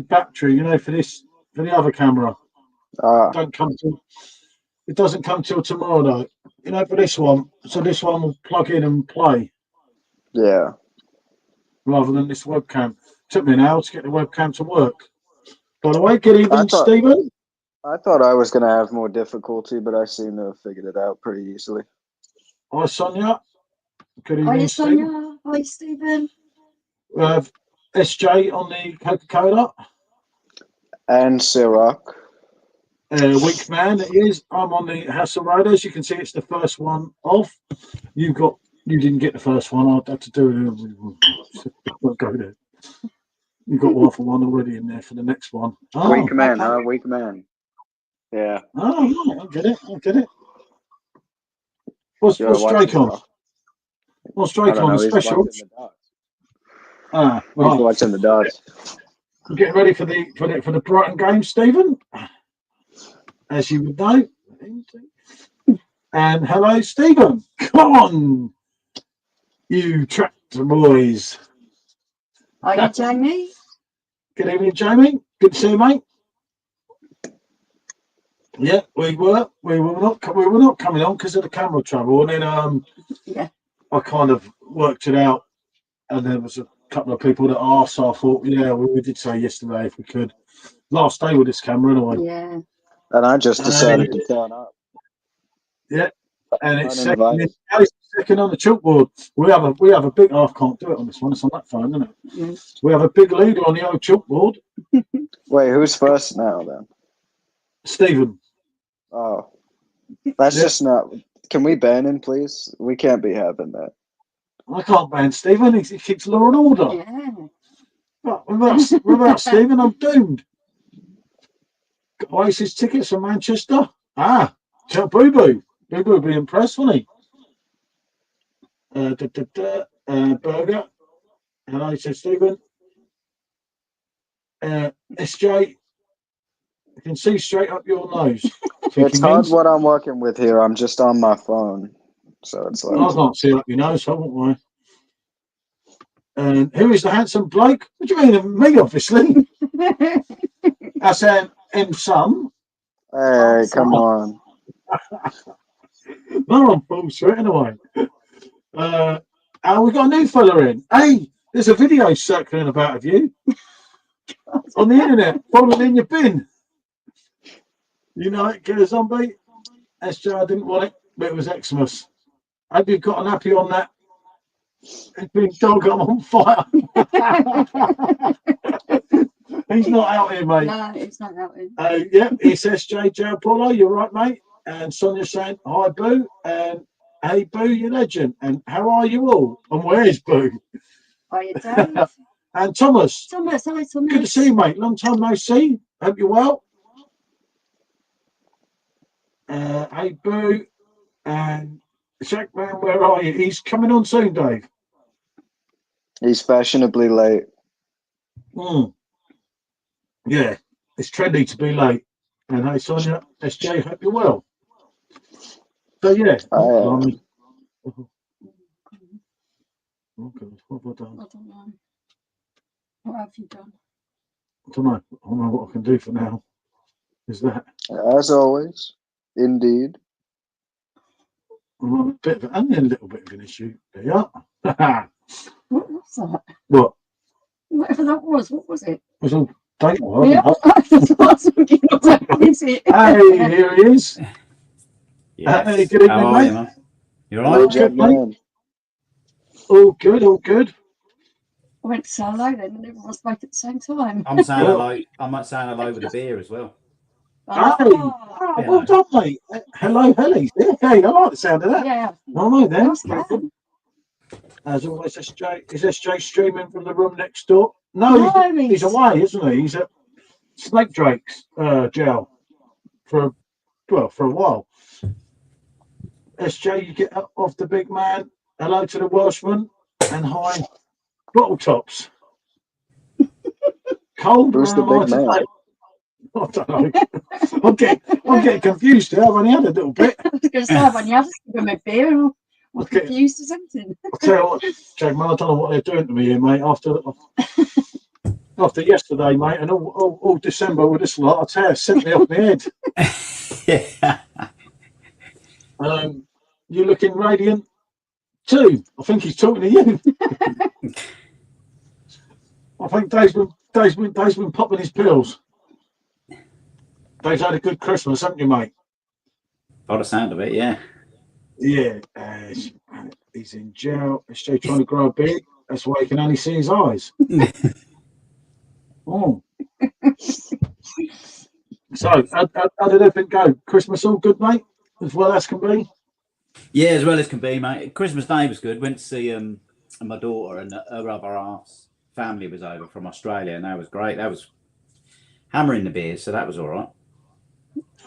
battery, you know, for the other camera. Don't come till it doesn't come till tomorrow though. You know, for this one. So this one will plug in and play. Yeah. Rather than this webcam. Took me an hour to get the webcam to work. By the way, good evening, Stephen. I thought I was going to have more difficulty, but I seem to have figured it out pretty easily. Hi, Sonia. Good evening, Hi, Sonia. Hi, Stephen. We have SJ on the Coca-Cola. And Ciroc. Weak man, it is. I'm on the Hassel Road. As you can see, it's the first one off. You didn't get the first one. I'd have to do it. We'll go there. You've got one for one already in there for the next one. Oh, weak man, huh? Weak man. Yeah. Oh, I get it. What's Drake on? What's Drake on? The special? Right. He's watching the dots. We're getting ready for the Brighton game, Stephen. As you would know. And hello, Stephen. Come on, you tractor boys. Hi, Jamie. Good evening, Jamie. Good to see you, mate. Yeah, we were not coming on because of the camera trouble, and then I kind of worked it out, and there was a couple of people that asked. So I thought, yeah, we did say yesterday if we could. Last day with this camera, anyway. Yeah. And I just decided to turn up. Yeah, and it's second on the chalkboard. We have a big. I can't do it on this one. It's on that phone, isn't it? Yes. We have a big leader on the old chalkboard. Wait, who's first now then? Stephen. Oh, that's just not. Can we ban him, please? We can't be having that. I can't ban Stephen. He keeps law and order. Yeah. But without Stephen, I'm doomed. Got Oasis tickets from Manchester. Tell Boo Boo. Boo Boo would be impressed, wouldn't he? Burger. Hello, said Stephen. SJ. I can see straight up your nose. It's hard what I'm working with here. I'm just on my phone. So it's like... I can't see up your nose, haven't I? And who is the handsome bloke? What do you mean? Me, obviously. That's M-Sum. Hey, come on. No, I'm bullshit anyway. We got a new fella in. Hey, there's a video circling about of you on the internet, falling in your bin. You know it, Killer Zombie. SJ, I didn't want it, but it was Xmas. Hope you've got an happy on that. It's been dog, I'm on fire. He's not out here, mate. No, he's not out here. Yeah, it's SJ Joe Paulo. You're right, mate. And Sonia saying, hi, Boo. And hey, Boo, you legend. And how are you all? And where is Boo? Hiya, Dave. And Thomas. Hi, Thomas. Good to see you, mate. Long time no see. Hope you're well. Hey, Boo. And Jackman, where are you? He's coming on soon, Dave. He's fashionably late. Yeah, it's trendy to be late. And hey, Sonia, SJ, hope you're well. So, yeah. Oh, God, what have I done? I don't know. What have you done? I don't know. I don't know what I can do for now. Is that? As always, indeed. I'm only a little bit of an issue. There you are. What was that? What? Whatever that was, what was it? It was all date. Well, yeah, hey, here he is. Yes. Hey, good evening, mate. You, you're right. All good, mate. All good, all good. I went to say hello then, and everyone spoke at the same time. I'm saying hello. I might say hello with a beer as well. Well done, mate. Hello, Helly. Yeah, I like the sound of that. Yeah. No, no, then. As always, is SJ streaming from the room next door? No, he's away, isn't he? He's at Snake Drake's jail for a while. SJ, you get up off the big man. Hello to the Welshman and hi, bottle tops. Cold. Who's the big man? I don't know. I'm getting confused here. I've only had a little bit. I was going to say, I've only had a beer and I'm confused or something. I'll tell you what, Jake, man, I don't know what they're doing to me here, mate. After after yesterday, mate, and all December with this lot, I tell you, sent me off my head. Yeah. You're looking radiant too. I think he's talking to you. I think Dave's been popping his pills. Dave's had a good Christmas, haven't you, mate? By the sound of it, yeah. Yeah. He's in jail. He's still trying to grow a beard. That's why he can only see his eyes. Oh. So, how did everything go? Christmas all good, mate? As well as can be? Yeah, as well as can be, mate. Christmas Day was good. Went to see my daughter and her other half's family was over from Australia, and that was great. That was hammering the beers, so that was all right.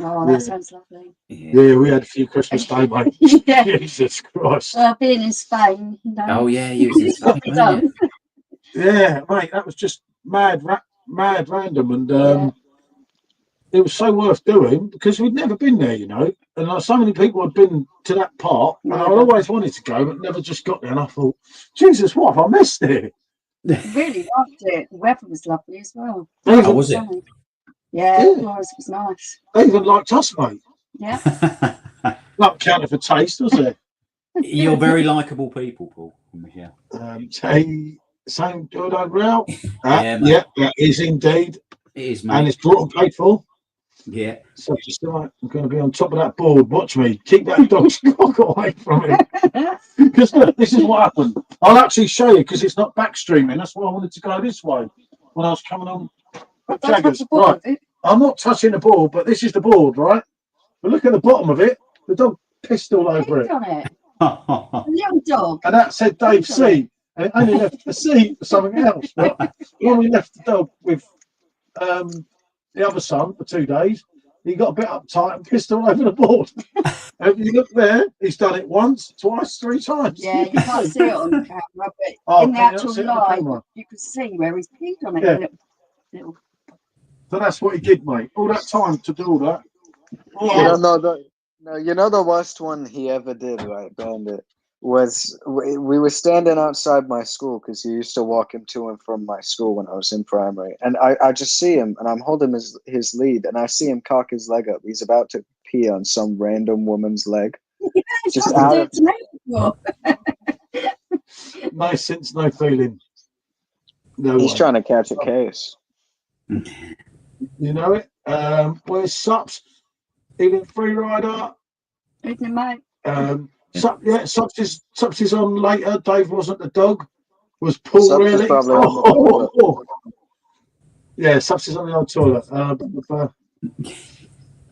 Oh, that sounds lovely. Yeah, we had a few Christmas Day, mate. Yeah. Jesus Christ. Well, being in Spain, you know. Oh yeah, you was in Spain, weren't you? Yeah, mate, that was just mad random, and it was so worth doing because we'd never been there, you know, and like, so many people had been to that part, and I always wanted to go, but never just got there. And I thought, Jesus, what have I missed here? Really liked it. The weather was lovely as well. Oh, was it? Yeah, it was. It was nice. They even liked us, mate. Yeah. Not counted for taste, was it? You're very likable people, Paul. Yeah. Same good overall. Yeah, yeah, that is indeed. It is, mate. And it's brought and paid for. Yeah. So just like, I'm going to be on top of that board. Watch me. Keep that dog's cock away from it. Because look, this is what happened. I'll actually show you because it's not back streaming. That's why I wanted to go this way when I was coming on. Jaggers. Right. I'm not touching the board, but this is the board, right? But look at the bottom of it. The dog pissed all over it. A little dog. And that said Dave C. And it only left the C for something else. But when we left the dog with the other son for 2 days, he got a bit uptight and pissed all over the board. And you look there, he's done it once, twice, 3 times. Yeah, you can't see it on the camera, but in the actual live, you can see where he's peed on it. Yeah. Little. So that's what he did, mate. All that time to do all that. Oh. No, you know the worst one he ever did, right, Bandit, was we were standing outside my school because he used to walk him to and from my school when I was in primary. And I just see him, and I'm holding his lead, and I see him cock his leg up. He's about to pee on some random woman's leg. Yeah, just out of no sense, no feeling. No He's way. trying to catch a case. You know it? Where's Sups? Even free rider. Evening, mate. Sups is on later. Dave wasn't the dog. Was Paul Sups really? is probably on the toilet. Yeah, Sups is on the old toilet.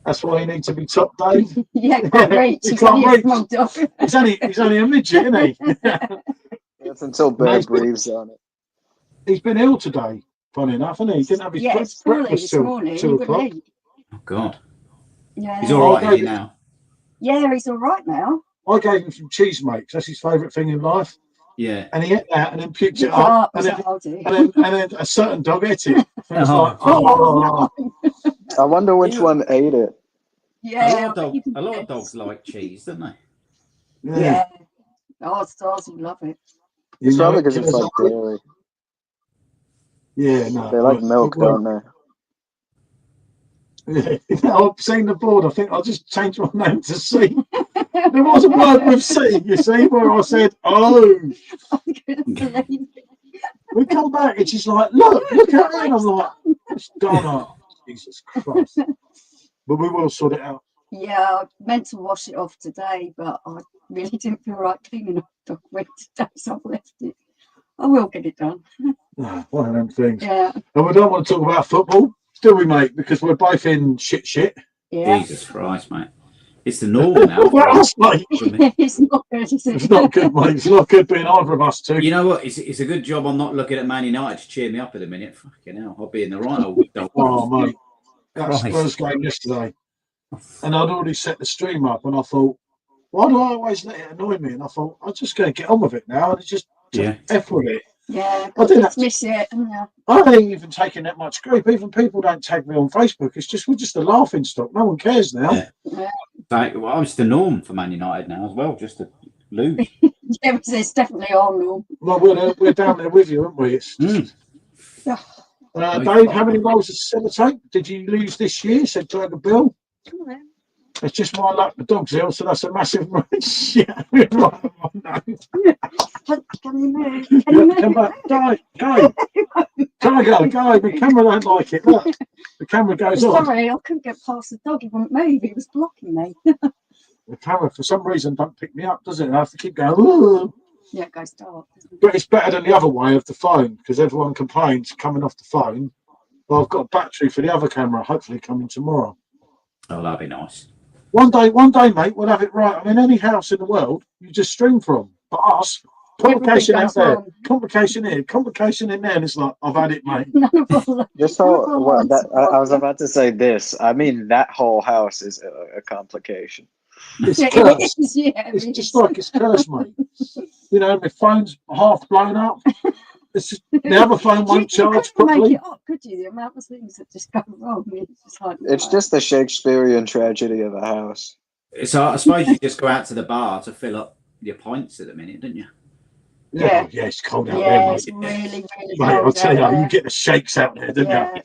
That's why he needs to be top, Dave. Yeah, can't reach. He can't reach. A small dog. He's only a midget, isn't he? That's until Bear breathes on it. He's been ill today, funny enough, hasn't he? He didn't have his breakfast till 2 o'clock. Oh, God. Yeah. He's all right now. Yeah, he's all right now. I gave him some cheese makes. That's his favourite thing in life. Yeah. And he ate that and then puked it up. And then a certain dog ate it. And it's like, oh. I wonder which one ate it. Yeah. A lot of dogs like cheese, don't they? Yeah. Oh, stars will love it. It's probably because it's like dairy. Yeah, no. They like milk, don't they? Yeah. I've seen the board. I think I'll just change my name to C. There was a word with C, you see, where I said, oh. We come back and she's like, look at it. And I'm like, it's gone up. Jesus Christ. But we will sort it out. Yeah, I meant to wash it off today, but I really didn't feel right cleaning up the dog today, so I've left it. I will get it done. One of them things. Yeah. And we don't want to talk about football, do we, mate? Because we're both in shit. Yeah. Jesus Christ, mate. It's the norm now. For us, mate. It's not good, is it? It's not good, mate. It's not good being either of us two. You know what? It's a good job I'm not looking at Man United to cheer me up in a minute. Fucking hell. I'll be in the right old dog. Oh, mate. That Spurs game yesterday. And I'd already set the stream up and I thought, why do I always let it annoy me? And I thought, I'm just going to get on with it now and just F with it. Yeah, I didn't miss it. Yeah. I ain't even taking that much grief. Even people don't tag me on Facebook. It's just we're just a laughing stock. No one cares now. Yeah. Well, it's the norm for Man United now as well, just to lose. It's definitely our norm. Well, we're down there with you, aren't we? It's just, Dave, how many rolls of sellotape did you lose this year? Said Tiger Bill. Come on. It's just my luck. The dog's ill, so that's a massive yeah. Right, Can you move? Can you move? come back. Go. Tiger, go. The camera don't like it. Look, the camera goes off. Sorry, I couldn't get past the dog. He wouldn't move. He was blocking me. The camera, for some reason, don't pick me up, does it? I have to keep going. Ooh. Yeah, it goes dark. But it's better than the other way of the phone, because everyone complains coming off the phone. Well, I've got a battery for the other camera, hopefully coming tomorrow. Oh, that'd be nice. One day, mate, we'll have it right. I mean, any house in the world, you just stream from. But us, complication out there, complication here, complication in there, and it's like, I've had it, mate. This whole, well, I was about to say this. I mean, that whole house is a complication. It's Yeah, cursed. it is, yeah, It's just like it's cursed, mate. You know, my phone's half blown up. It's just, the other phone won't charge properly. Make it up, could you? The amount of things that just go wrong. It's just like, It's just the Shakespearean tragedy of a house. So I suppose you just go out to the bar to fill up your pints at the minute, don't you? Yeah. Yeah, it's cold out yeah, there, mate. it's really, really Mate, I'll cold tell you, out you there. get the shakes out there, don't you? Yeah, I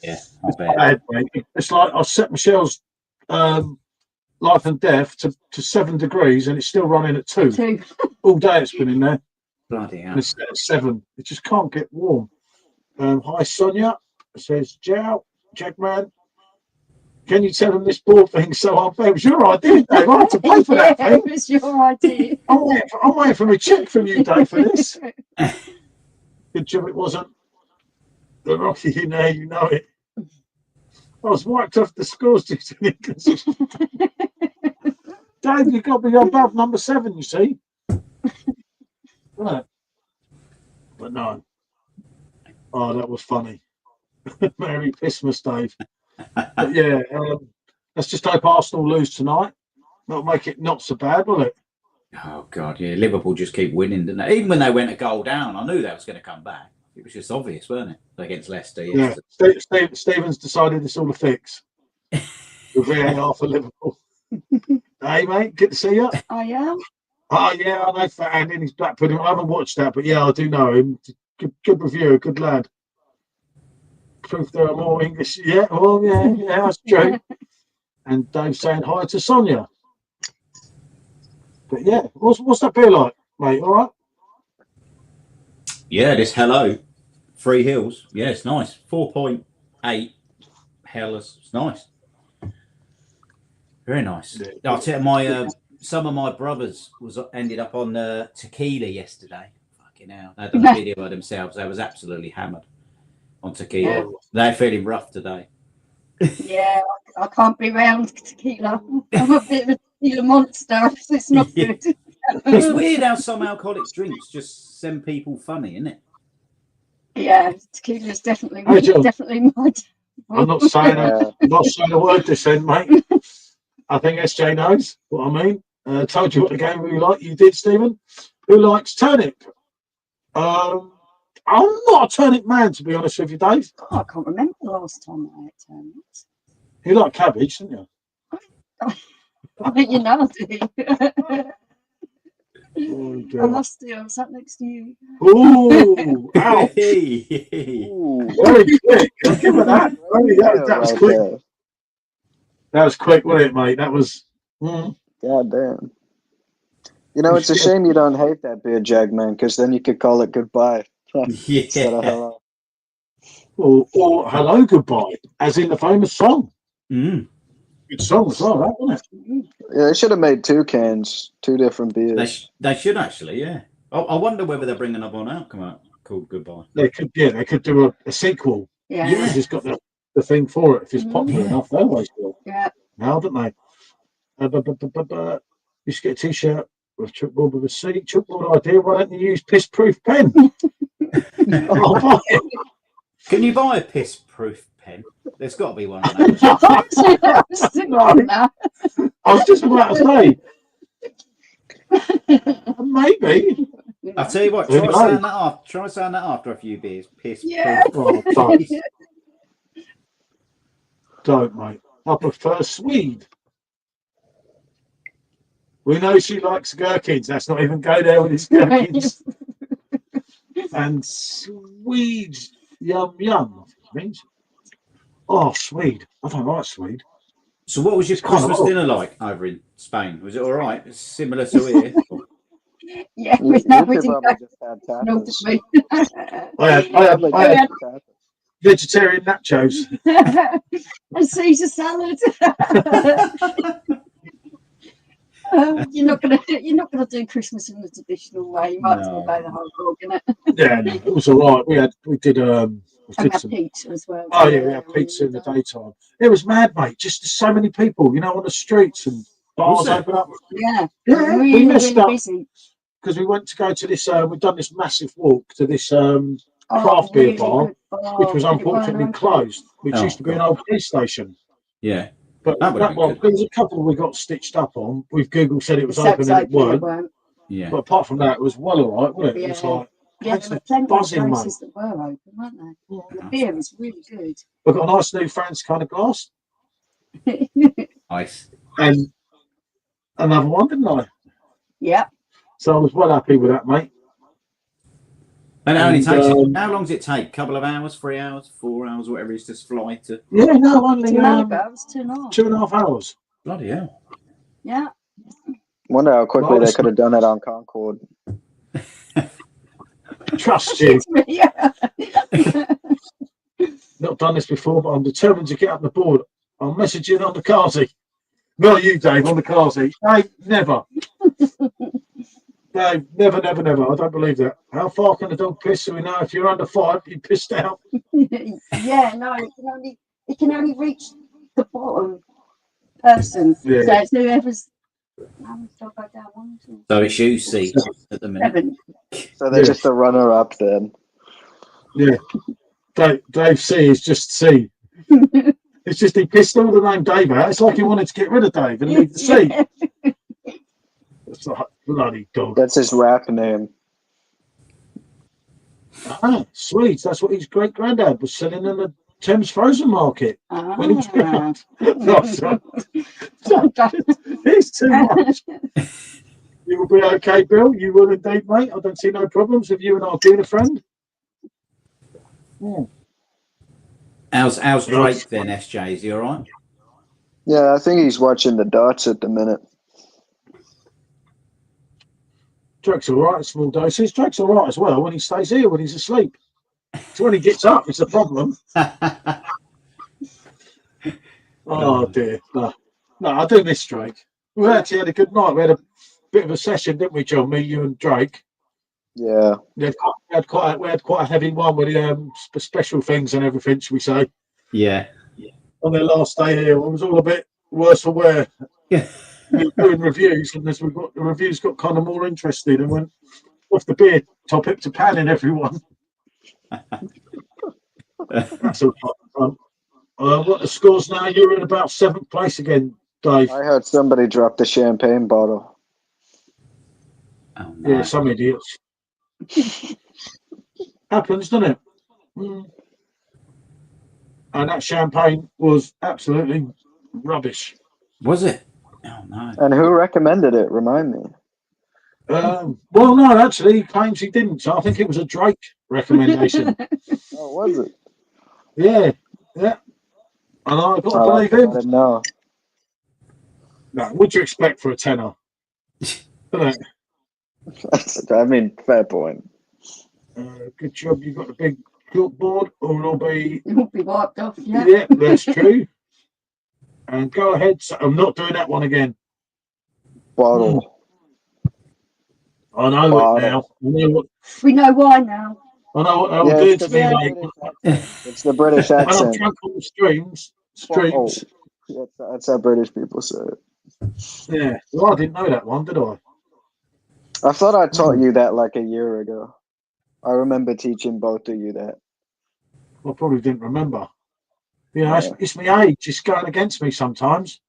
It's bet. bad, mate. It's like I set Michelle's life and death to 7 degrees, and it's still running at 2. Two. All day it's been in there. Bloody And hell. it's at 7. It just can't get warm. Hi, Sonia. It says, Jow, Jackman. Can you tell them this board thing's so unfair? It was your idea, Dave. I had to pay for that Yeah, thing. it was your idea. I'm waiting for a check from you, Dave, for this. Good job it wasn't the Rocky in there, you know it. I was wiped off the scores due to Nicholas. Dave, you've got to be above number 7, you see. Right. But no. Oh, that was funny. Merry Christmas, Dave. But yeah, let's just hope Arsenal lose tonight. That'll make it not so bad, will it? Oh, God, yeah. Liverpool just keep winning, didn't they? Even when they went a goal down, I knew they was going to come back. It was just obvious, weren't it? Against Leicester. Yeah. Stephen's decided it's all a fix. With VAR for Liverpool. Hey, mate, good to see you. I am. Oh, yeah, I know Fat Andy and his Black Pudding. I haven't watched that, but yeah, I do know him. Good reviewer, good lad. Proof there are more English. Yeah, well, yeah, that's true. And Dave saying hi to Sonia. But yeah, what's that beer like, mate? All right? Yeah, this Hello. 3 Hills. Yeah, it's nice. 4.8 Hellas. It's nice. Very nice. Yeah. I'll tell you, some of my brothers ended up on tequila yesterday. Fucking hell. They had a video of themselves. They was absolutely hammered on tequila. Yeah. They're feeling rough today. Yeah, I can't be round tequila. I'm a bit of a tequila monster. It's not Yeah. good. It's weird how some alcoholic drinks just send people funny, isn't it? Yeah, tequila is definitely Hey, John. definitely my. I'm not saying Yeah. I'm not saying a word this end, mate. I think SJ knows what I mean. Told you what the game we like. You did, Stephen. Who likes turnip? I'm not a turnip man, to be honest with you, Dave. God, I can't remember the last time I ate turnips. You like cabbage, didn't you? I think you know, do you? Oh, I God. must do. I'm sat next to you. Ooh, ow. Ooh. Very quick. I'll give her that. That was Right quick. there. That was quick, wasn't it, mate? That was. God damn. You know, it's a shame you don't hate that beer, Jagman, because then you could call it goodbye. Instead of Yeah. hello. Or hello, goodbye, as in the famous song. Mm. Good song as well, that wasn't it? Yeah, they should have made 2 cans, 2 different beers. They should actually, yeah. I wonder whether they're bringing up one out called Goodbye. They could do a sequel. Yeah. They just got the thing for it. If it's popular enough, they always will. Yeah. Now, don't they? You should get a T-shirt with chalkboard with a C. Chalkboard idea. Why don't you use piss-proof pen? I'll buy it. Can you buy a piss-proof pen? There's got to be one on that. I was just about to say, maybe. I'll tell you what, Who knows? try saying that after a few beers. Piss-proof. Yeah. Oh, don't, mate. I prefer Swede. We know she likes gherkins. Let's not even go there with his gherkins. And Swedes, yum yum. means. Oh, Swede. I don't like Swede. So what was your kind of Christmas odd. dinner like over in Spain? Was it all right? It's similar to here. Yeah, You, we you didn't probably just had know tacos. me. I Probably had just had tacos. vegetarian nachos. And Caesar salad. You're not gonna do Christmas in the traditional way. You might as well No. go the whole hog, innit? Yeah, no, it was all right. We did And we had some. pizza as well. Oh yeah, we had pizza in the daytime. It was mad, mate. Just so many people, on the streets and bars there? open up. Yeah, Yeah, we really, messed really up busy. because we went to go to this. We'd done this massive walk to this Oh, craft beer really bar, good bar, which was but it weren't unfortunately open. closed, which Oh, used to be an God. old police station. Yeah. But That would have that been one, good. there was a couple we got stitched up on. With Google said it was So open and it weren't. Yeah. But apart from that, it was well all right, wasn't it? It was Yeah. like Yeah, places there were plenty of buzzing, mate. places that were open, weren't they? And the beer was really good. We've got a nice new Franz kind of glass Nice. and another one, didn't I? Yeah. So I was well happy with that, mate. And it only And, takes how long does it take? Couple of hours, 3 hours, 4 hours, whatever it is to fly to. Yeah, no, only 2.5. 2.5 hours. Bloody hell. Yeah. Wonder how quickly Well, they could have done it on Concord. Trust you. Yeah. Not done this before, but I'm determined to get up the board. I'll message you on the Carsey. Not you, Dave, on the Carsey. Hey, never. No, never. I don't believe that. How far can a dog piss? So we know if you're under 5, you're pissed out. Yeah, no, it can only reach the bottom person. Yeah. So it's whoever's how many dog go down? 1, 2, So it's you, C, at the minute. 7. So they're just the runner-up then. Yeah. Dave C is just C. It's just he pissed all the name Dave out. It's like he wanted to get rid of Dave and leave the C. It's like bloody dog. That's his rap name. Ah, sweet. That's what his great granddad was selling in the Thames Frozen Market when he was Ah. It's too much. You will be okay, Bill. You will indeed, mate. I don't see no problems with you and our being a friend. How's Drake then, SJ? Is he all right? Yeah, I think he's watching the darts at the minute. Drake's all right in small doses. Drake's all right as well when he stays here, when he's asleep. So when he gets up, it's a problem. Oh, dear. No, I do miss Drake. We actually had a good night. We had a bit of a session, didn't we, John? Me, you and Drake. Yeah. We had quite a heavy one with special things and everything, should we say. Yeah. On their last day here, it was all a bit worse for wear. Yeah. We were doing reviews, and as the reviews got kind of more interested and went off the beer topic to panning everyone. That's all fun. What the scores now? You're in about 7th place again, Dave. I heard somebody drop the champagne bottle. Oh, no. Yeah, some idiots. Happens, doesn't it? Mm. And that champagne was absolutely rubbish. Was it? Oh, no. And who recommended it? Remind me. Well, no, actually, he claims he didn't. So I think it was a Drake recommendation. Oh, was it? Yeah. And I've got to I believe him. didn't know. No, what'd you expect for a tenner? Isn't it? I mean, fair point. Good job you got the big chalkboard, or it'll be. It'll be wiped off, yeah. Yeah, that's true. And go ahead. So I'm not doing that one again. Bottle. I know it now. We know why now. I know what they'll Yeah, do it's to the me, British mate. accent. It's the British When I'm accent. drunk on the streams. Oh, that's how British people say it. Yeah. Well, I didn't know that one, did I? I thought I taught you that like a year ago. I remember teaching both of you that. I probably didn't remember. It's my age. It's going against me sometimes.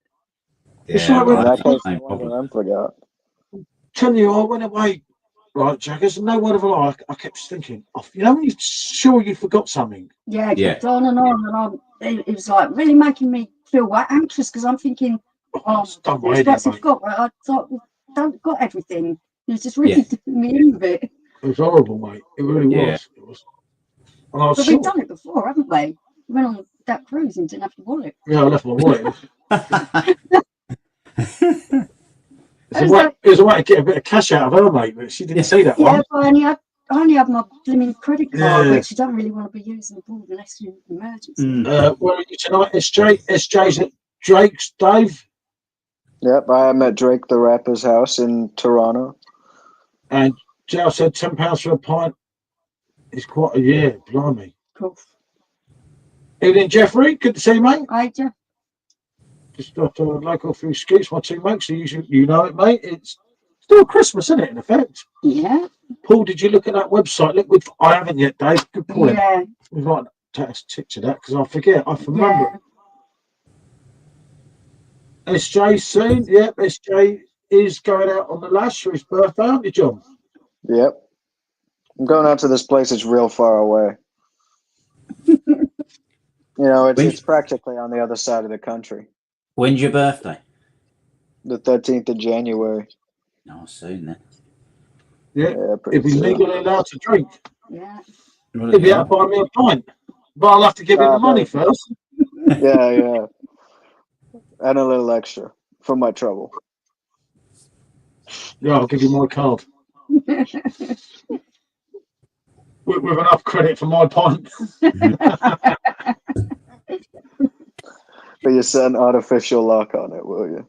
It's like when That case, no wonder I forgot. tell you, I went away, right, Jack? There's no word of a lie. I kept thinking, when you're sure you forgot something. Yeah, it kept on and on. It was like really making me feel anxious because I'm thinking, I don't got everything. It was just really doing me in with it. It was horrible, mate. It really was. It was. And I was But we've done it before, haven't we? went on that cruise and didn't have the wallet. Yeah, I left my wallet. It was It was a way to get a bit of cash out of her, mate, but she didn't see that Yeah, one. but I only have my blooming credit card, Yeah. which you don't really want to be using abroad unless you're in an emergency. Where are you tonight, SJ? SJ's at Drake's, Dave. Yep, I am at Drake the Rapper's house in Toronto. And Joe said £10 for a pint is quite a year, blimey. Cool. Evening, Jeffrey. Good to see you, mate. Hi, Jeff. Just got a local few scoops, my two mates. So you know it, mate. It's still Christmas, isn't it, in effect? Yeah. Paul, did you look at that website? Liquid. I haven't yet, Dave. Good point. Yeah. We might take a picture of that because I forget. I remember. Yeah. SJ soon. Yep, SJ is going out on the lash for his birthday, aren't you, John? Yep. I'm going out to this place. It's real far away. You know, it's practically on the other side of the country. When's your birthday? The 13th of January. Oh, soon then. Yeah. Pretty If he's soon. legally allowed to drink. Yeah. He'll be out buying me a pint. But I'll have to give him the money first. Yeah. And a little extra for my trouble. Yeah, I'll give you my card. with enough credit for my pint. But you set an artificial lock on it, will you?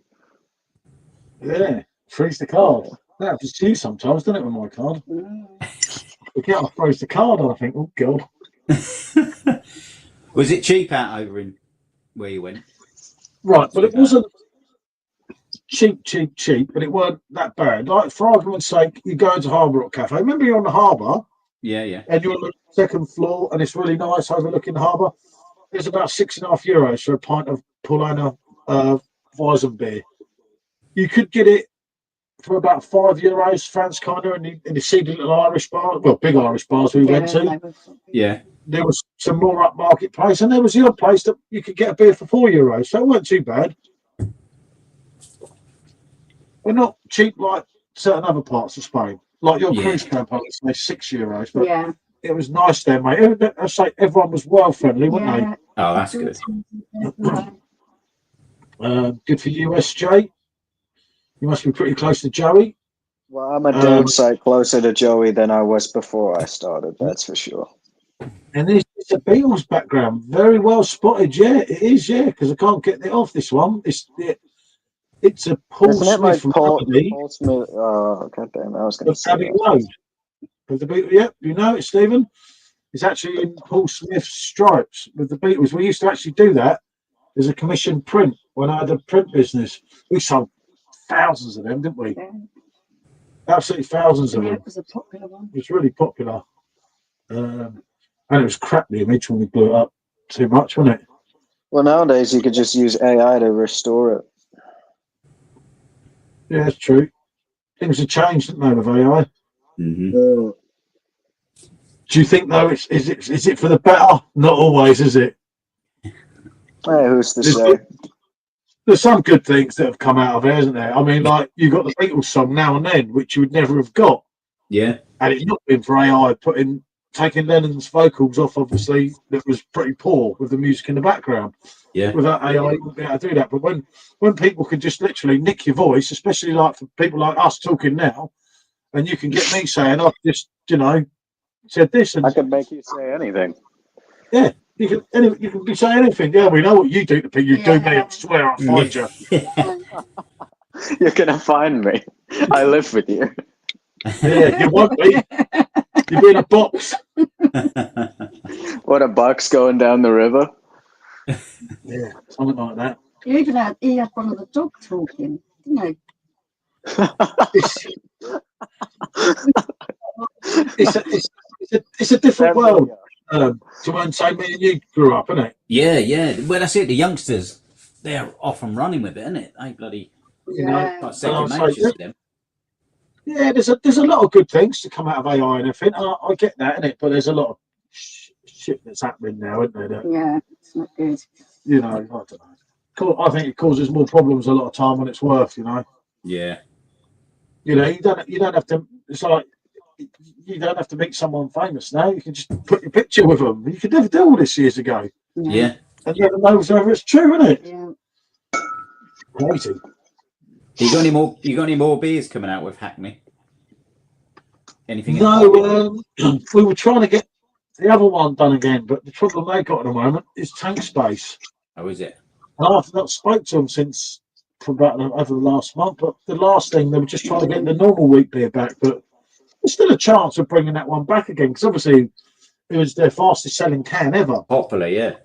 Yeah, freeze the card. That happens to you sometimes, doesn't it, with my card? Okay, I froze the card on, I think, oh, God. Was it cheap out over in where you went? Right, but it wasn't cheap, but it weren't that bad. Like, for argument's sake, you go into Harbour Rock Cafe. Remember you're on the harbour? Yeah. And you're on the second floor, and it's really nice overlooking the harbour. It's about €6.50 for a pint of Paulaner Weizen beer. You could get it for about €5, France kind of, in the seedy little Irish bar, well, big Irish bars we went to. Yeah. There was some more upmarket place, and there was the odd place that you could get a beer for €4, so it weren't too bad. We're not cheap like certain other parts of Spain, like your cruise camp, I would say €6, but it was nice there, mate. I say everyone was well friendly, weren't they? Oh, that's good. Good for you, SJ. You must be pretty close to Joey. Well, I'm a damn sight closer to Joey than I was before I started, that's for sure. And it's a Beatles background. Very well spotted, yeah. It is, yeah, because I can't get it off this one. It's a Paul Isn't Smith it like Paul Smith? Oh, goddamn, I was going to say Abbey Road. With the Beatles, yep, you know it, Stephen. It's actually in Paul Smith's stripes with the Beatles. We used to actually do that as a commissioned print when I had a print business. We sold thousands of them, didn't we? Yeah. Absolutely thousands of them. It was a popular one. It was really popular. And it was crap, the image, when we blew it up too much, wasn't it? Well, nowadays you could just use AI to restore it. Yeah, that's true. Things have changed, haven't they, with AI? Mm-hmm. Do you think, though, is it for the better? Not always, is it? Hey, who's to say? There's some good things that have come out of it, isn't there? I mean, like, you got the Beatles song Now and Then, which you would never have got. Yeah. And it's not been for AI taking Lennon's vocals off, obviously, that was pretty poor with the music in the background. Yeah. Without AI, you wouldn't be able to do that. But when people could just literally nick your voice, especially like for people like us talking now, and you can get me saying, I've just, said this. And I could make you say anything. Yeah. You can be saying anything. Yeah, we know what you do to people. You do me, I swear I'll find you. You're going to find me. I live with you. Yeah, you won't be. You'll be in a box. What, a box going down the river? Yeah, something like that. He had one of the dogs talking, didn't he? It's a different world. To when, say, me and you grew up, isn't it? Yeah. Well, that's it. The youngsters, they're off and running with it, isn't it? They bloody, like second nature to them. Yeah, there's a lot of good things to come out of AI and everything. I get that, innit? But there's a lot of shit that's happening now, isn't there? Yeah, it's not good. I don't know. I think it causes more problems a lot of time than it's worth. Yeah. You don't have to. It's like you don't have to meet someone famous now. You can just put your picture with them. You could never do all this years ago. Yeah. And you never know whether it's true, isn't it? Yeah. Crazy. You got any more beers coming out with Hackney? Anything? No, we were trying to get the other one done again, but the trouble they got at the moment is tank space. Oh, is it? And I've not spoke to them since for about over the last month. But the last thing, they were just trying to get the normal wheat beer back. But there's still a chance of bringing that one back again, because obviously it was their fastest selling can ever. Popular, yeah.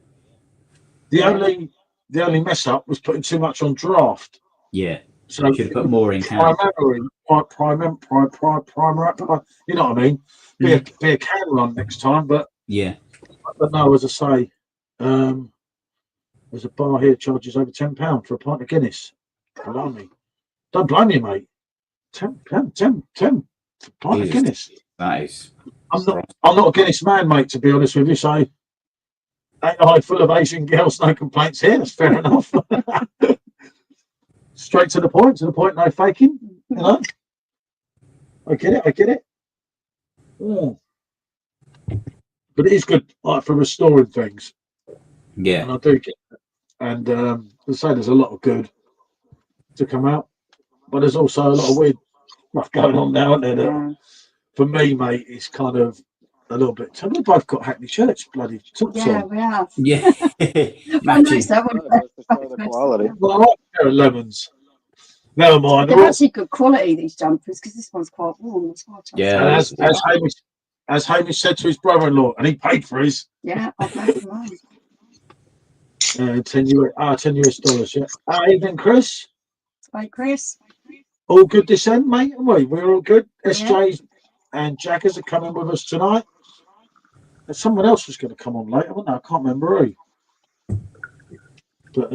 The only mess up was putting too much on draft. Yeah. So you should have put more in can. Primer, you know what I mean? Be a can run next time, but no, as I say, there's a bar here charges over £10 for a pint of Guinness. Blimey. Don't blame me, mate. 10 for a pint of Guinness. That is. I'm not a Guinness man, mate, to be honest with you, so ain't I full of Asian girls, no complaints here, that's fair enough. Straight to the point, no faking, you know. I get it. Yeah. But it is good, like, for restoring things. Yeah. And I do get it. And as I say, there's a lot of good to come out, but there's also a lot of weird stuff going on now, isn't there? That, for me, mate, it's kind of a little bit. We've both got Hackney shirts, bloody tops on. We have. Yeah. Matching. Quality. Well, I like a pair of lemons. Never mind. They're actually good quality, these jumpers, because this one's quite warm. Yeah. And as Hamish said to his brother-in-law, and he paid for his. Yeah, I paid for mine. $10 US, yeah. Evening, Chris. Hi, Chris. All good this end, mate, and we're all good. SJ and Jaggers are coming with us tonight. And someone else was going to come on later, wasn't there? I can't remember who. But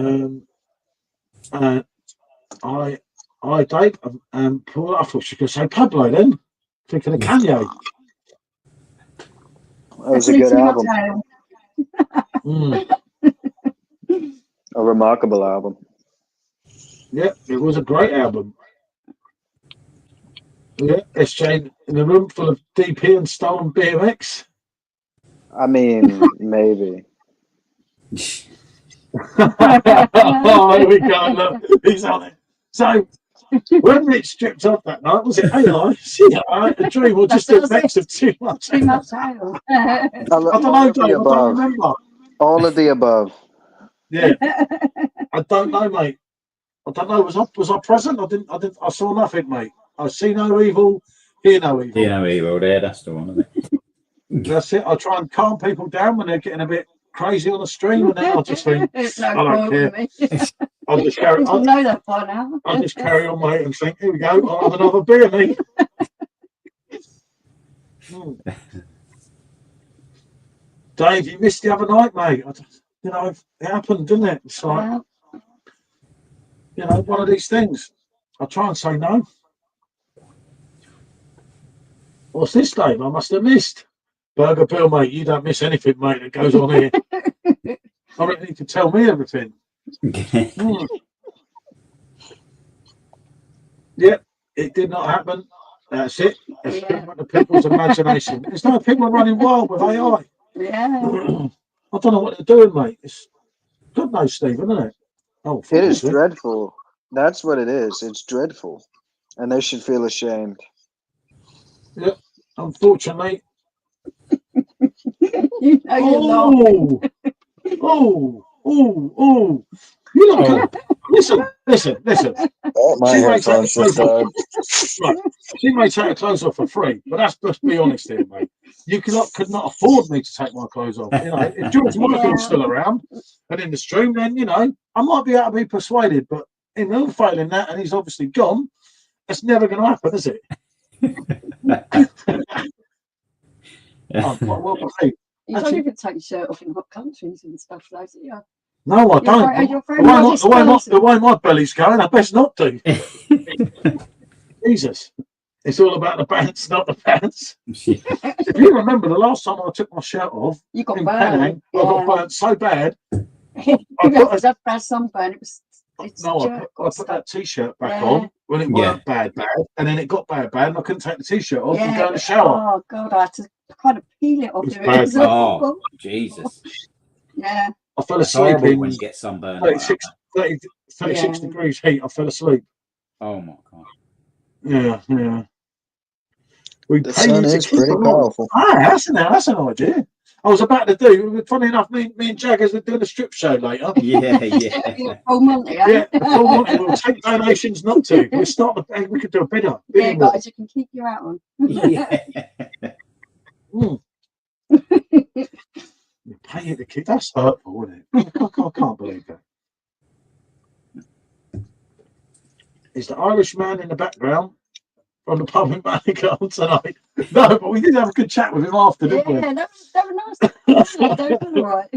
I Dave, Paul. I thought she was going to say Pablo then. Thinking of Kanye. That was a good album. A remarkable album. Yeah, it was a great album. Yeah, SJ in a room full of DP and stolen BMX. I mean, maybe. Oh, here we go. Look, he's on it. So, when Rich stripped off that night, was it AI? A dream or just a mix of too much? Too much ale. I don't know, Dave. I don't remember. All of the above. Yeah, I don't know, mate. I don't know. Was I present? I didn't. I saw nothing, mate. I see no evil, hear no evil. Hear no evil. There, that's the one, isn't it? That's it. I try and calm people down when they're getting a bit crazy on the stream, and then I just think, I don't care. I'll just carry. I know that by now. I'll just carry on, mate, and think, here we go. I'll have another beer, mate. Dave, you missed the other night, mate. You know, it happened, didn't it? It's like, you know, one of these things. I try and say no. What's this, Dave? I must have missed. Burger Bill, mate, you don't miss anything, mate, that goes on here. I reckon you can tell me everything. Yeah, it did not happen. That's it. It's the people's imagination. It's like people are running wild with AI. Yeah. I don't know what they're doing, mate. It's God knows, Stephen, isn't it? Oh, it is dreadful. That's what it is. It's dreadful. And they should feel ashamed. Yep. Unfortunately. You know You look listen. Oh, my headphones just died. Right. She may take her clothes off for free, but let's be honest here, mate. You could not afford me to take my clothes off. You know, if George Michael's still around and in the stream, then you know I might be able to be persuaded. But in all failing that, and he's obviously gone, it's never going to happen, is it? You don't even take your shirt off in hot countries and stuff, though, do you? No, I don't. The way my belly's going, I best not do. Jesus. It's all about the pants, not the pants. If you remember, the last time I took my shirt off, you got in burned. Penang, I got burnt so bad. I put a sunburn. I put that t-shirt back on when it weren't bad, and then it got bad, and I couldn't take the t-shirt off and go in the shower. Oh God, I had to kind of peel it off. It was bad. Oh, Jesus. Yeah. I fell It's asleep horrible in when you get sunburned like 36, that. 36 degrees heat. I fell asleep. Oh my god. Yeah, yeah. We The pay sun you to is keep pretty on. powerful. That's an idea. I was about to do. Funny enough, me and Jaggers are doing a strip show later. Yeah. Yeah, full Monty, eh? Yeah, the full Monty. We'll take donations not to. We'll start the. We could do a bidder. Yeah, guys, you can keep your out on. Yeah. You pay you to keep. That's hurtful, isn't it? I can't believe that. Is the Irish man in the background from the pub in Manicold tonight? No, but we did have a good chat with him after, didn't we? Yeah, that was nice. That was all right.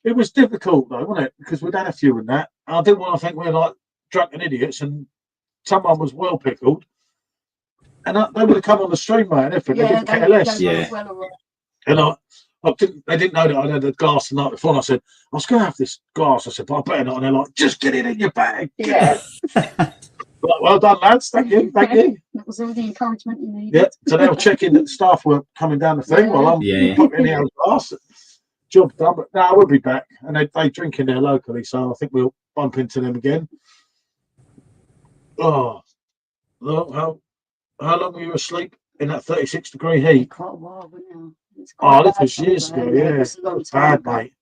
It was difficult though, wasn't it? Because we'd had a few in that. I didn't want to think we were like drunken idiots, and someone was well pickled, and they would have come on the stream, mate. If they didn't care less. Yeah. Well, all right. And they didn't know that I'd had a glass the night before. And I said, I was going to have this glass. I said, but I better not. And they're like, just get it in your bag. Yeah. Well done, lads. Thank you. That was all the encouragement you needed. Yeah. So they were checking that the staff were coming down the thing while I'm putting in the glass. Job done. But no, I will be back. And they drink in there locally, so I think we'll bump into them again. Oh, how long were you asleep in that 36-degree heat? Quite a while, wasn't it? This was years ago. Yeah, it was bad, mate.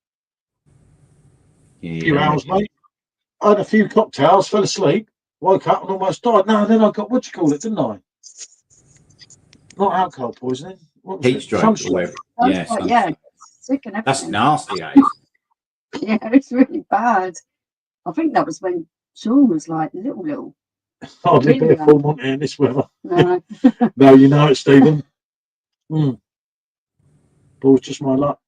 A few hours, mate. I had a few cocktails, fell asleep, woke up and almost died. No, then I got, what do you call it, didn't I? Not alcohol poisoning. Heat stroke. Yeah. Sick and everything. That's nasty, eh? Yeah, it's really bad. I think that was when Sean was like little. Hardly be a full Monty in this weather. No. No, you know it, Stephen. But it's just my luck.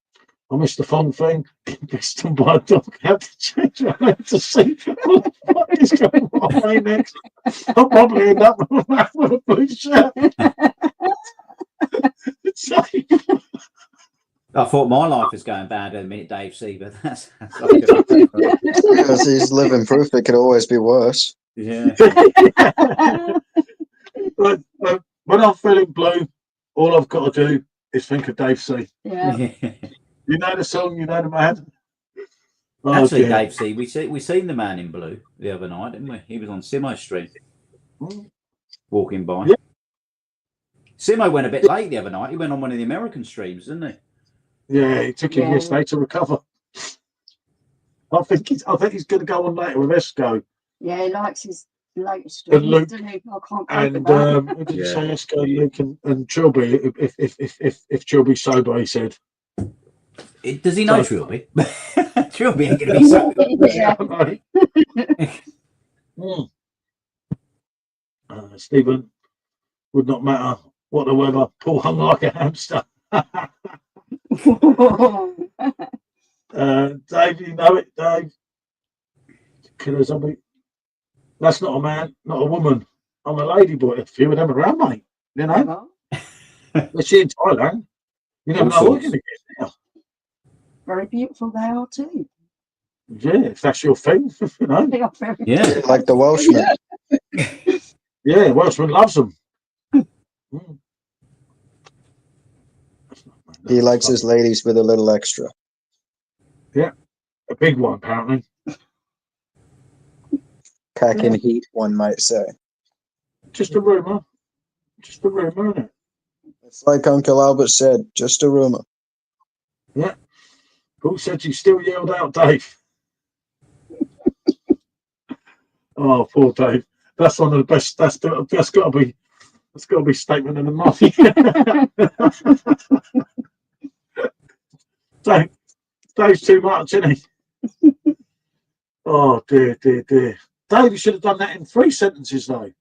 I missed the phone thing. Bitten by a dog. Had to change my name to see what is going on my next. I'll probably end up with a blue shirt. I thought my life was going bad at the minute, Dave C, but that's because he's living proof it could always be worse. Yeah. But when I'm feeling blue, all I've got to do is think of Dave C. Yeah. You know the song, you know the man. Actually, Dave C, we seen the man in blue the other night, didn't we? He was on Simo Street, walking by. Yeah. Simo went a bit late the other night. He went on one of the American streams, didn't he? Yeah, it took him yesterday to recover. I think he's going to go on later with Esco. Yeah, he likes his latest stories, Luke, doesn't he? I can't and what did you say, Esco, Luke, and Trilby? If Trilby's sober, he said. Does he know Trilby? Trilby ain't going to be sober. Stephen, would not matter what the weather. Paul hung like a hamster. Dave, you know it, Dave. Killer zombie. That's not a man, not a woman. I'm a lady boy. A few of them around, mate. You know? Let's see in Thailand. You never know what you're going to get now. Very beautiful they are too. Yeah, if that's your thing, you know. They are very beautiful. Like the Welshman. Yeah, Welshman loves them. He likes his ladies with a little extra. Yeah, a big one, apparently. Packing heat, one might say. Just a rumour. Just a rumour, isn't it? It's like Uncle Albert said, just a rumour. Yeah. Paul said you still yelled out, Dave. Oh, poor Dave. That's one of the best. That's got to be statement of the month. Dave's too much, isn't he? Oh dear. Dave, you should have done that in 3 sentences, though.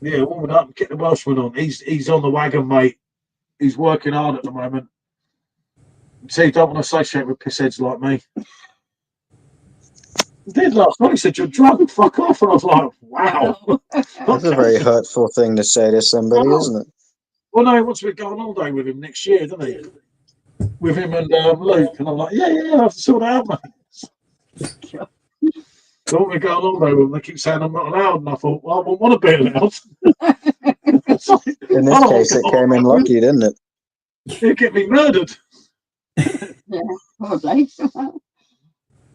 Yeah, warm it up and get the Welshman on. He's on the wagon, mate. He's working hard at the moment. See, you don't want to associate with pissheads like me. He did last night. He said, you're drunk, fuck off. And I was like, wow. That's a very hurtful thing to say to somebody, isn't it? Well, no, he wants me to go on holiday with him next year, doesn't he? With him and Luke. And I'm like, yeah, I have to sort it out, mate. They want me to go on holiday with them. They keep saying I'm not allowed. And I thought, well, I wouldn't want to be allowed. In this case, it came in lucky, didn't it? He'll get me murdered. Yeah, probably.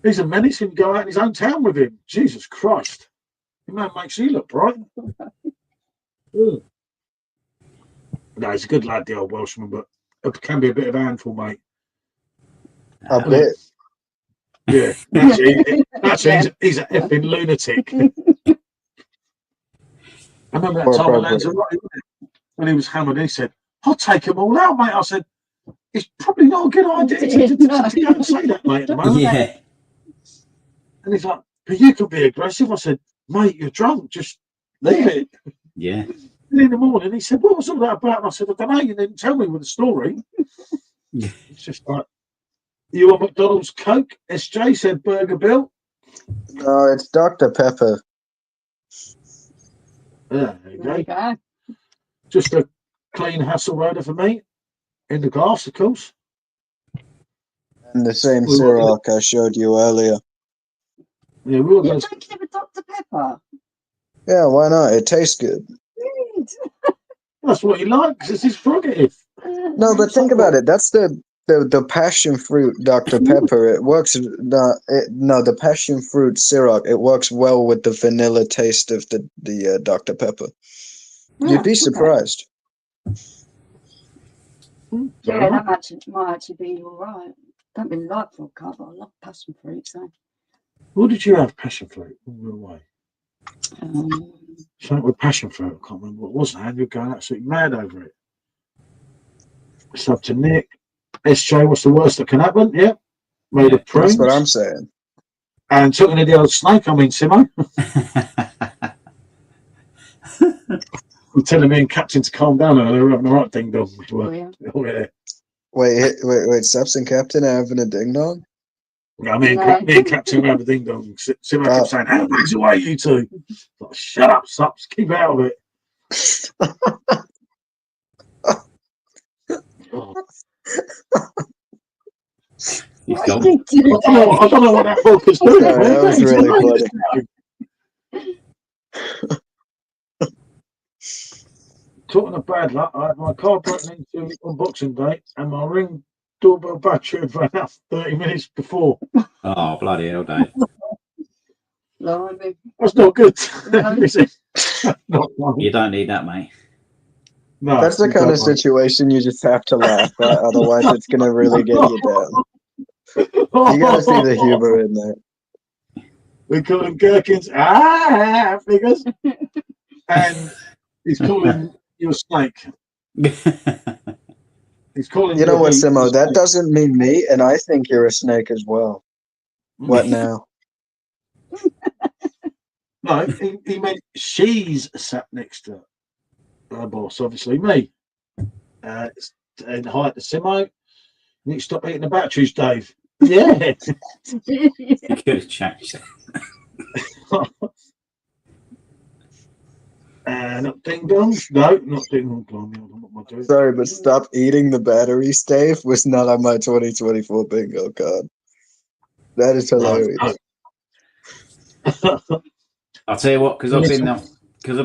He's a menace. He can go out in his own town with him. Jesus Christ. The man makes you look bright. No, he's a good lad, the old Welshman, but it can be a bit of a handful, mate. A bit. Yeah, actually he's an effing lunatic. I remember that time when he was hammered, he said, "I'll take them all out, mate." I said, "It's probably not a good idea to go and say that, mate, at the moment." Yeah. And he's like, "But you could be aggressive." I said, "Mate, you're drunk. Just leave it." Yeah. And in the morning, he said, "What was all that about?" And I said, "I don't know. You didn't tell me with the story." Yeah. It's just like, "You want McDonald's Coke?" SJ said, "Burger Bill." No, it's Dr. Pepper. Yeah, there you go. Just a clean Hasselroder for me. In the glass, of course. And the same Ciroc I showed you earlier. Yeah, we were You're going drinking with Dr. Pepper? Yeah, why not? It tastes good. That's what he likes. It's his prerogative. No, but think about it. That's the passion fruit Dr. Pepper. It works. The passion fruit Ciroc. It works well with the vanilla taste of the Dr. Pepper. You'd be surprised. Yeah, that might actually be all right. Don't really like vodka, but I love passion fruit. So. What did you have? Passion fruit? Away. Something with passion fruit. I can't remember what it was. And you're going absolutely mad over it. It's up to Nick. SJ, what's the worst that can happen? Yeah. Made of prunes. That's what I'm saying. And talking to the old snake, I mean Simo. I'm telling me and Captain to calm down and they're having the right ding dong. Wait, Subs and Captain are having a ding dong? I mean, me and Captain were having a ding dong. Simo kept saying, "How brings away, you two?" Like, shut up, Subs, keep out of it. He's gone. I don't know what that focus doing. Sorry, that was really funny. Talking of bad luck, I had my car broken into on Boxing Day and my Ring doorbell battery had run out 30 minutes before. Oh, bloody hell, Dave. That's not good. Not You don't need that, mate. No, that's the kind of situation you just have to laugh at, otherwise it's going to really get you down. You got to see the humor in there. We call them gherkins. Figures. And he's calling you a snake. He's calling you know what, Simo? That snake. doesn't mean me, and I think you're a snake as well. What now? No, he meant she's sat next to her boss, obviously me. And hi to Simo. You need to stop eating the batteries, Dave. Yeah. You could have changed that. Not ding dongs? No, not ding dong. Sorry, but stop eating the batteries, Dave, was not on my 2024 bingo card. That is hilarious. No. I'll tell you what, because I've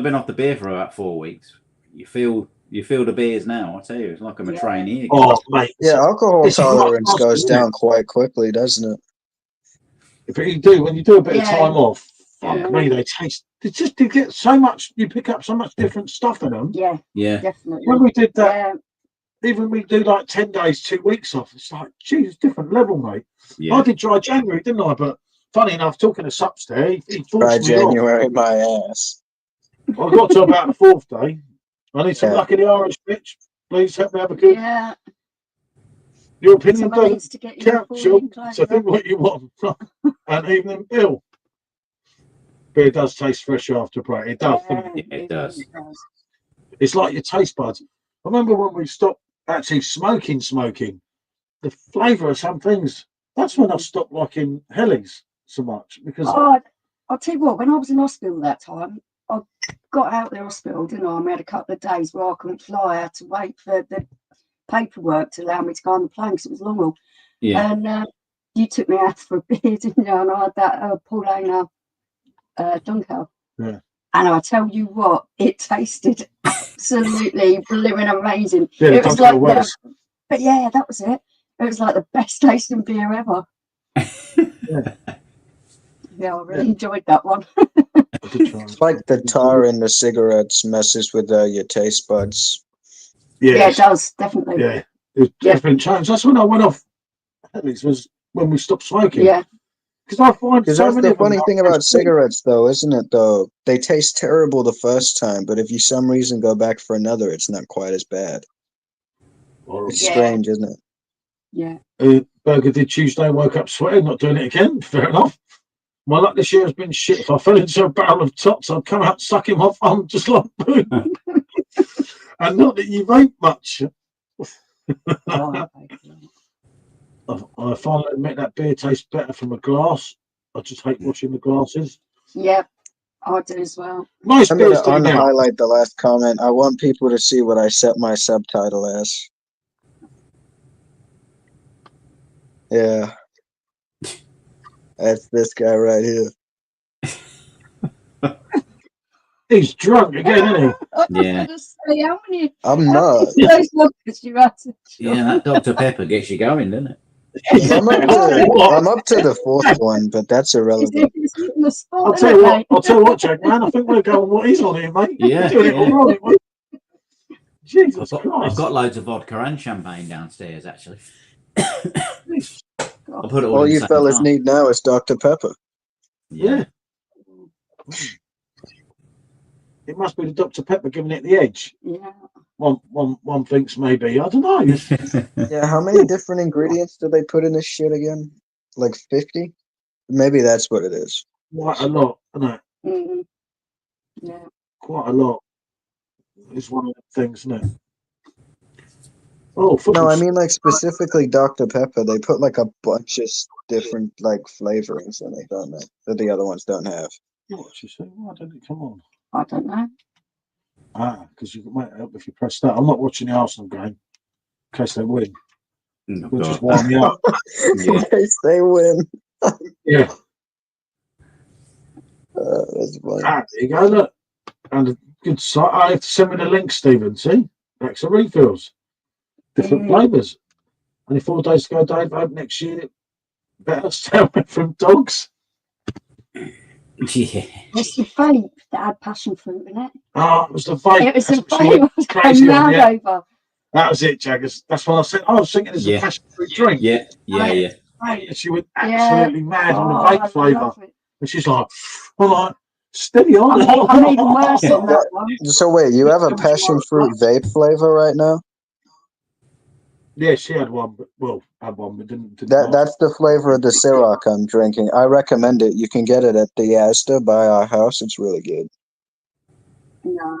been off the beer for about 4 weeks. You feel the beers now. I tell you, it's like I'm a trainee again. Oh, mate. Yeah, alcohol tolerance goes down quite quickly, doesn't it? But when you do a bit of time off, fuck me, they taste. You get so much. You pick up so much different stuff in them. Yeah, definitely. When we did that, even we do like 10 days, 2 weeks off. It's like, geez, different level, mate. Yeah. I did dry January, didn't I? But funny enough, talking to Sups there, he forced me January, off. my ass. I got to about the 4th day. I need some luck in the Irish bitch. Please help me have a good. Yeah. Your opinion doesn't count, Sean. So think what you want. And even Bill. Beer does taste fresh after a break. It does. It does. It's like your taste buds. I remember when we stopped actually smoking, the flavour of some things. That's when I stopped liking Hellies so much. Because I'll tell you what, when I was in hospital that time, I got out of the hospital, didn't I? And we had a couple of days where I couldn't fly. I had to wait for the paperwork to allow me to go on the plane because it was long haul. Yeah. And you took me out for a beer, didn't you? And I had that Paulina Dunkel. Yeah. And I tell you what, it tasted absolutely blooming amazing. Yeah, it was like But yeah, that was it. It was like the best tasting beer ever. Yeah, I really enjoyed that one. It's like the tar in the cigarettes messes with your taste buds. Yeah, it does, definitely. Yeah, it's definitely changed. That's when I went off. Alex, was when we stopped smoking. Yeah. Because I find so that's many the of them funny thing about cigarettes, though, isn't it? Though they taste terrible the first time, but if you some reason go back for another, it's not quite as bad. It's strange, isn't it? Yeah. Burger did Tuesday, woke up sweating, not doing it again. Fair enough. My luck this year has been shit. If I fell into a barrel of tots, I'd come out sucking my thumb just like boom. And not that you vape much. I finally admit that beer tastes better from a glass. I just hate washing the glasses. Yeah, I do as well. Most I'm going beers to do now. unhighlight the last comment. I want people to see what I set my subtitle as. Yeah. That's this guy right here. He's drunk again, isn't he? Yeah. I'm not. Yeah, that Dr. Pepper gets you going, doesn't it? I'm up to the fourth one, but that's irrelevant. I'll tell you what, Jack, man. I think we're going what he's on here, mate. Yeah, We're doing it all right, mate. Jesus Christ. I've got loads of vodka and champagne downstairs, actually. I'll put it all you fellas need now is Dr. Pepper. Yeah. It must be the Dr. Pepper giving it the edge. Yeah. One thinks maybe. I don't know. Yeah, how many different ingredients do they put in this shit again? Like 50? Maybe that's what it is. Quite a lot, isn't it? Mm-hmm. Yeah. Quite a lot. It's one of the things, isn't it? Oh, no, I mean like specifically Dr. Pepper. They put like a bunch of different like flavorings in it, don't they? That the other ones don't have. What you say? Why didn't it come on? I don't know. Because you might help if you press that. I'm not watching the Arsenal game in case they win. We'll just wind me up. In case they win. Yeah. That's funny. There you go. Look, and a good site. I have to send me the link, Stephen. See, packs of refills, different flavours. Only 4 days to go, Dave. Hope next year better stay away from dogs. Yeah. It's the vape that had passion fruit in it. Oh, it was the vape. It was the vape. I was crazy mad on, over. That was it, Jaggers. That's what I said. I was thinking it's a passion fruit drink. Yeah. And she went absolutely mad on the vape flavour. And she's like, I'm like, steady on. I'm even worse on that one. So wait, you have a passion fruit vape flavor right now? Yeah, she had one, but didn't. That's the flavor of the Ciroc I'm drinking. I recommend it. You can get it at the Asda by our house. It's really good. No.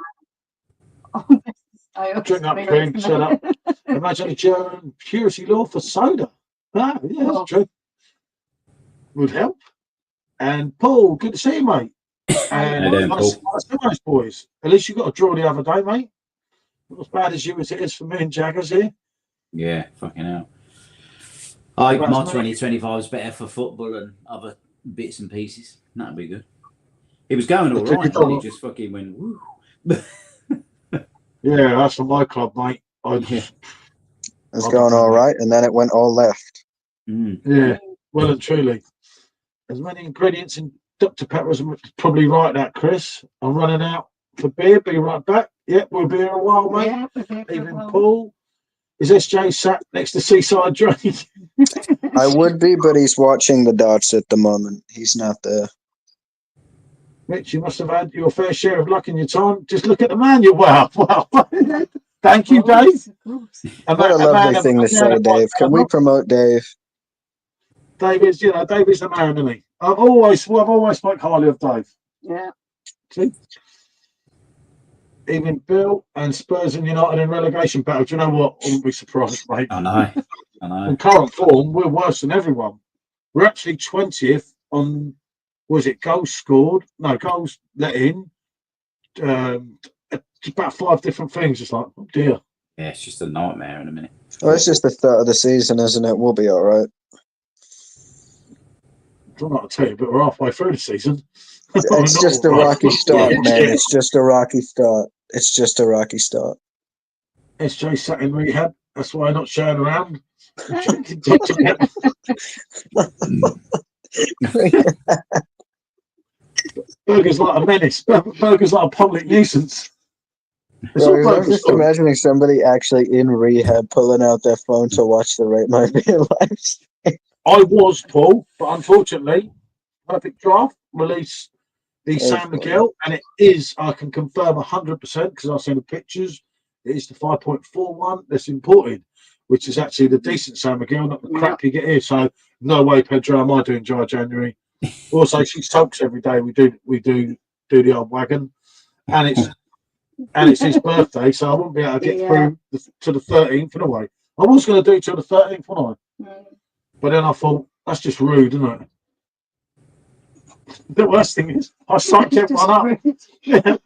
Drink up, cream, shut up. Imagine a German purity law for soda. Yeah, that's true. Would help. And Paul, good to see you, mate. And nice boys. At least you got a draw the other day, mate. Not as bad as you as it is for me and Jaggers here. Yeah, fucking hell. My 2025 is better for football and other bits and pieces. That'd be good. It was going all right, but he just fucking went woo. Yeah, that's for my club, mate. It's going all right, and then it went all left. Yeah, well and truly. As many ingredients in Dr. Pepper as probably right, that Chris. I'm running out for beer. Be right back. Yep, we'll be here a while, mate. Yeah, we'll be here Even Paul. Is SJ sat next to Seaside Drain? I would be, but he's watching the darts at the moment. He's not there. Mitch, you must have had your fair share of luck in your time. Just look at the man. Wow. Thank you, Dave. What a lovely thing to say, Dave. Can we promote Dave? Dave is the man, isn't he? I've always spoke highly of Dave. Yeah. See? Even Bill and Spurs and United in relegation battle. Do you know what? I wouldn't be surprised, mate. I know. In current form, we're worse than everyone. We're actually 20th on, was it goals scored? No, goals let in. About 5 different things. It's like, oh dear. Yeah, it's just a nightmare in a minute. Well, it's just the start of the season, isn't it? We'll be all right. I don't know what to tell you, but we're halfway through the season. It's just a rocky start, man. It's just a rocky start. SJ sat in rehab. That's why I'm not showing around. Burger's like a menace. Burger's like a public nuisance. It's all Bro, I'm Burger's just fault. imagining somebody actually in rehab pulling out their phone to watch the Rate My Beer live stream. I was, Paul, but unfortunately, Perfect Draft released the That's San funny. Miguel, and it is, I can confirm 100% because I've seen the pictures. It is the 5.41 that's imported, which is actually the decent San Miguel, not the crap you get here. So no way, Pedro, am I doing dry January? Also, she talks every day. We do the old wagon, and it's his birthday, so I won't be able to get through to the 13th in a way. I was going to do till the 13th, wasn't I? But then I thought that's just rude, isn't it? The worst thing is, I psyched everyone up. Yeah,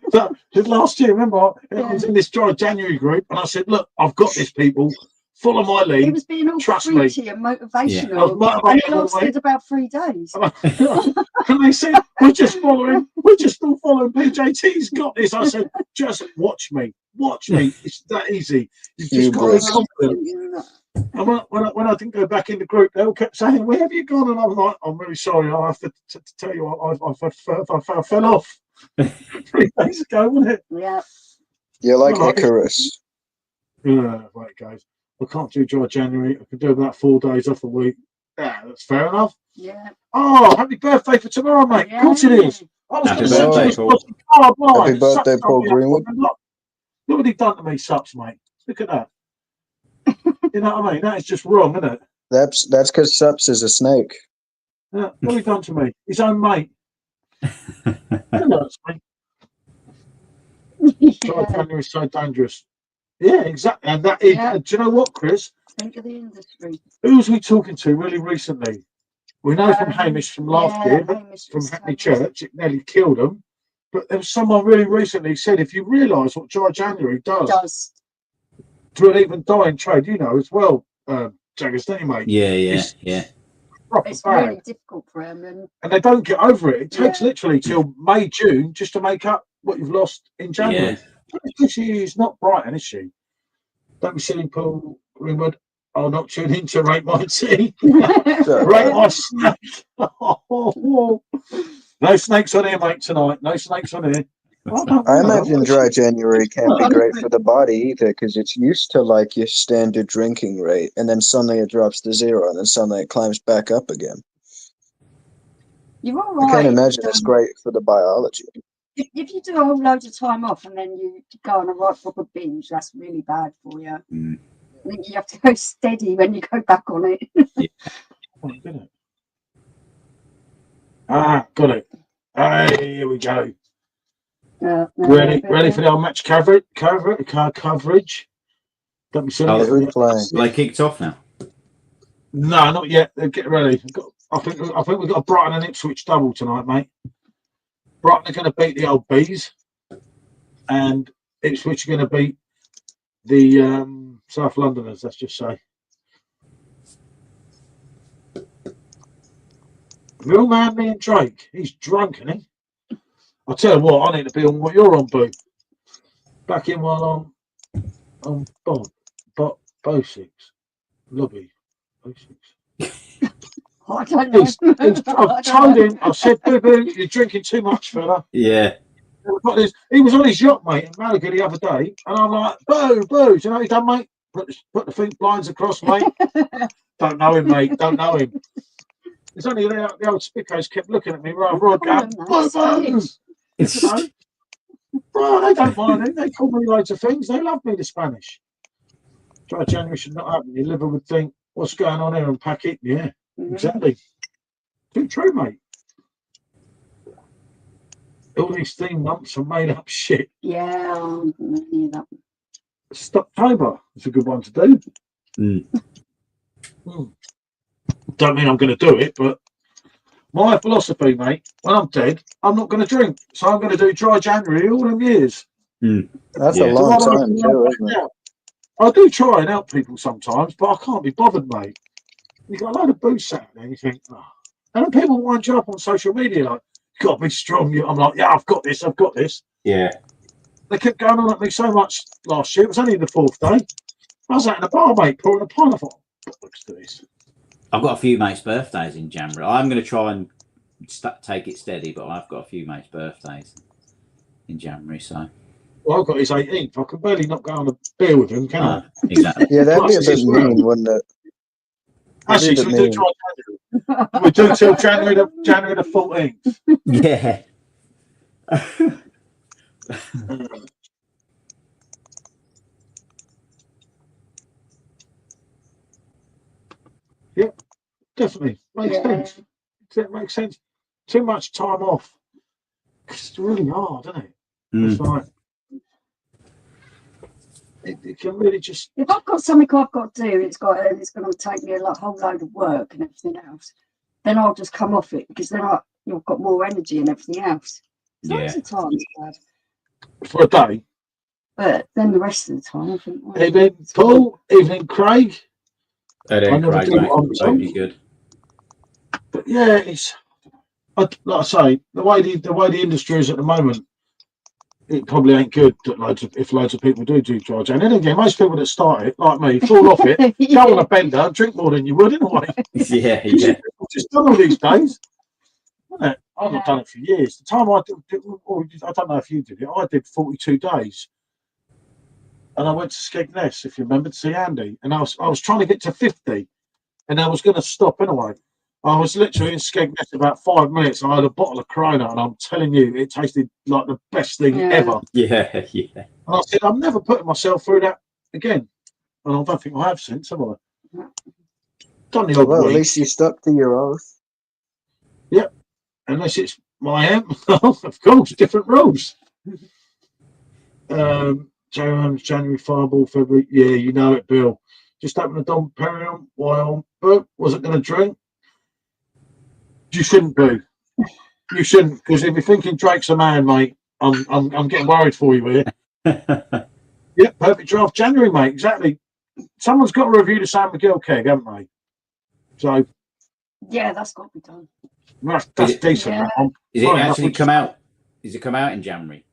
last year, remember, I was in this dry January group, and I said, "Look, I've got this, people. Follow my lead. He was being all Trust me." preachy and motivational. I was motivational, And it lasted about 3 days. And they said, we're just all following PJT's got this. I said, just watch me. It's that easy. You've just got to be confident. And when I didn't go back in the group, they all kept saying, where have you gone? And I'm like, I'm really sorry. I have to tell you, I fell off 3 days ago, wasn't it? Yeah. You're like Icarus. Yeah, right, guys. I can't do dry January. I can do about 4 days off a week. Yeah, that's fair enough. Yeah. Oh, happy birthday for tomorrow, mate. Yeah. Of course it is. I was Happy going to say birthday, to Paul. this card line. Happy birthday, Paul Greenwood. Look what he done to me, Sups, mate. Look at that. You know what I mean? That is just wrong, isn't it? That's because Sups is a snake. Yeah, what he done to me? His own mate. That hurts me. Dry January is so dangerous. Yeah, exactly. And that is, do you know what, Chris? Think of the industry. Who was we talking to really recently? We know from Hamish from last year, but from Hackney Church, it nearly killed him. But there was someone really recently who said, if you realise what dry January does to an even dying trade, you know, as well, Jaggers, don't you, mate? Yeah. It's really difficult for them. And they don't get over it. It takes literally till May, June just to make up what you've lost in January. She's not Brighton, is she? Don't be silly, Paul Greenwood. I'll not tune in to Rate My Tea. Rate My Snake. No snakes on here, mate, tonight. No snakes on here. I imagine dry January can't be great for the body either, because it's used to like your standard drinking rate, and then suddenly it drops to 0, and then suddenly it climbs back up again. You're all right. I can't imagine it's great for the biology. If you do a whole load of time off and then you go on a right proper binge, that's really bad for you. I think you have to go steady when you go back on it. Got it. Hey, here we go. Ready for the old match coverage? Don't be silly. They kicked off now. No, not yet. Get ready. I think we've got a Brighton and Ipswich double tonight, mate. Brighton are going to beat the old Bees, and Ipswich are going to beat the South Londoners. Let's just say. Real man, me and Drake. He's drunk, isn't he? I'll tell you what. I need to be on what you're on, Boo. Back in while I'm on Bo6 lobby. Bo6. I don't know. I've told him. I said, Boo, you're drinking too much, fella. Yeah. He was on his yacht, mate, in Malaga the other day, and I'm like, Boo, you know what he's done, mate? Put the feet blinds across, mate. Don't know him, mate. Don't know him. It's only the old spickos kept looking at me rather going, Boo. You know? Bro, they don't mind it. They call me loads of things. They love me, the Spanish. Dry January should not happen. Your liver would think, what's going on here, and pack it? Yeah, exactly. Too true, mate. All these theme months are made up shit. Yeah, October is a good one to do. Don't mean I'm going to do it, but my philosophy, mate, when I'm dead, I'm not going to drink. So I'm going to do dry January all them years. That's a long time, too, isn't it? I do try and help people sometimes, but I can't be bothered, mate. You've got a load of booze sat there and you think, oh. And then people wind you up on social media like, you've got to be strong. I'm like, yeah, I've got this. Yeah. They kept going on at me so much last year. It was only the 4th day. I was out in the bar, mate, pouring a pint. I thought, looks to this. I've got a few mates' birthdays in January. I'm going to try and take it steady, but I've got a few mates' birthdays in January, so. Well, I've got his 18th. I can barely not go on a beer with him, can I? Exactly. Yeah, that'd be a bit mean, wouldn't it? Actually, should we do try January? We do till January the 14th. Yeah. Yeah, definitely. Makes sense. It makes sense. Too much time off. It's really hard, isn't it? It's like it can really just. If I've got something I've got to do, it's going to take me a whole load of work and everything else. Then I'll just come off it because then you've got more energy and everything else. Lots of times, bad. For a day. But then the rest of the time, I think. Well, Evening, Paul. Evening, Craig. Craig, mate. Good. But yeah, it's like I say, the way the industry is at the moment, it probably ain't good that loads of people do dry Jan. And then again, most people that start it, like me, fall off it, go on a bender, drink more than you would anyway. Yeah. Just done all these days. I've not done it for years. The time I don't know if you did it. I did 42 days, and I went to Skegness, if you remember, to see Andy. And I was trying to get to 50, and I was going to stop anyway. I was literally in Skegness about 5 minutes, and I had a bottle of Corona, and I'm telling you, it tasted like the best thing ever. Yeah. And I said, I'm never putting myself through that again. And I don't think I have since, have I? Done the odd Well, week. at least you stuck to your oath. Yep. Unless it's my amp, of course, different rules. January, Fireball, February. Yeah, you know it, Bill. Just open the Dom Perignon while Bert wasn't going to drink. You shouldn't do. You shouldn't, because if you're thinking Drake's a man, mate, I'm getting worried for you here. Yeah, perfect draft January, mate. Exactly. Someone's got to review the San Miguel keg, haven't they? So yeah, that's got to be done. That's decent. Yeah. Is it actually come out? Is it come out in January?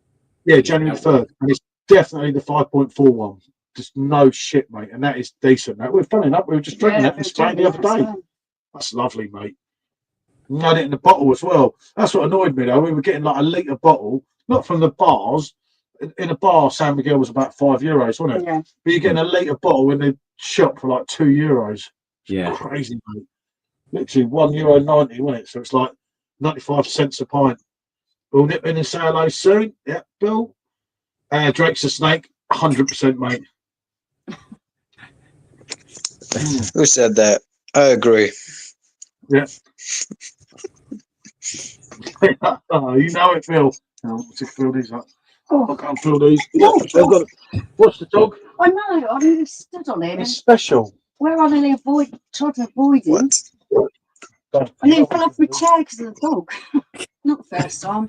Yeah, January 3rd. And it's definitely the 5.41. Just no shit, mate. And that is decent. We're funny enough. We were just drinking that in Spain the other day. That's lovely, mate. And had it in the bottle as well. That's what annoyed me, though. We were getting like a litre bottle, not from the bars. In a bar, San Miguel was about €5, wasn't it? Yeah. But you're getting a litre bottle in the shop for like €2. Yeah. Crazy, mate. Literally €1.90, wasn't it? So it's like 95 cents a pint. We'll nip in and say hello soon. Yeah, Bill. Drake's a snake. 100%, mate. Who said that? I agree. Yeah. Oh, you know it, Phil. Let's just fill these up. I can't fill these. Yeah, what's the dog? I know. I nearly stood on him. It's special. Where I nearly tried to avoid him. I nearly fell off my chair because of the dog. Not the first time.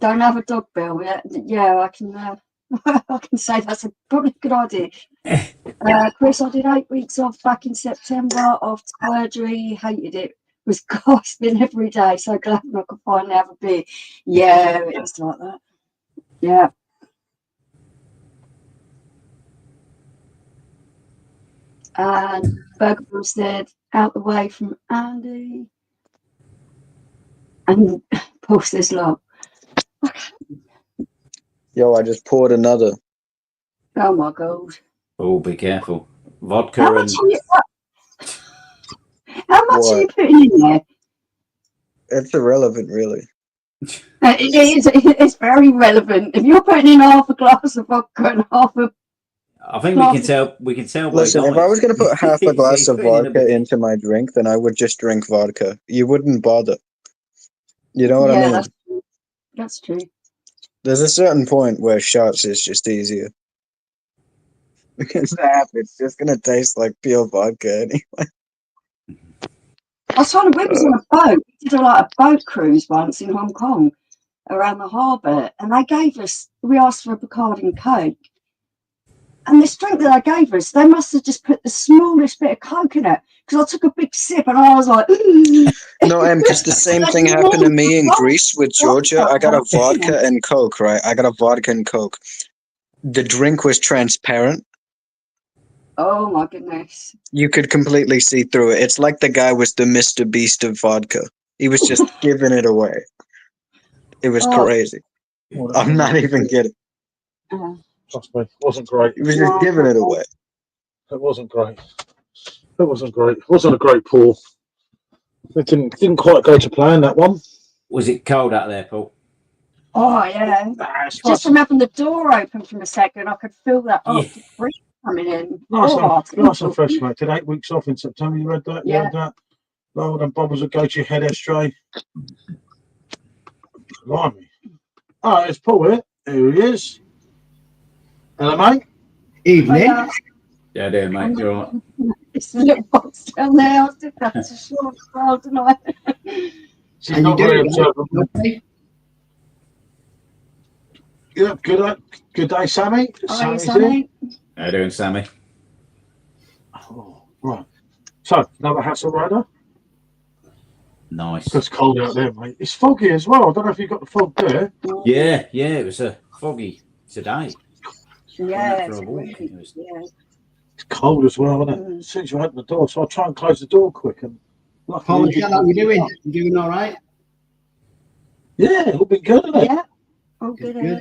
Don't have a dog, Bill. Yeah, I can. I can say that's probably a good idea. Chris, I did 8 weeks off back in September after surgery. Hated it. Was gasping every day. So glad I could finally have a beer. Yeah, it was like that. Yeah. And Burger Bill said, out the way from Andy. And Paul says, love. Yo, I just poured another. Oh my God. Oh, be careful. Vodka How much are you putting in there? It's irrelevant, really. It's very relevant. If you're putting in half a glass of vodka and half a I think we can tell. Listen, if I was going to put half a glass of vodka into my drink, then I would just drink vodka. You wouldn't bother. You know what I mean? That's true. There's a certain point where shots is just easier. Because it's just going to taste like pure vodka anyway. I was trying to. We was on a boat. We did a boat cruise once in Hong Kong around the harbour, and they gave us. We asked for a Bacardi and Coke, and this drink that they gave us, they must have just put the smallest bit of Coke in it. Because I took a big sip, and I was like, no, because the same thing happened to me in Greece with Georgia. I got a vodka and Coke, right? I got a vodka and Coke. The drink was transparent. Oh my goodness. You could completely see through it. It's like the guy was the Mr. Beast of vodka. He was just giving it away. It was crazy. Well, I'm not even kidding. trust me, it wasn't great. He was just giving it away. It wasn't great. It wasn't great. It wasn't a great pour. It didn't quite go to plan, that one. Was it cold out there, Paul? Oh yeah. Just from having the door open from a second, I could feel that breeze coming in. Nice and fresh, mate. Did 8 weeks off in September. You read that? Yeah. You read that? Lord and bubbles would go to your head, Estray. Blimey. Oh, it's Paul here. Here he is. Hello, mate. Evening. Yeah, there, mate. You're all right. It's a little box down there. I think that's a short crowd tonight. She's not very observant. Okay. Yeah, good day, Sammy. Hi, Sammy's Sammy. How you doing, Sammy? Oh, right. So, another hassle rider. Nice. It's cold out there, mate. It's foggy as well. I don't know if you've got the fog there. Yeah, it was foggy today. Yeah, For a it's walk. really, It was- yeah. It's cold as well, isn't it? As soon as you open the door, so I'll try and close the door quick. And Paul, how you doing? You doing all right? Yeah, it'll be good, isn't it? Yeah. Oh, good.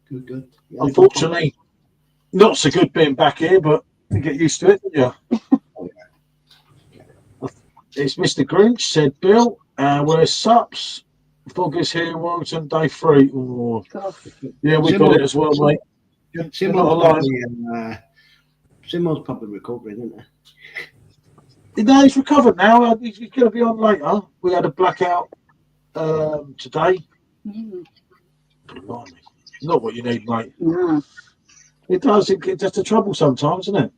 Good. Yeah, Unfortunately, not so good being back here, but you get used to it, don't you? It's Mr. Grinch, said Bill. Where's Sups? Fog is here, Warrington, day 3. Oh, yeah, we got it as well, mate. Simo's probably recovering, isn't he? No, he's recovered now. He's going to be on later. We had a blackout today. Blimey. Not what you need, mate. No. It does. It does the trouble sometimes, isn't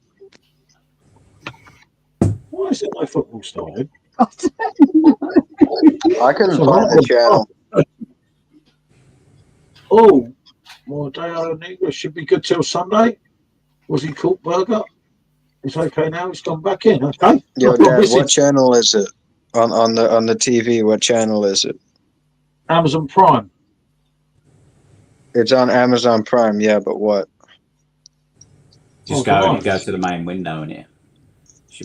it? Why is it no football started? I couldn't find the channel. Oh, well, Dale Negro should be good till Sunday. Was he caught burger? He's okay now. He's gone back in. Okay. Yo, Dad, what channel is it on the TV? What channel is it? Amazon Prime. It's on Amazon Prime. Yeah, but what? Just go to the main window in here.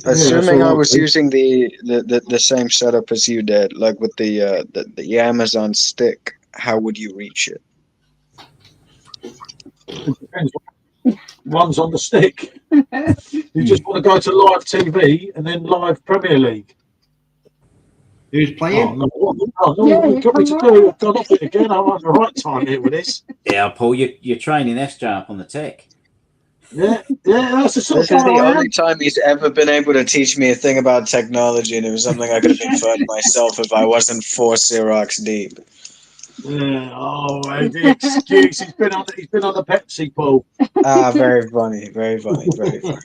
Assuming I was using the same setup as you did, like with the Amazon stick, how would you reach it? It depends. One's on the stick. You just want to go to live TV and then live Premier League. Who's playing? You've got me to do. I've gone off it again. I'm on the right time here with this. Yeah, Paul, you're training SJ up on the tech. Yeah, that's the sort This of is the guy I am. only time he's ever been able to teach me a thing about technology, and it was something I could have inferred myself if I wasn't 4 Xerox deep. Yeah, the excuse. He's been on the Pepsi pool. Very funny, very funny, very funny.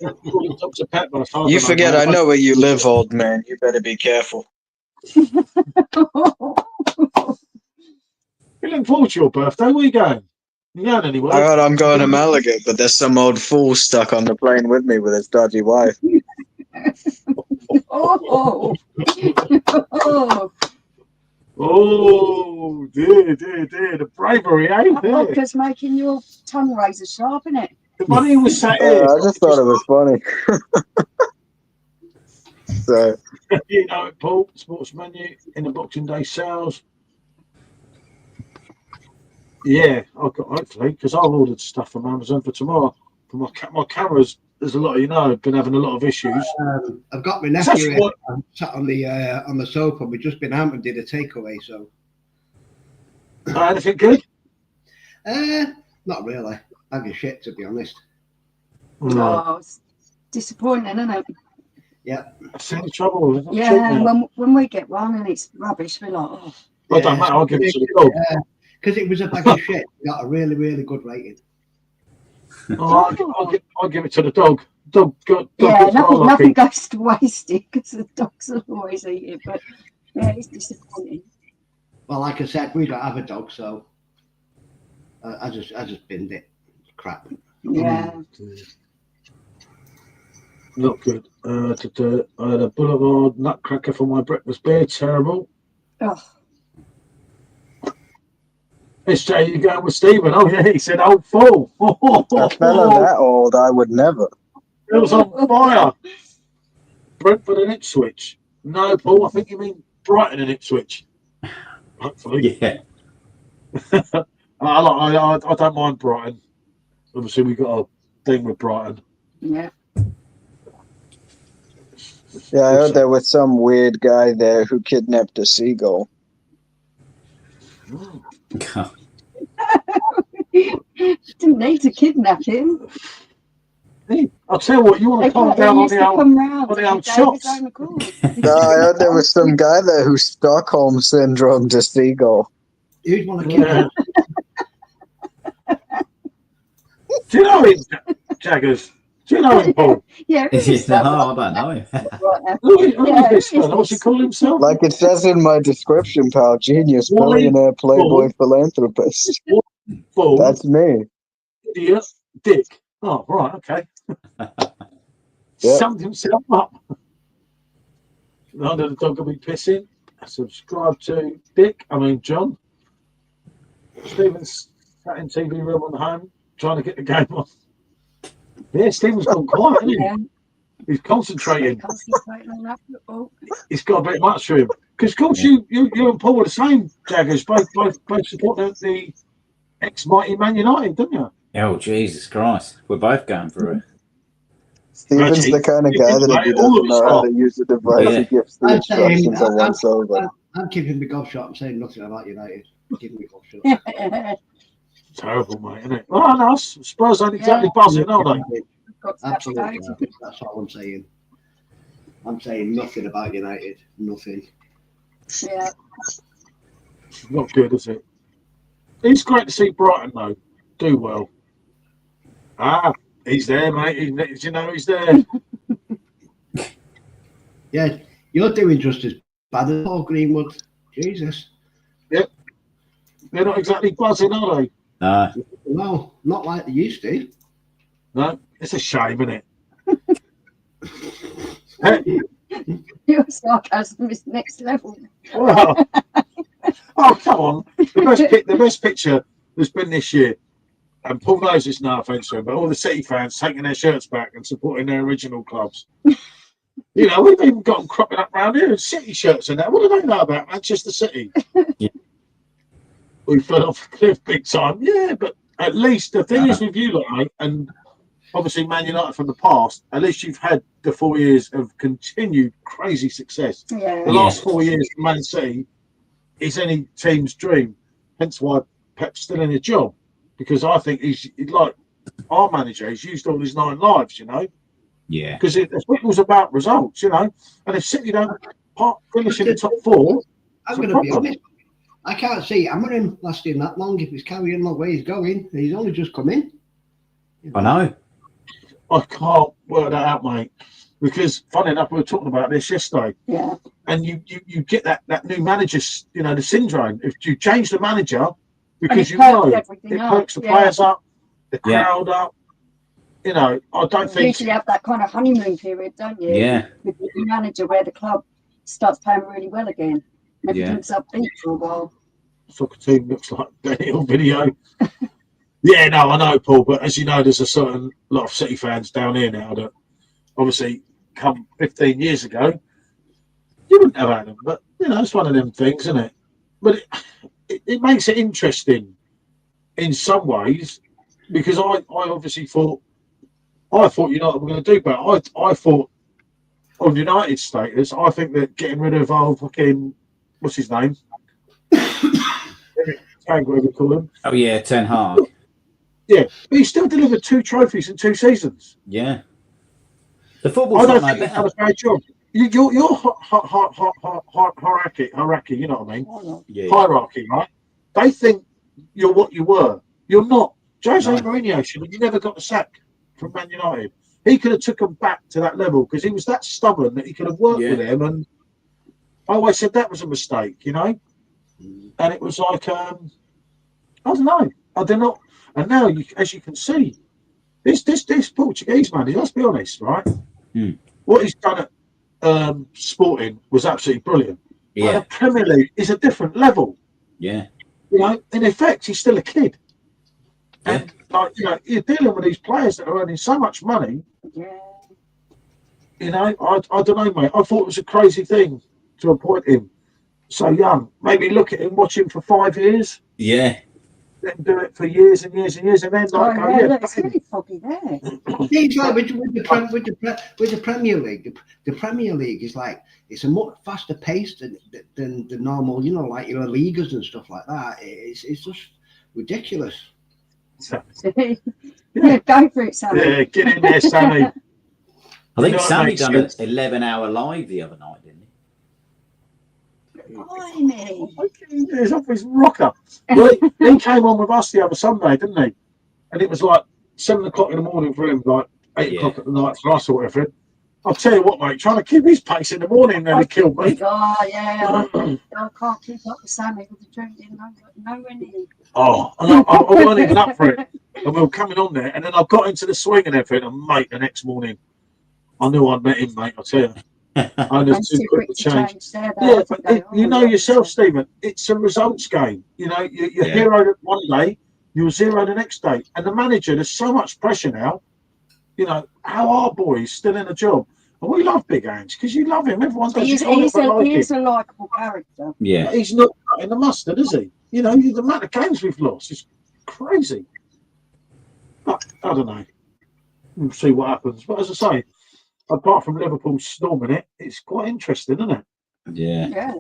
Dr. Pepper, as far as You I forget I know where you live, old man. You better be careful. You looking forward to your birthday? Where are you going? You going anywhere? I heard I'm going to Malaga, but there's some old fool stuck on the plane with me with his dodgy wife. Oh, dear, the bravery, eh? Vodka's making your tongue razor sharp, isn't it? The money was sat here. I just thought it was funny. So, You know it, Paul. Sports menu in the Boxing Day sales. Yeah, I've got hopefully because I've ordered stuff from Amazon for tomorrow. For my cameras, there's a lot of have been having a lot of issues. I've got my nephew here. I'm sat on the sofa. We've just been out and did a takeaway. So, Anything good? not really. Bag of shit, to be honest. Oh, it's disappointing, isn't it? Yeah. That's the trouble. Yeah, when we get one and it's rubbish, we're like, oh. Well, don't matter. I'll give it to the dog. Because it was a bag of shit. It got a really, really good rating. I'll give it to the dog. Dog nothing goes to waste because the dogs will always eat it. But yeah, it's disappointing. Well, like I said, we don't have a dog, so I just binned it. Crap. Yeah. Not good. I had a Boulevard nutcracker for my breakfast beer. Terrible. Oh. SJ, you going with Stephen? Oh yeah, he said old fool. A fella that old, I would never. It was on fire. Brentford and Ipswich. No, Paul, I think you mean Brighton and Ipswich. Hopefully. Yeah. I don't mind Brighton. Obviously, we got a thing with Brighton. Yeah. Yeah, I heard there was some weird guy there who kidnapped a seagull. Didn't need to kidnap him. Hey, I'll tell you what, you want to calm down on the old shots. No, I heard there was some guy there who Stockholm syndromed a seagull. Who'd want to kidnap? Do you know him, Jaggers? Do you know him, Paul? Yeah. No, I don't know him. Who is this fella? What's he call himself? Like it says in my description, pal, genius, Wally billionaire, playboy, Paul. philanthropist. Paul. That's me. Idiot. Dick. Oh, right, okay. Yep. Summed himself up. Under the dog will be pissing. Subscribe to John. Stephen's sat in TV room on home trying to get the game on. Yeah, Stephen's gone quiet, hasn't he? Yeah. He's concentrating. Concentrating on that football. It's got a bit much for him. Because, of course, you and Paul were the same, Jaggers. Both support the ex-mighty Man United, didn't you? Oh, Jesus Christ. We're both going through it. Stephen's the kind of guy that if he doesn't know how to use the device, Yeah. he gives the instructions at once over. I'm keeping the golf shot. I'm saying nothing about United. Keeping the golf shot. Terrible, mate, isn't it? Oh, no, Spurs ain't exactly buzzing, are they? Absolutely. That's all I'm saying. I'm saying nothing about United. Nothing. Yeah. Not good, is it? It's great to see Brighton, though, do well. Ah, he's there, mate. You know he's there. Yeah, you're doing just as bad as Paul Greenwood. Jesus. Yep. They're not exactly buzzing, are they? No. No, not like they used to. No, it's a shame, isn't it? Hey, Your sarcasm is next level. well, oh, come on. The best picture there's been this year, and Paul knows this, no offence to him, but all the City fans taking their shirts back and supporting their original clubs. You know, we've even got them cropping up around here, City shirts and that. What do they know about Manchester City? Yeah. We fell off a cliff big time. Yeah, but at least the thing is with you, lot, mate, and obviously Man United from the past, at least you've had the 4 years of continued crazy success. Yeah. The last 4 years for Man City is any team's dream. Hence why Pep's still in a job. Because I think he's like our manager, he's used all his 9 lives, you know. Yeah. Because the football's about results, you know. And if City don't finish in the top 4, I'm going to be honest. I can't see Amarim lasting that long if he's carrying the way he's going. He's only just come in. I know. I can't work that out, mate. Because funny enough, we were talking about this yesterday. Yeah. And you get that new manager, you know, the syndrome. If you change the manager, because you know it perks the players up, the crowd up. You know, I don't think. You usually have that kind of honeymoon period, don't you? Yeah. With the manager where the club starts playing really well again. Everything's upbeat for a while. Soccer team looks like Daniel video. Yeah, no, I know, Paul, but as you know, there's a certain lot of City fans down here now that obviously come 15 years ago, you wouldn't have had them. But, you know, it's one of them things, isn't it? But it makes it interesting in some ways because I obviously thought United were going to do better. I thought on United status, I think that getting rid of old fucking, what's his name? Whatever we call him. Oh, yeah, Ten Hag. Yeah, but he still delivered 2 trophies in 2 seasons. Yeah. The football's I don't not think no he's done better. a bad job. Your hierarchy, you know what I mean? Yeah. Hierarchy, right? They think you're what you were. You're not. Jose No. Mourinho should have never got the sack from Man United. He could have took them back to that level because he was that stubborn that he could have worked with them. And I always said that was a mistake, you know? And it was like, I don't know. I did not. And now, as you can see, this Portuguese man, let's be honest, right? What he's done at Sporting was absolutely brilliant. Yeah. But the Premier League is a different level. Yeah. You know, in effect, he's still a kid. Yeah. And like, you know, you're dealing with these players that are earning so much money. Yeah. You know, I don't know, mate. I thought it was a crazy thing to appoint him so young. Maybe look at him, watch him for 5 years, Yeah. then do it for years and years and years, and then like, Oh, yeah, look, it's really foggy there. It's like with the Premier League. The Premier League is like, it's a much faster pace than the normal, you know, like your leaguers and stuff like that. It's just ridiculous. Yeah, go for it, Sammy. Yeah, get in there, Sammy. I think You know what Sammy makes done an sense? 11-hour live the other night, didn't he? Blimey. He's off his rocker. Well, he came on with us the other Sunday, didn't he? And it was like 7 o'clock in the morning for him, like 8 Yeah. o'clock at the night for us or whatever. I'll tell you what, mate, trying to keep his pace in the morning nearly killed me. Oh, yeah. I can't keep up with Sammy with the drinking. Nowhere near. Oh, and I weren't even up for it. And we were coming on there, and then I got into the swing and everything, and mate, the next morning, I knew I'd met him, mate, I'll tell you. I was I'm too too quick to change. there, Yeah, but you know yourself, Stephen, it's a results game. You know, you're Yeah. hero one day, you're zero the next day. And the manager, there's so much pressure now. You know, how are boys still in a job? And we love Big Ange because you love him. Everyone does. He's a likeable character. Yeah. But he's not in the mustard, is he? You know, the amount of games we've lost is crazy. But I don't know. We'll see what happens. But as I say, apart from Liverpool storming it, it's quite interesting, isn't it? Yeah. Yeah.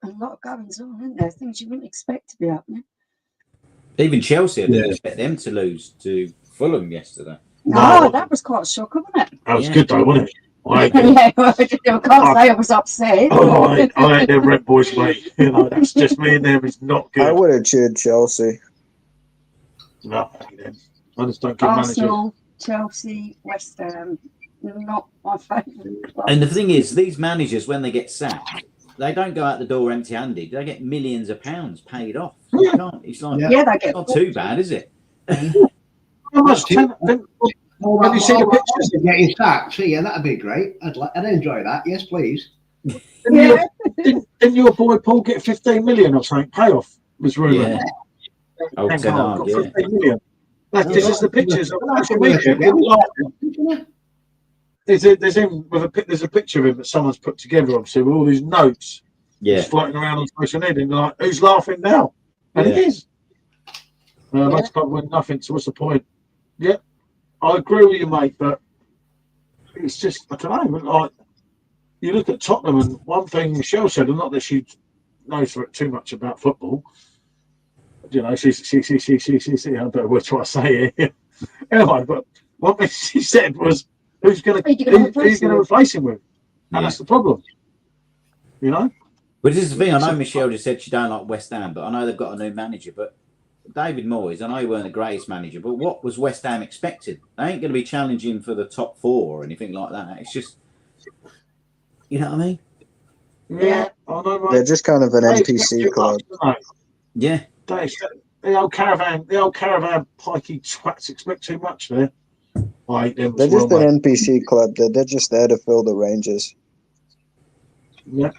A lot of goings on, isn't there? Things you wouldn't expect to be happening. Even Chelsea, I didn't expect them to lose to Fulham yesterday. No, that was quite a shocker, wasn't it? That was good though, wasn't it? I Yeah, well, I can't say I was upset. I ain't them Red Boys, mate. You know, that's just me and them. It's not good. I would have cheered Chelsea. No, I just don't give managers. Arsenal, Chelsea, West Ham, not my favourite. And the thing is, these managers, when they get sacked, they don't go out the door empty-handed. They get millions of pounds paid off. You can't, it's like, Yeah, they get not too bad, is it? How much have you seen the pictures? Of getting sacked? So yeah, that'd be great. I'd enjoy that. Yes, please. Didn't your boy Paul get 15 million or something? Payoff was rumoured. Yeah. Oh, Thank Ten God, Hag, got yeah. 15 million. This is the pictures. There's a picture of him that someone's put together, obviously, with all these notes Yeah. floating around on social media. And they're like, who's laughing now? And Yeah. it is. Most club win nothing, so what's the point? Yeah, I agree with you, mate, but it's just, I don't know, like, you look at Tottenham, and one thing Michelle said, and not that she knows too much about football, you know, she I don't know what I say here. Anyway, but one thing she said was, who's going to replace him with? And that's the problem, you know? But this is the thing, I know Michelle just said she don't like West Ham, but I know they've got a new manager, but David Moyes, I know he weren't the greatest manager, but what was West Ham expected? They ain't going to be challenging for the top 4 or anything like that. It's just, you know what I mean? Yeah, I know, mate. They're just kind of an NPC club. Yeah. The old caravan pikey twats expect too much there. I hate them. They're just an NPC club. They're just there to fill the Rangers. Yeah.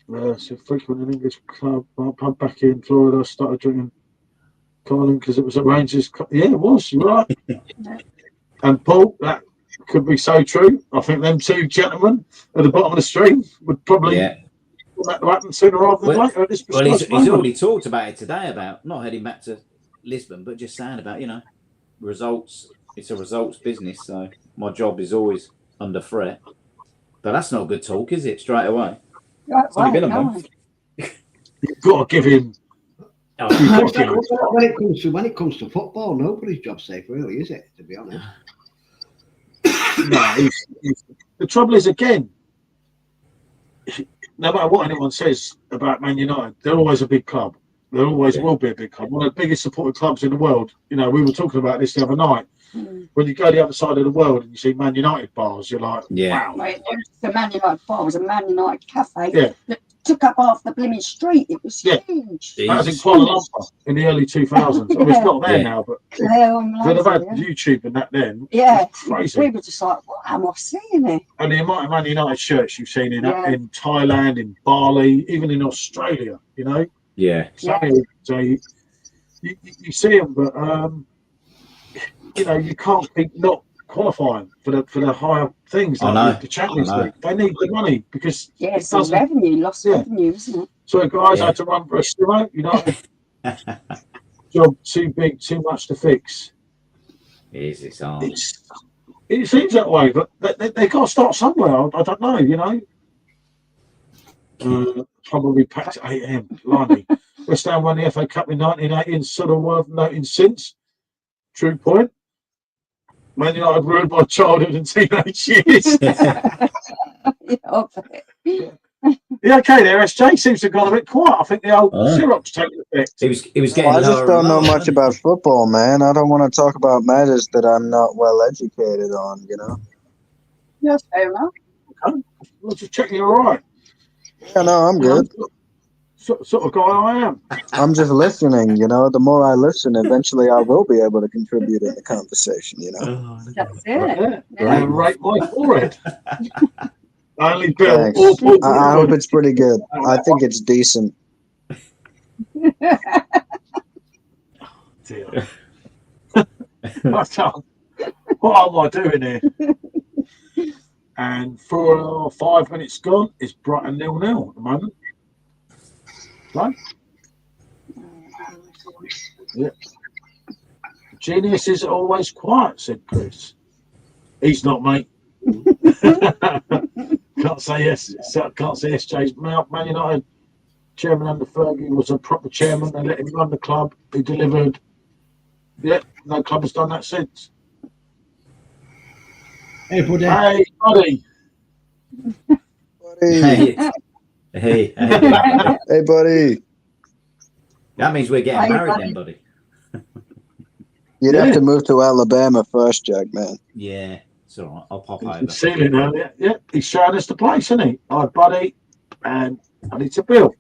So frequent an English club pub back in Florida. I started drinking Carling because it was a Rangers club. Yeah, it was. You're right. And Paul, that could be so true. I think them two gentlemen at the bottom of the stream would probably want that to happen sooner rather than later. Well, he's already talked about it today, about not heading back to Lisbon, but just saying about, you know, results. It's a results business, so my job is always under threat. But that's not good talk, is it? Straight away. It's only been a month. You've got to give him. When it comes to football, nobody's job safe, really, is it? To be honest. No, the trouble is, again, no matter what anyone says about Man United, they're always a big club. There always will be a big club. One of the biggest supported clubs in the world. You know, we were talking about this the other night. When you go the other side of the world and you see Man United bars, you're like, wow. Mate, the Man United bar was a Man United cafe that took up half the blooming street. It was huge. That was in Kuala Lumpur in the early 2000s. I mean, it's not there now, but they'd have had YouTube and that then. Yeah, crazy. People just like, what am I seeing here? And the amount of Man United shirts you've seen in Thailand, in Bali, even in Australia, you know? Yeah. So you see them, but you know, you can't keep not qualifying for the higher things I like know, the Champions I know. League. They need the money because Yeah, it it's the doesn't. revenue, lost Yeah. revenue, isn't it? So guys Yeah. had to run for a stimo. You know, job too big, too much to fix. It's hard. It seems that way, but they got to start somewhere. I don't know, you know. Probably packed at 8 a.m. Blimey. West Ham won the FA Cup in 1980 and sort of worth noting since. True point. Man United ruined my childhood and teenage years. Yeah, I bet. Yeah, okay there, SJ. Seems to have gone a bit quiet. I think the old Oh. syrup's taking effect. He was getting I just lower don't and know lower, much wasn't about football, man. I don't want to talk about matters that I'm not well educated on, you know? Yeah, fair enough. Okay. Well, just checking you're all right. Yeah, no, I'm You know, good. sort of guy I am. I'm just listening, you know? The more I listen, eventually I will be able to contribute in the conversation, you know? Oh, That's Right it. there. Yeah. And rate my forehead. Only Bill Thanks. or Paul. I hope it's pretty good. I think it's decent. Dear. What am I doing here? And 4 or 5 minutes gone. It's Brighton 0-0 at the moment. Right? Yeah. Genius is always quiet, said Chris. He's not, mate. Can't say yes. Can't say SJ's mouth. Man United chairman under Fergie was a proper chairman. They let him run the club. He delivered. Yeah, no club has done that since. Hey, buddy. Hey, buddy. Buddy. Hey, Hey, buddy. that means we're getting Hey, married buddy. then, buddy. You'd Yeah. have to move to Alabama first, Jack, man. Yeah, it's all right. I'll pop He's over. ceiling earlier. Yeah, he's showing us the place, isn't he? Hi, buddy. And I need to Bill.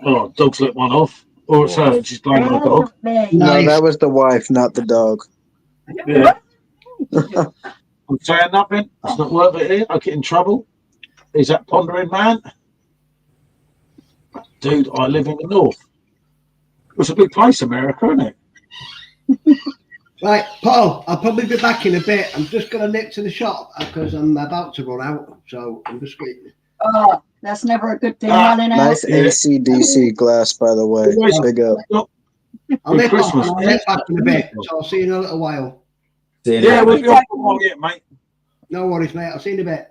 Oh, dog's let one off. Or it's her. She's blaming the dog. No, Nice. that was the wife, not the dog. Yeah. I'm saying nothing. It's not worth it here. I get in trouble. Is that pondering man? Dude, I live in the north. It's a big place, America, isn't it? Right, Paul, I'll probably be back in a bit. I'm just going to nip to the shop because I'm about to run out. So I'm just going to... Oh, that's never a good thing, Ah, running out. Nice AC/DC glass, by the way. Always- Big up. I'll nip off Christmas. and I'll nip back in a bit. So I'll see you in a little while. See you Yeah, later, we'll mate. be off for a while yet, mate. No worries, mate. I'll see you in a bit.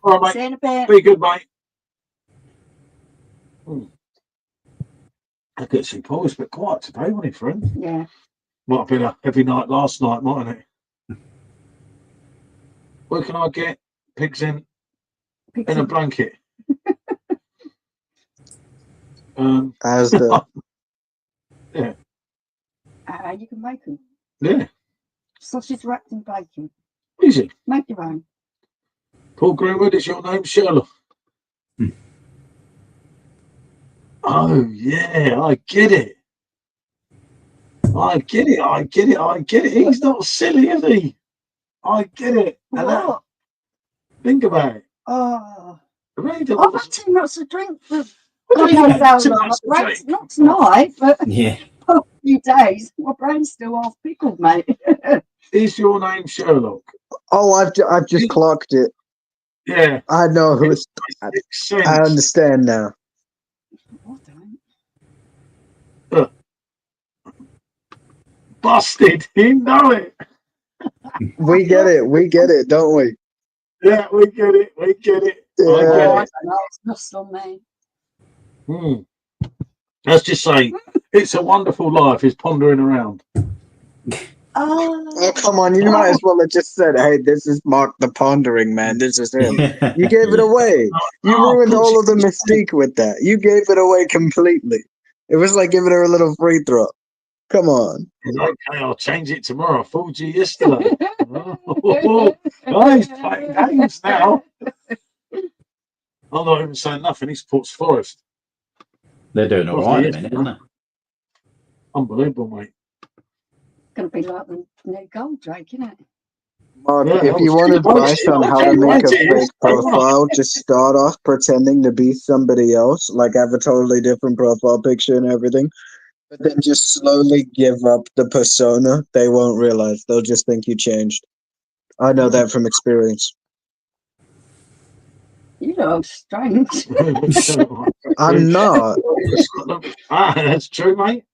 All right, See mate. you in a bit. Be good, mate. I get some Paul. It's a bit quiet today, wasn't it, friend? Yeah. Might have been a heavy night last night, mightn't it? Where can I get pigs in a blanket? As the Yeah, You can make them. yeah, Sausage wrapped in bacon. easy. Make your own. Paul Greenwood is your name, Sherlock. Hmm. Oh yeah, I get it. I get it. He's not silly, is he? I get it. And What? think about it. Oh, Really don't I've want had too much to drink for What do you God mean, knows too how long. much to My brain's drink? not tonight, but Yeah. for a few days, my brain's still half pickled, mate. Is your name Sherlock? oh, I've just clocked it. Yeah. I know who it's. Makes I sense. understand now. I don't. Busted. You know it. We get it, don't we? Yeah, we get it. I Yeah. Oh, get I it. don't know. It's lost on me. Let's just say it's a wonderful life is pondering around. Oh, come on. You might as well have just said, hey, this is Mark the Pondering Man. This is him. You gave it away. You ruined all of the mystique with that. You gave it away completely. It was like giving her a little free throw. Come on. Okay, I'll change it tomorrow. I fooled you yesterday. Oh, he's playing games now. I'm not even saying nothing. He supports Forest. They're doing all right at the minute, aren't they? Unbelievable, mate. Gonna be like the new gold Drake, isn't it? Mark, Yeah, if you want advice on how to make a fake profile. profile, just start off pretending to be somebody else, like have a totally different profile picture and everything. But then just slowly give up the persona. They won't realize. They'll just think you changed. I know that from experience. You look strange. I'm not. That's true, mate.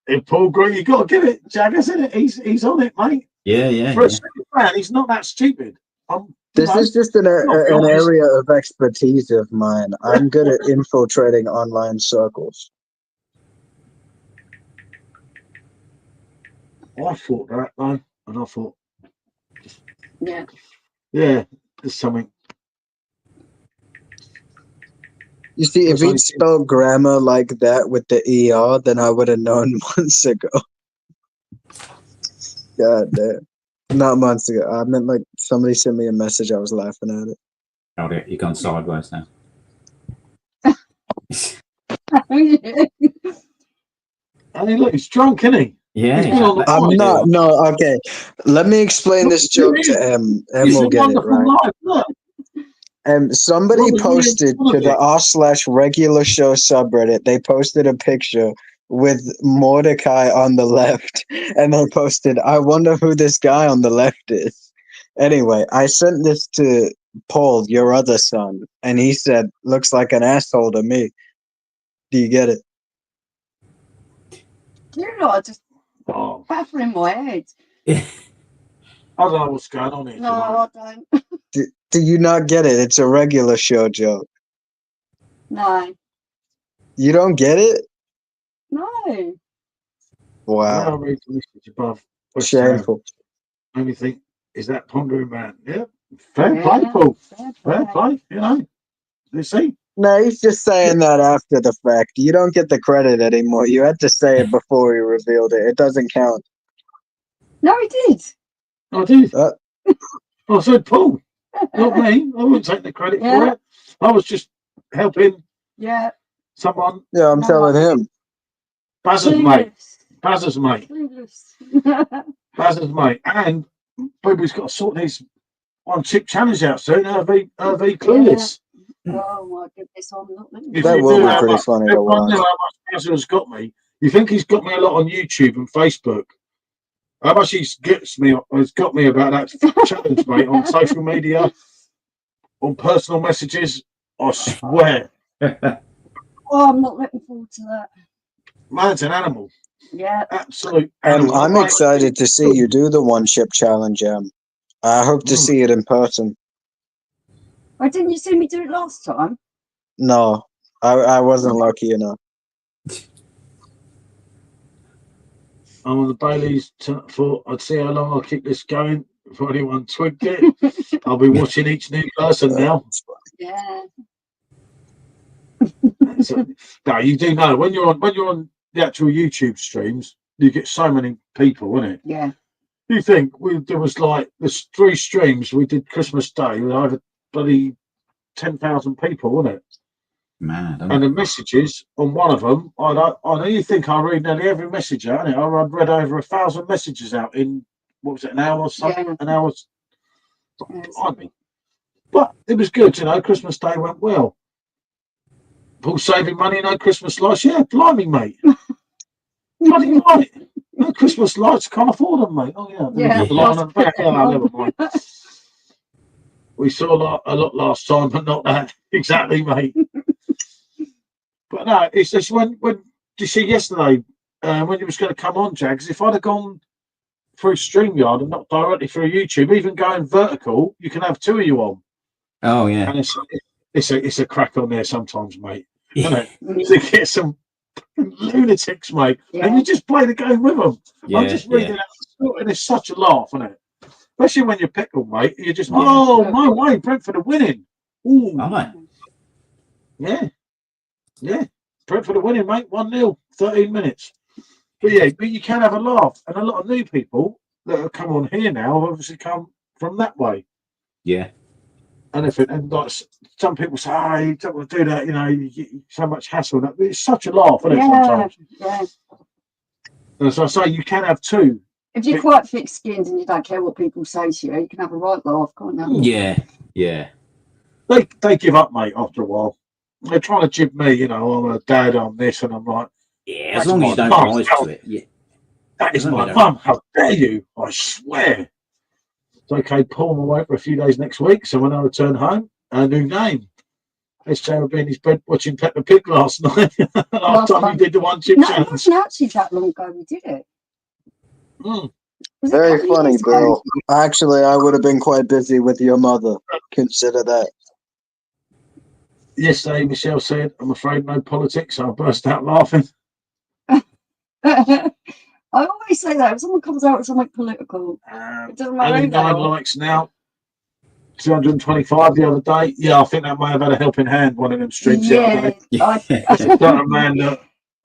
If Paul Green, you got to give it, Jag, isn't it? He's on it, mate. Yeah. For a stupid man, he's not that stupid. This is just an area of expertise of mine. I'm good at infiltrating online circles. I thought that, though, and I thought, Yeah. there's something. You see, if he'd spelled grammar like that with the ER, then I would have known months ago. God damn. Not months ago. I meant like somebody sent me a message. I was laughing at it. Hold it. You've gone sideways now. I mean, look, he's drunk, isn't he? Yeah. I'm not. No, okay. Let me explain this joke to M. M will get it, right? Somebody posted to the r/regular show subreddit. They posted a picture with Mordecai on the left, and they posted, "I wonder who this guy on the left is." Anyway, I sent this to Paul, your other son, and he said, "Looks like an asshole to me." Do you get it? You're not just baffling my head. I don't know what's going on here. No, I don't. Do you not get it? It's a regular show joke. No. You don't get it? No. Wow. I'll read the message above. Shameful. Let me think, is that pondering man? Yeah. Fair play, Paul. Fair play, you know. You see? No, he's just saying that after the fact. You don't get the credit anymore. You had to say it before he revealed it. It doesn't count. No, he did. I did. I said Paul, not me. I wouldn't take the credit for it. I was just helping someone. Yeah, I'm telling him. Bazza's mate. Bazza's mate. Bazza's mate. And Booby's got to sort these one chip challenge out soon. RV Clueless. Oh my goodness, I'm not looking. That will be pretty funny to watch. How much Bazza's got me? You think he's got me a lot on YouTube and Facebook? How much has got me about that challenge, mate, on social media, on personal messages? I swear. Oh, I'm not looking forward to that. Man's an animal. Yeah. Absolute animal. I'm excited to see you do the one chip challenge, I hope to see it in person. Why didn't you see me do it last time? No, I wasn't lucky enough. I'm on the Baileys for I'd see how long I'll keep this going before anyone twigged it. I'll be watching each new person now. Yeah. No, you do know when you're on the actual YouTube streams, you get so many people, innit? Yeah. You think there's 3 streams we did Christmas Day with over bloody 10,000 people, wasn't it? Mad. And the messages on one of them, I know you think I read nearly every message out, innit? I read over 1,000 messages out in what was it, an hour or something? Yeah. An hour. But it was good, you know. Christmas Day went well. Paul saving money, no Christmas lights. Yeah, blimey, mate. Bloody right. No Christmas lights, can't afford them, mate. Oh yeah. Yeah. The line on the back. Oh, never mind. We saw a lot last time, but not that exactly, mate. But no, it's just when you see yesterday when you was going to come on, Jags. If I'd have gone through StreamYard and not directly through YouTube, even going vertical, you can have 2 of you on. Oh yeah. And it's a crack on there sometimes, mate. Isn't it? To get some lunatics, mate, and you just play the game with them. Yeah, I'm just reading out, and it's such a laugh, isn't it? Especially when you're pickled, mate. You're just, oh my way, Brentford are winning. Ooh, yeah. Brentford are winning, mate. 1-0, 13 minutes. But you can have a laugh, and a lot of new people that have come on here now have obviously come from that way. Yeah. And like some people say, oh, you don't want to do that, you know, you get so much hassle. It's such a laugh, isn't it, sometimes? Yeah. And so I say, you can have 2 If you're quite thick-skinned and you don't care what people say to you, you can have a right laugh, can't you? Yeah, yeah. They give up, mate, after a while. They're trying to jib me, you know, I'm a dad, I'm this, and I'm like, Yeah, as long as you don't rise to it. Yeah. that is my mum, how dare you? I swear. It's okay, Paul, I'm away for a few days next week, so when I return home, a new name. SJ will be in his bed watching Peppa Pig last night. Last time we did the one chip No, it challenge. wasn't actually that long ago we did it. Mm. Was it a Very couple of funny, years ago? Bill. Actually, I would have been quite busy with your mother. Consider that. Yesterday, Michelle said, I'm afraid no politics. I burst out laughing. I always say that if someone comes out with something political, it doesn't matter Only who they 9 are. likes now. 225 the other day. Yeah, I think that may have had a helping hand, one of them streams the other day. It's a certain man that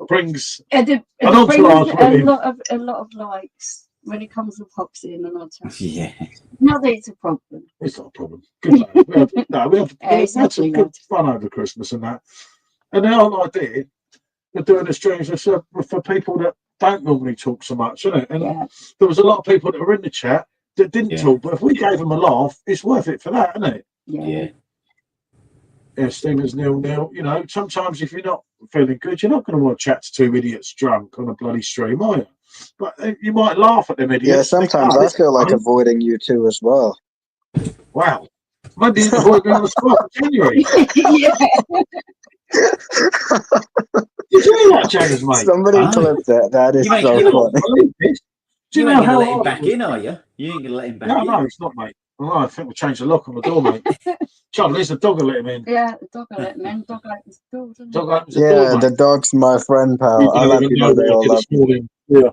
brings it an entourage with him. a lot of likes when it comes to pops in and odd chat. Yeah. Not that it's a problem. It's not a problem. Good lad. We had some good fun over Christmas and that. And the whole idea of doing the streams is for people that don't normally talk so much, isn't it? And there was a lot of people that were in the chat that didn't talk, but if we gave them a laugh, it's worth it for that, isn't it? Yeah. Yeah, Stevens 0-0. You know, sometimes if you're not feeling good, you're not going to want to chat to two idiots drunk on a bloody stream, are you? But you might laugh at them idiots. Yeah, sometimes I feel like avoiding you too as well. Wow. Maybe you avoid me on the 12th of January. Did you hear that, Jaggers, mate? Somebody clip that. That is so funny. You ain't going to let him back in, are you? You ain't going to let him back in? No, it's not, mate. Oh, I think we'll change the lock on the door, mate. Trouble is, the dog will let him in. Yeah, the dog will let him in. Dog opens the door, doesn't Dog opens the door, the dog's my friend, pal. I love you, know they all love you. Yeah.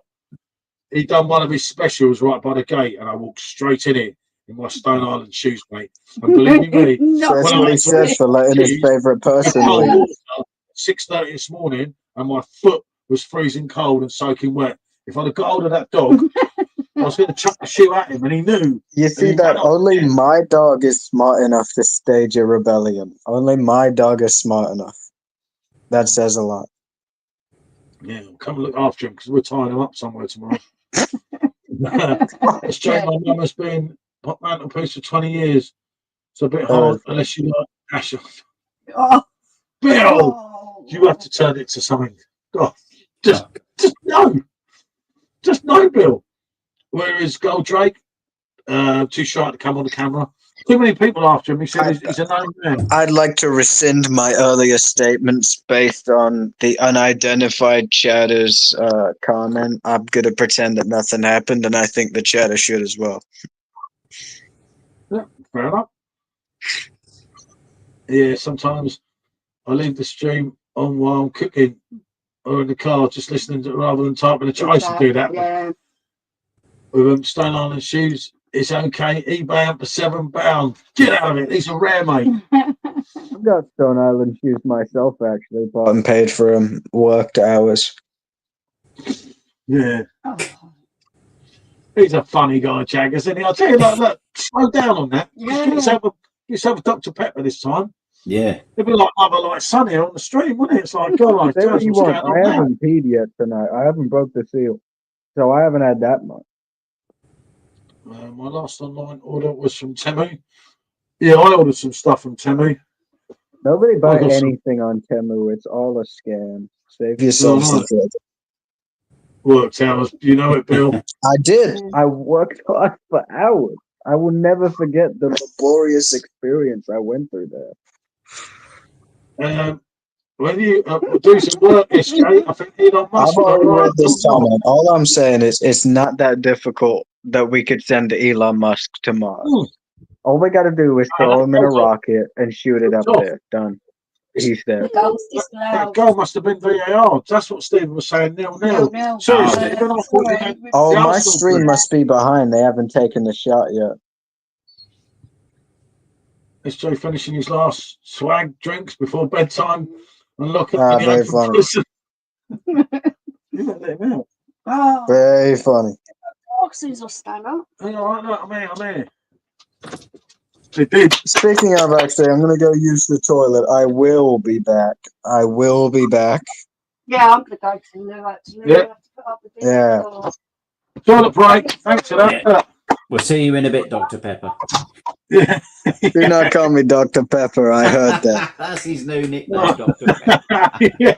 He done one of his specials right by the gate, and I walked straight in it in my Stone Island shoes, mate. And believe me, that's what he said for letting his favourite person in. 6:30 this morning, and my foot was freezing cold and soaking wet. If I'd have got hold of that dog, I was going to chuck the shoe at him, and he knew. You see that only my dog is smart enough to stage a rebellion. Only my dog is smart enough. That says a lot. Yeah, I'll come and look after him because we're tying him up somewhere tomorrow. It's true, my mum has been pop mantelpiece for 20 years. It's a bit hard unless you like Ash. Bill, you have to turn it to something. God, just no. Just no, Bill. Whereas Goldrake, too shy to come on the camera. Too many people after him. He said he's a known man. I'd like to rescind my earlier statements based on the unidentified chatter's comment. I'm going to pretend that nothing happened, and I think the chatter should as well. Yeah, fair enough. Yeah, sometimes I leave the stream on while I'm cooking or in the car, just listening to rather than typing the chat. I used to do that. Yeah. With Stone Island shoes, it's okay. eBay up for £7. Get out of it. These are rare, mate. I've got Stone Island shoes myself, actually. Bought and paid for them. Worked hours. Yeah. He's a funny guy, Jaggers, isn't he? I'll tell you, look, slow down on that. Yeah. Get yourself a Dr. Pepper this time. Yeah. It'd be like Mother Like Son here on the stream, wouldn't it? It's like, God, Say what you want. I haven't peed yet tonight. I haven't broke the seal. So I haven't had that much. My last online order was from Temu. Yeah, I ordered some stuff from Temu. Nobody buy anything on Temu. It's all a scam. Save yourself some trouble. Worked hours. You know it, Bill. I did. I worked hard for hours. I will never forget the laborious experience I went through there. When you do some work, SJ, I think Elon Musk. I've already read this comment. All I'm saying is it's not that difficult that we could send Elon Musk to Mars. All we got to do is throw him in a rocket and shoot it up there. Done. He's there. That goal must have been VAR. That's what Stephen was saying. 0-0. Seriously, my stream must be behind. They haven't taken the shot yet. SJ finishing his last swag drinks before bedtime and looking at very funny. You don't let him out. Very funny. Boxes will stand up. Hang on, look, I'm here. They did. Speaking of, actually, I'm going to go use the toilet. I will be back. Yeah, I'm going to go to the loo, actually. Yeah. Yeah. Toilet break. Thanks for that. Yeah. We'll see you in a bit, Dr. Pepper. Yeah. Do not call me Dr. Pepper. I heard that. That's his new nickname, Dr. Pepper. Yeah.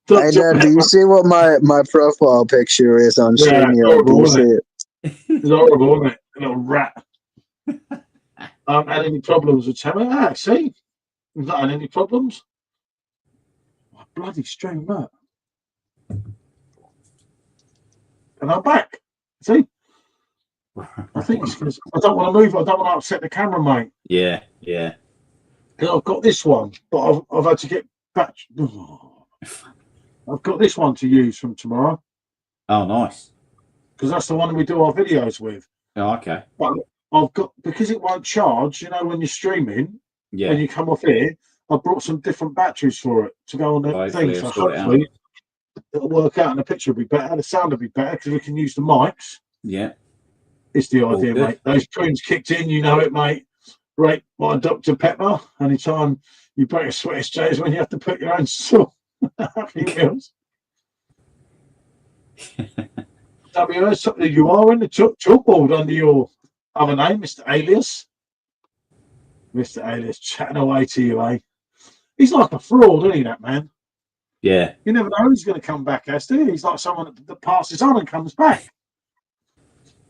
Hey, Dad, do you see what my profile picture is on Yeah, StreamYard? Do horrible, you isn't see it? it? It's horrible, isn't it? A little rat. I haven't had any problems with Tammy. Ah, see? You've not had any problems? Oh, bloody stream that. And I'm back. See? I think it's because I don't want to move. I don't want to upset the camera, mate. Yeah, yeah. Because I've got this one, but I've had to get back. I've got this one to use from tomorrow. Oh, nice. Because that's the one we do our videos with. Oh, okay. But I've got, because it won't charge, you know, when you're streaming, Yeah. when you come off here, I brought some different batteries for it to go on the Hopefully thing. So it'll sort it out. hopefully it'll work out and the picture will be better. The sound will be better because we can use the mics. Yeah. It's the All idea, good. mate. Those prunes kicked in, you know it, mate. Right, my Dr. Pepper. Anytime you break a sweat, SJ, is when you have to put your own salt. Happy meals. WS, you are in the chalkboard under your other name, Mr. Alias. Mr. Alias, chatting away to you, eh? He's like a fraud, isn't he, that man? Yeah. You never know who's going to come back as, do you? He's like someone that passes on and comes back.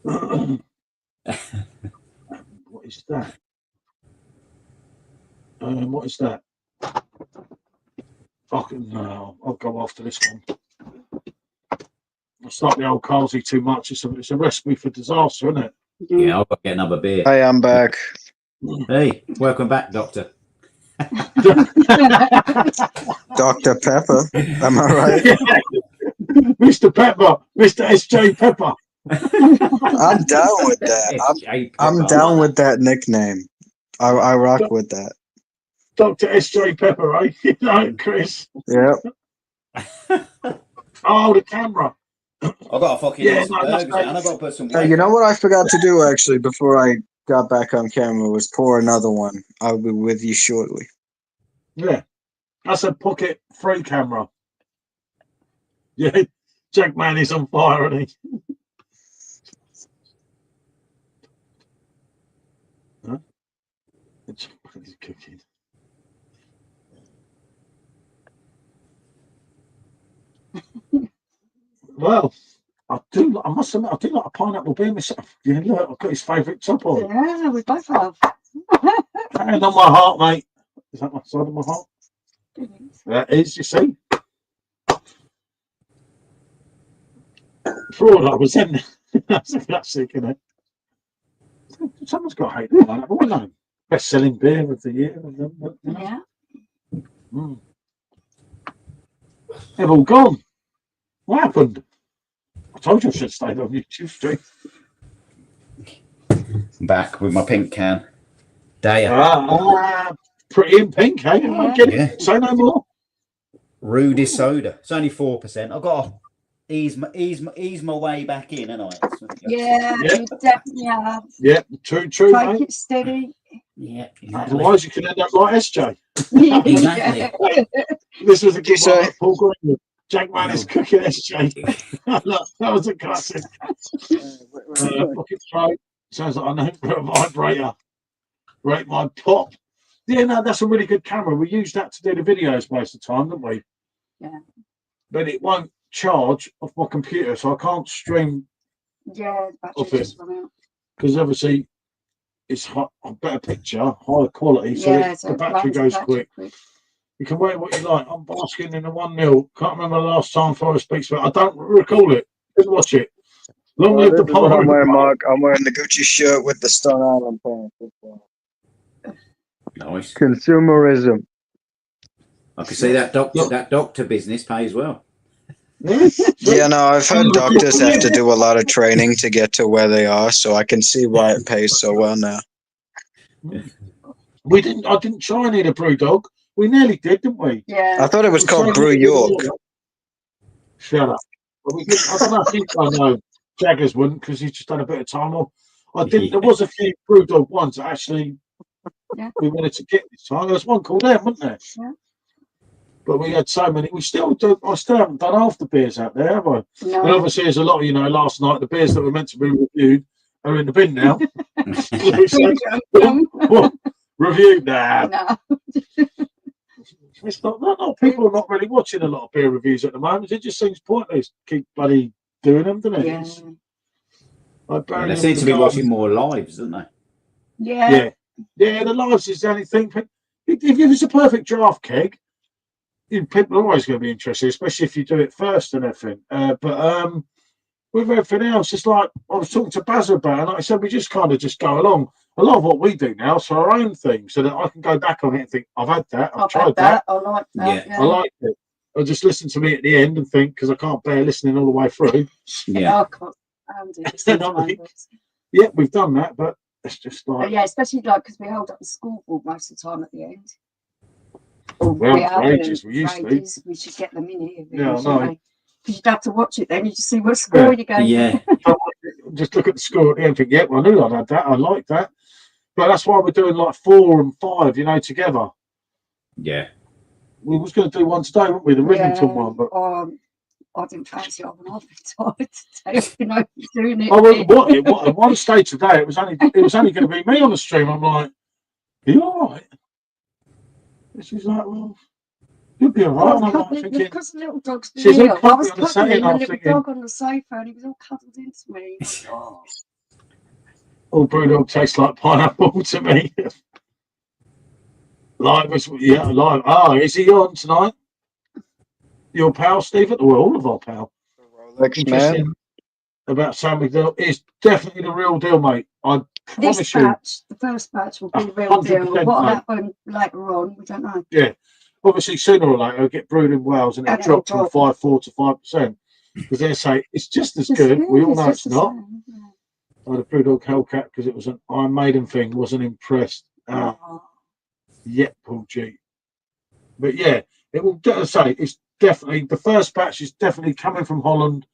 What is that? What is that? Fucking no, I'll go after this one. I'll start the old Carlsy too much. It's a recipe for disaster, isn't it? Yeah, I'll go get another beer. Hey, I'm back. Hey, welcome back, Doctor. Dr. Pepper. Am I right? Mr. Pepper, Mr. SJ Pepper. I'm down with that. SJ I'm Pepper. down with that nickname. I rock with that. Dr. SJ Pepper, right? You know, Chris. Yep. Oh, the camera. I've got a fucking Yeah, eat some no, that's burgers, great. man. I've got to put some Hey, you know what I forgot to do actually before I got back on camera was pour another one. I'll be with you shortly. Yeah, that's a pocket free camera. Yeah, Jack Man is on fire, isn't he? Huh? Jack Man is cooking. Well, I must admit, I do like a pineapple beer myself. Yeah, look, I've got his favourite top on. Yeah, we both have. Hand on my heart, mate. Is that my side of my heart? That is, you see. Fraud, I was in. That's a classic, isn't it? Someone's got to hate that. Pineapple, wouldn't they? Best-selling beer of the year. You know? Yeah. Mm. They've all gone. What happened? I told you I should have stayed on YouTube stream. back with my pink can. Daya. Pretty in pink, eh? Yeah. I get it. Yeah. Say no more. Rudy soda. It's only 4%. I've got to ease my way back in, haven't I? Yeah, Yeah. you definitely have. Yeah, true, Take mate. it steady. Yeah, exactly. Otherwise, you can end up like SJ. Exactly. This was a good say? one. Paul Greenwood. Jack Man is cooking SJ. Look, that was a classic. Fucking throat. Sounds like I know for a vibrator. Rate my pop. Yeah, no, that's a really good camera. We use that to do the videos most of the time, don't we? Yeah. But it won't charge off my computer, so I can't stream Yeah, the battery Off it. just went out. because obviously it's a better picture, higher quality, so Yeah, the battery goes quick. You can wear what you like. I'm basking in the 1-0. Can't remember the last time Forrest speaks about it. I don't recall it. Didn't watch it. Long live the power. I'm wearing, Mark. I'm wearing the Gucci shirt with the Stone Island pants. Nice. Consumerism. I can see that doctor business pays well. Yeah, no, I've heard doctors have to do a lot of training to get to where they are, so I can see why it pays so well now. I didn't try and eat a brew dog. We nearly did, didn't we? Yeah. I thought it was called Brew York. Shut up. But we did, I don't know. I think I know. Jaggers wouldn't because he's just done a bit of time off. I did. There was a few brew dog ones that actually we wanted to get this time. There was one called M, wasn't there? Yeah. But we had so many. We still do. I still haven't done half the beers out there, have I? No. And obviously, there's a lot. You know, last night the beers that were meant to be reviewed are in the bin now. What? Reviewed now. No. It's not. People are not really watching a lot of beer reviews at the moment. It just seems pointless. Keep bloody doing them, doesn't it? Yeah. They seem to be watching more lives, don't they? Yeah. Yeah. The lives is the only thing. If it's a perfect draft keg, people are always going to be interested, especially if you do it first and everything. But with everything else, it's like I was talking to Baz about, and like I said, we just kind of just go along. A lot of what we do now is for our own thing, so that I can go back on it and think, I've had that, I've tried that. I like that. Yeah. I like it. I'll just listen to me at the end and think, because I can't bear listening all the way through. Yeah. I can't stand it. Yeah, we've done that, but it's just like... Yeah, especially like because we hold up the scoreboard most of the time at the end. Well, ages, we used to. We should get them in here. Yeah, I know. Because you'd have to watch it then, you just see what score you go. Yeah. Just look at the score at the end and think, yeah, well, I knew I'd had that, I like that. But that's why we're doing like 4 and 5, you know, together. Yeah. We was going to do one today, weren't we? The Rivington one, but I didn't fancy it. I'm half tired today. You know, doing it. Oh, at one stage today, it was only going to be me on the stream. I'm like, are you all right? And she's like, well, you'll be all right. And I'm like thinking, because the little dog's she's all I was comfy on the sofa, cuddling and I'm the little thinking, dog on the sofa, and he was all cuddled into me. oh, Brewdog tastes like pineapple to me. Live. Oh, is he on tonight? Your pal, Stephen? Well, all of our pal. Man. About Sam McDill. It's definitely the real deal, mate. I promise This you. batch, the first batch, will be the real deal. 100%, What mate. happened later on, we don't know. Yeah. Obviously, sooner or later, it'll get brewed in Wales and it'll drop from 5.4 to 5%. Because they say it's just as good. We all know it's not. I had a Brewdog Hellcat because it was an Iron Maiden thing. Wasn't impressed. Yet, Paul G. But yeah, it will. Say it's definitely the first batch is definitely coming from Holland,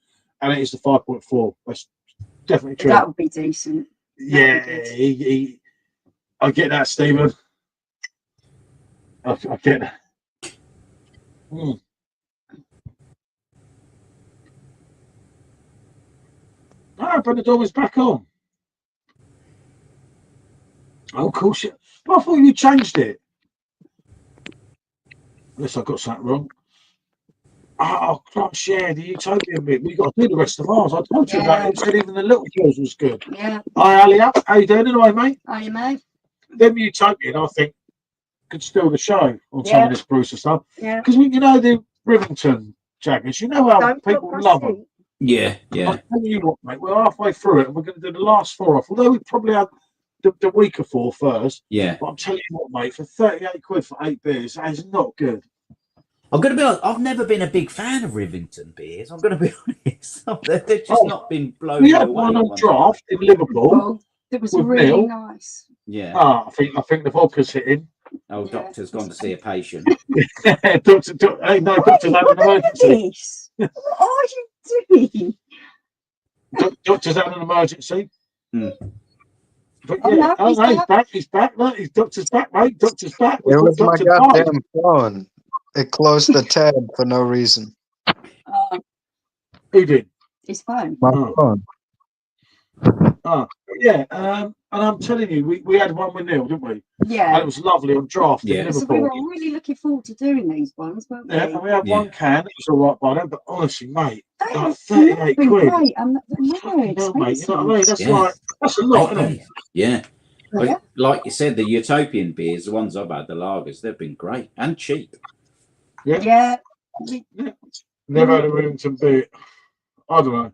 and it is the 5.4. That's definitely true. That would be decent. Yeah, I get that, Stephen. I get that. Ah, but the door was back on. Oh, cool shit. I thought you changed it. Unless I got something wrong. Oh, gosh, yeah, the Utopian bit. We got to do the rest of ours. I told you about it. Said even the little girls was good. Yeah. Hi, Ali. How you doing anyway, mate? How you, mate? Them Utopian, I think, could steal the show on some of this Brewster stuff. Yeah. Because, you know, the Rivington Jaggers, you know how people love them. Yeah. I'll tell you what, mate, we're halfway through it and we're going to do the last 4 off. Although we probably had the weaker 4 first. Yeah. But I'm telling you what, mate, for 38 quid for 8 beers, that is not good. I'm going to be honest, I've never been a big fan of Rivington beers. I'm going to be honest. They've just not been blown away. We had one on draft in Liverpool. It was really Neil. nice. Yeah. I think the vodka's hitting. Oh, doctor's gone to see a patient. Doctor's had an emergency. What are you doing? Doctor's had an emergency. But Oh, yeah, no, he's back. He's back. Look, doctor's back, mate. Doctor's back. It was my goddamn phone. It closed the tab for no reason. Who did? His phone. My phone. Yeah, and I'm telling you, we had one with Neil, didn't we? Yeah. And it was lovely on draft in Liverpool. So we were really looking forward to doing these ones, weren't we? Yeah, and we had one can. It was all right by then, but honestly, mate, They like have 38 been quid. great, and they're No, mate, you know what I mean? That's Yeah. that's a lot, isn't it? Yeah. Yeah. Like you said, the Utopian beers, the ones I've had, the lagers, they've been great and cheap. Yeah. Never had a Rivington beer. I don't know.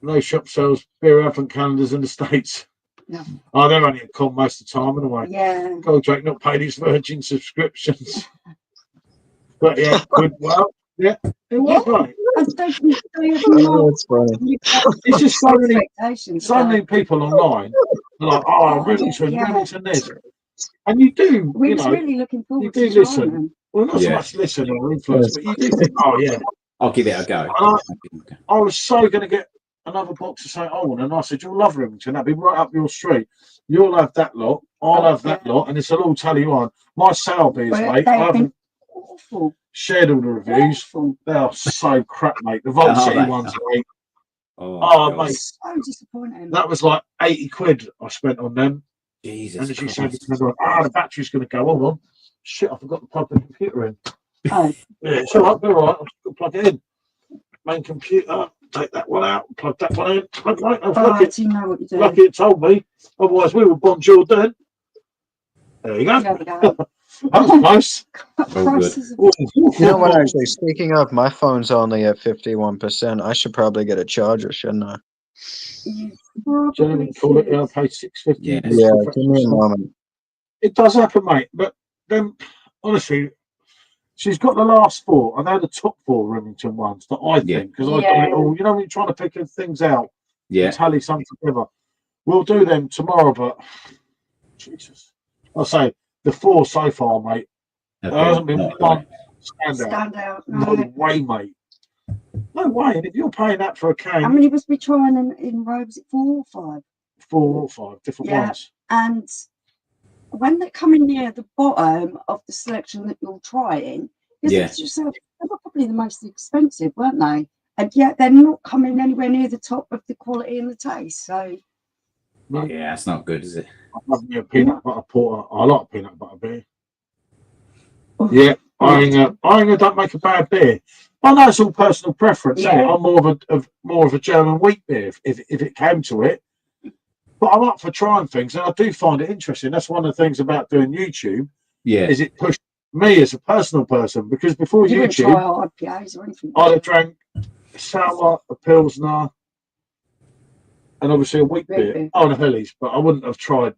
No shop sells beer advent calendars in the States. No. Oh, they're only at con most of the time anyway. Yeah. Goldrake not paid his Virgin subscriptions. But yeah, good. Well, yeah, it was right. That's funny. It's just so many people online are like, oh, Rivington this. And you do, We you was know, really looking forward you do to listen. trying them. Well, not so much listen or influence, but you do think, oh, yeah. I'll give it a go. I was so going to get another box of St. Owen, and I said, you'll love Rivington. That'll be right up your street. You'll have that lot. I'll have that lot, and it's will all tally on. My sour beers, mate. awful. Shared all the reviews. Awful. They are so crap, mate. The Vault Are City they? ones are 8. Oh, Oh, God. mate, So disappointing. that was like 80 quid I spent on them. Jesus And as you Christ. said, the battery's going to go. Hold on. Shit, I forgot to plug the computer in. Oh, Yeah, it's all right. All right. I'll just plug it in. Main computer. Take that one out. Plug that one in. Right, I was lucky. you know what you're doing. Lucky it told me. Otherwise, we were bonjour then. There you go. There we go. That was close. Prices of- You know what? Actually, speaking of, my phone's only at 51%. I should probably get a charger, shouldn't I? You Gentlemen, probably call it. should. I paid $6.50. Yeah. Yeah, give me a moment. It does happen, mate. But then, honestly, she's got the last 4. I know the top 4 Remington ones that I Yeah. think, because I've done it all. You know, when you're trying to pick things out Yeah. and tally something together. We'll do them tomorrow, but Jesus. I'll say the 4 so far, mate. Okay. There hasn't been Not one right. standout. Stand out. No way, mate. No way. And if you're paying that for a How can, many must be trying in robes? 4 or 5? 4 or 5 different Yeah. ones. And when they're coming near the bottom of the selection that you're trying, Yeah. it's just, they were probably the most expensive, weren't they? And yet they're not coming anywhere near the top of the quality and the taste. So Yeah, that's not good, is it? I love me a peanut butter porter. I like peanut butter beer. Oh. Yeah, Iringa don't make a bad beer. I know it's all personal preference. Yeah. I'm more of a German wheat beer if it came to it. But I'm up for trying things, and I do find it interesting. That's one of the things about doing YouTube. Yeah. Is it pushed me as a personal person, because before you wouldn't YouTube, try IPAs or anything. I'd have drank a sour, a pilsner, and obviously a wheat Wheat beer. beer. Oh, the hellies, but I wouldn't have tried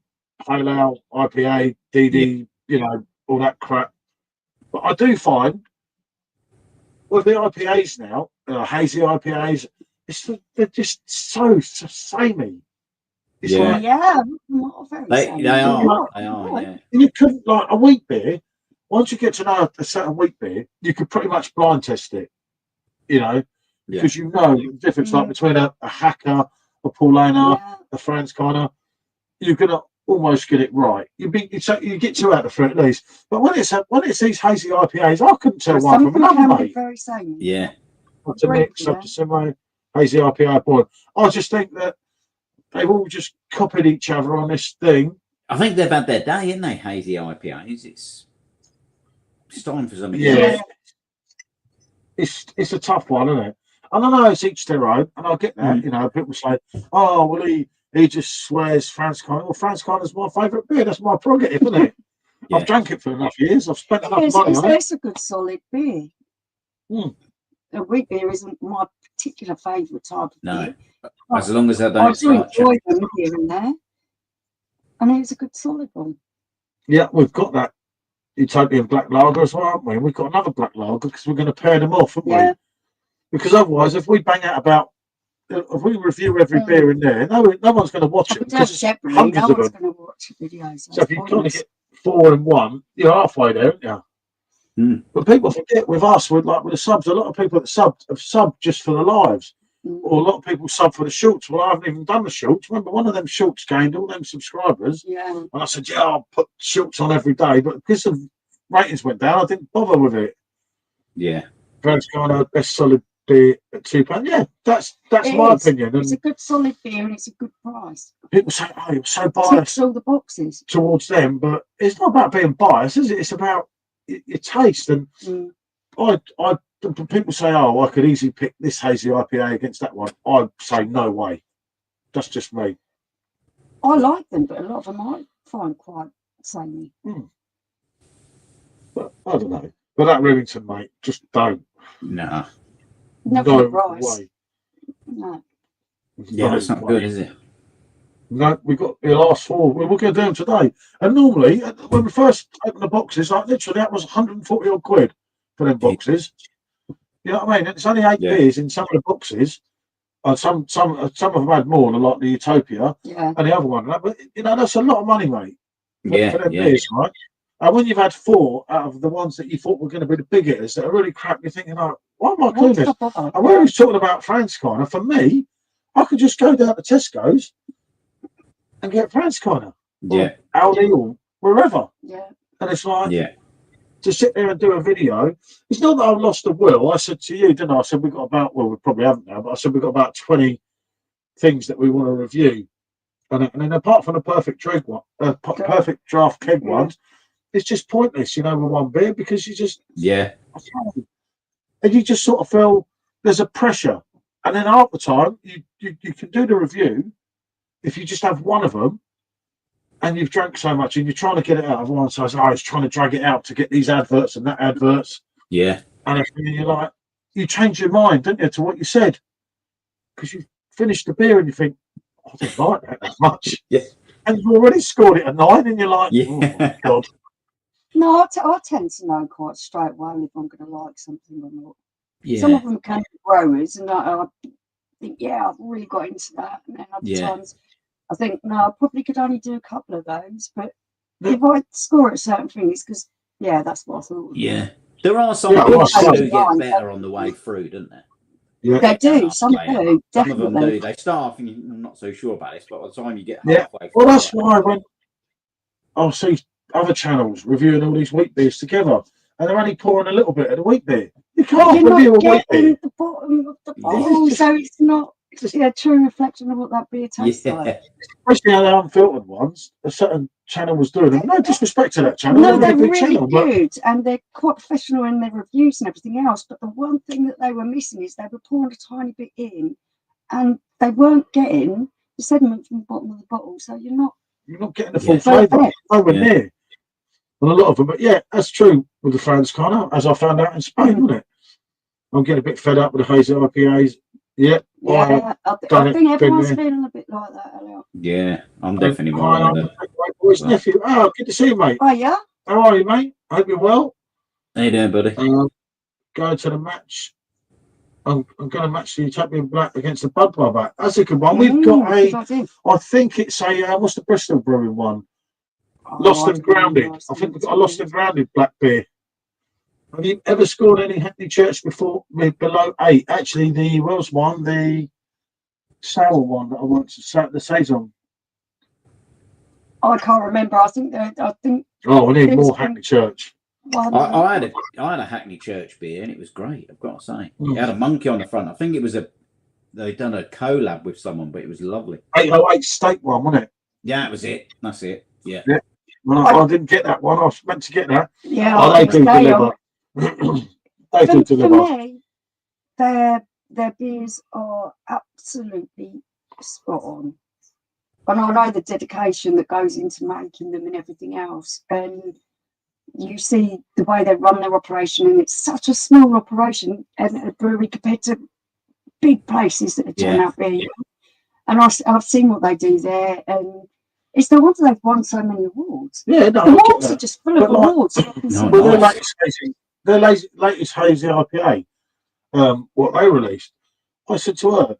Pale Ale, IPA, DD, you know, all that crap. But I do find with the IPAs now, hazy IPAs, they're just so samey. It's Yeah. like Not very They samey. are. They are, yeah. you couldn't, like a wheat beer. Once you get to know a certain wheat beer, you could pretty much blind test it, you know, because you know the difference like between a Hacker, a Paulana, a Franz Connor. You're gonna almost get it right. You get 2 out of 3 at least. But when it's these hazy IPAs, I couldn't tell one from another, mate. Very samey. Yeah. Up to mix, up to semi, hazy IPA boy. I just think that they've all just copied each other on this thing. I think they've had their day, haven't they? Hazy IPAs. It's time for something. Yeah. It's a tough one, isn't it? And I know it's each their own, and I get that. You know, people say, "Oh, well, he just swears Franz Connor." Well, Franz Connor's my favourite beer. That's my prerogative, isn't it? I've drank it for enough years. I've spent enough money on it. It's a good solid beer. A wheat beer isn't my particular favourite type of beer. As long as I I don't do enjoy them here and there. And it's a good solid one. Yeah, we've got that Utopian black lager as well, haven't we? And we've got another black lager because we're going to pair them off, haven't we? Because otherwise, if we bang out if we review every beer in there, no one's going to watch it. Because hundreds of them. Going to watch videos. So if you kind of get 4 in one, you're halfway there, aren't you? But people forget with us, with the subs, a lot of people that have subbed just for the lives. Or a lot of people sub for the shorts. Well, I haven't even done the shorts. Remember, one of them shorts gained all them subscribers. And I said, I'll put shorts on every day. But because the ratings went down, I didn't bother with it. Yeah. Franz Connor, best solid beer at £2. Yeah, that's my opinion. It's a good solid beer and it's a good price. People say, you're so biased all the boxes towards them. But it's not about being biased, is it? It's about your taste. And people say, I could easily pick this hazy IPA against that one. I'd say no way. That's just me. I like them, but a lot of them I find quite samey. But I don't know. But that Remington, mate, just don't. No. No way. No. Yeah, that's not good, is it? No, we've got the last 4. We're going to do them today. And normally, when we first opened the boxes, literally that was 140 odd quid for them boxes. You know what I mean? It's only 8 beers in some of the boxes. Some of them had more, like the Utopia and the other one. But that's a lot of money, mate. For them beers, right? And when you've had 4 out of the ones that you thought were going to be the big hitters that are really crap, you're thinking, why am I doing this? And when he was talking about Franz Connor, for me, I could just go down to Tesco's and get Franz Connor. Yeah. Aldi or wherever. Yeah. And it's like, to sit there and do a video. It's not that I've lost the will. I said to you, didn't I? I said we've got about, well, we probably haven't now, but I said we've got about 20 things that we want to review. And then apart from the Perfectdraft keg ones, it's just pointless, you know, with one beer, because you just and you just sort of feel there's a pressure. And then half the time you can do the review if you just have one of them and you've drank so much and you're trying to get it out of one. So I was trying to drag it out to get these adverts and that adverts. Yeah. And you're like, you change your mind, don't you, to what you said? Because you finished the beer and you think, I didn't like that much. Yeah. And you've already scored it a 9 and you're like, oh my God. No, I tend to know quite straight away if I'm going to like something or not. Yeah. Some of them can be growers, and I think, yeah, I've really got into that. And then other times, I think, no, I probably could only do a couple of those. But if I score at certain things, because, yeah, that's what I thought. Yeah. There are some things that do get better on the way through, don't they? Yeah. They do. Some do. Definitely. Some of them do. They start off and you're not so sure about this, but by the time you get halfway through. Well, that's why when I'll see other channels reviewing all these wheat beers together, and they're only pouring a little bit of the wheat beer. You can't review a wheat beer. The bottom of the bottle, so it's not a true reflection of what that beer tastes like. Especially the unfiltered ones. A certain channel was doing them. No disrespect to that channel. No, they're really good, and they're quite professional in their reviews and everything else. But the one thing that they were missing is they were pouring a tiny bit in, and they weren't getting the sediment from the bottom of the bottle. So you're not getting the full flavour. Nowhere near. And a lot of them, but yeah, that's true with the France Connor, as I found out in Spain, wasn't it? I'm getting a bit fed up with the hazy IPAs. Yeah, I think everyone's feeling a bit like that. Yeah, I'm definitely more like that. Boy's nephew. Oh, good to see you, mate. Oh, yeah? How are you, mate? I hope you're well. How you doing, buddy? Going to the match. I'm going to match the Champion Black against the Bud Bar. That's a good one. We've got I think it's a, what's the Bristol Brewing one? Lost and Grounded. I think we've got a Lost and Grounded black beer. Have you ever scored any Hackney Church before below 8? Actually, the Wells one, the sour one that I want to the Saison. I can't remember. I think. Oh, we need more Hackney Church. I had a Hackney Church beer and it was great. I've got to say, it had a monkey on the front. I think it was they'd done a collab with someone, but it was lovely. 808 steak one, wasn't it? Yeah, that was it. That's it. Yeah. Well, I didn't get that one. I was meant to get that. Yeah, they do deliver. They do deliver. For me, their beers are absolutely spot on. And I know the dedication that goes into making them and everything else. And you see the way they run their operation, and it's such a small operation and a brewery compared to big places that turn out beer. And I've seen what they do there, and it's no wonder they've won so many awards. Yeah, no, the awards are just full of awards. Their latest hazy IPA, what they released, I said to her,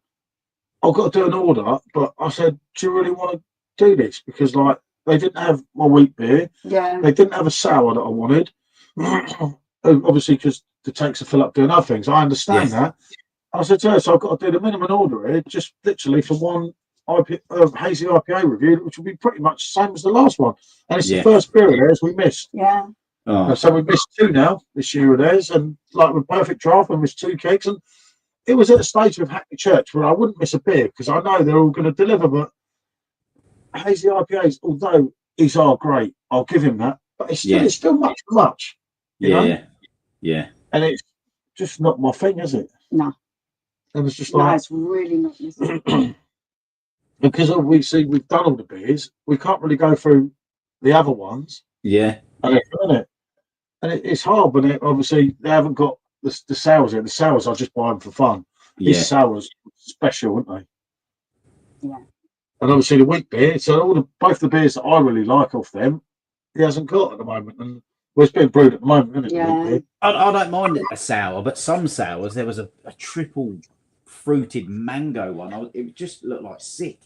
I've got to do an order, but I said, do you really want to do this? Because like they didn't have my wheat beer, they didn't have a sour that I wanted, obviously because the tanks are fill up doing other things. I understand that. I said to her, so I've got to do the minimum order here, just literally for one hazy IPA review, which will be pretty much the same as the last one. And it's the first beer of theirs we missed. Yeah. So we missed 2 now this year of theirs, and like with Perfectdraft, we missed 2 kegs, and it was at a stage with Hackney Church where I wouldn't miss a beer because I know they're all going to deliver. But hazy IPAs, although these are great, I'll give him that, but it's still much. You know? And it's just not my thing, is it? No. And it's just like it's really not. Because obviously we've done all the beers, we can't really go through the other ones. Yeah. And it's hard, but obviously they haven't got the sours in. The sours I just buy them for fun. These sours special, aren't they? Yeah. And obviously the wheat beer. So both the beers that I really like off them, he hasn't got at the moment, and it's being brewed at the moment, isn't it? Yeah. I don't mind a sour, but some sours there was a triple fruited mango one. It just looked like sick.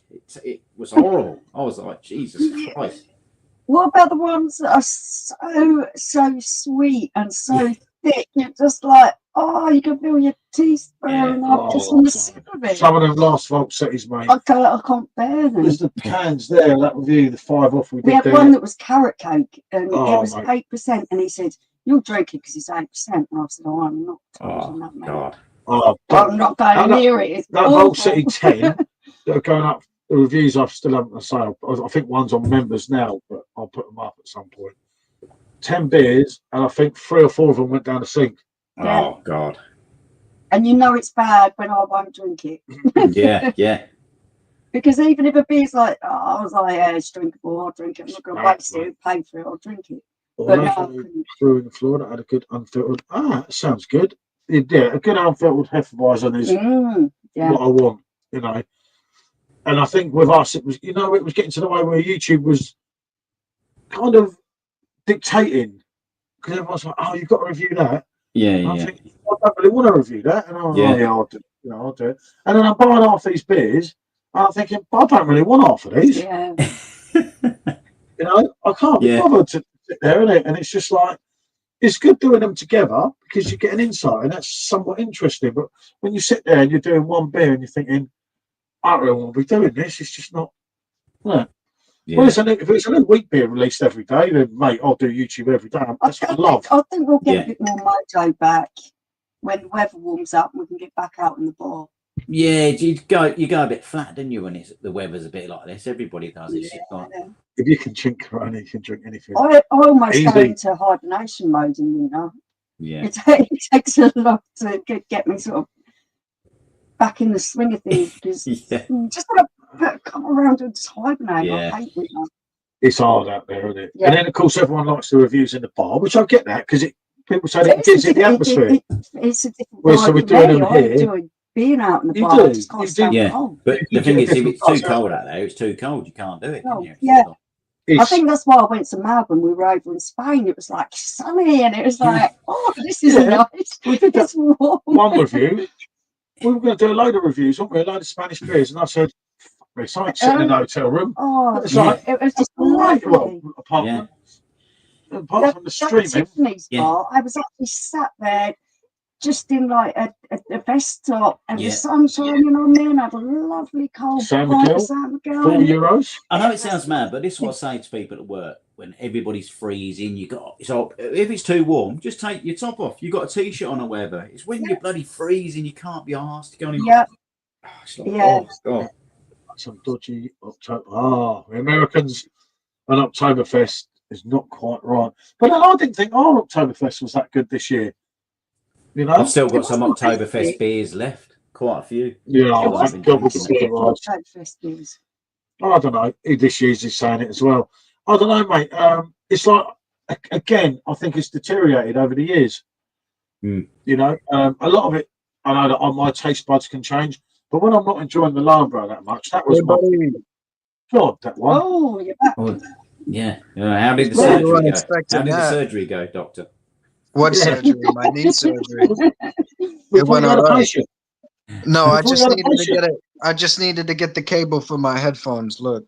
It was horrible. I was like, Jesus Christ. What about the ones that are so sweet and so thick? You're just like, you can feel your teeth burning up just on the sip of it. Some of them last vault cities, mate. I can't bear them. There's the cans there, that review, the 5 off we did. We had one that was carrot cake, and it was 8%, and he said, you'll drink it because it's 8%. And I said, oh, I'm not touching that, mate. God. Oh, I'm not going near it. It's that awful. Vault City 10 that are going up. The reviews I still haven't say. I think one's on members now, but I'll put them up at some point. 10 beers, and I think 3 or 4 of them went down the sink. Yeah. Oh God. And you know it's bad when I won't drink it. Yeah. Because even if a beer's like, oh, I was like, yeah, it's drinkable, I'll drink it. I'm not going to waste it, pay for it, I'll drink it. But no, I couldn't. Threw in the floor that had a good unfiltered. That sounds good. Yeah, a good unfiltered Hefeweizen is what I want, you know. And I think with us, it was, you know, it was getting to the way where YouTube was kind of dictating, because everyone's like, oh, you've got to review that. Yeah. I think, I don't really want to review that. And I'm like, I'll do it. You know, I'll do it. And then I'm buying half these beers, and I'm thinking, I don't really want half of these. Yeah. You know, I can't be bothered to sit there, innit? And it's just like, it's good doing them together because you get an insight, and that's somewhat interesting. But when you sit there and you're doing one beer and you're thinking, I don't really want to be doing this, it's just not. Yeah. Well, if it's a new wheat beer released every day, then mate, I'll do YouTube every day. That's what I love. I think we'll get a bit more mojo back when the weather warms up and we can get back out in the bar. Yeah, you go a bit flat, didn't you, when the weather's a bit like this? Everybody does it. Like... If you can drink Corona, you can drink anything. I almost go into hibernation mode in winter. Yeah. It takes a lot to get me sort of back in the swing of things, because just want to come around and just hibernate. I hate winter. It's hard out there, isn't it? Yeah. And then, of course, everyone likes the reviews in the bar, which I get that, because people say it gives it the atmosphere. It's a different vibe. So we're doing them here. Enjoy being out in the bar. You do. Cold. But the thing is, if it's too cold out there, it's too cold. You can't do it, can you? Yeah. I think that's why I went to Melbourne. We were over in Spain. It was like sunny, and it was like, oh, this is nice. We did that one review. We were going to do a load of reviews, weren't we? A load of Spanish beers, and I said, "It's like sitting in a hotel room." Oh, it's like, it was just lovely. Well, apart from the streaming, Tiffany's bar, I was actually sat there just in like a vest top, and the sun shining on me, and I had a lovely cold San Miguel, €4. I know it sounds mad, but this is what I say to people at work when everybody's freezing. If it's too warm, just take your top off. You got a t-shirt on or whatever. It's when you're bloody freezing, you can't be asked to go anywhere. God. Some dodgy October. The Americans and Oktoberfest is not quite right. But I didn't think our Oktoberfest was that good this year. You know, I've still got some Oktoberfest beers left. Quite a few. Yeah, I don't know. This year's is saying it as well. I don't know, mate. It's like, again, I think it's deteriorated over the years. You know, a lot of it, I know that my taste buds can change, but when I'm not enjoying the Lambro that much, that was God, that one. Oh, you're back. Yeah. How did the surgery go? How did the surgery go, doctor? What surgery? My knee surgery. It went all right. No, I just needed to get it. I just needed to get the cable for my headphones. Look.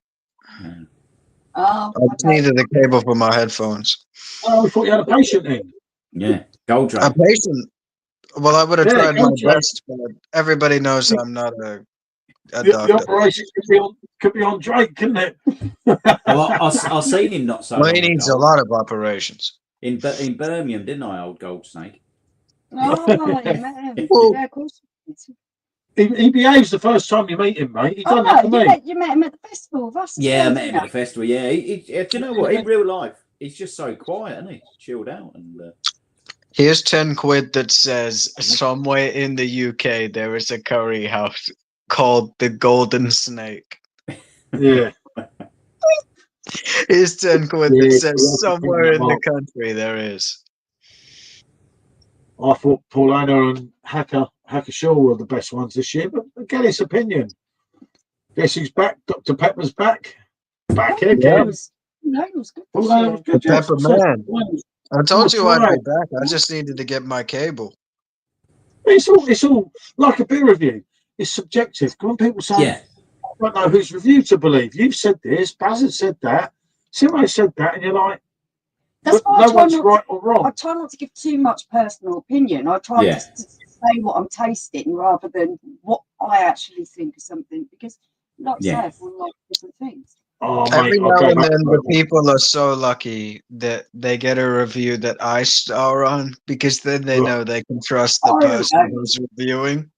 I just needed the cable for my headphones. Oh, we thought you had a patient in. Yeah, gold drug. A patient. Well, I would have tried my best, but everybody knows I'm not a doctor. The operation could be on Drake, couldn't it? Well, I'll see him not so. Well, he needs a lot of operations. In Birmingham, didn't I, old Gold Snake? Oh, man. Yeah, of course. He behaves the first time you meet him, mate. He done that for me. You met him at the festival with us. Yeah, I met him at the festival. Yeah, do you know what? In real life, he's just so quiet, isn't he? Chilled out. And here's 10 quid that says somewhere in the UK there is a curry house called the Golden Snake. Yeah. Here's 10 quid that says somewhere in the country there is. I thought Paulina and Hacker Shaw were the best ones this year, but get his opinion. Guess who's back? Dr. Pepper's back. Back again. No, it was good. The Pepper Man. I told you I'd be back. I just needed to get my cable. It's all like a beer review. It's subjective. When people say, I don't know whose review to believe. You've said this, Baz has said that, Simo said that, and you're like, that's why no one's right or wrong. I try not to give too much personal opinion. I try to say what I'm tasting rather than what I actually think of something, because, like you say, everyone likes different things. Oh, Every mate, I'll now go and back then, to the that. people are so lucky that they get a review that I star on, because then they know they can trust the Oh, person no. who's reviewing.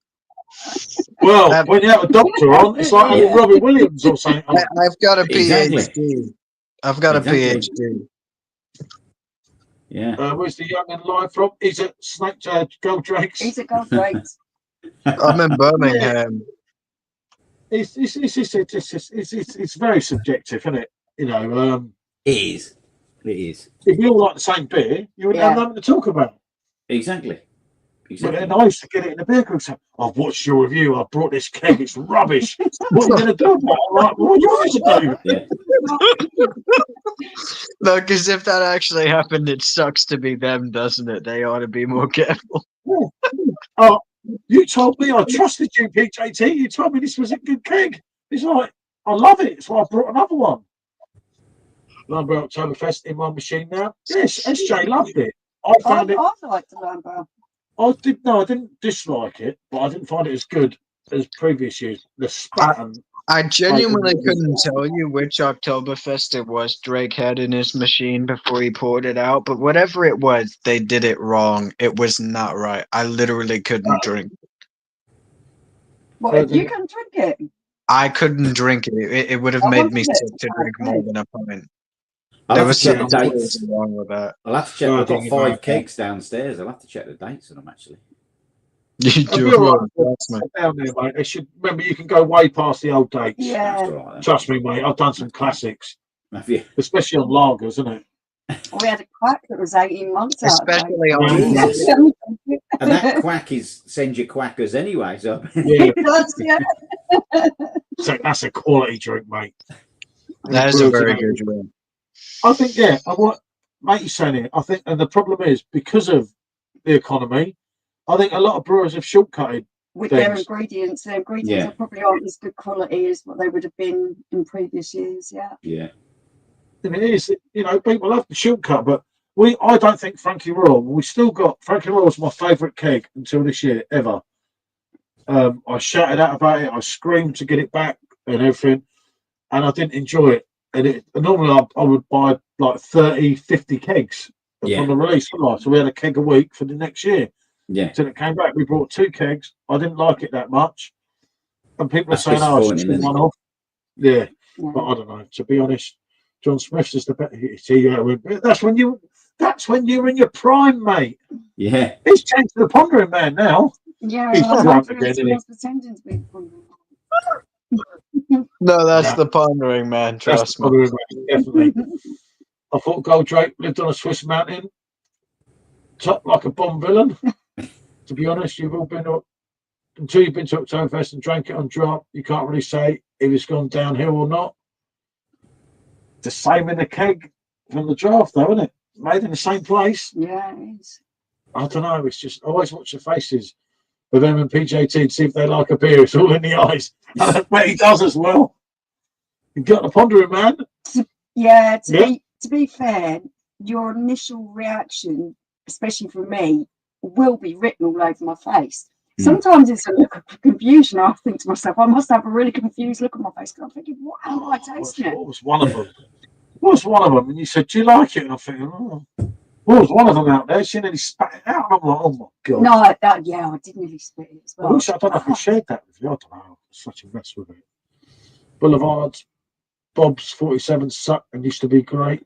Well, I've, when you have a doctor on, it's like having Yeah. Robbie Williams or something. I've got a Exactly. PhD. I've got Exactly. a PhD. Yeah. Where's the young and live from? He's at Snake Gold Drakes. He's a gold rate. I'm in Birmingham. It's very subjective, isn't it? You know, It is. It is. if you all like the same beer, you wouldn't have Yeah. nothing to talk about. Exactly. But Exactly. then I used to get it in the beer group. So, I've watched your review. I brought this keg. It's rubbish. What are you going to do about it? I'm like, what do you want me to do? Yeah. No, because if that actually happened, it sucks to be them, doesn't it? They ought to be more careful. Oh, you told me I trusted you, PJT. You told me this was a good keg. It's like, I love it. So I brought another one. Lambert Oktoberfest in my machine now. Yes, SJ loved it. I found it. I like the Lambo. I didn't dislike it, but I didn't find it as good as previous years. The spat and I genuinely couldn't tell you which Oktoberfest it was Drake had in his machine before he poured it out, but whatever it was, they did it wrong. It was not right. I literally couldn't drink. What, you can drink it? I couldn't drink it. It would have I made me wanted it sick to to drink more than a pint. I'll There have was to check the something dates. wrong with that. I'll have to check. Oh, I've got think 5 about that. kegs downstairs. I'll have to check the dates on them, actually. You I'll do be all right. trust me. Down there, mate. They should remember you can go way past the old dates. That's Yeah. all right, then. Trust me, mate. I've done some classics, Have you? especially on lagers, isn't it? We had a quack that was 18 months out. Especially on Jesus. Jesus. And that quack sends you quackers anyway. So Yeah, It does, yeah. so that's a quality drink, mate. That is a very good drink. I think, yeah, I want, mate, you're saying it. I think, and the problem is because of the economy, I think a lot of brewers have shortcutted With their things. ingredients. Their ingredients Yeah. are probably aren't as good quality as what they would have been in previous years, yeah. yeah. And it is, you know, people love the shortcut, but I don't think Frankie Royal, we still got, Frankie Royal's my favourite keg until this year, ever. I shouted out about it, I screamed to get it back and everything, and I didn't enjoy it. And normally I would buy like 30, 50 kegs Yeah. from the release. So we had a keg a week for the next year. Yeah. Till it came back, we brought 2 kegs. I didn't like it that much. And people That's are saying, oh, it's just disappointing, isn't one off. Yeah. Yeah. But I don't know. To be honest, John Smith's is the better. That's when you're in your prime, mate. Yeah. He's changed to the pondering man now. Yeah, He's I'm drunk wondering again, if isn't he? someone's pretending to be wondering. No, that's Yeah. the pondering man. That's Trust the me. pondering man, definitely. I thought Gold Drake lived on a Swiss mountain, top like a Bond villain. To be honest, you've all been until you've been to Oktoberfest and drank it on drop. You can't really say if it's gone downhill or not. The same in the keg from the draft, though, isn't it? Made in the same place. Yeah, it is. I don't know. It's just I always watch the faces of them and PJT to see if they like a beer. It's all in the eyes. And I bet he does as well. You got the pondering man. Yeah, to be fair, your initial reaction, especially for me, will be written all over my face. Sometimes it's a look of confusion. I think to myself, I must have a really confused look on my face because I'm thinking, what am I tasting it? What was one of them? What was one of them? And you said, do you like it? And I'm thinking, oh. What was one of them out there? She nearly spat it out. And I'm like, oh my God. No, I did nearly spit it as I well. wish I don't know if we shared that with you. I don't know. It's such a mess with it. Boulevards, Bob's 47 sucked and used to be great.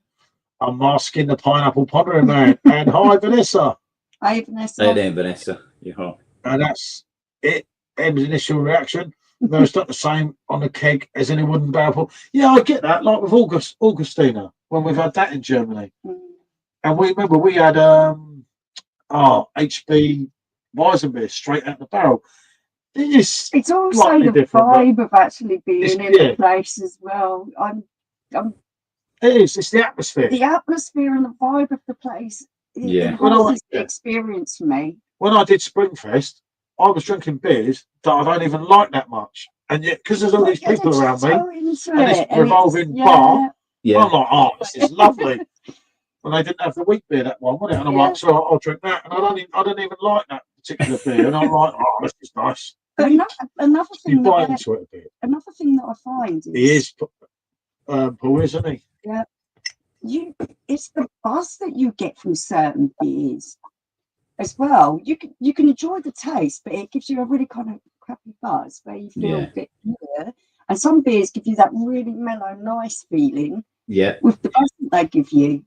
I'm masking the pineapple pondering man. And hi, Vanessa. Hi, Vanessa. Hey there, Vanessa. You're hot. And that's it. Em's initial reaction. No, it's not the same on the keg as in a wooden barrel. Yeah, I get that. Like with Augustina, when we've had that in Germany. And we remember we had HB Weizenbier straight out the barrel. It's also slightly the different, vibe of actually being in yeah. the place as well. It is. It's the atmosphere. The atmosphere and the vibe of the place. Yeah. Enhances the experience for me. When I did Springfest, I was drinking beers that I don't even like that much, and yet because there's all these people around me and this revolving bar, Yeah. I'm like, oh, this is lovely. And they didn't have the wheat beer, that one, was it? And I'm like, so I'll drink that. And I don't even like that particular beer. And I'm like, oh, this is nice. But another You thing buy that into it a bit. another thing that I find is He is. Paul, isn't he? It's the buzz that you get from certain beers as well. You can enjoy the taste, but it gives you a really kind of crappy buzz where you feel a bit weird. And some beers give you that really mellow, nice feeling. Yeah. With the buzz that they give you.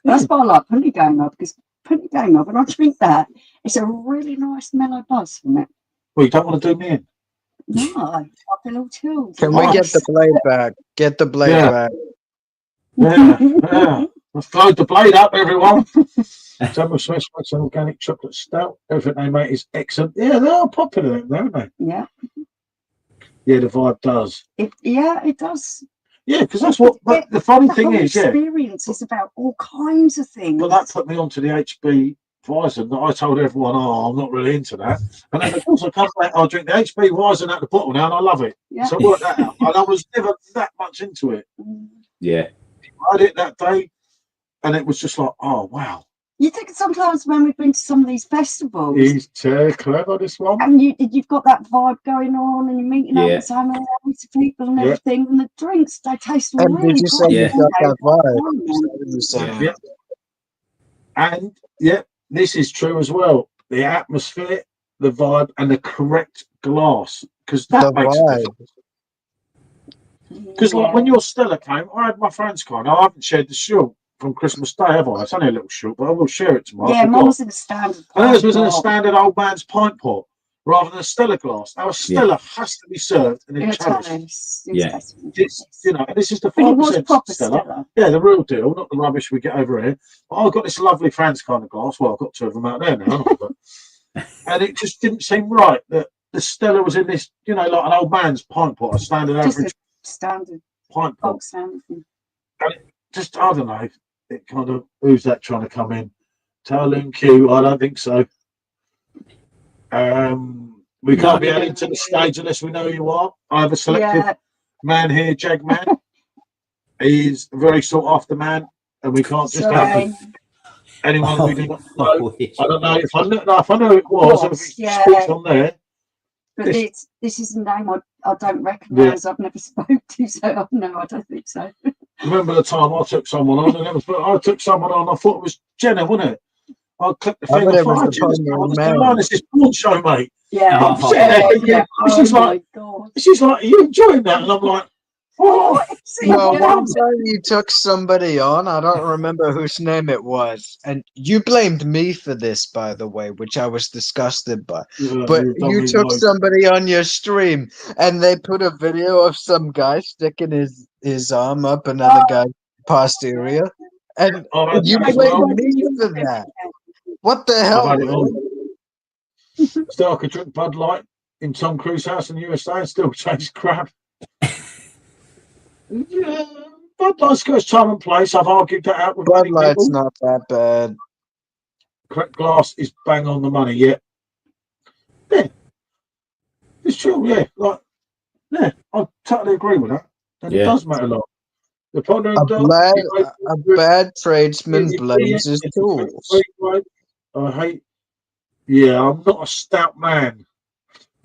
That's why I like Punty Gamer, because Punty Gamer, when I drink that, it's a really nice mellow buzz from it. Well, you don't want to do me in. No, I feel all chilled. Can we get the blade back? Get the blade back. Yeah. Let's load the blade up, everyone. Samuel Smith makes an organic chocolate stout. Everything they make is excellent. Yeah, they are popular, aren't they? Yeah. Yeah, the vibe does. It does. Yeah, because that's what. But the funny thing is, experience is about all kinds of things. But that put me onto the HB Weizen that I told everyone, oh, I'm not really into that. And then of course I come back, I drink the HB Weizen at the bottle now, and I love it. Yeah. So I worked that out. And I was never that much into it. Yeah. I had it that day, and it was just like, oh wow. You think sometimes when we've been to some of these festivals, he's too clever, this one, and you've got that vibe going on, and you're meeting up with some to people and everything, and the drinks they taste really did you say you got that vibe? And this is true as well. The atmosphere, the vibe, and the correct glass, because that makes a difference. Because like when your Stella came, I had my friend's kind. I haven't shared the shield from Christmas Day, have I? It's only a little short, but I will share it tomorrow. Yeah, mine was in a standard pint. Hers was in a standard old man's pint pot rather than a Stella glass. Now, a Stella has to be served in a chalice. Yeah. You know, this is the 5% Stella. Yeah, the real deal, not the rubbish we get over here. But I've got this lovely Fran's kind of glass. Well, I've got two of them out there now. And it just didn't seem right that the Stella was in this, you know, like an old man's pint pot, a standard average standard pint pot. Standard. And it just, I don't know. It kind of, who's that trying to come in? Thankyou, I don't think so. We can't be adding to the stage unless we know who you are. I have a selective man here, Jagman. He's a very sought after man, and we can't just have anyone we do not know. I don't know if I know who it was, and if he speaks on there. But this is a name I don't recognise. I've never spoke to, so no, I don't think so. Remember the time I took someone on, and I took someone on, I thought it was Jenna, wasn't it? I clicked the thing on this is porn show, mate. Yeah. She's like, are you enjoying that? And I'm like, well, one time you took somebody on, I don't remember whose name it was, and you blamed me for this, by the way, which I was disgusted by. But you took somebody on your stream, and they put a video of some guy sticking his arm up another guy's posterior, and you blamed me for that. What the hell? Still, I could drink Bud Light in Tom Cruise's house in the USA and still change crap. Yeah, Bud Light's got its time and place. I've argued that out with Bud Light's not that bad. Correct glass is bang on the money. Yeah, it's true. Yeah, I totally agree with that. And it does matter a lot. A bad tradesman blades his tools. I hate. Yeah, I'm not a stout man.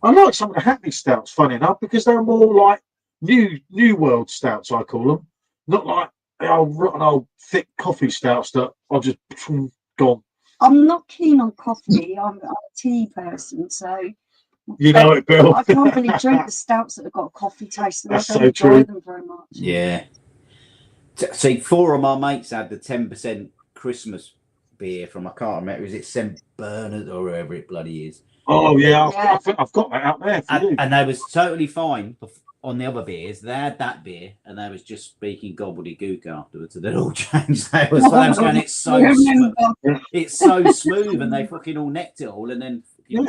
I like some of the Hackney stouts, funny enough, because they're more like new world stouts, I call them. Not like the old rotten old thick coffee stouts that are just gone. I'm not keen on coffee. I'm a tea person, so you know it, Bill. I can't really drink the stouts that have got a coffee taste, and I don't enjoy them very much. Yeah. See, 4 of my mates had the 10% Christmas beer from, I can't remember, is it St. Bernard or wherever it bloody is? Oh yeah, I think I've got that out there for you. And they was totally fine on the other beers. They had that beer, and they was just speaking gobbledygook afterwards, and it all changed. They was going, it's so smooth, and they fucking all necked it all, and then we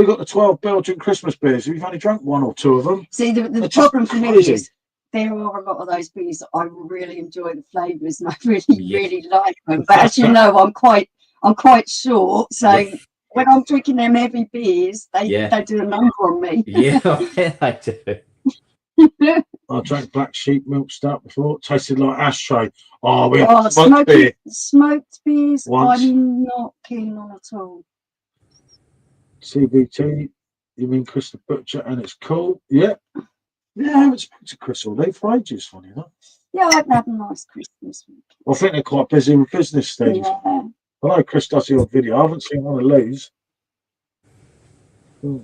got the 12 Belgian Christmas beers. We've only drunk 1 or 2 of them. See, the problem for me is there are a lot of those beers that I really enjoy the flavours, and I really like them. But as you know, I'm quite short, so when I'm drinking them heavy beers, they do a number on me. Yeah, they do. I drank Black Sheep milk stout before. It tasted like ashtray. Oh, we have smoked beer. Smoked beers, once. I'm not keen on at all. CBT, you mean Christopher Butcher, and it's cool. Yeah. Yeah, I haven't spoken to Chris all day for ages, funny enough. Yeah, I've had a nice Christmas. I think they're quite busy with business things. Yeah. I know Chris does the odd video. I haven't seen one of Lou's. But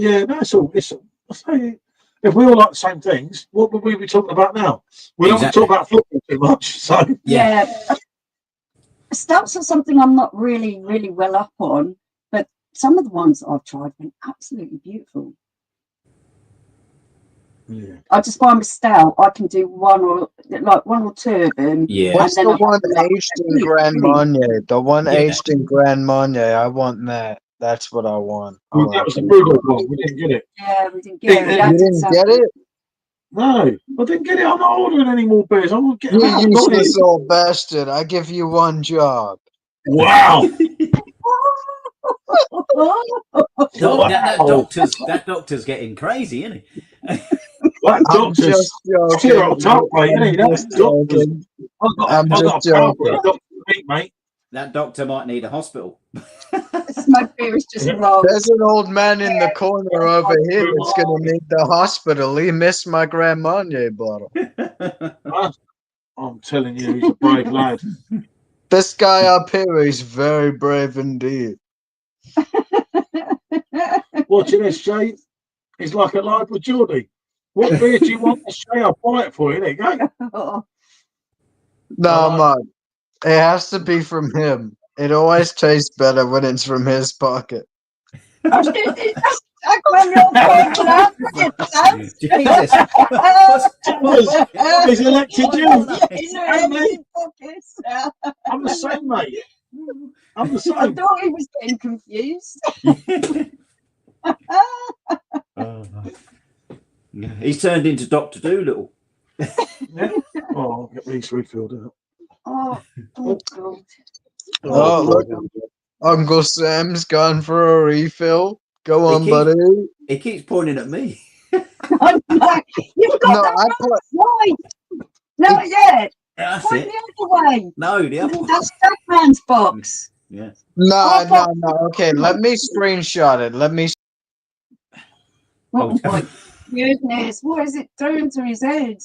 yeah, no, it's all. I say, if we all like the same things, what would we be talking about now? We don't talk about football too much. So Yeah. Stouts are something I'm not really well up on, but some of the ones I've tried have been absolutely beautiful. yeah. I just find with stout, I can do one or two of them. Yeah. What's then the I- one aged in Grand Marnier? The one Yeah. aged in Grand Marnier. I want that. That's what I want. Well, that was the Brewdog one. We didn't get it. Yeah, we didn't get it. You didn't get it? No, I didn't get it. I'm not ordering any more beers. I'm not getting. You useless old bastard. I give you one job. Wow. That doctor's getting crazy, isn't he? That I'm doctor's just joking. stereotype, mate, isn't he? That Just doctor's. joking. I've got a power for a doctor to meet, mate. That doctor might need a hospital. Smoke beer is just wrong. There's an old man in the corner over here that's going to need the hospital. He missed my Grand Marnier bottle. I'm telling you, he's a brave lad. This guy up here is very brave indeed. Watching this, Jay, he's like a lad with Geordie. What beer do you want to say? I'll buy it for you. There you go. No, man. It has to be from him. It always tastes better when it's from his pocket. Jesus. He's elected you. He's elected pockets. I'm the same, mate. I'm the I same. thought he was getting confused. He's turned into Dr. Doolittle. Yeah. Oh, I'll get these refilled out. Oh God. Oh, look. Uncle Sam's gone for a refill. Go on, buddy. He keeps pointing at me. Oh, no. You've got No, that I put. right. Not yet. That's Point it. the other way. No, the other one. That's Stackman's box. Yeah. No. Okay, let me screenshot it. Let me. Oh my goodness. What is it doing to his head?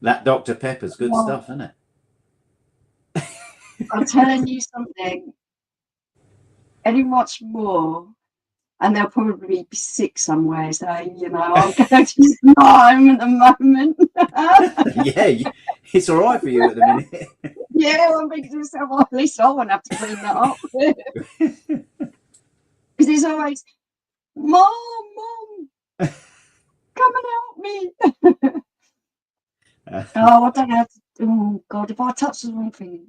That Dr. Pepper's good stuff, isn't it? I'm telling you something. Any much more, and they'll probably be sick somewhere. So I'm going to home at the moment. Yeah, it's all right for you at the minute. Yeah, I'm thinking to myself, well, at least I won't have to clean that up. Because he's always, Mom, come and help me. Oh, I don't have to. Oh God, if I touch the wrong thing.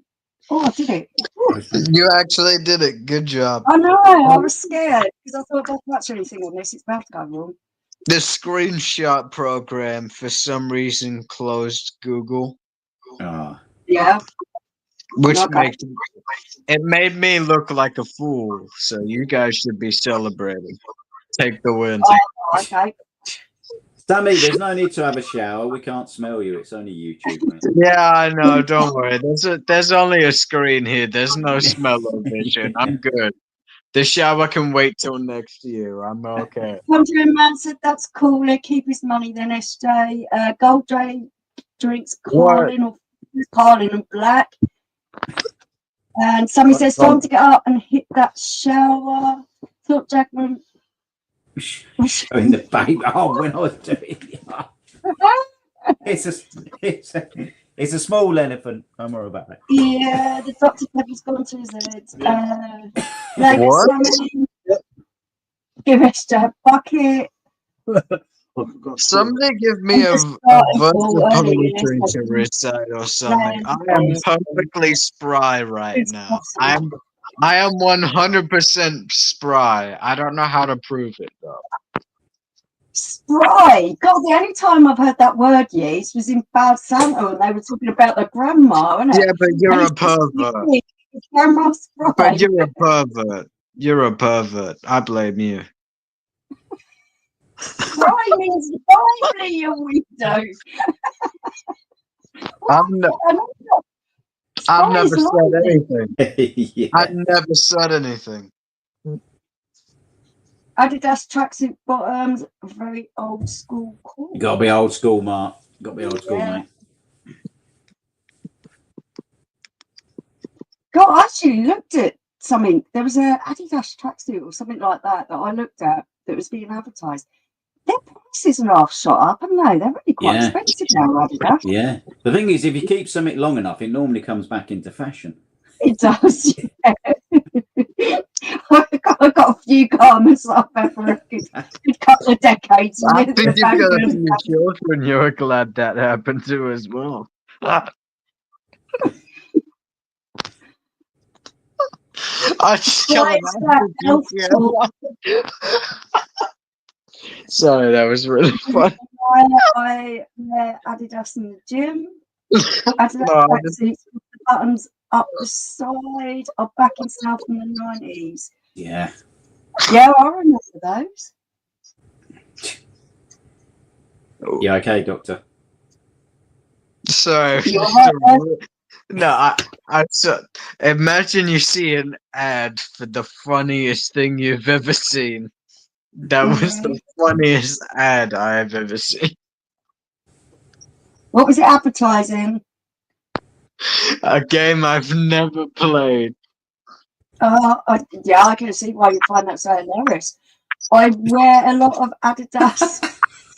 Oh, I did it. You actually did it. Good job. I know. I was scared because I thought, don't touch anything on this. It's about to go wrong. The screenshot program, for some reason, closed Google, Yeah. which Okay. made me look like a fool. So you guys should be celebrating. Take the win. Oh, okay. Sammy, there's no need to have a shower. We can't smell you. It's only YouTube, mate. Yeah, I know. Don't worry. There's only a screen here. There's no smell or vision. I'm good. The shower can wait till next year. I'm okay. Conjuring Man said that's cool. Keep his money then, SJ. Gold Dray drinks Carlin and Black. And Sammy says time to get up and hit that shower. Thought Jackman. Showing the baby. Oh, when I was doing it. It's a small elephant. Don't worry about it. Yeah, the Dr. Pepper's gone to his head. What? Give SJ a bucket. Somebody give me a verse of poetry to recite or something. I am perfectly spry right now. I am 100% spry. I don't know how to prove it though. Spry. God, the only time I've heard that word used was in Bad Santa, and they were talking about the grandma, wasn't it? Yeah, but you're a pervert. Grandma Spry. But you're a pervert. You're a pervert. I blame you. Spry means lively, you weirdo. I'm not. I've Oh, never he's said lying. anything. Yeah. I've never said anything. Adidas tracksuit bottoms, very old school. Cool. You gotta be old school, Mark. You gotta be old school, Yeah. mate. God, I actually looked at something. There was a Adidas tracksuit or something like that that I looked at that was being advertised. Their prices are half shot up, haven't they? They're really quite Yeah. expensive now, Adidas. Yeah. The thing is, if you keep something long enough, it normally comes back into fashion. It does. Yeah. I've got a few garments that I've had for a good couple of decades. I And think they're you've got a good. few children you're glad that happened to as well. I just Why can't is that elf talk? Sorry, that was really funny. I wear Adidas in the gym. Adidas No, I just- tracksuits with the buttons up the side are back in style from the 90s. Yeah. Yeah, I remember those. Yeah, okay, Doctor. Sorry. You're right there. No, I so imagine you see an ad for the funniest thing you've ever seen. That was the funniest ad I have ever seen. What was it advertising? A game I've never played. Yeah, I can see why you find that so hilarious. I wear a lot of Adidas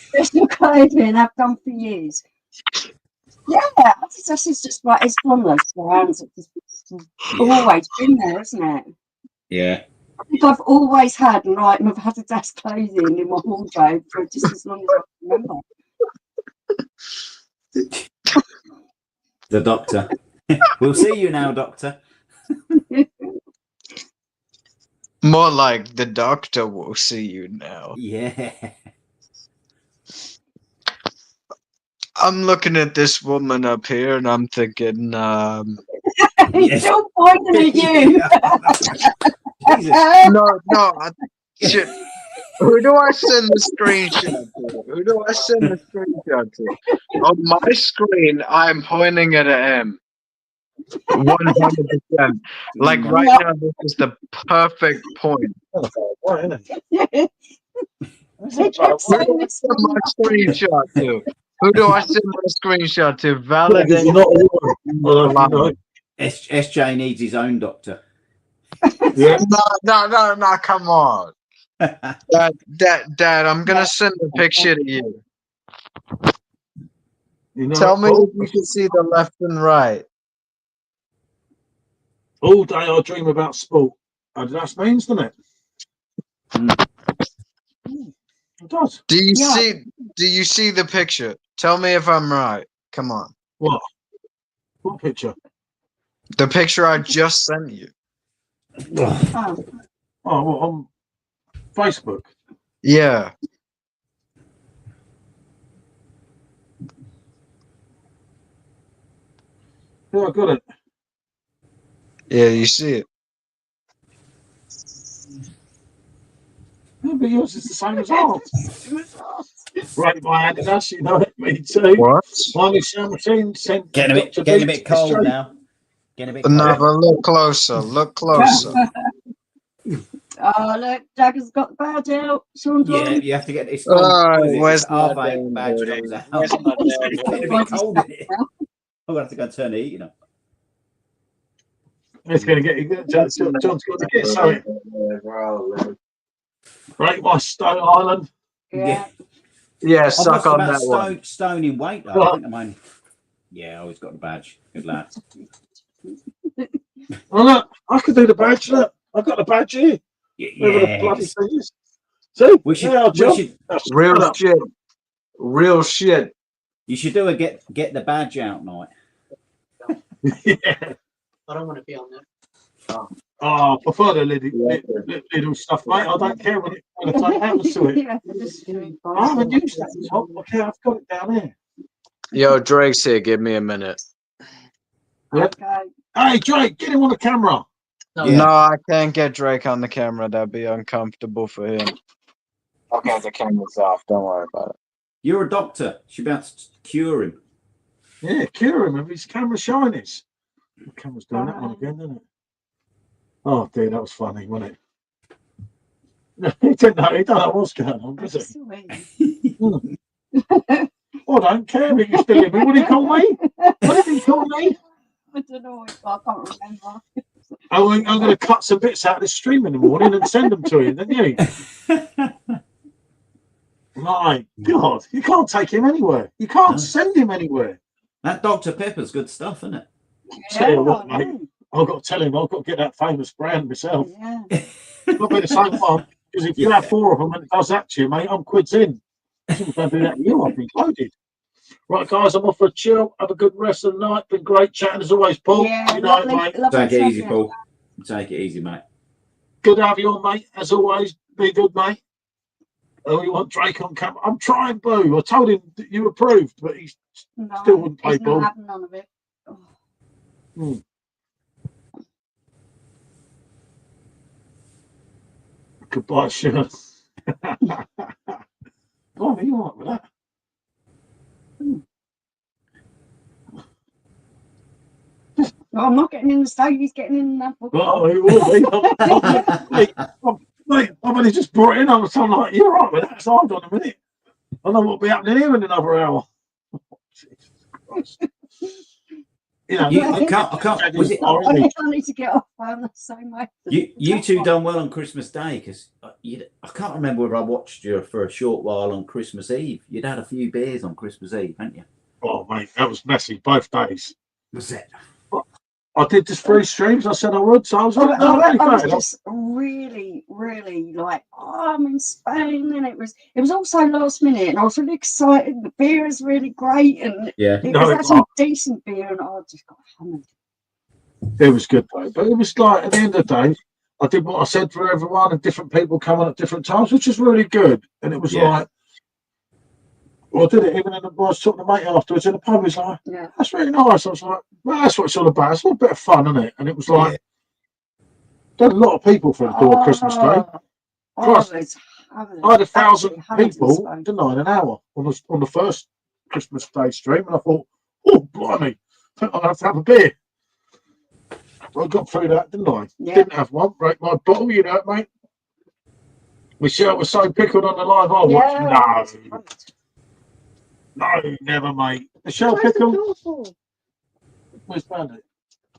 special clothing, I've done for years. Yeah, Adidas is just like, it's one of those brands that's always been there, isn't it? Yeah. I think I've always had an item of Adidas clothing in my wardrobe for just as long as I can remember. The Doctor. We'll see you now, Doctor. More like the doctor will see you now. Yeah. I'm looking at this woman up here and I'm thinking, He's still pointing at you. no, shit. Who do I send the screenshot to? Who do I send the screenshot to? On my screen, I'm pointing at an M. 100%. Like right now, this is the perfect point. Why, isn't it? He kept Who do saying I this send one. my screenshot to? Who do I send my screenshot to? Yeah, Validate. you're not a woman. Well, you know. SJ needs his own doctor. Yeah. No, come on. Dad, I'm gonna send a picture to you. You know, Tell me if you can see the left and right. all day I dream about sport. Adidas means, doesn't it? It does. Do you Yeah. see the picture? Tell me if I'm right. Come on. What? What picture? The picture I just sent you. Oh, Oh, well, on Facebook. Yeah. Yeah, I got it. Yeah, you see it. Yeah, but yours is the same as ours. Right, my Adidas, you know it. Me too. What? My Michelle machine sent Getting a Dr. bit Beats cold straight. now. Getting a bit cold. No, but look closer. Look closer. oh, look, Jagger's got the badge out. Sean's Yeah, on. you have to get this. Where's It's my half damn eight badge hoodie? comes out. Where's my damn It's getting a bit hoodie? cold in here. I'm gonna have to go and turn the heating up. It's going to get John's got to get something. Right, my Stone Island. Yeah. Yeah, I'm suck on that one. stone in weight though. I think I'm only. Yeah, I always got the badge. Good lad. Oh, look, I could do the badge. Look, I've got the badge here. Whatever the bloody Yes. thing is. See? We should. Yeah, John. Real shit. Real shit. You should do a get the badge out night. Yeah. I don't want to be on there. Oh, I prefer the little stuff, mate. I don't care when the time happens to it. Yeah. I haven't used that top. Okay, I've got it down here. Yo, Drake's here. Give me a minute. Yep. Okay. Hey, Drake, get him on the camera. No, Yeah. No, I can't get Drake on the camera. That'd be uncomfortable for him. Okay, the camera's off. Don't worry about it. You're a doctor. Should be able to cure him. Yeah, cure him of his camera shyness. The camera's doing that one again, didn't it? Oh dear, that was funny, wasn't it? He didn't know. He don't know what's going on, does he? I don't care if you still hear me. What did he call me? What did he call me? I don't know. I can't remember. I'm going to cut some bits out of this stream in the morning and send them to him, didn't you? My God, you can't take him anywhere. You can't send him anywhere. That Dr. Pepper's good stuff, isn't it? Tell you what, mate, I've got to tell him I've got to get that famous brand myself. Yeah. It'll be the same one, because if you have 4 of them and it does that to you, mate, I'm quids in. If I do that to you, I've been loaded. Right, guys, I'm off for a chill. Have a good rest of the night. Been great chatting as always, Paul. Yeah, Good night, mate. Take it easy, Paul. Take it easy, mate. Good to have you on, mate. As always, be good, mate. Oh, you want Drake on camera? I'm trying, Boo. I told him that you approved, but he still wouldn't play ball. Not having none of it. Oh. Goodbye, Sugar. Blimey, you all right with that? No, I'm not getting in the stage. He's getting in that book. Oh, he will be. Mate, I've only just brought it in. I'm like, you're right with that. So hold on a minute. I know what'll be happening here in another hour. Jesus Christ. You know, I can't. Was it? I need to get off on the same way. You two done well on Christmas Day, because I can't remember whether I watched you for a short while on Christmas Eve. You'd had a few beers on Christmas Eve, hadn't you? Oh, mate, that was messy both days. Was it? I did just 3 streams. I said I would, so I was just really, really like, oh, I'm in Spain, and it was also last minute, and I was really excited. The beer is really great, and it was actually decent beer, and I just got hammered. It was good though, but it was like at the end of the day, I did what I said for everyone, and different people coming at different times, which is really good. And it was like, well, I did it even in the boys talking to mate afterwards in the pub. He's like, that's really nice. I was like, well, that's what it's all about. It's all a bit of fun, isn't it? And it was like, there were a lot of people for the door Christmas Day. I had 1,000 people, didn't I, in an hour on the first Christmas Day stream, and I thought, oh, blimey, I think I'm going to have a beer. I got through that, didn't I? Yeah. Didn't have one. Break my bottle, you know, mate. Michelle was so pickled on the live I watched. No, never, mate. Michelle Pickle. Where's Bandit?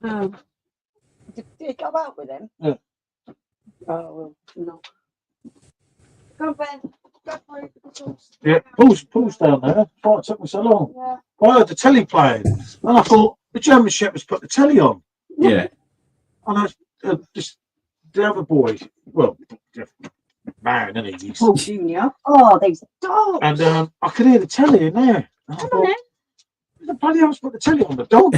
Did he come out with him? Yeah. Oh, well, no. Go, Ben. Go for it. Yeah, Paul's down there. Why it took me so long? Yeah. I heard the telly playing, and I thought the German Shepherds put the telly on. Yeah. And I just the other boy, well, man, isn't he? Paul Junior. Oh, these dogs. And I could hear the telly in there. Come on, then. The bloody hell's put the telly on the dog.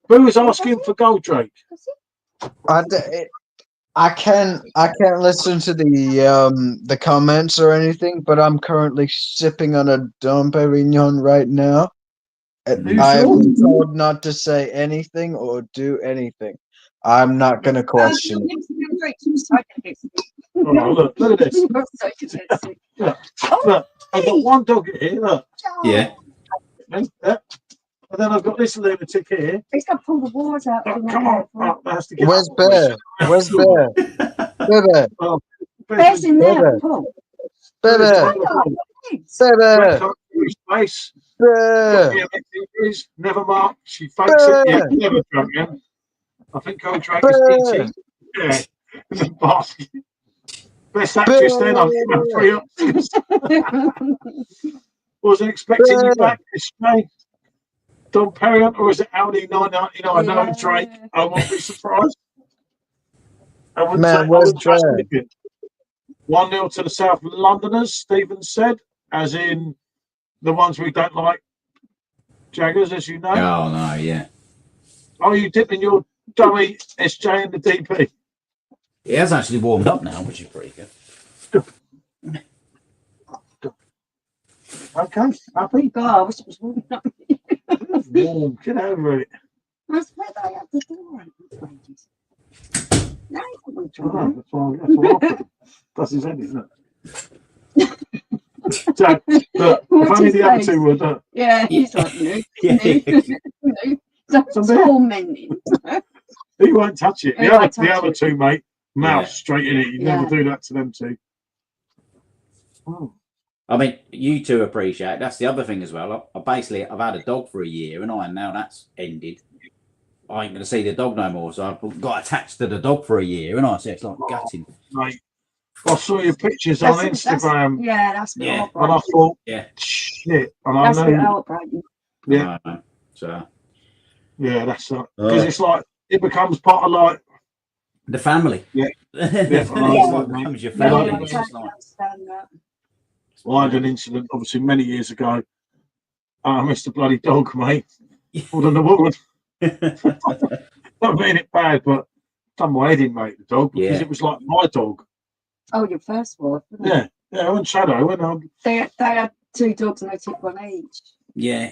Who was asking for Goldrake? I can't listen to the comments or anything, but I'm currently sipping on a Dom Perignon right now. I have been told not to say anything or do anything. I'm not going to question it. Oh, look at this. Look, I've got one dog here, look. Yeah. And then I've got this lunatic here. He's got to pull the walls out. Oh, come on. Oh, where's Bear? Where's Bear? Bear. Oh, Bear's in there, Paul. Bear. Space. Bear. Never marked. She fakes it. Yeah, never drunk him. I think Goldrake is DT. Yeah. In the basket. Best actress then. I'll give her 3 Oscars. Wasn't expecting you back this way. Dom Perignon, or is it Audi 999? No, Drake. I won't be surprised. I wouldn't say, where's Drake? 1-0 to the South Londoners, Stephen said, as in the ones we don't like. Jaggers, as you know. Oh, no, yeah. Are you dipping your dummy SJ in the DP? He has actually warmed up now, which is pretty good. Okay, happy? God, I wish it was warm up. Warm, get over it. That's where they have the door. No, That's why that's his head, isn't it? So, look, if only the other two would. Yeah, he's like, no, Yeah. no, that's tormenting. He won't touch it. He The won't other touch it. two, mate, mouth Yeah. straight in it. You Yeah. never do that to them two. Oh. I mean, you two appreciate it. That's the other thing as well. I've had a dog for a year, and now that's ended. I ain't going to see the dog no more, so I've got attached to the dog for a year, and so it's like gutting. Mate, I saw your pictures on Instagram. That's and I thought, yeah, shit. And I that's a bit know, heartbreaking. yeah, so yeah, that's because it's like it becomes part of like the family. Yeah, It becomes your Yeah, family. I It's just like, understand that. I had an incident, obviously, many years ago. I missed a bloody dog, mate. More than the woman. Not mean it bad, but done my head in, mate, the dog, because it was like my dog. Oh, your first wife. Yeah, I went Shadow. They had two dogs and they took one each. Yeah,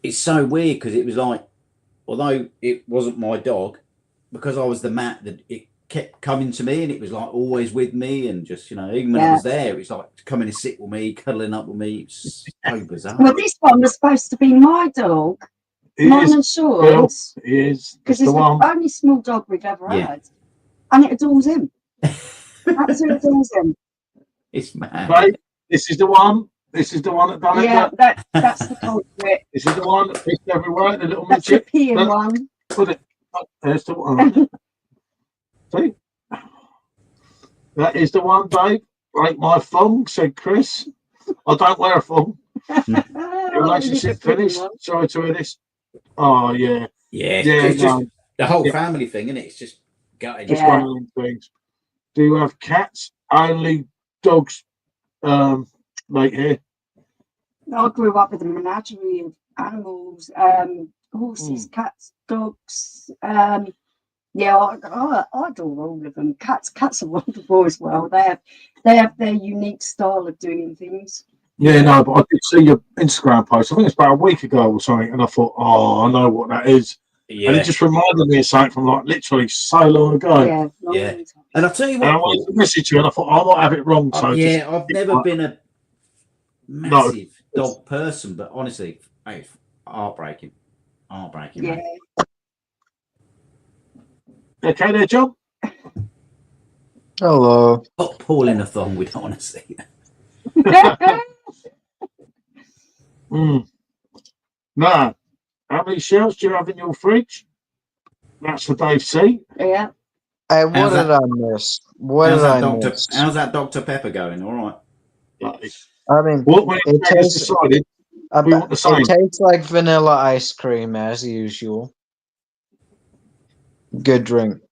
it's so weird because it was like, although it wasn't my dog, because I was the mat, that it kept coming to me and it was like always with me, and just, you know, even when I was there, it was like coming to sit with me, cuddling up with me. It's so bizarre. Well, this one was supposed to be my dog. Mine and Sean's. It is. Because it's the only small dog we've ever had. And it adores him. Absolutely adores him. It's mad. Right, this is the one. This is the one that done it. Yeah, that's the culprit. This is the one that pissed everywhere, the little That's midget. the peeing one. Put it. There's the one. See? That is the one, babe. Break my thong, said Chris. I don't wear a thong. Your relationship finished. Sorry to hear this. Oh, yeah. Yeah, it's just the whole family thing, isn't it? It's just gutting. Just one of them things. Do you have cats? Only dogs, mate, here. I grew up with a menagerie of animals, horses, cats, dogs. I adore all of them. Cats are wonderful as well. They have their unique style of doing things. Yeah, no, but I did see your Instagram post. I think it's about a week ago or something, and I thought, oh, I know what that is. Yeah. And it just reminded me of something from like literally so long ago. Yeah. And I'll tell you what, and I wanted to message you, and I thought I might have it wrong. So I've never been a massive dog person, but honestly, it's heartbreaking. Yeah. Mate. Okay, there, John. Hello. Not Paul in a thong. We don't want to see that. No. How many shells do you have in your fridge? That's for Dave C. Yeah. Hey, what did I miss? What did I miss? How's that Dr. Pepper going? All right. I mean, it tastes like vanilla ice cream as usual. Good drink.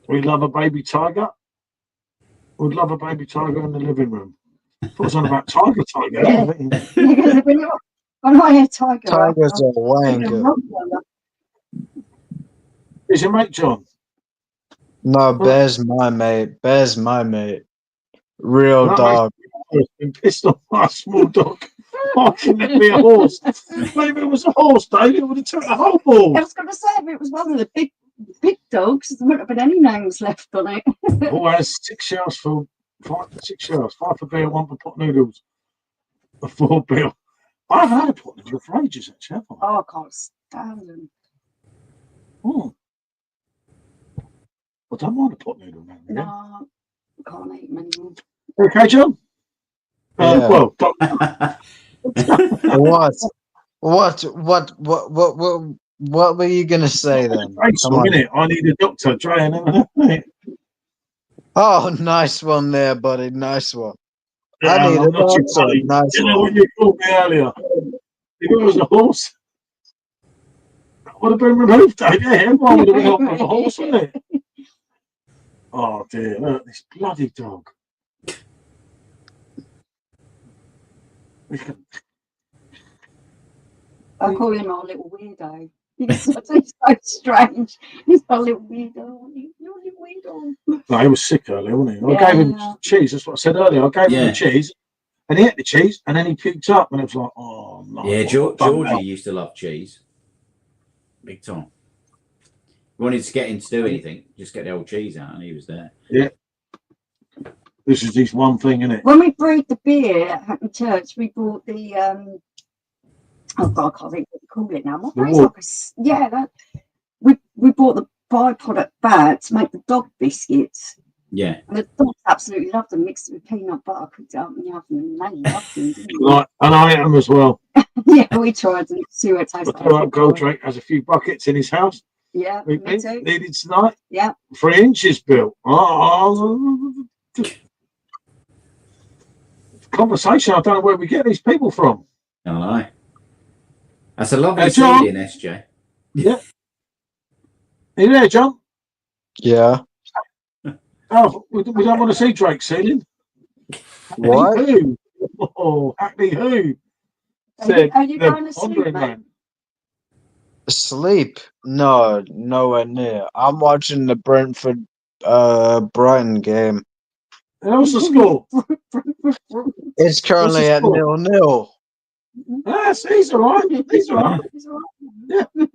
We love a baby tiger. We'd love a baby tiger in the living room. I thought it was on about tiger. Yeah. When I hear tiger, tigers are wanker. Is your mate John? No, Bear's my mate. Bear's my mate. Real dog. I've been pissed off by a small dog. Why couldn't it be a horse? Maybe it was a horse, Dave. It would have took the whole ball. I was going to say, if it was one of the big dogs, there wouldn't have been any names left on it. Always 6 shells for 5 for beer, 1 for pot noodles, a 4 bill. I've had a pot noodle for ages, actually. Oh, I can't stand them. I don't mind a pot noodle now. No, I can't eat them anymore. Okay, John? Well, What were you gonna say then? I need a doctor. Try and oh, nice one there, buddy. Nice one. Yeah, I need a doctor. Nice you know what you called me earlier? If it was a horse, that would have been removed, Dave. Yeah, everyone would have been up with a horse, wouldn't it? Oh dear, look, this bloody dog. I call him our little weirdo. He's so strange. He's our little weirdo. You're a little weirdo. No, he was sick earlier, wasn't he? I gave him cheese. That's what I said earlier. I gave him the cheese, and he ate the cheese, and then he puked up, and it was like, oh no. Yeah, Georgie used to love cheese. Big time. He wanted to get him to do anything, just get the old cheese out, and he was there. Yeah. This is this one thing, isn't it? When we brewed the beer at Hackney Church, we bought the oh god, I can't think what we call it now. The wort. We bought the byproduct bag to make the dog biscuits. Yeah. And the dogs absolutely loved them, mixed with peanut butter, cooked it up in the oven, and they loved them, didn't they? Like, and I am as well. Yeah, we tried to see what it tastes like. Goldrake has a few buckets in his house. Yeah, We me too. needed tonight. Yeah. 3 inches built. Conversation. I don't know where we get these people from. I know. That's a lovely John. CD in SJ. Yeah. Are you there, John? Yeah. Oh, we don't want to see Drake ceiling. What? Hackney who? Oh, Hackney who? Are you the going to sleep, Pondering mate? Man. Sleep? No, nowhere near. I'm watching the Brentford Brighton game. And what's the score? It's currently at score? 0-0. Yes, he's all right. He's all right. He's all right. Yeah.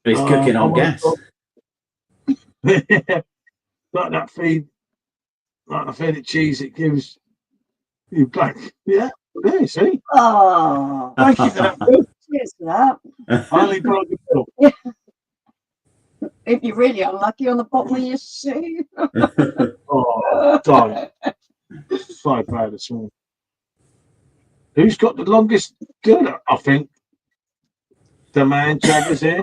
But he's cooking on gas. Like that feed, like the fed cheese it gives you black. Yeah, there, see? Oh, Thank you for that, Bill. cheers for that. I only brought the bill. If you're really unlucky on the bottom of your shoe. Oh, darling. So bad this morning. Who's got the longest girder? I think the man Jagger's here.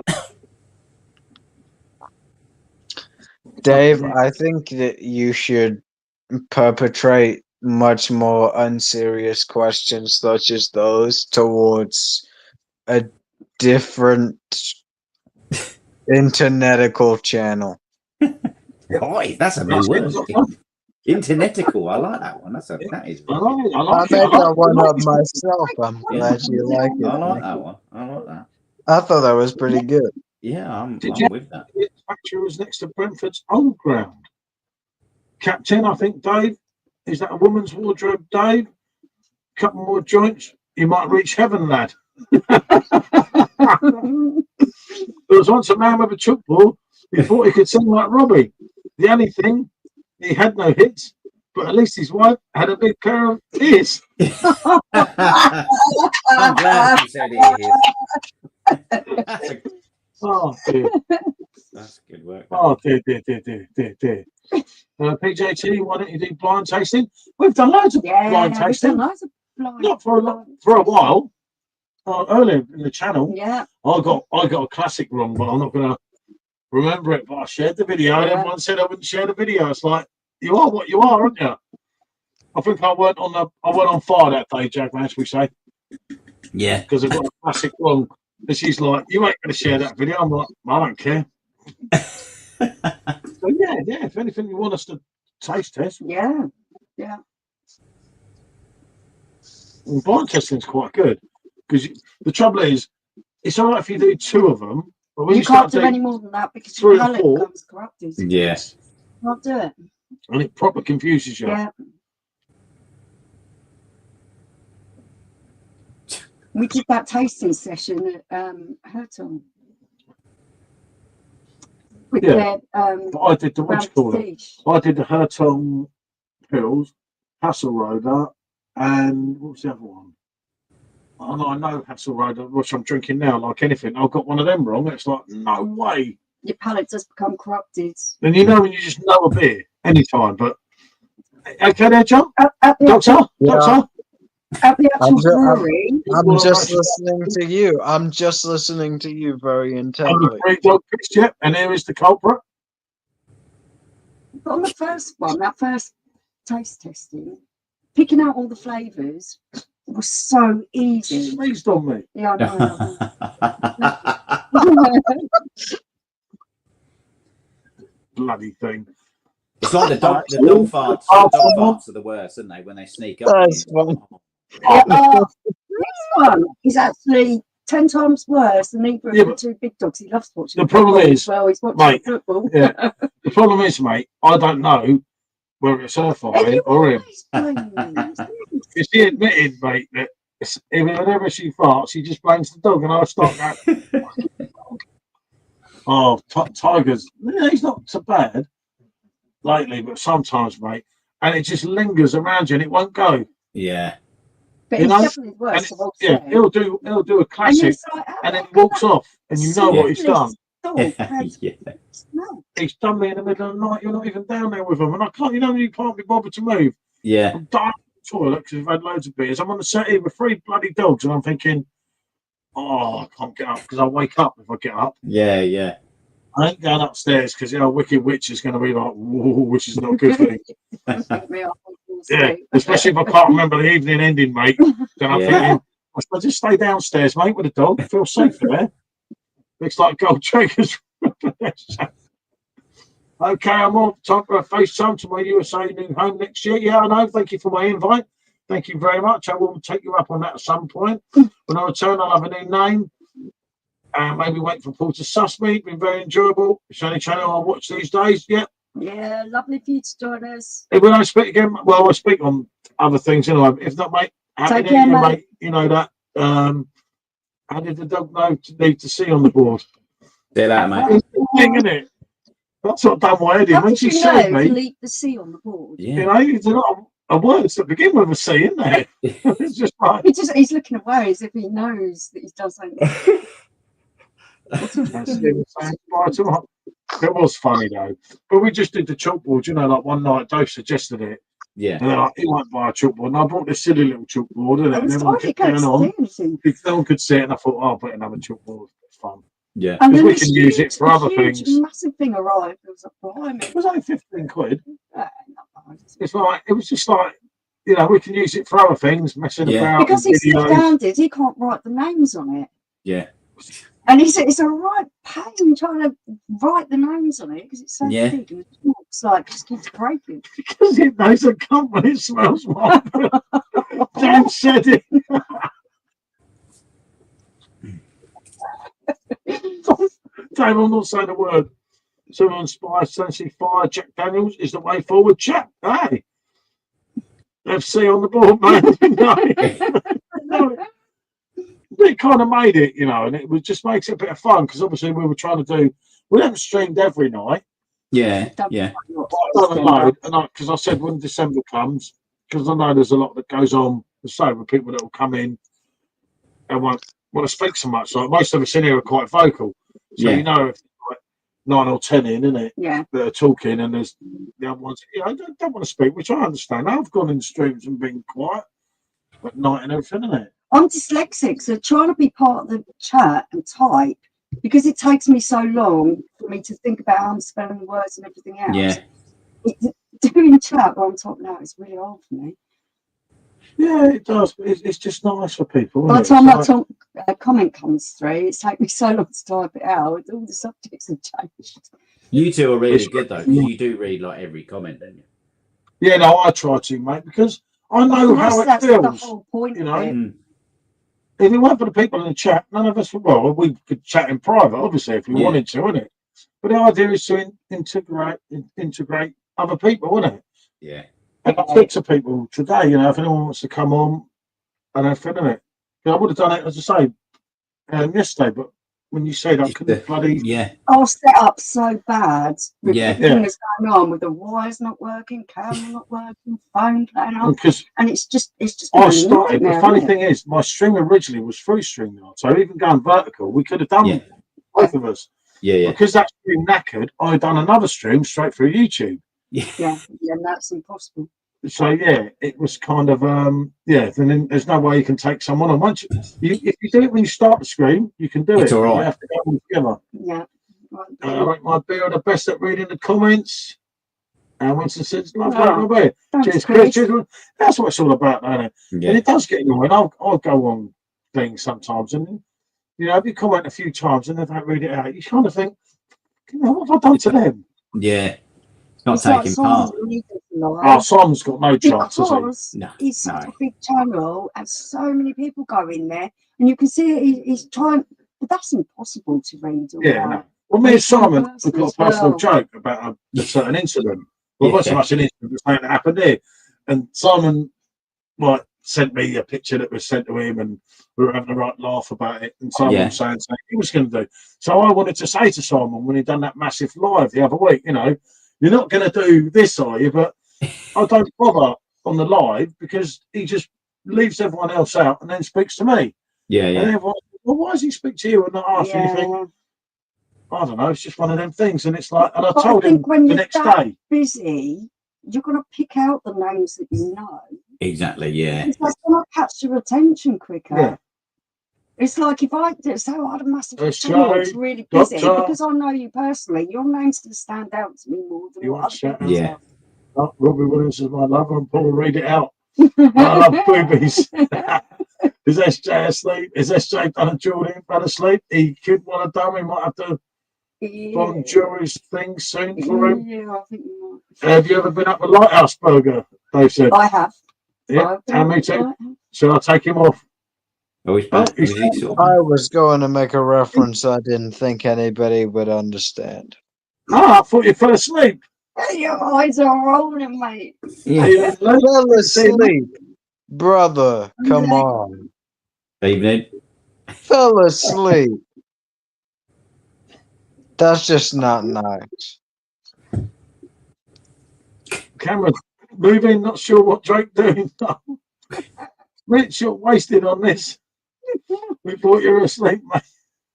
Dave, I think that you should perpetrate much more unserious questions such as those towards a different internetical channel. Boy, that's a new word. Internetical. I like that one. That is. I I like made it. that one up myself. I'm glad you like it. I like that one. I like that. I thought that was pretty good. Yeah, I'm Did you with that. The factory was next to Brentford's old ground. Captain, I think, Dave. Is that a woman's wardrobe, Dave? Couple more joints, you might reach heaven, lad. There was once a man with a chalkboard. He thought he could sing like Robbie. The only thing, he had no hits, but at least his wife had a big pair of ears. I'm glad you said it. Oh, dear. That's good work. Oh, dear. PJT, why don't you do blind tasting? We've done loads of blind tasting. Not for a while. Earlier in the channel, Yeah. I got a classic wrong, but I'm not gonna remember it. But I shared the video, and everyone said I wouldn't share the video. It's like, you are what you are, aren't you? I think I went on fire that day, Jack, as we say. Yeah. Because I got a classic wrong. And she's like, you ain't gonna share that video. I'm like, I don't care. So yeah. If anything you want us to taste test, Yeah. well, blind testing's quite good. Because the trouble is, it's all right if you do 2 of them, but when You you can't start do any more than that because 3 your and palate 4, becomes corrupted. Yes. Can't do it. and it proper confuses you. Yeah. We did that tasting session at Hurton. With Yeah. their But I did the what do you call it? prestige. I did the Hurton pills, Hasselroder, and what was the other one? And I know Hasselroder, which I'm drinking now, like anything. I've got one of them wrong. It's like, no way. Your palate does become corrupted. And you know when you just know a beer anytime, but okay there, John? At the Doctor? Yeah. Doctor? At the actual brewery, I'm just listening to you. I'm just listening to you very I'm intently. the 3 dog piss, yep, and here is the culprit. but on the first one, that first taste testing, picking out all the flavours was so easy. Sneezed on me. Yeah, I know. Bloody thing. It's like the dog farts. The dog farts are the worst, aren't they? When they sneak up. That's fun. This one is actually 10 times worse than either of Yeah, the but 2 big dogs. He loves watching the problem football is, as well. He's watching mate, football. Yeah. The problem is, mate, I don't know whether it's her fault And you or him. always blame me. Because she admitted, mate, that whenever she farts, she just blames the dog, and I start going, oh, Tiger's, yeah, he's not so bad lately, but sometimes, mate, and it just lingers around you and it won't go. Yeah. But You it's know? definitely the worst of all Yeah, three. he'll do a And you're classic just like, and then he walks off and you know what he's done. Yeah. He's done me in the middle of the night. You're not even down there with him, and I can't. You can't be bothered to move. Yeah. I'm dying to the toilet because we've had loads of beers. I'm on the settee with 3 bloody dogs, and I'm thinking, oh, I can't get up because I'll wake up if I get up. Yeah, yeah. I ain't going upstairs because Wicked Witch is going to be like, whoa, which is not a good thing. Yeah, especially if I can't remember the evening ending, mate. Then I'm thinking, I just stay downstairs, mate, with a dog. Feel safe there. Looks like gold triggers. Okay, I'm on time for a FaceTime to my USA new home next year. Yeah, I know. Thank you for my invite. Thank you very much. I will take you up on that at some point. When I return, I'll have a new name. And maybe wait for Paul to suss me. Been very enjoyable. It's the only channel I watch these days. Yeah. Yeah, lovely for you to join us. If we don't speak again, well, I speak on other things anyway. If not, mate, happy Take New care, Year, mate. mate. You know that. How did the dog know to need to see on the board? Do that, mate. It's the thing, isn't it? That's what done my head in. How When did she you said know me, to leave the C on the board? you Yeah. know, there's a lot of words that begin with a C, isn't there? It's just like, He's looking away as if he knows that he doesn't. that's it, it's saying bye to my- It was funny though. But we just did the chalkboard, you know, like one night Dave suggested it. Yeah. And they're like, he won't buy a chalkboard. And I brought this silly little chalkboard, and It was everyone tiny, kept going on. anything. No one could see it, and I thought, oh, I'll put another chalkboard. It's fun. Yeah. And Because then we this can use it for other huge, things. massive thing arrived. It was like, blimey. It was only 15 quid. Not bad. It's like, it was just like, you know, we can use it for other things, messing Yeah. about. Because with he's videos. left-handed, he can't write the names on it. Yeah. And it's a right pain trying to write the names on it because it's so Yeah. big and it looks like it just keeps breaking. Because it knows a company smells wonderful. Dan said it. Dave, I'm not saying a word. Someone Spice, Tennessee Fire, Jack Daniels is the way forward. Jack, hey. FC on the board, mate. No. It kind of made it, you know, and it was just makes it a bit of fun because obviously we were trying to do, we haven't streamed every night. Yeah. Yeah. But I've done a load, and because I said when December comes, because I know there's a lot that goes on, so with people that will come in and won't want to speak so much. Like most of us in here are quite vocal, so Yeah. you know, if like 9 or 10 in, isn't it? Yeah. That are talking, and there's the other ones, you know, don't want to speak, which I understand. I've gone in streams and been quiet at night and everything, isn't it? I'm dyslexic, so trying to be part of the chat and type, because it takes me so long for me to think about how I'm spelling the words and everything else. Yeah. Doing chat while I'm talking now is really hard for me. Yeah, it does, but it's just nice for people. By the isn't time it? that comment comes through, it's taken me so long to type it out. All the subjects have changed. You two are really good though, because you do read like every comment, don't you? Yeah, no, I try to, mate, because I know how it That's the feels. whole point you of know. it. Mm. If it weren't for the people in the chat, none of us would. Well, we could chat in private, obviously, if we Yeah. wanted to, wouldn't it? But the idea is to integrate other people, wouldn't it? Yeah. And I said to people today, you know, if anyone wants to come on and everything, innit? I would have done it, as I say, yesterday, but when you said I couldn't bloody... Yeah. I was set up so bad with Yeah. everything that's going on, with the wires not working, camera not working, phone playing up, Because and it's just I been a started, the nightmare, funny isn't it? thing is, my stream originally was through StreamYard, so even going vertical, we could have done Yeah. both of us. Yeah. Yeah. Because that stream knackered, I had done another stream straight through YouTube. Yeah, and that's impossible. So yeah, it was kind of then there's no way you can take someone on. Once if you do it when you start the stream, you can do It's it. all right. You have to go on together. Yeah. I rate my beer the best at reading the comments. And Winston says, "Love Oh, my beer." Thanks, Cheers, Chris. Chris. Cheers. That's what it's all about, isn't it? Yeah. And it does get annoying. I'll go on things sometimes, and you know, if you comment a few times and they don't read it out, you kind of think, "What have I done to them?" Yeah. It's not It's like taking Simon's part. really Oh, live Simon's got no chance, has he? because No. he's such No. a big channel and so many people go in there, and you can see he's trying, but that's impossible to read all Yeah, that. no. Well, me and Simon have Personal got a as personal well. joke about a certain incident. Well, not so Yeah. much an incident, but something that happened here. And Simon, like, sent me a picture that was sent to him, and we were having a right laugh about it. And Simon Yeah. was saying something he was going to do. So I wanted to say to Simon when he'd done that massive live the other week, you know, you're not going to do this, are you? But I don't bother on the live because he just leaves everyone else out and then speaks to me. Yeah, And yeah. everyone, well, why does he speak to you and not ask you anything? I don't know. It's just one of them things, and it's like, and I But told I him think when the you're next that day. busy, you're going to pick out the names that you know. Exactly, yeah. Because that's going to catch your attention quicker. Yeah. It's like if I did, so I had a massive Let's channel, it's try, really busy Doctor. because I know you personally. Your name's going to stand out to me more than You what want other shout people's Yeah. are. Oh, Robbie Williams is my lover, and Paul read it out. I love boobies. Is SJ asleep? Is SJ done a Jordan fell asleep? He could want to done. We might have to Bon Jovi's thing soon for him. Yeah, I think you might. Have you ever been up a Lighthouse Burger? Dave said. I have. Yeah, and me too. Shall I take him off? Oh, he's back. Was he sort of... I was going to make a reference I didn't think anybody would understand. Ah, I thought you fell asleep. Your eyes are rolling, mate. Yeah. Fell asleep. Brother, come on. Evening. Fell asleep. That's just not nice. Camera moving, not sure what Drake doing. Rich, you're wasted on this. We thought you were asleep,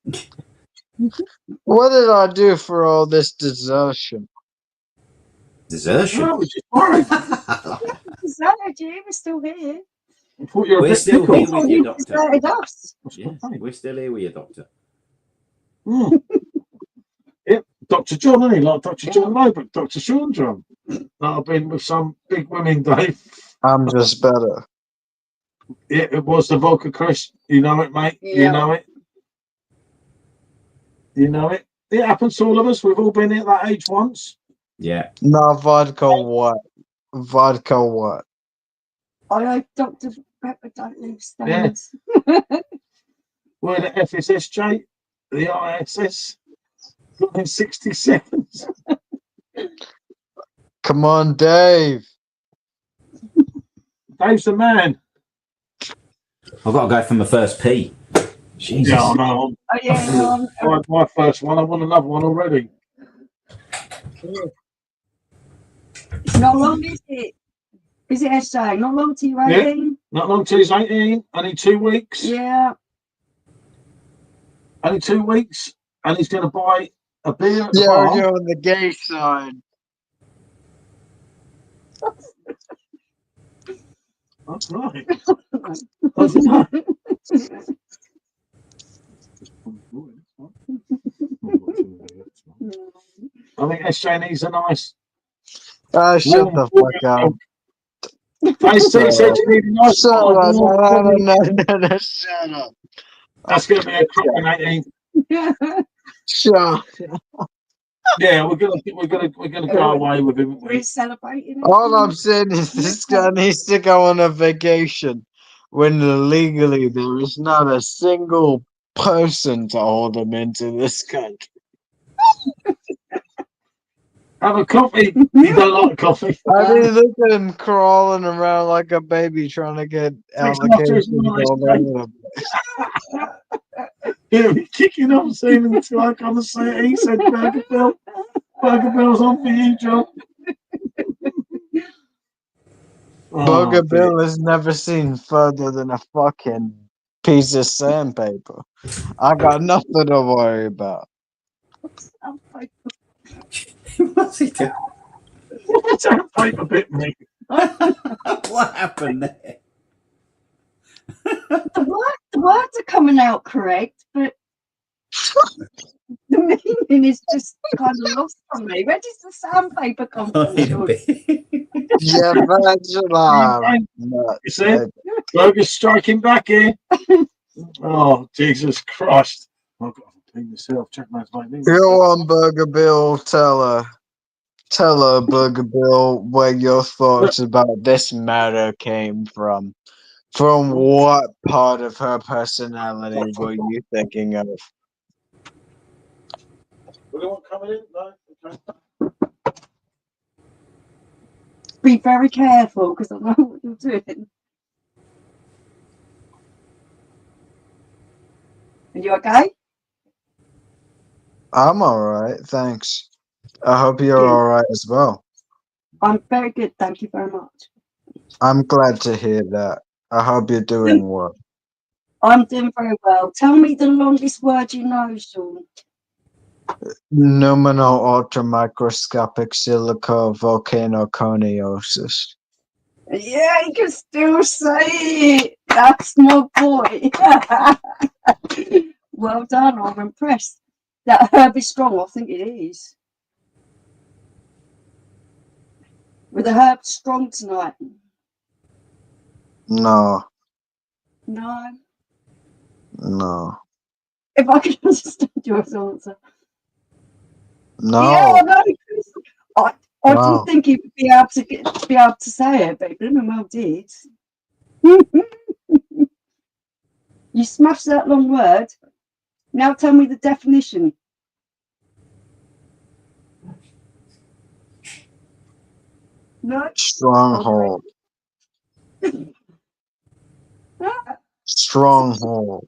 mate. What did I do for all this desertion? Desertion. No, we're just worried. Sorry, Jim, we're still here. I thought you were a We're bit still pickled. here with you, Doctor. Deserted us. Yeah, we're still here with you, Doctor. Yep, Dr. John, isn't he? Like Dr. John Lobert, Dr. Sean John. I've been with some big women, Dave. I'm just better. Yeah, it was the vodka Chris. You know it, mate. Yeah. You know it. You know it. It happens to all of us. We've all been at that age once. Yeah. No, vodka what? Vodka what? I hope Dr. Pepper don't leave stains. We're the FSSJ, the ISS. In 60 seconds. Come on, Dave. Dave's the man. I've got to go for my first pee. Jesus. Yeah, I know. Oh, yeah, I had my first one. I want another one already. it's not long, is it? Is it, SJ? Not long till you're 18? Not long till he's 18. Only 2 weeks. Yeah. Only 2 weeks. And he's going to buy a beer at the bar. You're on the gay side. That's right. That's right. I think SJ needs a nice. Shut the fuck up. I said you need a nice. Shut up. No, shut up. That's going to be a cracking 18. Shut. Yeah, we're gonna go away with him. We're celebrating. All I'm saying is this guy needs to go on a vacation when legally there is not a single person to hold him into this country. Have a coffee. You don't like coffee. I mean, look at him crawling around like a baby trying to get applications all over the place. He'll be kicking off soon until I come and say it. He said, Burger Bill. Burger Bill's on for you, John. Burger Bill has never seen further than a fucking piece of sandpaper. I got nothing to worry about. What's he doing? Sandpaper bit me. What happened there? The words are coming out correct, but the meaning is just kind of lost on me. Where does the sandpaper come from? Yeah, that's You said Burger's striking back here. Oh, Jesus Christ. I've got to clean myself. Check my name. Go on, Burger Bill. Tell her, Burger Bill, where your thoughts about this matter came from. From what part of her personality were you thinking of? Anyone coming in? No? Okay. Be very careful because I know what you're doing. Are you okay? I'm alright, thanks. I hope you're alright as well. I'm very good, thank you very much. I'm glad to hear that. I hope you're doing well. I'm doing very well. Tell me the longest word you know, Sean. Nominal ultramicroscopic silico volcanoconiosis. Yeah, you can still say it. That's my boy. Well done. I'm impressed. That herb is strong. I think it is. Were the herbs strong tonight? No, No. no, If I can understand your answer. no. Yeah, I know. Chris. I Wow. didn't think he would be able to say it, but he blooming well did. You smashed that long word. Now tell me the definition. No. Stronghold. Stronghold.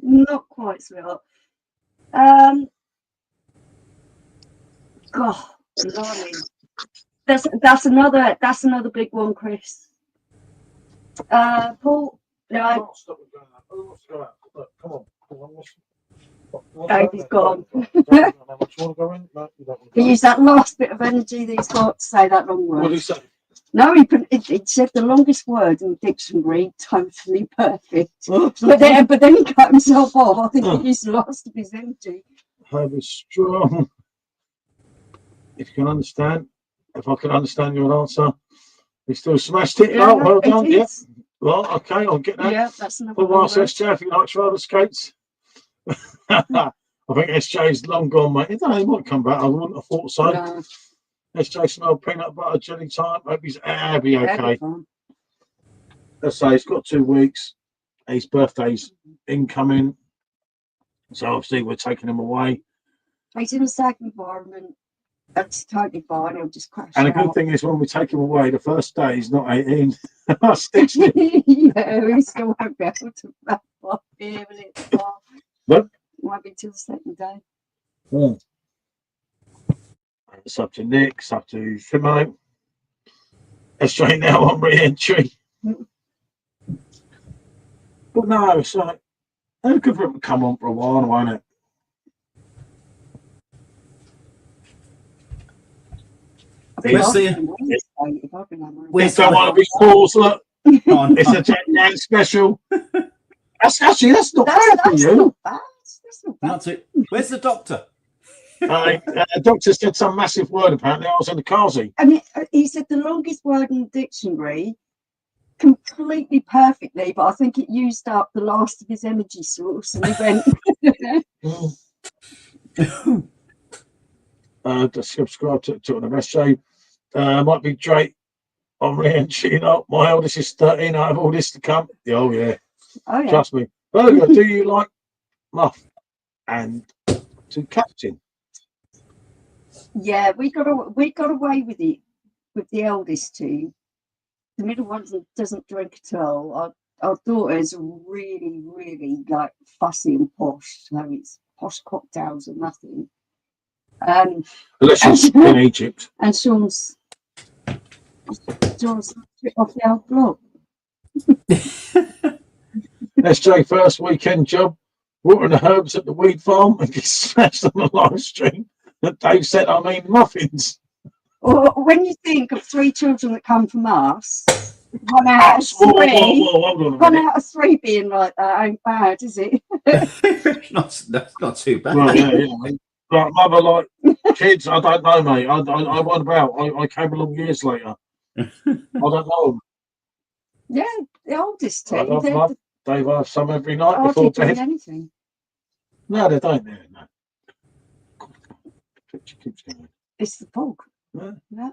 Not quite, sweetheart. God, blimey. That's another big one, Chris. Paul, no, Davey's gone. He used that last bit of energy that he's got to say that long word. What did he say? No, he said the longest word in the dictionary, totally perfect. But then he cut himself off. I think he used the last of his energy. Herb is strong. If you can understand, if I can understand your answer, he still smashed it. Yeah, Oh, well done. it Yeah. is. Well, okay, I'll get that. Yeah, that's another For one. whilst SJ, if he likes roller skates. I think SJ's long gone, mate. He might come back. I wouldn't have thought so. No, SJ smelled peanut butter jelly time. Hope he's be okay. that'd be fun. Let's say he's got 2 weeks. His birthday's incoming. So obviously we're taking him away. He's in a safe environment. That's totally fine. He'll just crash And the out. good thing is when we take him away, the first day he's not 18. I stitched it. Yeah, we still won't be able to wrap up here with it. Nope. Won't be till the second day. Yeah. It's up to Nick, it's up to Simo. SJ now on re-entry. But no, it's like, it's good for him to come on for a while, won't it? Where's the- We don't want to be paused, look. It's a Jack Dan special. That's not bad for you. Not bad. That's not bad. Not too. Where's the doctor? The doctor said some massive word, apparently. I was in the Kazi. I mean, he said the longest word in the dictionary completely perfectly, but I think it used up the last of his energy source and he went. To subscribe to the SJ. Might be Drake on re-entry. You know, my eldest is 13. I have all this to come. Oh, yeah. Oh, yeah. Trust me. Burger, do you like muff and to captain? Yeah, we got away with it with the eldest two. The middle one doesn't drink at all. Our daughter's really, really like fussy and posh, so it's posh cocktails and nothing. Unless she's in Egypt. And Sean's off the old block. SJ first weekend job, watering the herbs at the weed farm and get smashed on the live stream. That Dave said, I mean muffins. Or when you think of 3 children that come from us, 1 out of 3, Hold on a 1 minute. out of 3 being like that ain't bad, is it? That's not too bad. Well, yeah. Like mother, like kids, I don't know, mate. I went about. I came along years later. I don't know. Yeah, the oldest two. I love mum. They have some every night hardly before doing bed. anything. No, they don't. No. Picture keeps going. It's the fog. Yeah.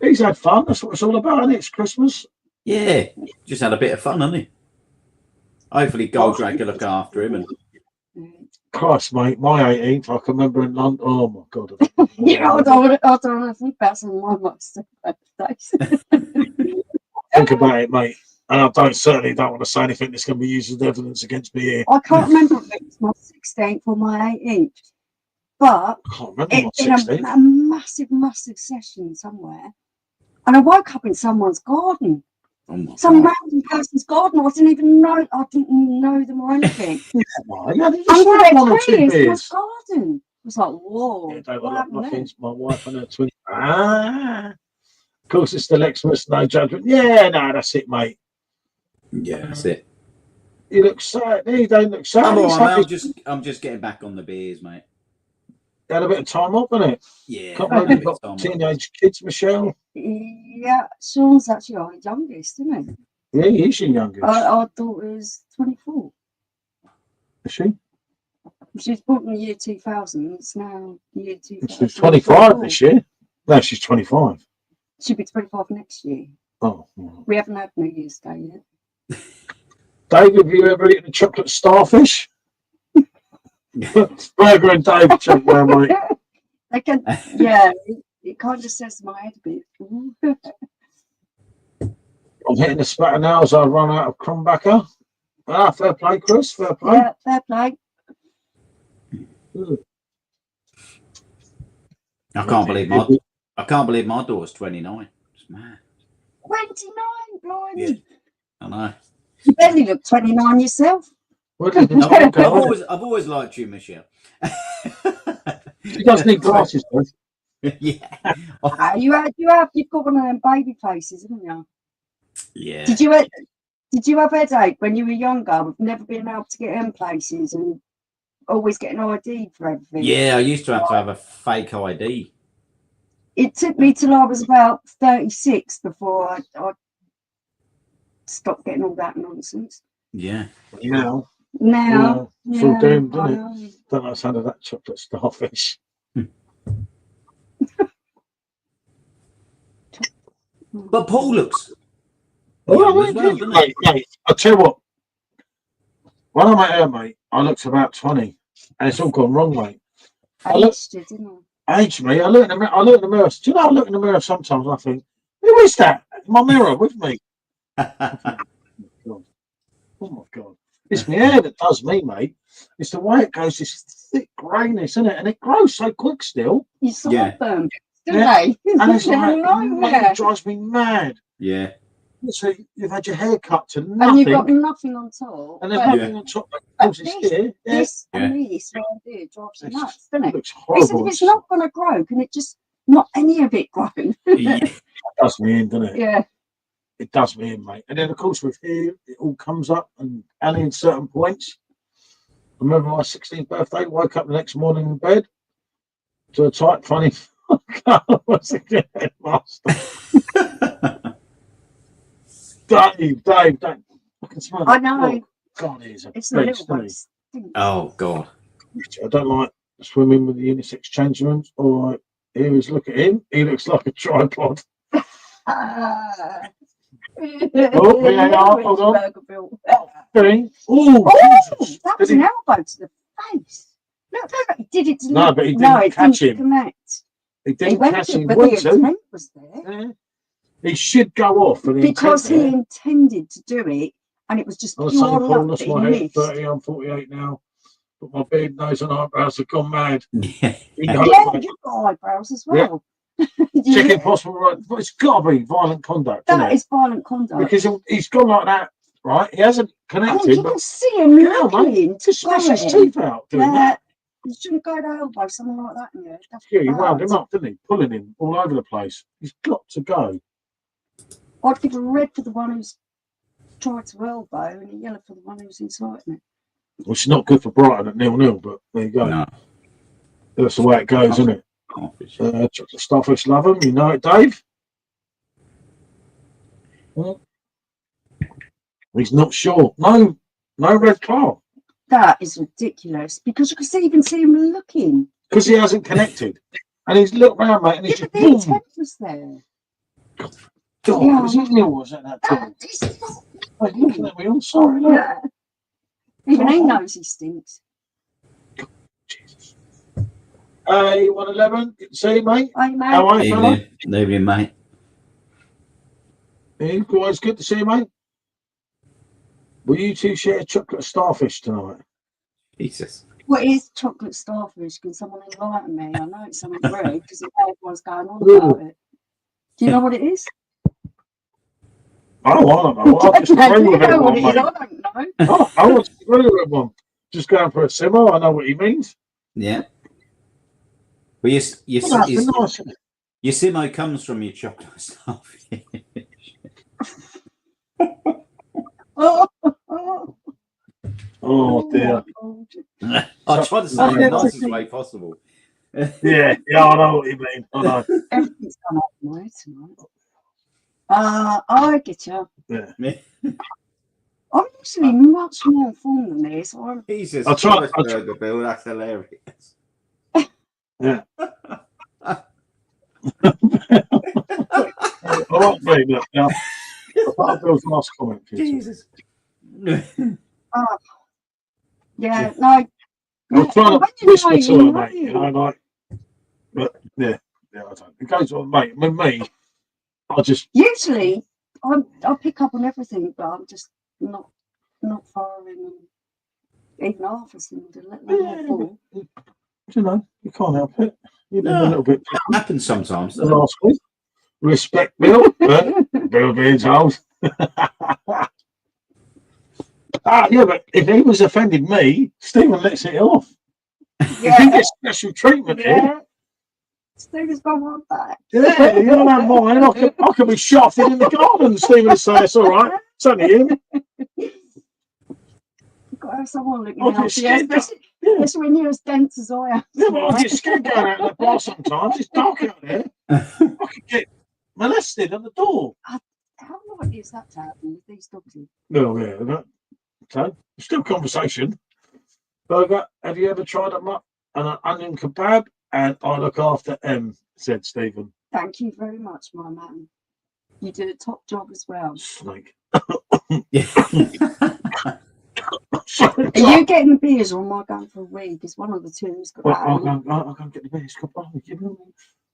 He's had fun. That's what it's all about, isn't it? It's Christmas. Yeah, just had a bit of fun, hasn't he? Hopefully Goldrake will look after him. And Christ, mate, my 18th, I can remember in London. Oh my God. Yeah, I don't want to think about some of my most birthdays. Think about it, mate. And I certainly don't want to say anything that's going to be used as evidence against me here. I can't remember if it was my 16th or my 18th. But I can't remember my in 16th. a massive session somewhere, and I woke up in someone's garden. Oh my Some God. random person's garden. I didn't even know. I didn't know them or anything. Why? Yeah, you just Under had their one or two tree in someone's beers. garden. I was like, whoa. Yeah, Dave, I What love happened there? muffins. My wife and her twin. Of course, it's the Lexmas, no judgment. Yeah, no, that's it, mate. Yeah, that's it. You look sad. You don't look sad. I'm all He's right, mate. happy. I'm just getting back on the beers, mate. Had a bit of time off, innit? Yeah. Can't had a believe you've bit of got time off. teenage kids, Michelle. Yeah, Sean's actually our youngest, isn't he? Yeah, he's your youngest. Our daughter is 24. Is she? She was born in the year 2000. It's now the year 2000. She's 25 this year. No, she's 25. She'll be 25 next year. Oh. We haven't had New Year's Day yet. Dave, have you ever eaten a chocolate starfish? Burger and Dave check there, mate. They can, yeah, it kind of says my head a bit. I'm hitting the spatter now as I run out of Crumbacker. Fair play, Chris. Fair play. Yeah, fair play. I can't believe my daughter's 29. It's mad. 29, blimey. Yeah, I know. You barely look 29 yourself. I've always liked you, Michelle. She does need glasses, though. Yeah. You've got one of them baby faces, haven't you? Yeah. Did you have headache when you were younger with never being able to get in places and always getting ID for everything? Yeah, I used to have a fake ID. It took me till I was about 36 before I stopped getting all that nonsense. Yeah. Now. Yeah, Full doomed, I isn't it? know. Don't like the sound of that chocolate starfish. But Paul looks Oh, young as well, doesn't he? mate, I'll tell you what. When I met her, mate, I looked about 20. And it's all gone wrong, mate. Aged it, didn't Age me. I look in the mirror. Do you know, I look in the mirror sometimes and I think, who is that? My mirror with me. Oh my God. It's my hair that does me, mate. It's the way it goes, this thick greyness, isn't it? And it grows so quick still. you? You Yeah. saw them, didn't Yeah. they? And it's like, nightmare. it drives me mad. Yeah. So you've had your hair cut to And nothing. you've got nothing on top. And there's But nothing on top. It's here. Yeah. this Yeah. and this right here drives you It's nuts, doesn't It it? looks He said horrible. if it's not going to grow, can it just not any of it grow? Yeah. It does me in, doesn't it? Yeah. It does me in, mate. And then, of course, with hair, it all comes up and in certain points. I remember my 16th birthday, woke up the next morning in bed to a tight, funny was a headmaster. Dave, don't. I can smell I it. know. Oh, God, it's a It's the beast, little isn't ones. Oh God. he? I don't like swimming with the unisex change rooms. All right, here is, look at him. He looks like a tripod. Ah. Oh, yeah, hold on. Oh, Oh, Jesus. that was Did an he- elbow to the face. Look, it did it. No, but he no, didn't it catch didn't him. connect. He He didn't went catch to, him. but Want the to. intent was there. Yeah. He should go off. And Because he intended to do it, and it was just I was pure saying, Paul, luck lost that he my head. missed. 30, I'm 48 now. But my beard, nose, and eyebrows have gone mad. Yeah. He Yeah, knows, mate. you've got eyebrows as Yeah. well. Checking possible right. But it's got to be violent conduct, isn't That it? is violent conduct. Because he's gone like that, right? He hasn't I mean, connected, you but can see him yeah, mate, looking to just smash go his at him. teeth out doing that. You shouldn't go to elbow someone like that in your head. That's Yeah, he wound bad. him up, didn't he? Pulling him all over the place. He's got to go. I'd give a red for the one who's tried to elbow and a yellow for the one who's inciting it. Which is not good for Brighton at 0-0, but there you go. No. That's the way it goes, isn't it? Chocolate starfish love him. You know it, Dave? Well, he's not sure. No red card. That is ridiculous because you can even see him looking. Because he hasn't connected. And he's looked round, mate, and he's Yeah, just but the boom. intent was there. God, Yeah. was it Neil was at that time? It's not- Wait, looking at me, I'm sorry, look. Yeah. Even he knows he stinks. Jesus. 111, good to see you, mate. Hey, mate. How are you, fella? Evening, mate. Always good to see you, mate. Will you two share chocolate starfish tonight? Jesus. What is chocolate starfish? Can someone enlighten me? I know it's something great because everyone's going on about it. Do you know what it is? Oh, I don't know. I just agree with know what everyone, it is. mate. I don't know. Oh, I want to agree with everyone. Just going for a simmer. I know what he means. Yeah. Well, Well, that's nice. your simo comes from your chocolate starfish. Oh dear. I try to say it in the nicest way possible. Yeah, I know what you mean. I know. Everything's gone up my tonight. I get you. Yeah. I'm actually much more informed than this. Jesus I'll try. Christ, Burger Bill, that's hilarious. Yeah. I won't read it now. That Bill's last comment. Jesus. Yeah, no. I'm trying to whisper to her, mate. You You know, like, but yeah, I don't. It goes on, mate. With me, I just usually I'll pick up on everything, but I'm just not following even half of them to let them fall. You know, you can't help it. You've been No, a little bit it happens sometimes. the last week. Respect Bill, but Bill being told. Yeah, but if he was offending me, Stephen lets it off. Yeah. If he gets special treatment here, Stephen's gone one back. yeah, you don't mind. I can be shafted in the garden. Stephen will say it's all right. It's only him. You've got to have someone looking I get after you, scared. especially when you're as dense as I am. Yeah, but I get scared going out in the bar sometimes. It's dark out there. I could get molested at the door. How likely is that to happen with these dogs? No, yeah. So, still conversation. Burger, have you ever tried an onion kebab? And I look after M, said Stephen. Thank you very much, my man. You did a top job as well. Snake. Are you getting the beers or am I going for a wee? Because one of the two has got I'll go get the beers.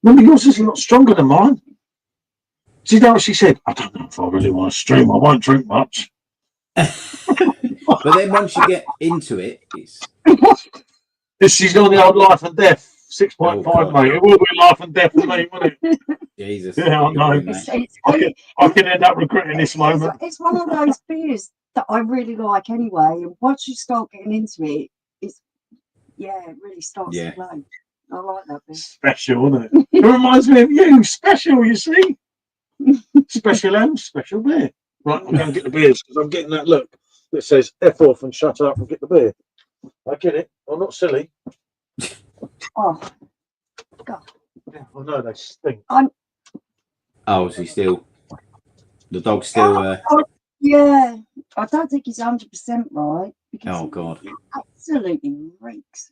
Remember, yours is a lot stronger than mine. See, that what she said? I don't know if I really want to stream. I won't drink much. But then once you get into it, it's... She's on the old life and death. 6.5, mate. It will be life and death for me, won't it? Jesus. Yeah, I know. I can end up regretting this moment. It's one of those beers that I really like anyway. And once you start getting into it, it really starts to flow. I like that beer. Special, isn't it? It reminds me of you. Special, you see? Special M, special beer. Right, I'm going to get the beers because I'm getting that look that says F off and shut up and get the beer. I get it. I'm not silly. Oh, God. Yeah, I know they stink. Oh, is he still... The dog's still... Yeah, I don't think he's 100% right. Oh, God. He absolutely reeks.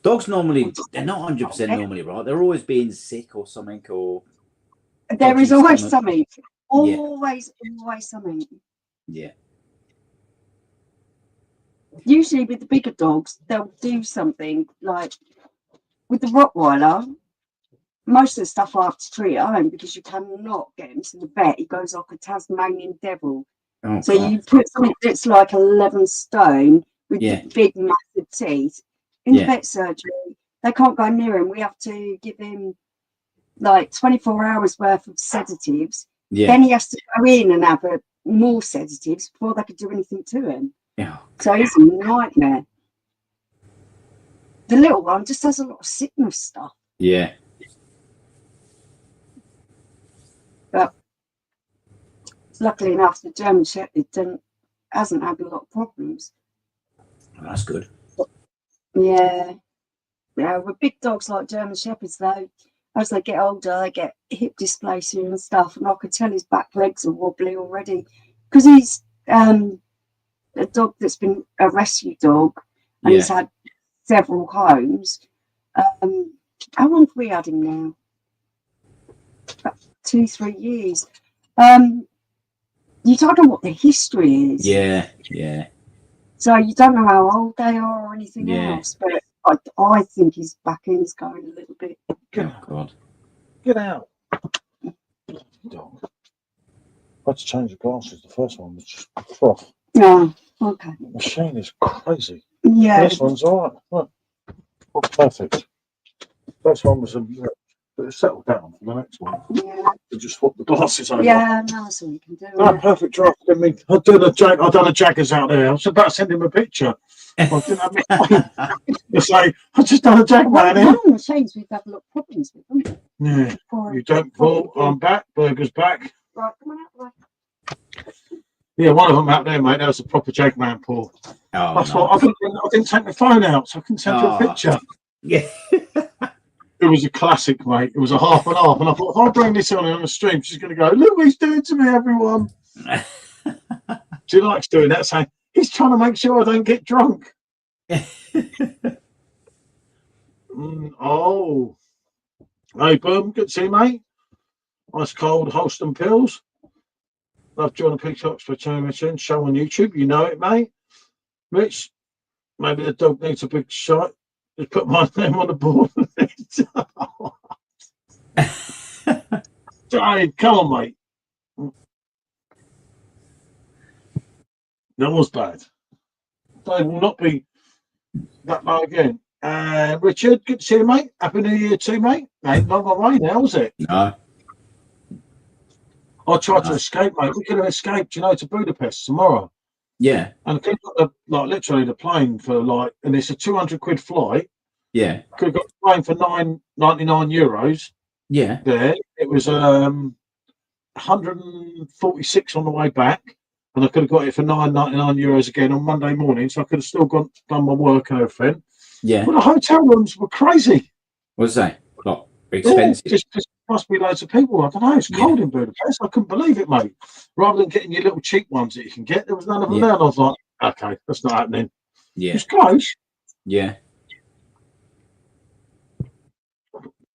Dogs normally... They're not 100% normally right. They're always being sick or something, or... There is always something. Always something. Yeah. Usually with the bigger dogs, they'll do something like with the Rottweiler. Most of the stuff I have to treat at home because you cannot get him to the vet. He goes like a Tasmanian devil. Oh, so God. you put something that's like 11 stone with big, massive teeth in the vet surgery. They can't go near him. We have to give him like 24 hours worth of sedatives. Yeah. Then he has to go in and have more sedatives before they could do anything to him. Yeah. So it's a nightmare. The little one just has a lot of sickness stuff. Yeah. But luckily enough, the German Shepherd hasn't had a lot of problems. Well, that's good. Yeah. Yeah, with big dogs like German Shepherds, though, as they get older, they get hip dysplasia and stuff. And I could tell his back legs are wobbly already because he's a dog that's been a rescue dog and he's had several homes. How long have we had him now? About 2-3 years. You don't know what the history is. Yeah, yeah. So you don't know how old they are or anything else. But I think his back end's going a little bit. Oh, God. Get out. Dog. I had to change the glasses. The first one was just froth. No, okay. The machine is crazy. Yeah. This one's all right. Look. Oh, perfect. First one was but it's settled down for the next one. Yeah. We just swap the glasses over. Yeah, no, that's all you can do. No, perfect draft. I mean, I've done a Jaggers out there. I was about to send him a picture. I didn't have my it's like, I've just done a Jag man here. One of the machines we've had a lot of problems with, haven't we? Yeah. You don't pull. I'm back. Burger's back. Right, come on out the way. Yeah, one of them out there, mate. That was a proper Jag man pull. Oh, That's no. what I didn't take my phone out, so I couldn't send you a picture. Yeah. It was a classic, mate. It was a half and half, and I thought, if I bring this on the stream, she's going to go, look what he's doing to me, everyone. She likes doing that, saying, he's trying to make sure I don't get drunk. Oh. Hey, Boom, good to see you, mate. Ice cold Holston pills. Love John Peacocks for Chairman show on YouTube. You know it, mate. Rich, maybe the dog needs a big shot. Just put my name on the board. Dave, come on, mate. That was bad. Dave will not be that low again. Richard, good to see you, mate. Happy New Year too, mate. Ain't long away now, is it? No. I tried to escape, mate. We could have escaped, to Budapest tomorrow. Yeah. And could have got literally the plane for and it's a 200 quid flight. Yeah. Could have got the plane for €9.99. Yeah. There. It was 146 on the way back. And I could have got it for €9.99 again on Monday morning. So I could have still done my work and everything. Yeah. But the hotel rooms were crazy. What's that? Not expensive. Yeah, just must be loads of people. I don't know. It's cold in Budapest. I couldn't believe it, mate. Rather than getting your little cheap ones that you can get, there was none of them there. And I was like, okay, that's not happening. Yeah. It's close. Yeah.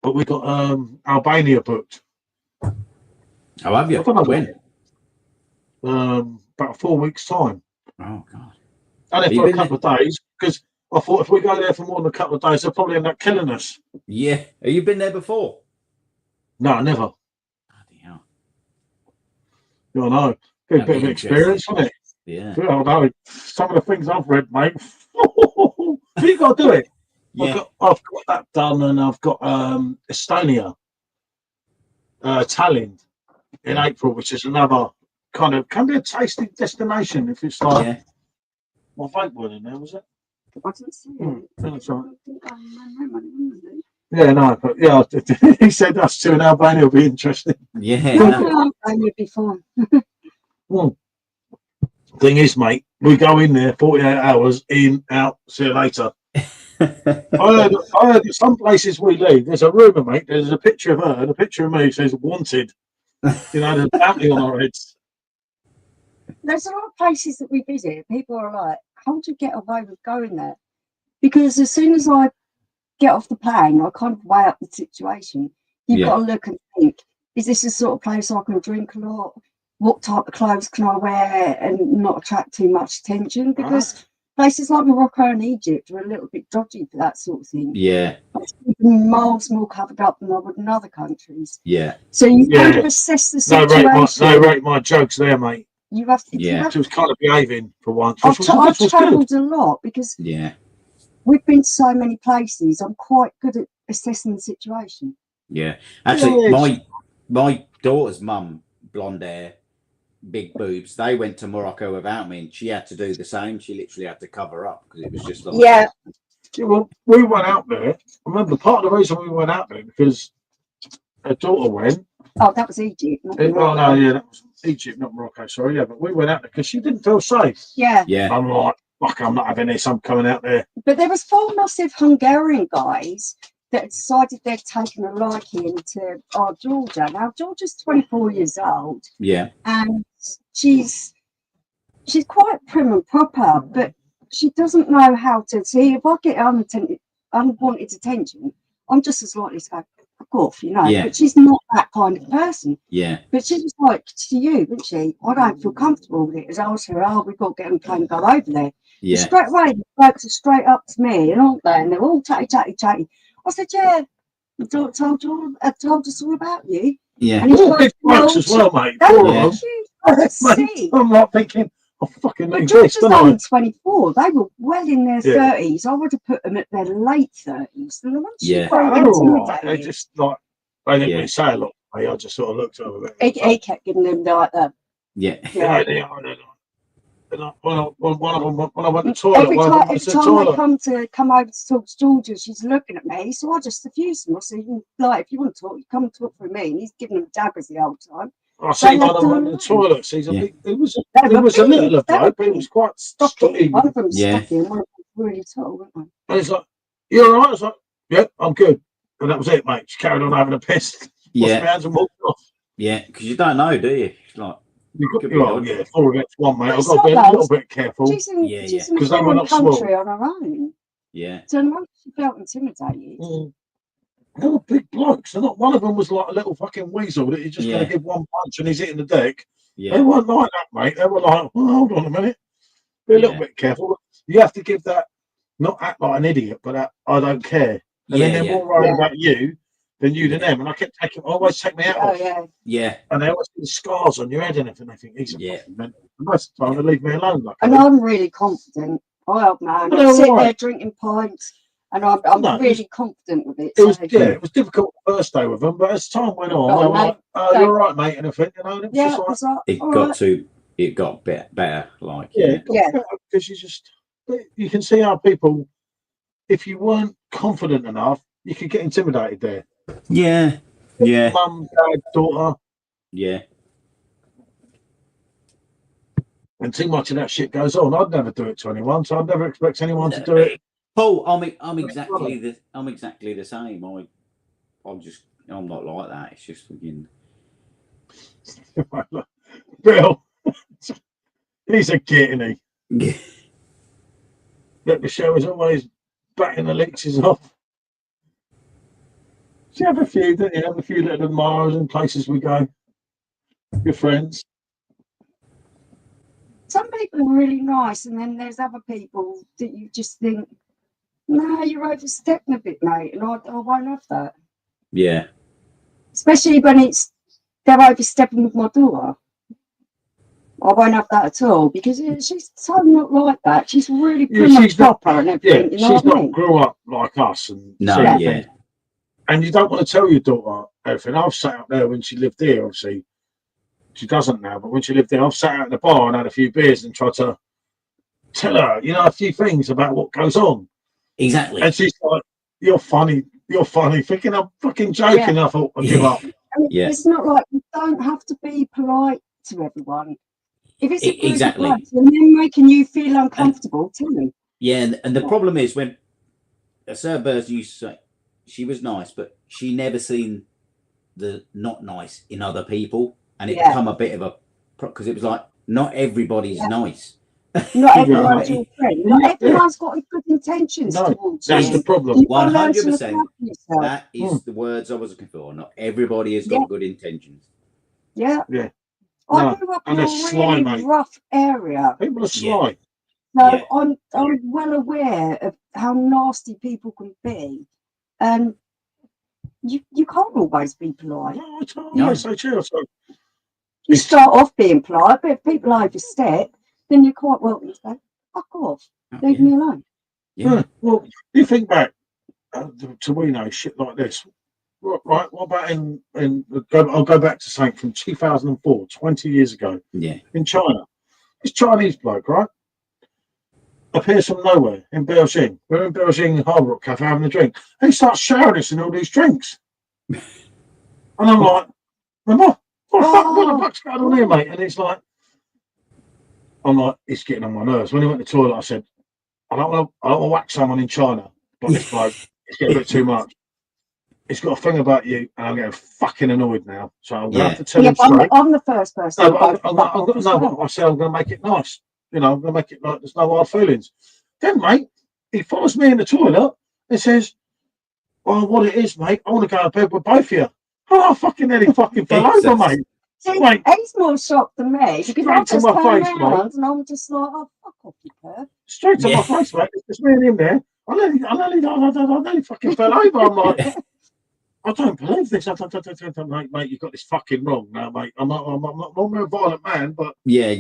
But we got Albania booked. Oh, have you? I don't know when? About 4 weeks' time. Oh, God. And for a couple of days, because I thought if we go there for more than a couple of days, they'll probably end up killing us. Yeah. Have you been there before? No, never. Bloody hell. I know. Bit of experience, isn't it? Yeah. I know. Some of the things I've read, mate. But you got to do it. Yeah. I've got that done, and I've got Estonia, Tallinn in April, which is another can be a tasty destination if it's like. Yeah. My vape went in there, was it? I didn't see it. That's right. Yeah. Yeah, no, but yeah, he said us two in Albania will be interesting. Yeah. No. Would be fun. Thing is, mate, we go in there 48 hours in, out, see you later. I heard that some places we leave, there's a rumour, mate, there's a picture of her and a picture of me says wanted. There's a bounty on our heads. There's a lot of places that we visit. People are like, how do you get away with going there? Because as soon as I get off the plane, I kind of weigh up the situation. You've got to look and think, is this the sort of place I can drink a lot? What type of clothes can I wear and not attract too much attention? Because places like Morocco and Egypt are a little bit dodgy for that sort of thing. Yeah. I'm miles more covered up than I would in other countries. Yeah. So you kind of assess the situation. No rate my jokes there, mate. You have to. She was kind of behaving for once. I've travelled a lot because we've been to so many places. I'm quite good at assessing the situation. Yeah. Actually, my daughter's mum, blonde hair, big boobs, they went to Morocco without me and she had to do the same. She literally had to cover up because it was just like... Yeah, well, we went out there. I remember part of the reason we went out there because her daughter went. Oh, that was Egypt. That was Egypt, not Morocco. Sorry, but we went out there because she didn't feel safe. Yeah. I'm like, fuck, I'm not having this. I'm coming out there. But there was 4 massive Hungarian guys that decided they'd taken a liking to our Georgia. Now Georgia's 24 years old. Yeah. And she's quite prim and proper, but she doesn't know how to see. If I get unwanted attention, I'm just as likely to go, fuck off, Yeah. But she's not that kind of person. Yeah. But she was like to you, wasn't she? I don't feel comfortable with it. As I was her, we've got to get on the plane and go over there. Yeah. And straight away, the folks are straight up to me and aren't they? And they're all chatty. I said, yeah, I told us all about you. Yeah. And he's big blokes as well, mate. I'm not thinking, I fucking But need George this, was don't I? only 24. They were well in their Yeah. 30s. I would have put them at their late 30s. And once you Yeah. got They're all right. They intimidated, just like, they didn't Yeah. really say a lot. I just sort of looked over there. he kept giving them like that. Yeah. Yeah. When I went to the toilet, Every one of time, them every was in the time they toilet. come over to talk to Georgia, she's looking at me. So I just diffused them. I said, like, if you want to talk, you come and talk with me. And he's giving them daggers the whole time. I see They one of them in the left them toilet. He's a Yeah. big, it was They a were little big, bloke, but he was quite stocky. stocky. One of them was Yeah. stocky and one of them was really tall, weren't they? And he's like, "You all right?" I was like, "Yeah, I'm good." And that was it, mate. She carried on having a piss. Washed my Yeah. hands and walked off. Yeah. Because you don't know, do you? It's like, could be Oh, dodgy. yeah, 4 against 1, mate. I've It's got to be a not little those. bit careful. She's in, Yeah, she's yeah. in a 'Cause they were foreign not small. country on her own. Yeah. So no, she felt intimidated. They were big blokes. They're not, one of them was like a little fucking weasel that he's just going Yeah. to give one punch and he's hitting the deck. They Yeah. weren't like that, mate. They were like, "Oh, hold on a minute. Be a little Yeah. bit careful." You have to give that, not act like an idiot, but that, I don't care. And then Yeah. they're Yeah. more worried Yeah. about you than you than Yeah. them. And I kept always take me out Oh, of. yeah. Yeah. And they always see scars on your head and everything. They think, he's a Yeah. fucking man. And most of the time, they leave me alone. Like, And I'm really confident. Oh, man. Well, I'm they're sitting all right. there drinking pints and I'm No, really confident with it. it was, So, it was difficult the first day with them, but as time went on, Oh, they were mate, like, "Oh, they- you're all right, mate," and everything, you know. And it was yeah, just like, it's like, It all got right. to. It got better. Like, yeah, yeah. it got Yeah. better because you can see how people, if you weren't confident enough, you could get intimidated there. Yeah. Yeah. Mum, dad, daughter, Yeah. and too much of that shit goes on. I'd never do it to anyone, so I'd never expect anyone to do it. Paul, I'm exactly the same. I'm not like that. It's just fucking. Bill, he's a git, isn't he? Yeah. That Michelle is always batting the leeches off. You have a few, don't you? Have a few little admirers in places we go. Your friends. Some people are really nice, and then there's other people that you just think, no, you're overstepping a bit, mate, and I won't have that. Yeah. Especially when they're overstepping with my daughter. I won't have that at all because she's so not like that. She's really prim and proper and everything. Yeah, you know she's what I not mean? grew up like us and No. seen Yeah. things. And you don't want to tell your daughter everything. I've sat up there when she lived here, obviously. She doesn't now, but when she lived there, I've sat out in the bar and had a few beers and tried to tell her, a few things about what goes on. Exactly. And she's like, "You're funny, thinking I'm fucking joking." Yeah. I thought, I'd give up. I mean, Yeah. It's not like you don't have to be polite to everyone. If it's a group Exactly. of blokes and they're making you feel uncomfortable, tell them. Yeah, and the problem is when Sir Burrs used to say she was nice, but she never seen the not nice in other people, and it become a bit of a because it was like not everybody's nice. Not everyone's your friend. Not everyone's got good intentions towards you. That's the problem. 100%. That is the words I was looking for. Not everybody has got good intentions. Yeah. Yeah. I grew up in a really rough area. People are sly. So I'm well aware of how nasty people can be. And you can't always be polite. No, so true. So you start off being polite, but if people overstep, then you're quite welcome to say, fuck off, leave me alone. Yeah. Well, you think back to we know shit like this. Right, what about I'll go back to something from 2004, 20 years ago. Yeah. In China. This Chinese bloke, right? Appears from nowhere in Beijing. We're in Beijing Harbour Rock Cafe having a drink. And he starts showering us in all these drinks. And I'm like, what the fuck's going on here, mate? And it's like, I'm like, it's getting on my nerves. When he went to the toilet, I said, I don't want to whack someone in China, but this bloke, it's getting a bit too much. It's got a thing about you, and I'm getting fucking annoyed now. So I'm going to have to tell him straight. I'm the first person. I said I'm going to make it nice. I'm going to make it like there's no hard feelings. Then, mate, he follows me in the toilet and says, "Oh, what it is, mate? I want to go to bed with both of you." Oh, fucking hell, he fucking fell over, mate. See, he's more shocked than me because I just turned around and I'm just like, "Oh, fuck off, you perv." Straight to my face, mate. It's just me and him there. I nearly fucking fell over. I'm like, I don't believe this. Mate, you've got this fucking wrong now, mate. I'm not a violent man, but yeah.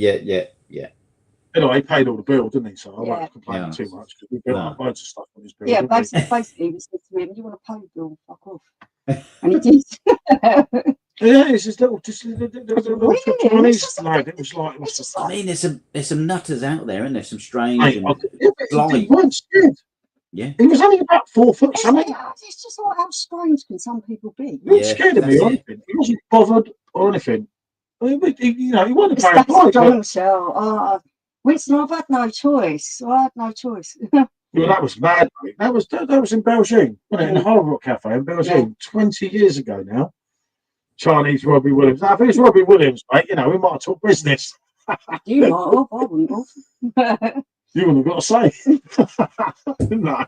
Anyway, he paid all the bill, didn't he? So I Yeah. won't complain Yeah. too much because we built No. up loads of stuff on his bill. Yeah, didn't we? basically, we said to him, "You want to pay the bill? Fuck off." And he did. Yeah, it's just little, little Weird. Chinese lad. It was like, It's just I like, mean, there's some nutters out there, and there's some strange mate, and yeah, but he weren't scared. yeah. He was only about 4 foot something. it's just like, how strange can some people be? He wasn't Yeah, scared of me that's or it. anything. He wasn't bothered or anything. He wanted to It's pay a that price. strong shell. Winston, I've had no choice. I had no choice. Well, that was mad, mate. That was in Belgium, wasn't it? In the Hard Rock Cafe in Belgium, 20 years ago now. Chinese Robbie Williams. Now, if it was Robbie Williams, mate, we might have talked business. You might have, I wouldn't have. You wouldn't have got to say. No.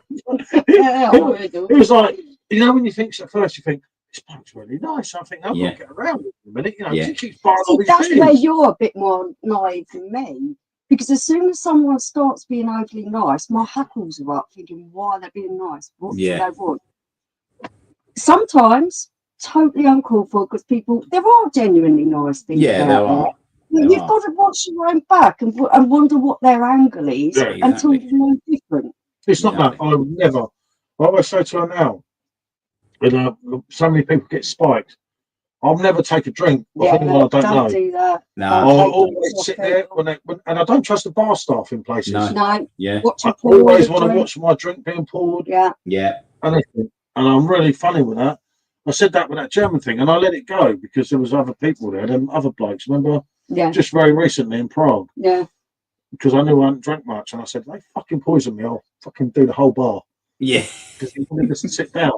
Yeah, I would have. It was like, when you think at first, you think, this bloke's really nice. I think I've got Yeah. to get around with him a minute. Yeah. He keeps buying all See, these that's beers. where you're a bit more naive than me. Because as soon as someone starts being overly nice, my hackles are up thinking, why are they being nice? What do they want? Sometimes totally uncalled for because there are genuinely nice things Yeah, there out are. there. You've got to watch your own back and wonder what their angle is until you know different. It's not that. I would never. I always say to her now, so many people get spiked. I'll never take a drink off anyone I don't know. Do that. No. I'll always sit there and I don't trust the bar staff in places. No. Yeah. I always want to watch my drink being poured. Yeah. Yeah. And I'm really funny with that. I said that with that German thing, and I let it go because there was other people there, and other blokes. Remember? Yeah. Just very recently in Prague. Yeah. Because I knew I hadn't drank much, and I said, they fucking poisoned me. I'll fucking do the whole bar. Yeah. Because you wanted to sit down.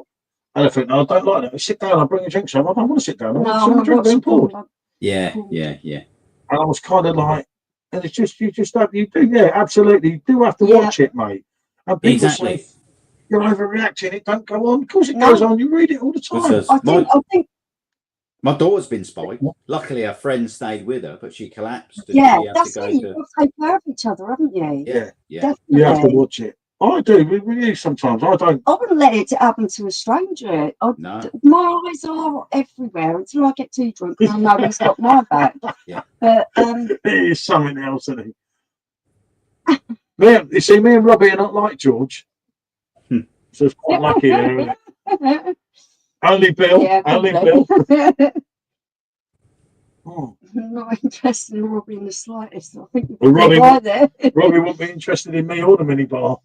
And I think, no, I don't like that. I sit down, I'll bring a drink. So I don't want to sit down. I want to drink being poured. Yeah. And I was kind of like, and it's just, you do, absolutely. You do have to watch it, mate. And people say, you're overreacting, it don't go on. Of course it goes on. You read it all the time. I think my daughter's been spiked. Luckily, her friend stayed with her, but she collapsed. Yeah, that's it. You've got to take care of each other, haven't you? Yeah. Definitely. You have to watch it. I do. We do sometimes. I don't. I wouldn't let it happen to a stranger. No. My eyes are everywhere until I get too drunk and I know he's got my back. Yeah. But it is something else, isn't it? You see, me and Robbie are not like George. So it's quite lucky there, isn't it? Only Bill. Yeah, only Bill. I'm not interested in Robbie in the slightest. I think Robbie Robbie won't be interested in me or the minibar.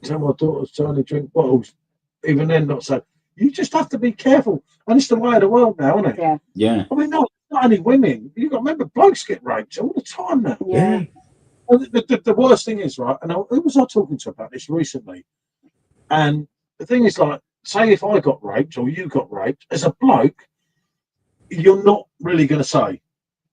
So my daughter's trying to drink bottles. Even then, not so. You just have to be careful. And it's the way of the world now, isn't it? Yeah. Yeah. I mean, not only women. You've got to remember, blokes get raped all the time now. Yeah. Well, the worst thing is, right, and who was I talking to about this recently? And the thing is, like, say if I got raped or you got raped, as a bloke, you're not really going to say.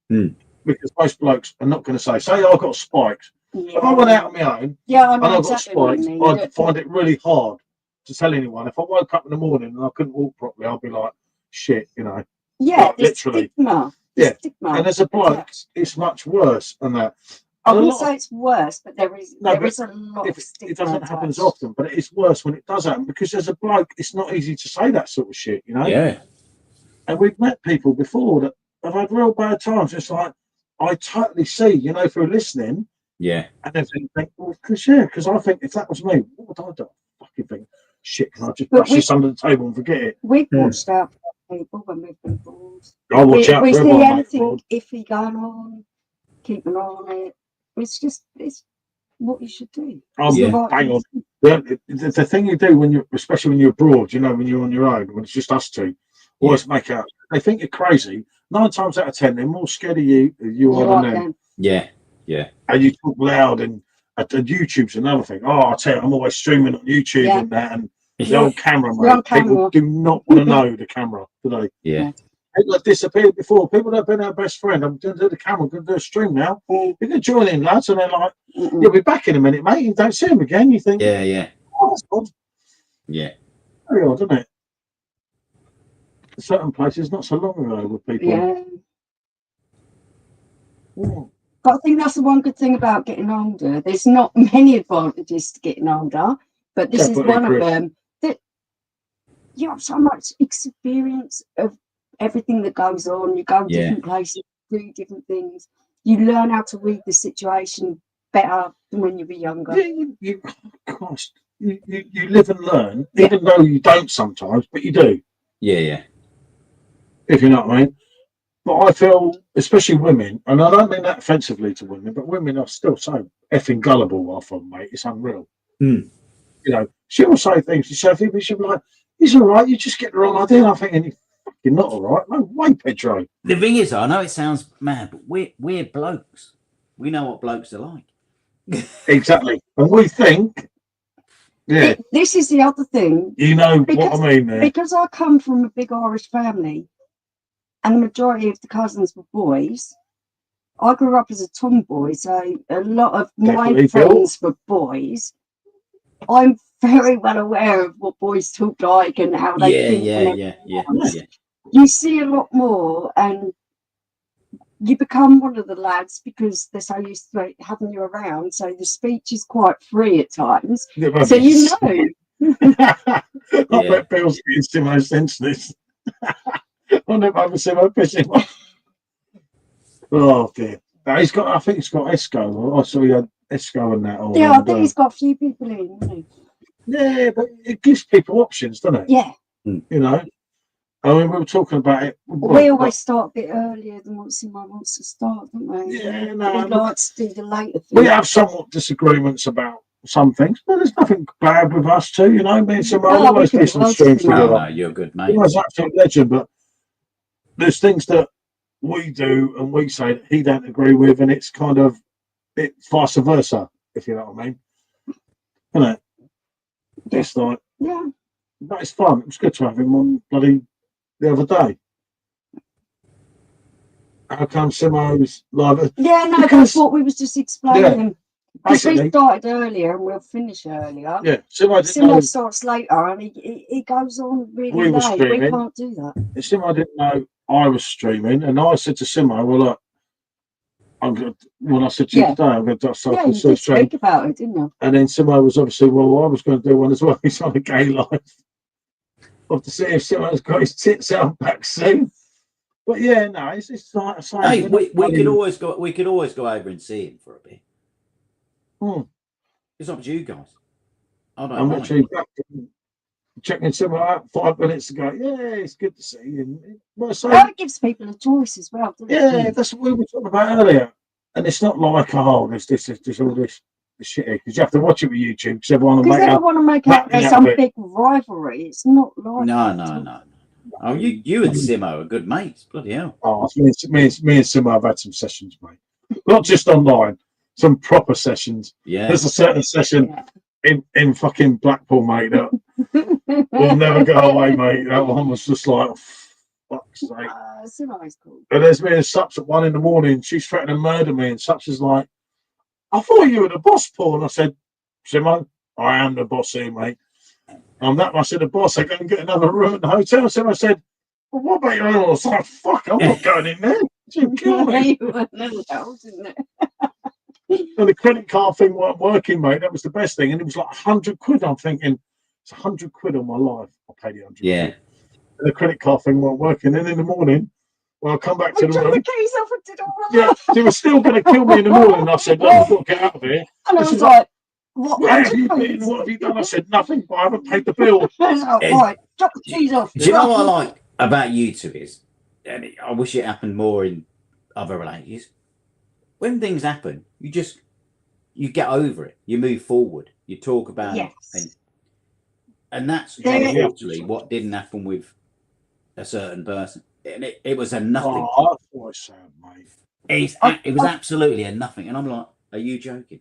Because most blokes are not going to say. Say I got spiked. Yeah. If I went out on my own I and I got spiked, I'd find it really hard to tell anyone. If I woke up in the morning and I couldn't walk properly, I'd be like, shit, Yeah, like, literally. Stigma. Stigma. And as a bloke, it's much worse than that. I wouldn't say it's worse, but there is a lot of stigma. It doesn't happen as often, but it is worse when it does happen because as a bloke, it's not easy to say that sort of shit, Yeah. And we've met people before that have had real bad times. It's like, I totally see, through listening. Yeah. And then think, well, because I think if that was me, what would I do? I fucking think, shit, can I just brush this under the table and forget it? We've watched out for people when we've been bored. I watch out we for see everyone, anything iffy going on, keep an eye on it. It's what you should do. Hang on. The thing you do especially when you're abroad, when you're on your own, when it's just us two, always make out. They think you're crazy. 9 times out of 10, they're more scared of you than you are than them. Yeah. Yeah. And you talk loud, and YouTube's another thing. Oh, I tell you, I'm always streaming on YouTube and that, and the old camera, mate. People do not want to know the camera, do they? Yeah. People have disappeared before. People that have been our best friend. I'm going to do the camera. I'm going to do a stream now. You can join in, lads. And they're like, you'll be back in a minute, mate. You don't see them again. You think, yeah. Oh, that's odd. Yeah. Very odd, isn't it? Certain places not so long ago with people. Yeah. But I think that's the one good thing about getting older. There's not many advantages to getting older, but this is one of them. That you have so much experience of everything that goes on. You go different places, do different things. you learn how to read the situation better than when you were younger. Yeah, you live and learn, even though you don't sometimes, but you do. Yeah, yeah. If you know what I mean. But I feel, especially women, and I don't mean that offensively to women, but women are still so effing gullible often, mate. It's unreal. Mm. You know, she'll say things to Sophie, but she'll be like, he's all right, you just get the wrong idea. And I'm thinking, you're not all right. No way, Pedro. The thing is, I know it sounds mad, but we're blokes. We know what blokes are like. Exactly. And we think, yeah. This is the other thing. You know because, what I mean there. Because I come from a big Irish family, and the majority of the cousins were boys. I grew up as a tomboy, so a lot of my friends were boys. I'm very well aware of what boys talk like and how they think. Yeah. You see a lot more, and you become one of the lads because they're so used to having you around. So the speech is quite free at times. So you know. I bet Bill's getting Simo senseless. I never ever seen my pissing one. Oh dear. No, he's got. I think he's got Esco. I saw he had Esco and that. Yeah, I think he's got a few people in. Hasn't he? Yeah, but it gives people options, doesn't it? Yeah. You know. I mean, we were talking about it. We always start a bit earlier than what Simo wants to start, don't we? Yeah, We no. like to do the later things. We have somewhat disagreements about some things, but there's nothing bad with us too. You know, me and Simo always do some streams together. No, you're good, mate. He was an absolute legend, but there's things that we do and we say that he don't agree with, and it's kind of vice versa, if you know what I mean. Isn't it? It's like, yeah, but it's fun. It was good to have him on bloody the other day. How come Simo's live? Yeah, no, that's what we was just explaining. Because we started earlier and we'll finish earlier. Yeah, Simo starts later and he goes on really late. Streaming. We can't do that. Simo didn't know I was streaming, and I said to Simo, "Well, look, I'm good." When I said to you today, I'm going to start you did speak about it, didn't you? And then Simo was obviously, well, I was going to do one as well. He's on a gay life. Of to see if Simo's got his tits out back soon. But yeah, no, it's like I say. Hey, we could always go. We could always go over and see him for a bit. It's up to you guys. I'm actually checking Simo out 5 minutes ago. Yeah, it's good to see him. Well, it gives people a choice as well, doesn't it? That's what we were talking about earlier. And it's not like, oh, there's all this shit here, because you have to watch it with YouTube because everyone they don't want to make out there's some big rivalry. It's not like no. Oh, you and Simo are good mates. Bloody hell. Oh, me and Simo have had some sessions, mate. Not just online, some proper sessions. Yeah. There's a certain session in fucking Blackpool, mate, that will never go away, mate. That one was just like, oh, fuck's sake. Simo's cool. And there's me and Sups at 1 a.m. She's threatening to murder me, and Sups is like, I thought you were the boss, Paul. And I said, Simo, I am the boss here, mate. I'm that much of the boss. I go and get another room at the hotel. So I said, well, what about your own? I was like, fuck, I'm not going in there. You'd kill me. And the credit card thing weren't working, mate. That was the best thing. And it was like 100 quid. I'm thinking, it's 100 quid on my life. I'll pay the 100 quid. And the credit card thing weren't working. And in the morning, when I come back to the room, they were still going to kill me in the morning. And I said, look, I've got to get out of here. And I was like, what have you been? What have you done? I said, nothing, but I haven't paid the bill. Right, drop the keys off. Do you know what I like about you two is, and I wish it happened more in other relatives, when things happen, you get over it. You move forward. You talk about it. And that's unfortunately what didn't happen with a certain person. And it was a nothing. Oh, that's what I said, mate. It was absolutely a nothing. And I'm like, are you joking?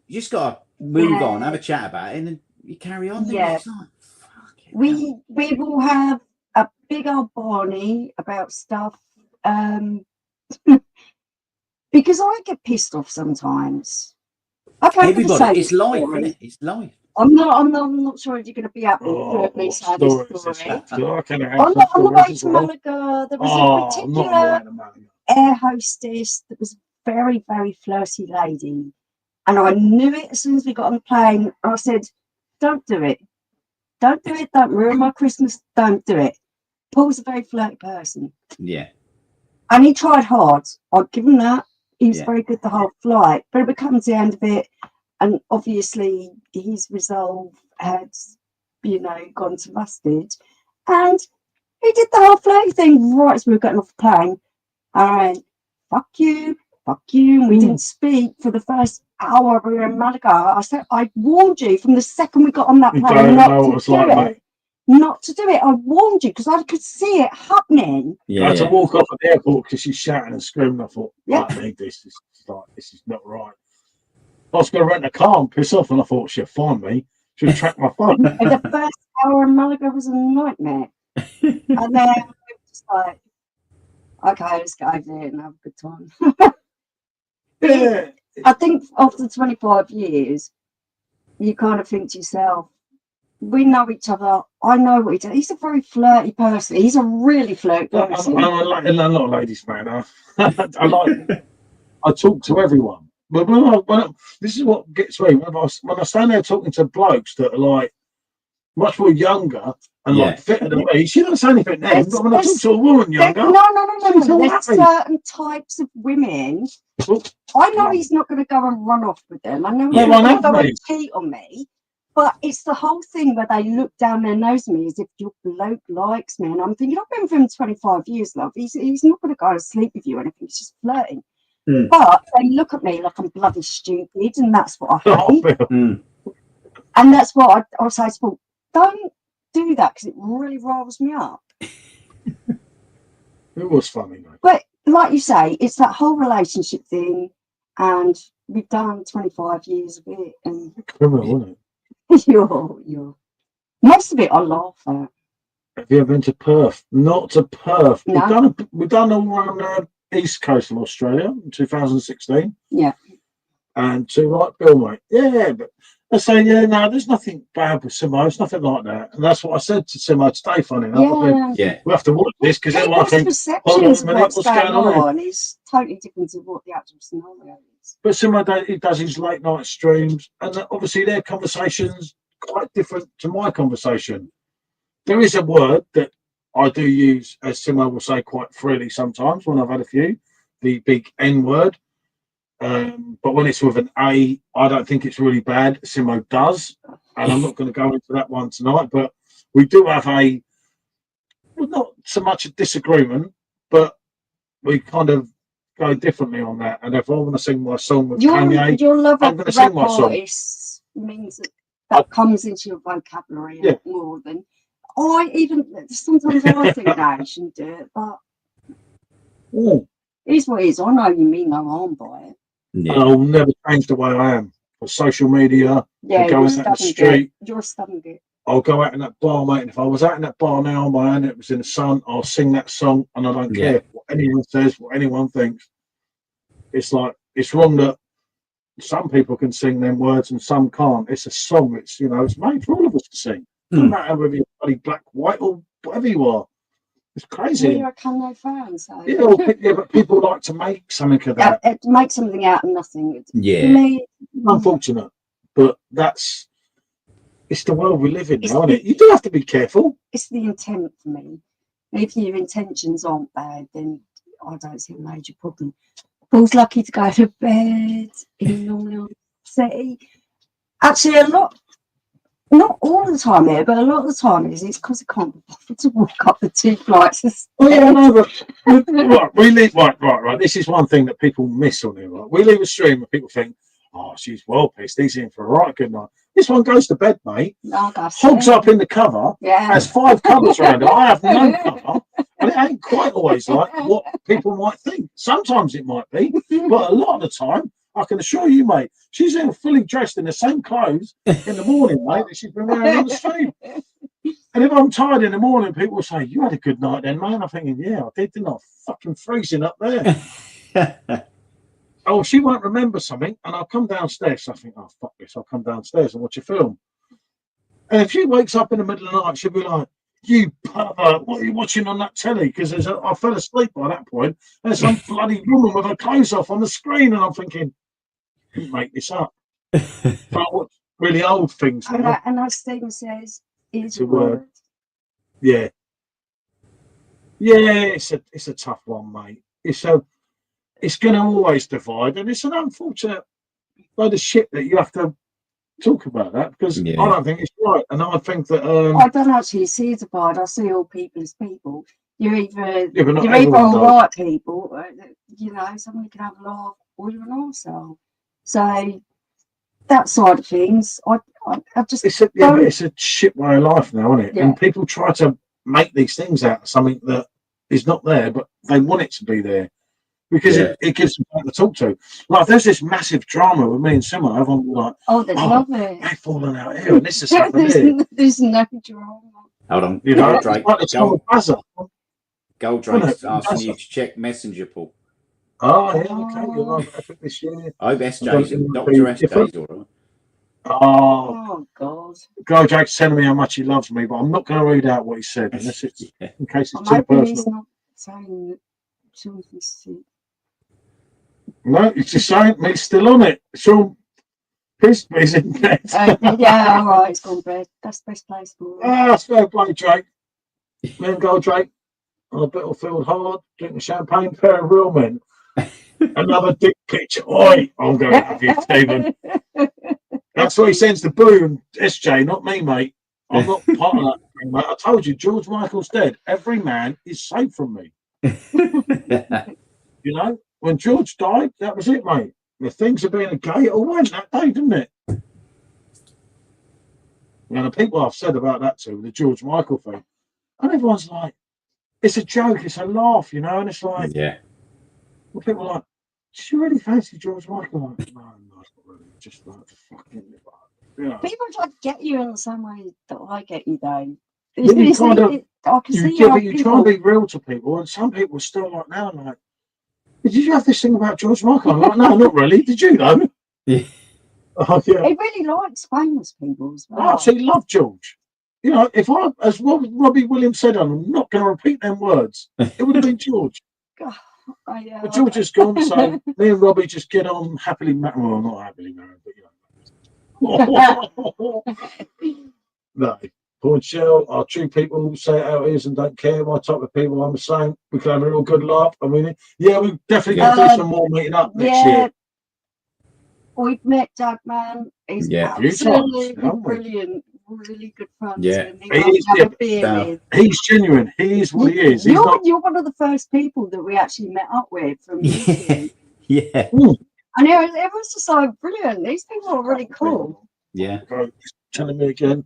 You just got to move on, have a chat about it, and then you carry on. Yeah. We will have a big old Barney about stuff. Because I get pissed off sometimes. Everybody, it's life, isn't it? It's life. I'm not sure if you're going to be happy for me to have this story. On the way to Malaga, there was a particular air hostess that was a very, very flirty lady. And I knew it as soon as we got on the plane. I said, don't do it. Don't do it. Don't ruin my Christmas. Don't do it. Paul's a very flirty person. Yeah. And he tried hard. I'll give him that. He was Yeah. very good the whole flight. But it becomes the end of it. And obviously his resolve had, you know, gone to rusted. And he did the whole flirty thing right as we were getting off the plane. And fuck you. And we didn't speak for the first hour we were in Malaga. I said, I warned you from the second we got on that You plane don't not know what to it's do like, it. mate. Not to do it. I warned you because I could see it happening. I Yeah, had to yeah. walk off at the airport because she's shouting and screaming. I thought, Yeah. I need this. This is not right. I was going to rent a car and piss off, and I thought she'll find me. She'll track my phone. And the first hour in Malaga was a nightmare. And then we were just like, okay, let's go over there and have a good time. Yeah. I think after 25 years, you kind of think to yourself, we know each other. I know what he does. He's a very flirty person. He's a really flirty person. I'm a lot of ladies, man. I talk to everyone. But this is what gets me. When I stand there talking to blokes that are like much more younger and Yeah. like fitter than me, she doesn't say anything then. But when I talk to a woman younger, No. she's all There's happy. certain types of women. Well, I know he's not going to go and run off with them. I know Yeah. he's not going to Well, go and cheat on me. But it's the whole thing where they look down their nose at me as if your bloke likes me. And I'm thinking, I've been with him 25 years, love. He's not going to go to sleep with you or anything. He's just flirting. Mm. But they look at me like I'm bloody stupid. And that's what I hate. Mm. And that's what I say to people, don't do that because it really riles me up. It was funny, mate. But like you say, it's that whole relationship thing. And we've done 25 years of it. And Criminal, wasn't it? you're most of it I laugh at. Have you ever been to Perth? Not to Perth. No. We've done all around the east coast of Australia in 2016. Yeah. And to like Bill, mate. Yeah, but I say, yeah, no, there's nothing bad with Simo. It's nothing like that. And that's what I said to Simo today, funny enough. I said, Yeah. we have to watch this because everyone People's thinks, hold on a perceptions of minute, what's what's going going on? on is totally different to what the actual scenario is. But Simo, he does his late night streams, and obviously their conversations quite different to my conversation. There is a word that I do use, as Simo will say, quite freely sometimes when I've had a few, the big N word. But when it's with an A, I don't think it's really bad. Simo does, and I'm not going to go into that one tonight. But we do have not so much a disagreement, but we kind of go differently on that. And if I want to sing my song with Kanye, Your love I'm of going to sing my rap song. artists means that comes into your vocabulary more than sometimes I think no, you shouldn't do it, but it is what it is. I know you mean no harm by it. Yeah. And I'll never change the way I am. For social media, Yeah, going out in the street. You're a stubborn git. I'll go out in that bar, mate. And if I was out in that bar now on my own, it was in the sun, I'll sing that song and I don't care what anyone says, what anyone thinks. It's like, it's wrong that some people can sing them words and some can't. It's a song. It's, it's made for all of us to sing. No matter whether you're bloody black, white, or whatever you are. It's crazy. Well, you're a Kanye fan, so. Yeah, but people like to make something of that. Make something out of nothing. Yeah. Unfortunate. But it's the world we live in now, isn't it? You do have to be careful. It's the intent for me. If your intentions aren't bad, then I don't see a major problem. Paul's lucky to go to bed in normally city. Actually, not all the time here, but a lot of the time it's because I can't be bothered to walk up the 2 flights of stairs. Oh, yeah, no, but right, we leave. Right. This is one thing that people miss on here. Right, we leave a stream and people think, "Oh, she's well pissed. He's in for a right good night." This one goes to bed, mate. Hogs up in the cover. Has 5 covers around it. I have no cover, and it ain't quite always like what people might think. Sometimes it might be, but a lot of the time, I can assure you, mate, she's in fully dressed in the same clothes in the morning, mate, that she's been wearing on the stream. And if I'm tired in the morning, people will say, "You had a good night then, man." I'm thinking, "Yeah, I did, didn't I? Fucking freezing up there." Oh, she won't remember something, and I'll come downstairs. So I think, "Oh, fuck this, I'll come downstairs and watch a film." And if she wakes up in the middle of the night, she'll be like, "You pervert, what are you watching on that telly?" Because I fell asleep by that point. There's some bloody woman with her clothes off on the screen, and I'm thinking, "You didn't make this up." But I watch really old things now. And as Stephen says, it's a word. Yeah, it's a tough one, mate. it's going to always divide, and it's an unfortunate load of shit that you have to talk about that, because I don't think it's right, and I think that I don't actually see a divide. I see all people as people. You're either but not you're either everyone all does. right people, or, you know, somebody can have a laugh, or you're an arsehole. So that side of things, I just It's a, yeah, but it's a shit way of life now, isn't it? Yeah. And people try to make these things out of something that is not there, but they want it to be there because it gives them something to talk to. Like, there's this massive drama with me and Simon. Everyone like, there's nothing. they've fallen out here, and this is happening here. There's no drama. Hold on. You know, Goldrake, like it's on the buzzer. Goldrake's asking you to check Messenger, Paul. Oh, yeah, okay. You're right. Epic this year. I hope SJ's and Dr. SJ's all right. Oh, God. Goldrake's telling me how much he loves me, but I'm not going to read out what he said unless it's in case it's I'm too hoping he's personal. not saying that children's sick. No, he's just saying he's still on it. Sean pissed me, he's in bed. Yeah, all right, he's gone to bed. That's the best place for him. That's fair play, Drake. Me and Goldrake on a battlefield hard, drinking champagne, pair of real men. Another dick picture. Oi, I'm going with you, Stephen. That's what he sends to Boo and SJ, not me, mate. I'm not part of that thing, mate. I told you, George Michael's dead. Every man is safe from me. You know, when George died, that was it, mate. The things of being a gay, it all went that day, didn't it? And the people I've said about that to, the George Michael thing, and everyone's like, it's a joke, it's a laugh, you know, and it's like, well, people are like, do you really fancy George Michael? I'm like, no, not really. Just like fucking, you know. People try to get you in the same way that I get you, though. You try to and be real to people, and some people are still like now, like, did you have this thing about George Michael? I'm like, no, not really. Did you though? Yeah. Oh, yeah. He really likes famous people as well. I actually love George. You know, if I, as Robbie Williams said, I'm not going to repeat them words, it would have been George. But George is gone, so me and Robbie just get on happily married. Well, not happily married, but you know. No. Paul and Shell are true people who say it how it is and don't care. My type of people, I'm the same. We can have a real good laugh. I mean, yeah, we definitely going to do some more meeting up next year. We've met Doug, man. He's absolutely brilliant. Really good fun. Yeah, He's genuine. He is what he is. You're one of the first people that we actually met up with from YouTube. Yeah. And it was just so brilliant. These people are really cool. Yeah. Telling me again.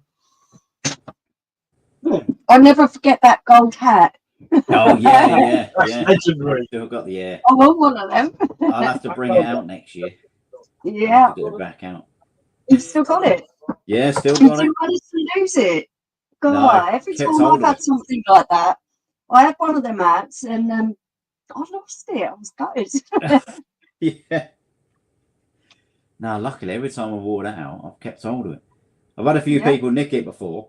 I'll never forget that gold hat. Oh yeah. Legendary. Still got the I want one of them. I'll have to bring it out next year. Yeah. Get it back out. You've still got it? Yeah, still Did got it. you manage to lose it? God, No, every time I've had something like that, I had one of them hats and I lost it. I was gutted. Yeah. No, luckily, every time I wore that out, I've kept hold of it. I've had a few people nick it before.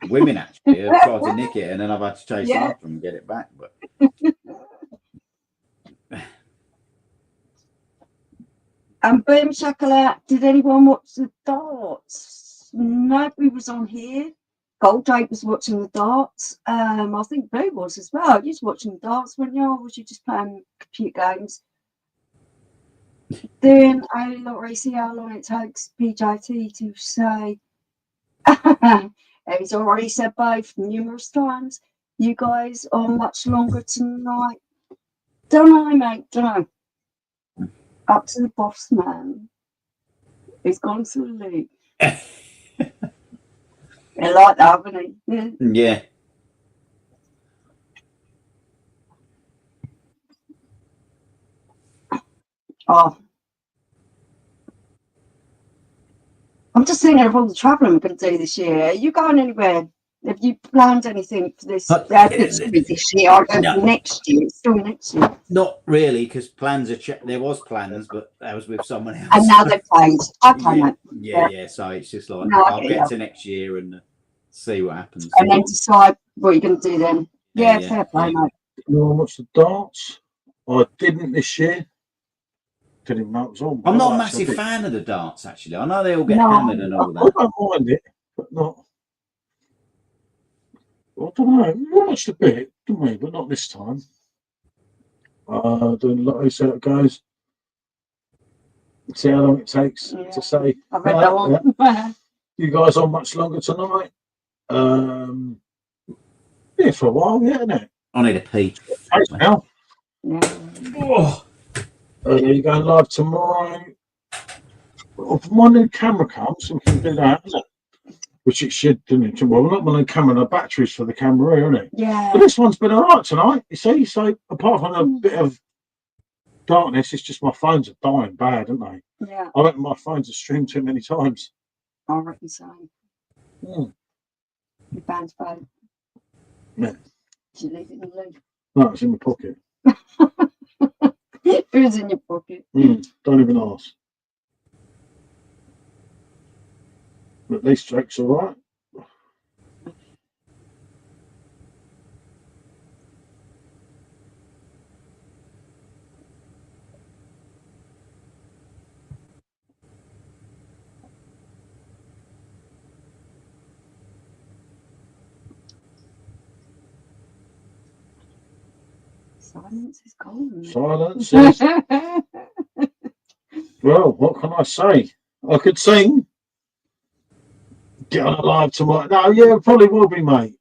Women actually have tried to nick it, and then I've had to chase after them and get it back. But and boom shakalak, did anyone watch the darts? Nobody was on here. Goldrake was watching the darts. I think Boo was as well. You was watching the darts, weren't you? Or was you just playing computer games? Doing a lottery, see how long it takes PJT to say. He's already said both numerous times. You guys are much longer tonight. Don't know, mate. Don't know. Up to the boss man. He's gone to the league. They like that, haven't he? Yeah. Oh. I'm just thinking of all the travelling we're going to do this year. Are you going anywhere? Have you planned anything for this? This year, I don't know, next year. It's still next year. Not really, because plans are there was plans, but that was with someone else. And now they've changed. Okay, yeah. So it's just like I'll get to next year and see what happens. And then decide what you're going to do then. Yeah, fair play, mate. You want to watch the darts? I didn't this year. Didn't even know it was on. I'm not a massive fan of the darts, actually. I know they all get hammered and all that. I don't mind it, but not. I don't know. We watched a bit, didn't we? But not this time. Doing lottery so it goes. See how long it takes to say. I've read that one. Yeah. You guys on much longer tonight? Yeah, for a while, yeah, isn't it? I need a pee. Thanks, now. Yeah. Oh. You're going live tomorrow. Well, if my new camera comes, we can do that, isn't it? Which it should, didn't it? Well, not my new camera, the batteries for the camera, isn't it? Yeah. But this one's been alright tonight, you see. So apart from a bit of darkness, it's just my phones are dying bad, aren't they? Yeah. I reckon my phones have streamed too many times. I reckon so. Mm. Your band's phone. Yeah. Did you leave it in the loo? No, it's in my pocket. It was in your pocket. Don't even ask. But these Jake's all right. Silence is golden. Silence is... Well, what can I say? I could sing. Get on a live tomorrow. No, yeah, it probably will be, mate.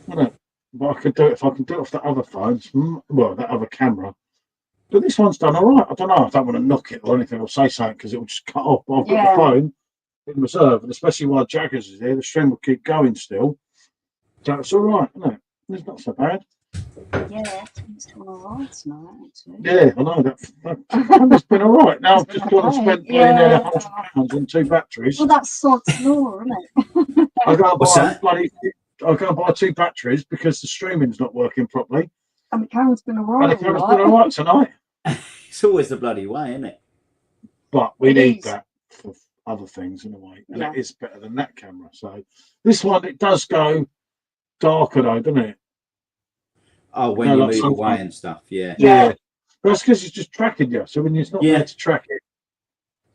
But I could do it if I can do it off the other phones. Well, that other camera. But this one's done all right. I don't know. I don't want to knock it or anything or say something because it will just cut off. But I've got the phone in reserve, and especially while Jaggers is here, the stream will keep going still. So it's all right, isn't it? It's not so bad. Yeah, it's gone all right tonight, actually. Yeah, I know that's been all right. Now I've just gone and spent £100 on 2 batteries. Well, that's sod's law, isn't it? I go and buy 2 batteries because the streaming's not working properly. And the camera's been all right. And the camera's been all right tonight. It's always the bloody way, isn't it? But we need that for other things in a way. And it is better than that camera. So this one, it does go darker though, doesn't it? Oh, when you move away and stuff, yeah. Yeah. That's because it's just tracking you. So when it's not there to track it,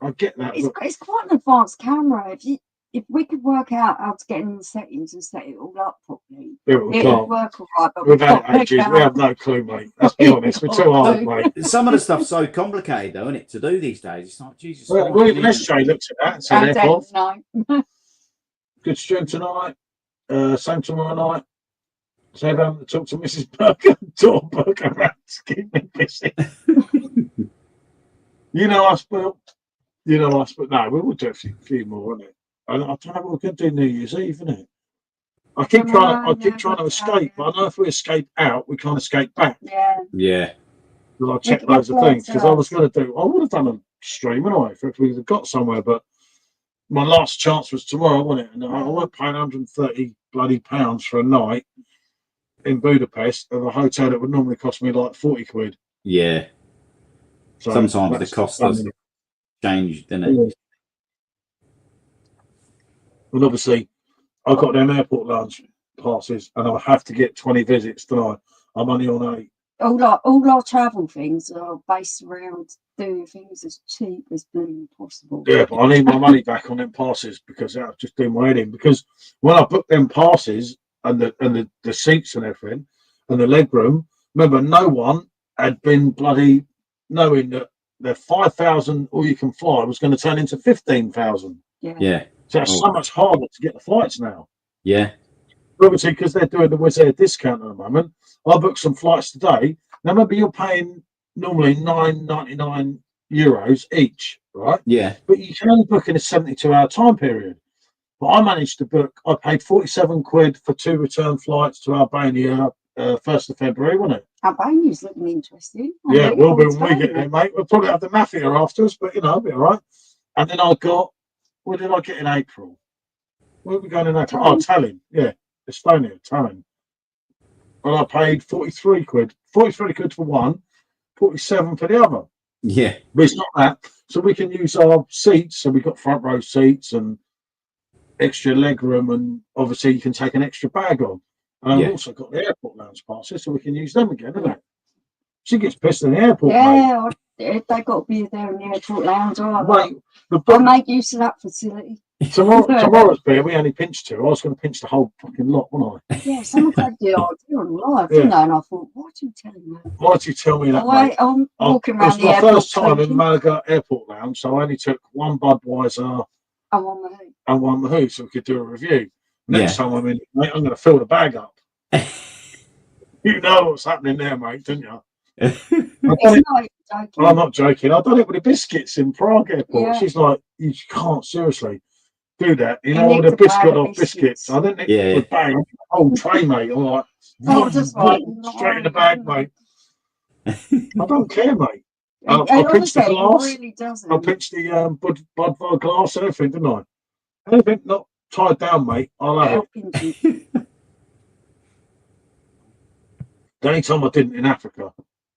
I get that. It's quite an advanced camera. If we could work out how to get in the settings and set it all up properly, it would work all right. But we've had ages. We have no clue, mate. Let's be honest. We're too hard, mate. Some of the stuff's so complicated, though, isn't it, to do these days? It's like, Jesus. Well, even SJ looked at that. So good stream tonight. Same tomorrow night. So I'm to talk to Mrs. Burger, door burger rats, keep me busy. You know us, but no, we will do a few more, isn't it? I don't know what we're going to do New Year's Eve, isn't it? I keep trying to escape, but I know if we escape out, we can't escape back. Yeah. Well, I checked loads of things because I would have done a stream anyway if we'd have got somewhere, but my last chance was tomorrow, wasn't it? And I won't pay 130 bloody pounds for a night in Budapest at a hotel that would normally cost me like 40 quid. Yeah. So sometimes the cost does change, doesn't it? And obviously, I've got them airport lounge passes, and I have to get 20 visits tonight. I'm only on 8. All our travel things are based around doing things as cheap as blooming possible. Yeah, but I need my money back on them passes because I was just doing my head in. Because when I booked them passes and the seats and everything and the leg room, remember, no one had been bloody knowing that the 5,000 all you can fly was going to turn into 15,000. Yeah. So it's so much harder to get the flights now. Yeah. Obviously, because they're doing the Wizz Air discount at the moment. I booked some flights today. Now, remember, you're paying normally €9.99 each, right? Yeah. But you can only book in a 72-hour time period. But I managed to book, I paid 47 quid for 2 return flights to Albania 1st of February, wasn't it? Albania's looking interesting. Yeah, it will be when we get there, mate. We'll probably have the mafia after us, but, it'll be all right. And then I got, what did I get in April? Where are we going in April? Oh, Tallinn. Yeah, Estonia, Tallinn. And I paid 43 quid. 43 quid for one, 47 for the other. Yeah. But it's not that. So we can use our seats. So we've got front row seats and extra leg room. And obviously you can take an extra bag on. And I've also got the airport lounge passes, so we can use them again, isn't it? She gets pissed in the airport, mate. They've got to be there in the airport lounge, right? Mate, I'll make use of that facility. Tomorrow's beer, we only pinched 2. I was going to pinch the whole fucking lot, wasn't I? Yeah, someone had the idea on live, didn't they? And I thought, why'd you tell me that? Why'd you tell me that, mate? I'm walking It around was the my airport first time in drinking. Malaga Airport Lounge, so I only took 1 Budweiser I'm on the hoop. and 1 Mahou so we could do a review. Next time I'm in, mate, I'm going to fill the bag up. You know what's happening there, mate, don't you? I'm not joking. I've done it with the biscuits in Prague Airport. Yeah. She's like, you can't seriously do that. You You know, need with the to buy biscuit the off biscuits. biscuits. I didn't Yeah. with bang, the whole tray, mate. I'm like, Oh, just like, straight in the bag, mate. I don't care, mate. I And pinched the honestly, glass. it really doesn't. I pinched the Bud glass and everything, didn't I? Anything not tied down, mate, I'll have it. The only time I didn't in Africa,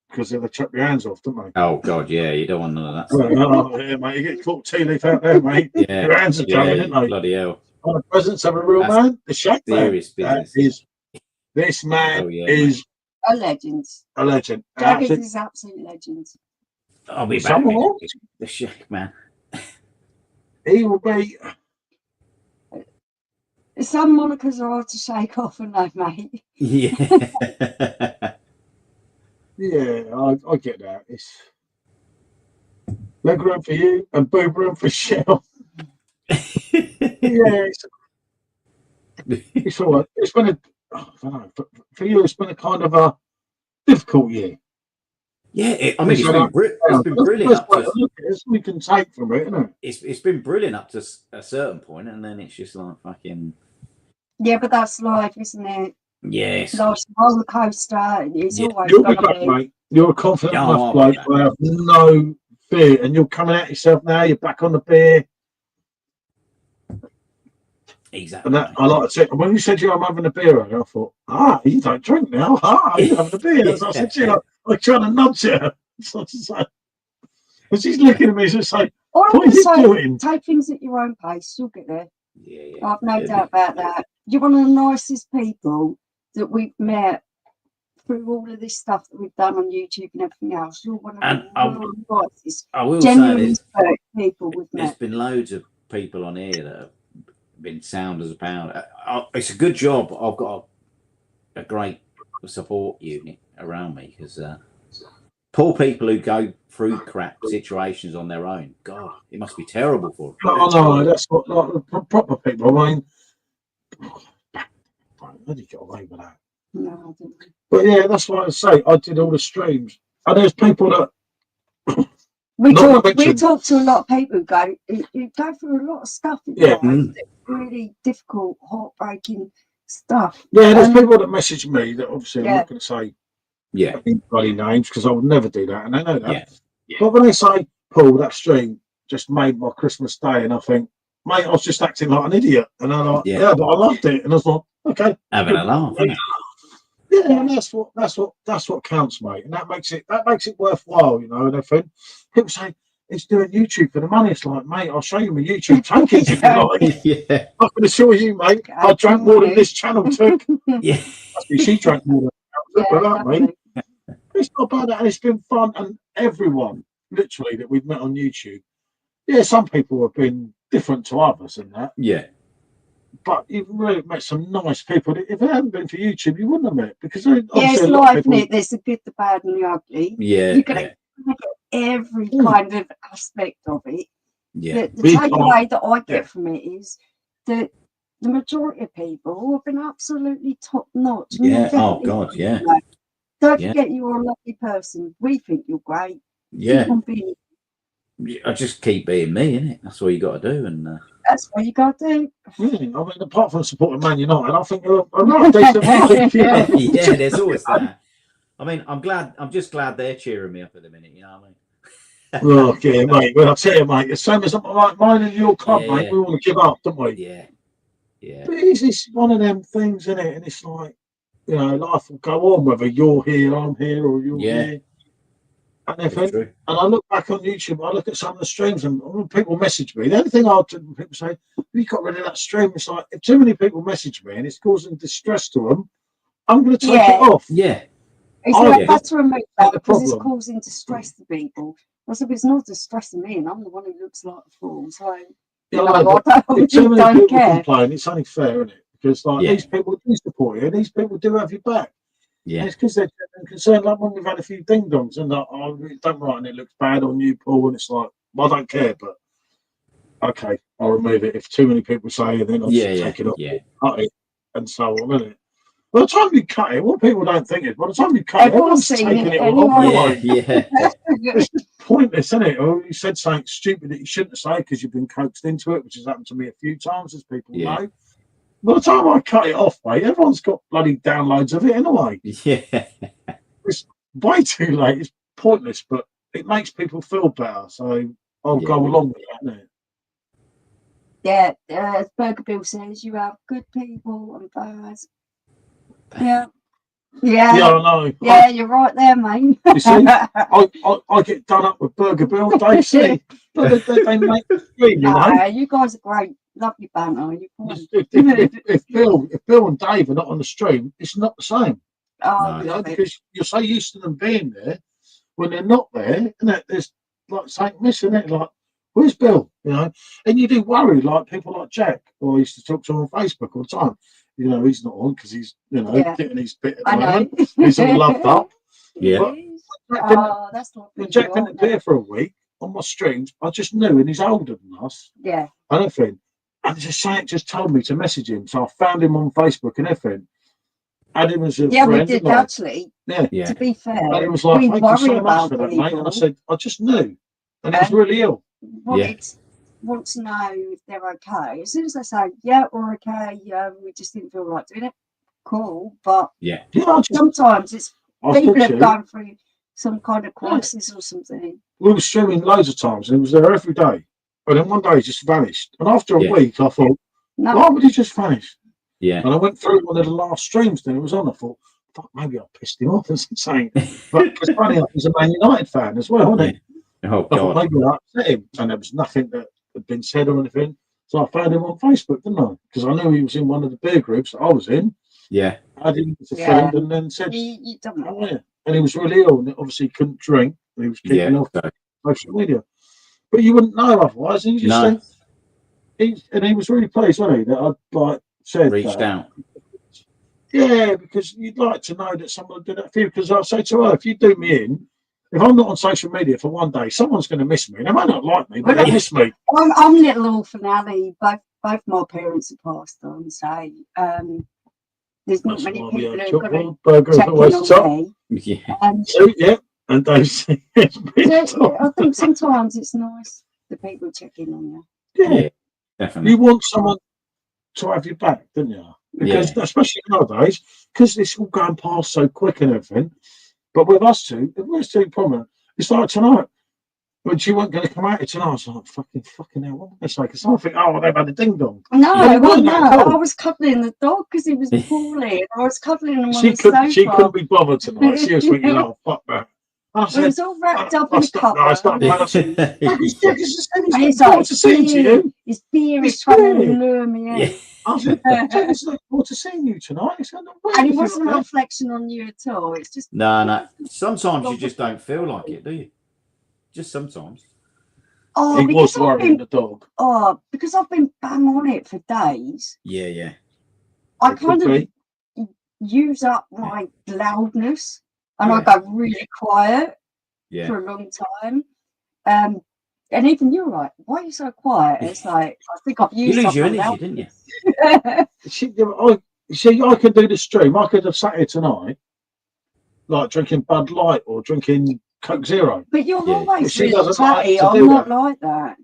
because they chuck your hands off, don't they? Oh God, yeah, you don't want none of that. Oh, yeah, mate, you get caught tea leaf out there, mate. Yeah, Your hands are going, aren't they? bloody hell. On the presence of a real man, the shack man. Serious business. This man mate. A legend. A legend. Jagged is absolute legend. I'll be back. Someone else? The shack man. He will be. Some monikers are hard to shake off, and no, mate. Yeah. Yeah, I get that. It's leg room for you and boob room for Shell. Yeah, it's all right. It's been I don't know, for you, it's been a kind of a difficult year. Yeah, it's been brilliant. Up to, we can take from it, isn't it? It's been brilliant up to a certain point, and then it's just like fucking. Yeah, but that's life, isn't it? Yes. Life's a roller coaster. It's always You'll going be to back, be. mate. You're a confident enough bloke. I have no fear, and you're coming at yourself now. You're back on the beer. Exactly. And that, I like to say, when you said I'm having a beer earlier, I thought, you don't drink now. You're having a beer. As I said to you, I'm trying to nudge you. And she's looking at me and saying, what are you doing? Take things at your own pace. You'll get there. Yeah. I've no doubt about that. You're one of the nicest people that we've met through all of this stuff that we've done on YouTube and everything else. You're one of the nicest, genuine people we've met. There's been loads of people on here that have been sound as a pound. It's a good job. I've got a great support unit around me because poor people who go through crap situations on their own. God, it must be terrible for them. No, that's what like, proper people. I mean, how did you get away with that? No, I didn't. But yeah, that's what I say. I did all the streams, and there's people that we talk to a lot of people who go through a lot of stuff. Really difficult, heartbreaking stuff. Yeah, there's people that message me that obviously I'm not going to say bloody names because I would never do that, and they know that. Yeah. But when they say, Paul, that stream just made my Christmas day, and I think, mate, I was just acting like an idiot, and I'm like, yeah, but I loved it, and I was like, okay, having a laugh. Yeah, and that's what counts, mate, and that makes it worthwhile, you know. And everything. People say it's doing YouTube for the money. It's like, mate, I'll show you my YouTube tokens if you like. I can assure you, mate, I drank more than this channel took. Yeah, she drank more than that, mate. It's not bad, and it's been fun, and everyone literally that we've met on YouTube. Yeah, some people have been different to others and that. Yeah. But you've really met some nice people. If it hadn't been for YouTube, you wouldn't have met because it's life, isn't it? There's the good, the bad, and the ugly. Yeah, you can get every kind of aspect of it. Yeah, the takeaway that I get from it is that the majority of people have been absolutely top notch. Yeah. Oh God. Yeah. Don't forget you're a lovely person. We think you're great. Yeah. I just keep being me, innit? That's all you got to do, and that's what you got to do. I mean, apart from supporting Man United, I think you're a decent life. Yeah, there's always that. I mean, I'm just glad they're cheering me up at the minute. You know what I mean? Look, yeah, mate. Well, I tell you, mate, the same as like mine and your club, mate. We want to give up, don't we? Yeah. Yeah. But it's one of them things, isn't it? And it's like, you know, life will go on whether you're here, I'm here, or you're here. And and I look back on YouTube, I look at some of the streams, and people message me. The only thing I'll do, people say, "You got rid of that stream." It's like if too many people message me and it's causing distress to them, I'm going to take it off. Yeah, it's like that's to remove that because it's causing distress to people. I said, it's not distressing me, and I'm the one who looks like a fool. So Yeah, No, I know, I but if too many don't people care. complain, it's only fair, isn't it? Because like Yeah. these people do support you, these people do have your back. Yeah. And it's because they're concerned. Like when we've had a few ding dongs and like, oh, it don't right, and it looks bad on you, Paul, and it's like, well, I don't care, but okay, I'll remove it. If too many people say it, then I'll just take it off, cut it, and so on, isn't it? By the time you cut it, what people don't think is by the time you cut it, everyone's taking it all off anyway. Yeah. It's just pointless, isn't it? Or you said something stupid that you shouldn't say because you've been coaxed into it, which has happened to me a few times, as people know. By the time I cut it off, mate, everyone's got bloody downloads of it anyway. Yeah. It's way too late. It's pointless, but it makes people feel better. So I'll go along with that, isn't it? Yeah, as Burger Bill says, you have good people and bad. Yeah. Yeah. Yeah, I know. Yeah, you're right there, mate. You see, I get done up with Burger Bill, they see, but they make me scream, you know. You guys are great. Lovely banter. If Bill and Dave are not on the stream, it's not the same. Oh, You know, because you're so used to them being there. When they're not there, and there's like something missing. It like, where's Bill? You know, and you do worry, like people like Jack, who I used to talk to on Facebook all the time. You know, he's not on because he's, you know, getting his bit at the moment. He's all loved up. Yeah. But that's not when Jack didn't appear for a week on my streams, I just knew, and he's older than us. Yeah. And everything. And it just told me to message him. So I found him on Facebook and everything. Add him as a friend. We did actually. Yeah. To be fair. And it was like, thank you so much for that, mate. And I said, I just knew. And he was really ill. Want to know if they're okay. As soon as they say, yeah, we're okay, we just didn't feel like doing it. Cool. But sometimes it's people have gone through some kind of crisis or something. We were streaming loads of times and he was there every day. And then one day he just vanished. And after a week, I thought, why would he just vanish? Yeah. And I went through one of the last streams that it was on. I thought, fuck, maybe I pissed him off or something. But it's funny enough, he's a Man United fan as well, wasn't he? Oh, I thought maybe I upset him. And there was nothing that had been said or anything. So I found him on Facebook, didn't I? Because I knew he was in one of the beer groups that I was in. Yeah. I had him as a friend and then said, and he was really ill and obviously couldn't drink. And he was keeping off social media. But you wouldn't know otherwise. And you just think, he was really pleased, wasn't he? That I'd like said reached out. Yeah, because you'd like to know that someone did that for you. Because I say to her, if you do me in, if I'm not on social media for one day, someone's going to miss me. They might not like me, but they miss me. I'm little orphan Annie. Both my parents are passed on, so there's not many people who are going to check in on me. And those. I think sometimes it's nice that people check in on you. Yeah, definitely. You want someone to have your back, don't you? Because especially nowadays, because it's all going past so quick and everything. But with us two, if we're still prominent, it's like tonight. When she wasn't going to come out here tonight, I was like, fucking hell, what did they say? Because I think, they've had a ding dong. No, I was cuddling the dog because he was poorly. I was cuddling him on the sofa. She couldn't be bothered tonight. She was thinking, oh, fuck that. I said, it was all wrapped up in a cover. I started I said, he's like, to see you. His beer is trying to lure me in. I said, it's like, forward to seeing you tonight. And it wasn't a reflection on you at all. It's just no. Sometimes you just don't feel like it, do you? Just sometimes. Oh, he was worrying the dog. Oh, because I've been bang on it for days. Yeah. I kind of use up my loudness, and I go really quiet for a long time. And even you're like, why are you so quiet? It's like, I think I've used up your my energy, loudness. didn't you? I could do the stream. I could have sat here tonight, like drinking Bud Light or drinking Coke Zero. But you're always really chatty. I'm not like that.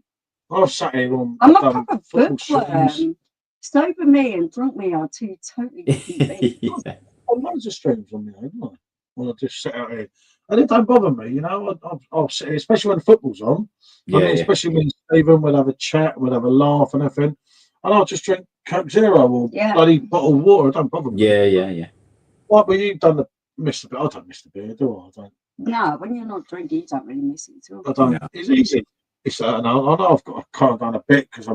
I've sat here on. I'm a proper bookworm. Sober me and drunk me are two totally different things. I've loads of streams on me, haven't I? When I just sit out here. And it don't bother me, you know. I'll sit here, especially when football's on. Especially when Stephen will have a chat, we'll have a laugh and everything. And I'll just drink Coke Zero or bloody bottle of water. It don't bother me. Yeah. Like, but you've done miss the beer. I don't miss the beer, do I? I don't. No, when you're not drinking, you don't really miss it at all. I don't. Yeah. It's easy. I know I've kind of done a bit because I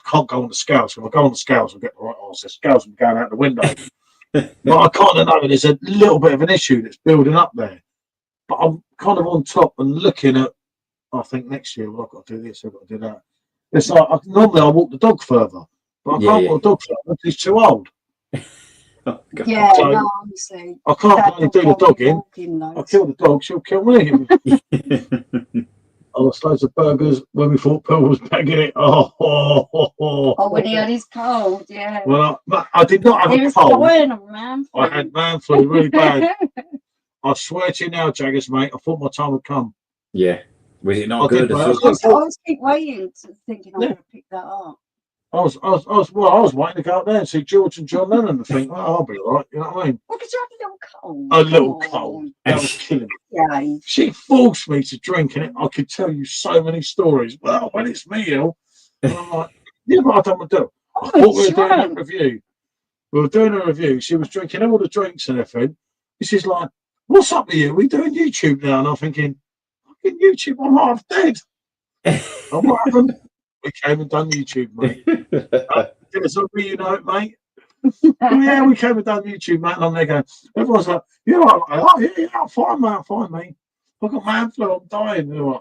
can't go on the scales. If I go on the scales, I'll get the right answer. The scales will be going out the window. But I kind of know there's a little bit of an issue that's building up there. But I'm kind of on top and looking at, I think next year, well, I've got to do this, I've got to do that. It's like normally I walk the dog further, but I can't walk the dog further because he's too old. Oh, God. Yeah, So, no, honestly. I can't That bloody do the dog in. walking, I'll kill the dog, she'll kill me. I lost loads of burgers when we thought Pearl was bagging it. Oh, when he had his cold, yeah. Well, I did not have He a was cold. dying of man flu. I had man flu really bad. I swear to you now, Jaggers, mate, I thought my time would come. Yeah. Was it not I good did, at mate. all? I was keep waiting, thinking I'm going to pick that up. I was waiting to go up there and see George and John Lennon and think, oh, I'll be all right. You know what I mean? What did you have a little cold? A little cold. That was killing me. Yeah. She forced me to drink, and I could tell you so many stories. Well, when it's me ill, and I'm like, yeah, but I don't want to do it. I thought we were doing a review. We were doing a review. She was drinking all the drinks and everything. She's like, what's up with you? We doing YouTube now? And I'm thinking, fucking YouTube, I'm half dead. And what happened? We came and done YouTube, mate. It's a reunite, mate. Oh, yeah, we came and done YouTube, mate. And I'm there going, everyone's like, yeah, I'm fine, mate. I'm fine, mate. I've got man flu, I'm dying. And like,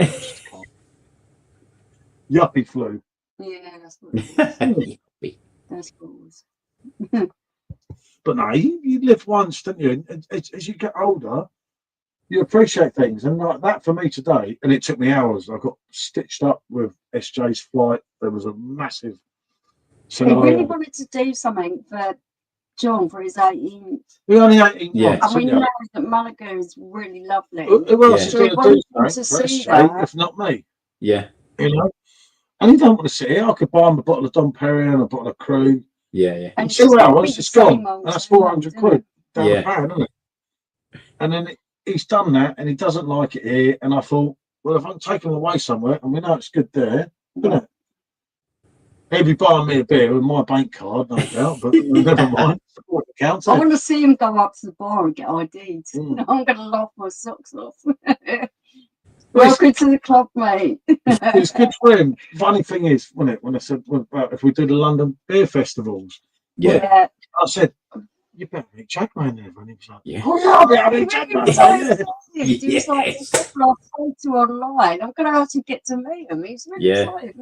yuppie flu. Yeah, that's what it was. That's what it was. But no, you live once, don't you? And as you get older, you appreciate things. And like that for me today, and it took me hours. I got stitched up with SJ's flight. There was a massive scenario. He really wanted to do something for John for his 18th. We only 18 Yeah. months. And we know that Malaga is really lovely. Who else is So going he to do wanted something to for see SJ that. if not me? Yeah. You know? And he don't want to sit here. I could buy him a bottle of Dom Perignon, a bottle of Crew. Yeah. And In 2 hours, it's gone. And that's 400 isn't quid it? down the pan, isn't it? And then he's done that and he doesn't like it here. And I thought, well, if I can take him away somewhere and we know it's good there, isn't it? He'll be buying me a beer with my bank card, no doubt, but never mind. Counts, I want to see him go up to the bar and get ID'd. Mm. I'm going to laugh my socks off. Welcome to the club, mate. It's good for him. Funny thing is, wasn't it, when I said about if we do the London beer festivals, Yeah. I said, you better meet Jackman there. And he was like, Yeah. oh, yeah, I'll be having He Jackman. was so excited. He was Yes. like, the people I've spoken to online, I'm going to actually get to meet him. He's really excited.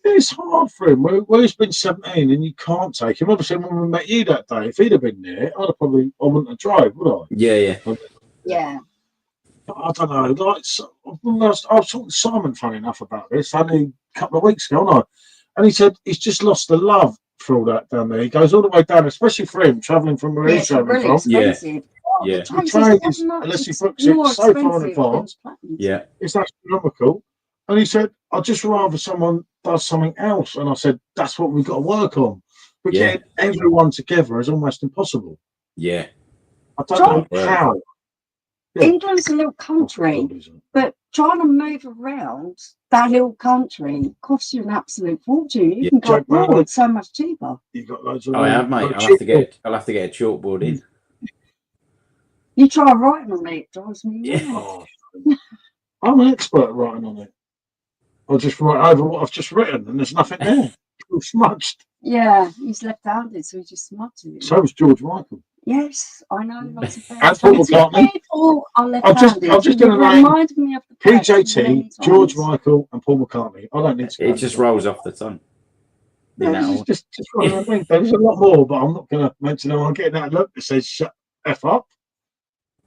It's hard for him. Well, he's been 17 and you can't take him. Obviously, when we met you that day, if he'd have been there, I wouldn't have drove, would I? Yeah. Yeah. I don't know. Like, I was talking to Simon, funny enough, about this only a couple of weeks ago, wasn't I? And he said he's just lost the love for all that down there. He goes all the way down, especially for him, travelling from where he's It's travelling really from. expensive. Yeah. The train is, unless he books it so far in advance, Yeah. it's astronomical. And he said, I'd just rather someone does something else. And I said, that's what we've got to work on. But getting everyone together is almost impossible. Yeah. I don't know how. Yeah. England's a little country, but trying to move around that little country costs you an absolute fortune. You can go abroad so much cheaper. You've got loads of I have, mate. I'll have to get a chalkboard in. You try writing on it, it drives me mad. Oh, I'm an expert at writing on it. I'll just write over what I've just written, and there's nothing there. It's all smudged. Yeah, he's left-handed, so he just smudged it. So was George Michael. Yes, I know lots of And bands. Paul McCartney. People are left-handed. I'm just You going to name reminded me of the PJT, George Michael, and Paul McCartney. I don't need to. It just rolls off the tongue. No, just one of the things. There's a lot more, but I'm not going to mention them. I'm getting that look that says "shut f up."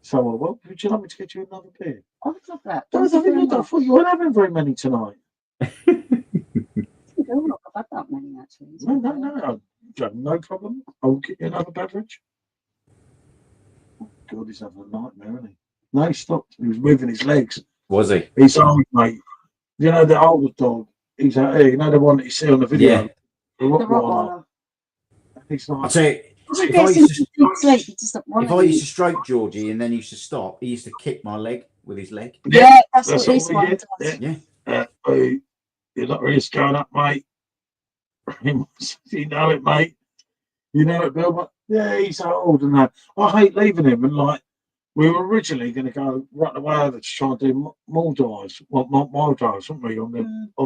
So, well, would you like me to get you another beer? I would love that. I thought you weren't having very many tonight. I've had that many actually. No problem. I'll get you another beverage. Oh, God, he's having a nightmare, isn't he? No, he stopped. He was moving his legs. Was he? He's old, mate. You know the older dog. He's out here. You know the one that you see on the video. Yeah. The Rottweiler. He's like. I'll tell you, if I used to stroke Georgie and then he used to stop, he used to kick my leg with his leg. Yeah, that's what this one does. Yeah. Your lottery is going up, mate. You know it, mate. You know it, Bill. But yeah, he's so old and that. I hate leaving him. And like, we were originally going to go right away over to try and do mall drives, mile drives, weren't we? On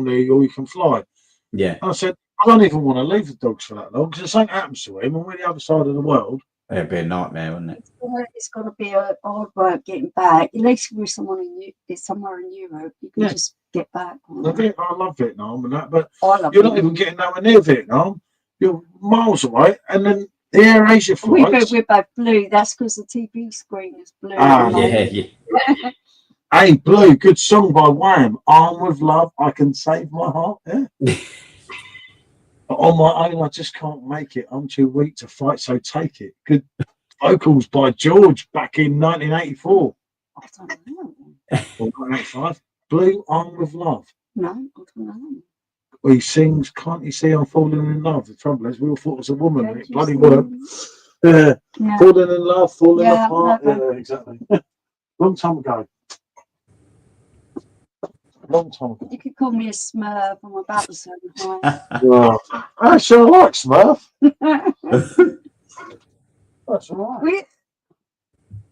the All You Can Fly. Yeah. I said, I don't even want to leave the dogs for that long because if something happens to him and we're the other side of the world. It'd be a nightmare, wouldn't it? It's going to be a hard work getting back. At least with somewhere in Europe, you can just get back. I love Vietnam and that, but I love you're not Vietnam. even getting nowhere near Vietnam. You're miles away, and then the Air Asia flights. We're both blue. That's because the TV screen is blue. Ah, Yeah. Hey, Blue, good song by Wham. Arm with love, I can save my heart. Yeah. But on my own, I just can't make it. I'm too weak to fight, so take it. Good vocals by George back in 1984 I don't know. or 1985. Blue, Arm with love. No, I don't know. He sings, can't you see I'm falling in love? The trouble is, we all thought it was a woman. Don't It you bloody see? worked. Yeah. Yeah. Falling in love, falling Yeah, apart. never. Yeah, exactly. Long time ago. Long time ago. You could call me a smurf. I'm about the same height. Yeah. I sure like Smurf. That's all right.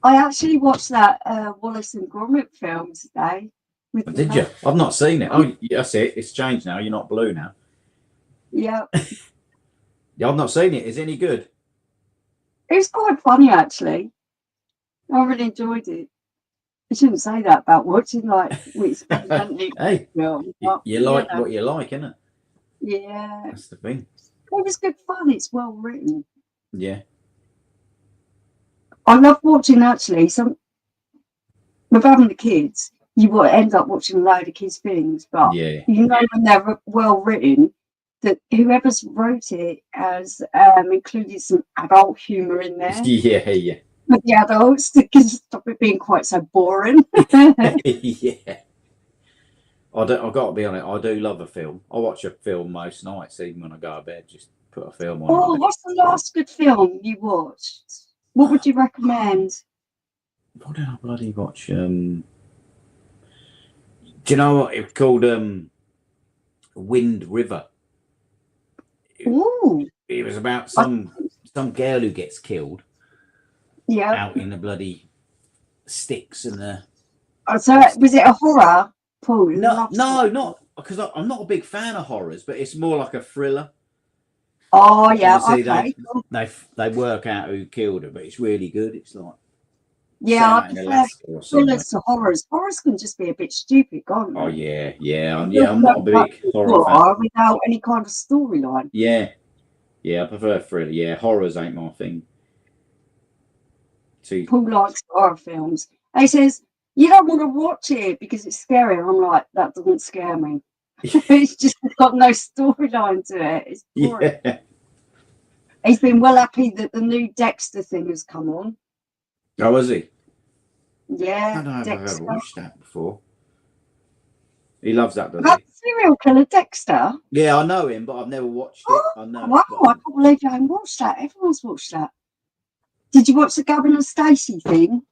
I actually watched that Wallace and Gromit film today. Did you? I've not seen it. Oh, that's it. It's changed now. You're not blue now. Yeah. Yeah, I've not seen it. Is it any good? It was quite funny, actually. I really enjoyed it. I shouldn't say that about watching like which Hey, film. you like what you like, innit? Yeah. That's the thing. It was good fun. It's well written. Yeah. I love watching actually with having the kids, you will end up watching a load of kids' things, but Yeah. you know when they're well written that whoever's wrote it has included some adult humour in there. Yeah. With the adults to stop it being quite so boring. Yeah. I've got to be honest, I do love a film. I watch a film most nights, even when I go to bed, just put a film on. Oh, what's the last good film you watched? What would you recommend? What did I bloody watch? Do you know what it's called? Wind River. Ooh. It was about some girl who gets killed. Yeah. Out in the bloody sticks and the. Oh, so was it a horror? Paul, No, not because I'm not a big fan of horrors, but it's more like a thriller. Oh yeah, obviously okay. they work out who killed her, but it's really good. It's like yeah, I prefer thrillers to horrors. Horrors can just be a bit stupid, can't they? Oh yeah. I'm not a big horror fan. Without any kind of storyline. Yeah, I prefer thriller. Yeah, horrors ain't my thing. Paul likes horror films. He says you don't want to watch it because it's scary. I'm like, that doesn't scare me. It's just got no storyline to it. It's boring. Yeah. He's been well happy that the new Dexter thing has come on. Oh, was he? Yeah. I don't know if I've ever watched that before. He loves that, doesn't he? Serial killer Dexter? Yeah, I know him, but I've never watched it. I know. Wow, I can't believe you haven't watched that. Everyone's watched that. Did you watch the Gavin and Stacey thing?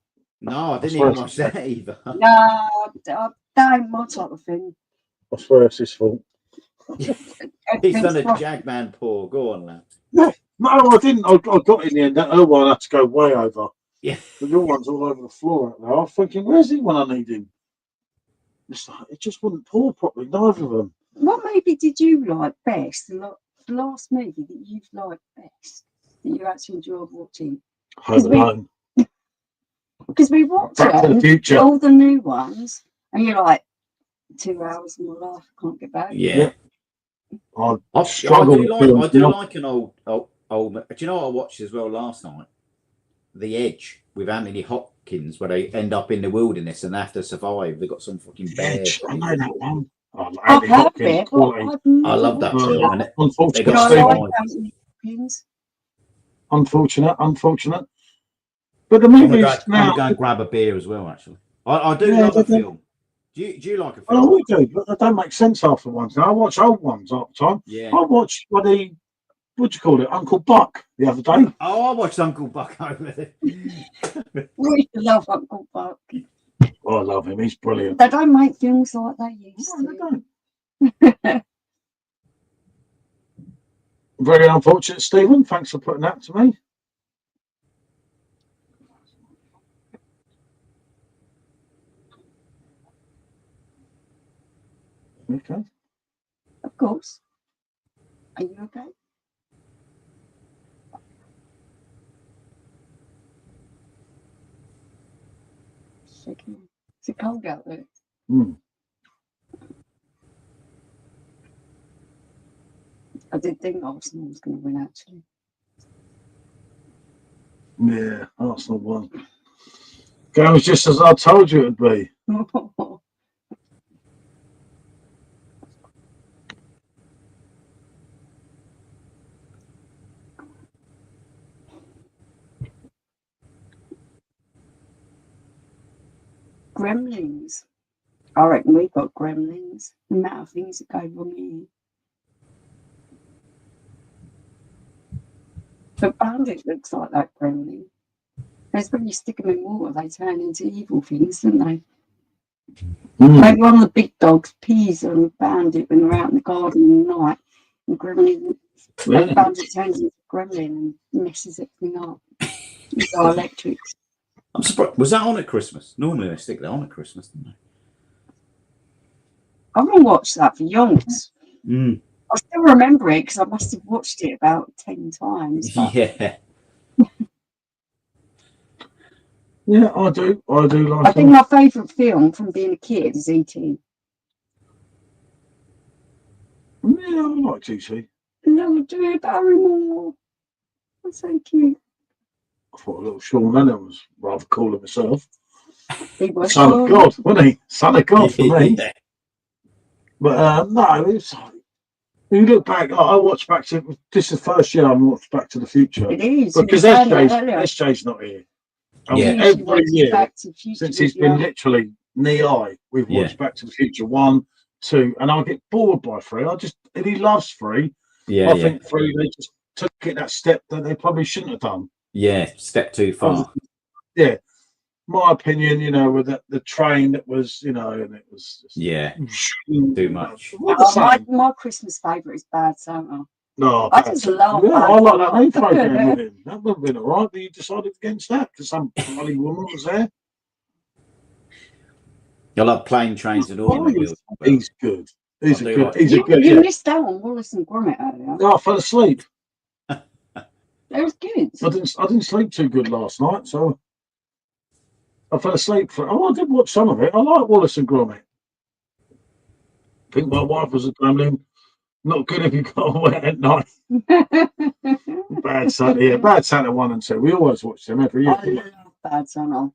No, I didn't even watch that either. No, that ain't my type of thing. I swear it's his fault. He's done a Jagman paw. Go on, lad. No, I didn't. I got in the end. That one had to go way over. Yeah. But your one's all over the floor out there. I was thinking, where's he when I need him? It just wouldn't pour properly, neither of them. What movie did you like best? The last movie that you've liked best, that you actually enjoyed watching? Home Alone. Because we watched Back to the Future. all the new ones, and you're like, 2 hours of my life, I can't get back. Yeah. I do like an old. Do you know what I watched as well last night? The Edge with Anthony Hopkins, where they end up in the wilderness and have to survive. They got some fucking bears. I know that one. I've heard it. I love that film. Unfortunate. But the movies now. I'm going to grab a beer as well. Actually, I do love a film. Do you like a film? Oh, we do, but they don't make sense half the ones. Now I watch old ones all the time. Yeah. I watched what do you call it, Uncle Buck the other day. Oh, I watched Uncle Buck over there. We love Uncle Buck. Oh, I love him. He's brilliant. They don't make films like they used to. Very unfortunate, Stephen. Thanks for putting that to me. Okay. Of course. Are you okay? Shaking. Is it cold out there? Mm. I did think Arsenal was going to win, actually. Yeah, Arsenal won. Game was just as I told you it'd be. Gremlins. I reckon we got gremlins. The amount of things that go wrong here. But Bandit looks like that gremlin. Because when you stick them in water, they turn into evil things, don't they? Maybe one of the big dogs pees on Bandit when they're out in the garden in the night. And Gremlin, and Bandit turns into a gremlin and messes everything up. It's our electrics. I'm surprised. Was that on at Christmas? Normally they stick that on at Christmas, don't they? I haven't watched that for yonks. I still remember it because I must have watched it about 10 times. Yeah. Yeah, I do. I do like I think my favourite film from being a kid is E.T. Yeah, I like GC. No, Drew Barrymore. That's so cute. I thought little Sean Lennon was rather cool himself. He was Son cool. of God, wasn't he? Son of God for me. Yeah. But no, it's you look back. I watched back to this is the first year I watched Back to the Future. It is. Because SJ's not here. And Yeah. every year Back to the Future since he's been literally knee-high, we've watched Back to the Future 1, 2, and I get bored by 3. And he loves 3. Yeah. I think 3 they just took it that step that they probably shouldn't have done. Yeah, step too far. Yeah. My opinion, you know, with the train that was, you know, and it was just, too much. My Christmas favourite is Bad Santa. No, I just love I Bad like that Santa. new program with him. That would have been all right, but you decided against that because some bloody woman was there. I love Plane, Trains and Automobiles. He's good. He's a good. You missed out on Wallace and Gromit earlier. No, I fell asleep. That was good. I didn't sleep too good last night, so I fell asleep for. Oh, I did watch some of it. I like Wallace and Gromit. I think my wife was a gremlin. Not good if you got wet at night. Bad Santa, yeah, Bad Santa 1 and 2. We always watch them every year. I love Bad Santa.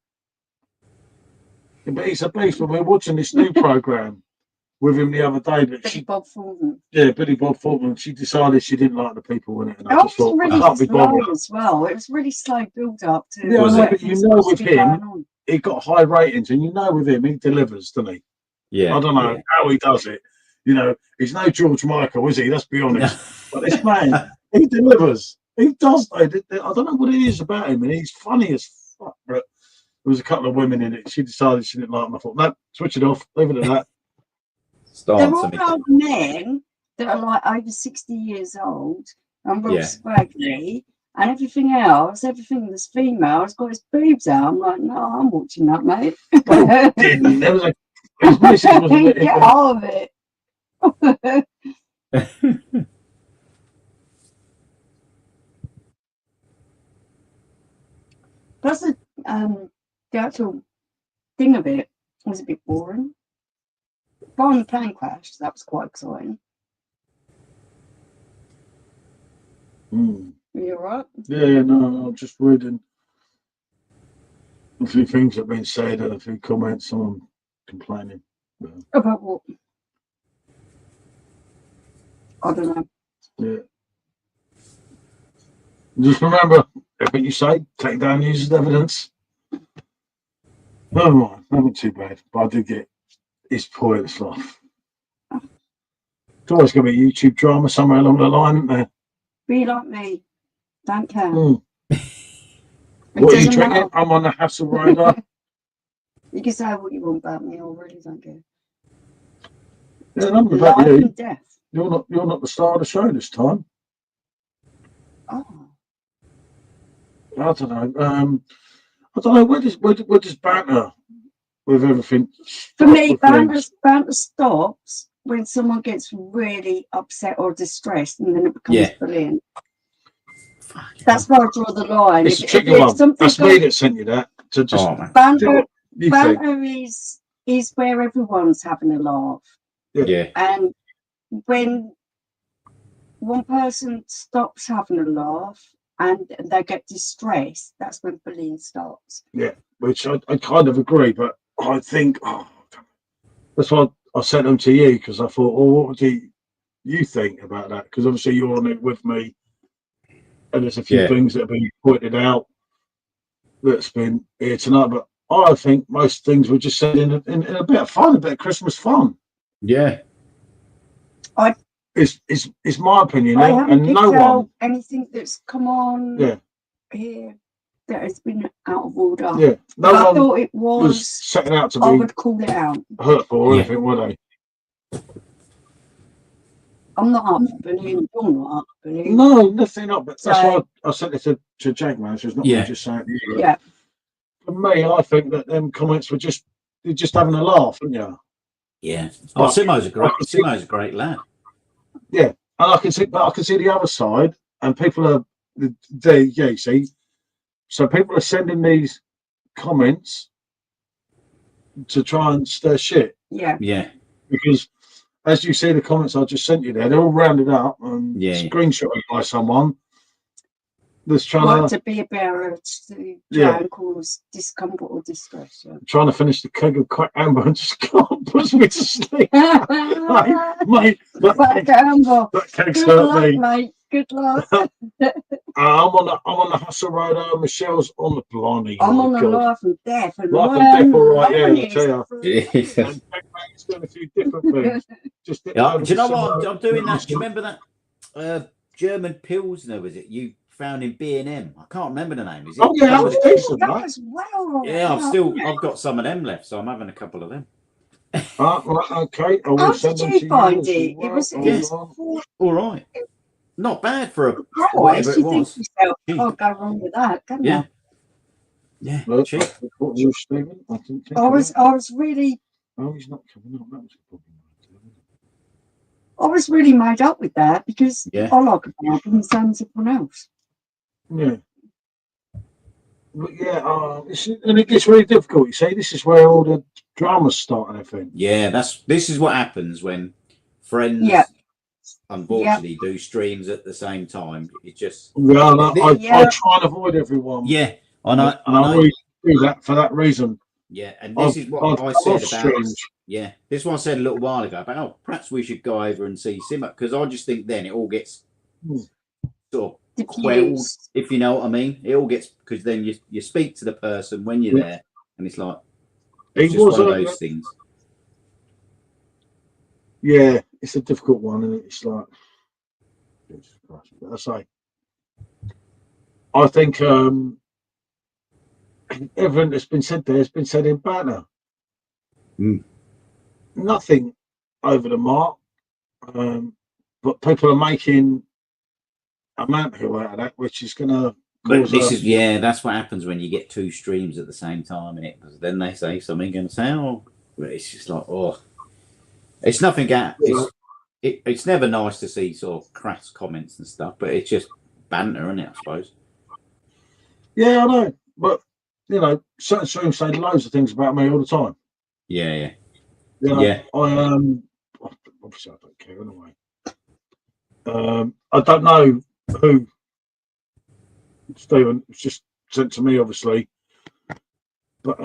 Yeah, but he's a beast. When we're watching this new program with him the other day, but Billy Bob Thornton. Yeah, Billy Bob Thornton. She decided she didn't like the people in it, and I It just was thought, really I can't be slow bothered. as well. It was really slow build up to. Yeah, I know, but you know, with him, on. he got high ratings, and you know, with him, he delivers, doesn't he? Yeah. I don't know how he does it. You know, he's no George Michael, is he? Let's be honest. But this man, he delivers. He does. I don't know what it is about him, and he's funny as fuck. But there was a couple of women in it. She decided she didn't like him. I thought, no, switch it off. Leave it at that. They're all old men that are like over 60 years old and real scraggly, and everything else, everything that's female has got its boobs out. I'm like, no, I'm watching that, mate. There was his missus was a bit Get out of it. Plus, the actual thing of it was a bit boring. Barring the plane crash, that was quite exciting. Mm. Are you alright? Yeah, no, I'm just reading a few things that have been said and a few comments on complaining. About what? I don't know. Yeah. Just remember, everything you say, take down, use as evidence. No, mind, nothing too bad, but I do get his points stuff. It's always going to be a YouTube drama somewhere along the line, isn't there? Be like me. Don't care. Mm. What are you drinking? I'm on the Hassel Rider. You can say what you want about me, I really don't care. Yeah, nothing about Life you. and death. You're not the star of the show this time. Oh. I don't know. Where does banter with everything? For me, banter stops when someone gets really upset or distressed, and then it becomes brilliant. That's where I draw the line. It's a tricky one. That's me that sent you that. To just banter is where everyone's having a laugh. Yeah. And when one person stops having a laugh and they get distressed, that's when bullying starts. Yeah, which I kind of agree, but I think that's why I sent them to you, because I thought, well, what do you think about that? Because obviously you're on it with me, and there's a few things that have been pointed out that's been here tonight, but I think most things were just said in a bit of fun, a bit of Christmas fun. Yeah. It's my opinion, I haven't and picked no out one. anything that's come on here that has been out of order. Yeah, no I one thought it was setting out to I be would call it out. hurtful or anything, were they? I'm not up for bullying. You're not up for bullying. No, nothing up. But that's why I sent it to Jagman. So it's not me just saying it to you. Yeah. For me, I think that them comments were just having a laugh, weren't you? Yeah. Oh, Simo's a great lad. Yeah, and I can see the other side, and people are you see. So people are sending these comments to try and stir shit. Yeah. Yeah. Because as you see the comments I just sent you there, they're all rounded up and screenshotted by someone that's trying to be a bearer to try and cause discomfort or distress. Yeah. Trying to finish the keg of crack amber and just can't push me to sleep. mate, that keg's hurt me. Mate. Good luck. I'm on the hustle road. Michelle's on the blimey. I'm on the life and death. And life and death, all right, I tell you. Yeah. And Meg's doing a few different things. Just do you know what I'm doing? That. Do you remember that German Pilsner? Was it you found in B&M? I can't remember the name. Is it? Oh yeah, that was decent, right? I've got some of them left, so I'm having a couple of them. Right, okay. I will How send did them you to find you. it? It was all right. Not bad for whatever it was. You can't go wrong with that, can you? Yeah. Look, cheap. what you, Stephen? I was really. Oh, he's not coming up. That was a problem. I was really made up with that because I like a album the same as everyone else. Yeah. But yeah, and it gets really difficult. You see, this is where all the dramas start and everything. Yeah, this is what happens when friends unfortunately do streams at the same time. It just I try and avoid everyone. Yeah, I always do that for that reason. Yeah, and this is what I said about streams. Yeah, this is what I said a little while ago about perhaps we should go over and see Simmer, because I just think then it all gets sort of quelled, if you know what I mean. It all gets, because then you speak to the person when you're there, and it's like it's just one of those things. Yeah, it's a difficult one, and it's like, I think everything that's been said there has been said in banter. Nothing over the mark, but people are making a mantle out of that, which is going to cause. That's what happens when you get two streams at the same time, because then they say something and say, but it's just like, it's nothing. It's never nice to see sort of crass comments and stuff, but it's just banter, isn't it? I suppose. Yeah, I know, but you know, certain streams say loads of things about me all the time. Yeah. You know, obviously I don't care anyway. I don't know who Stephen, it's just sent to me, obviously, but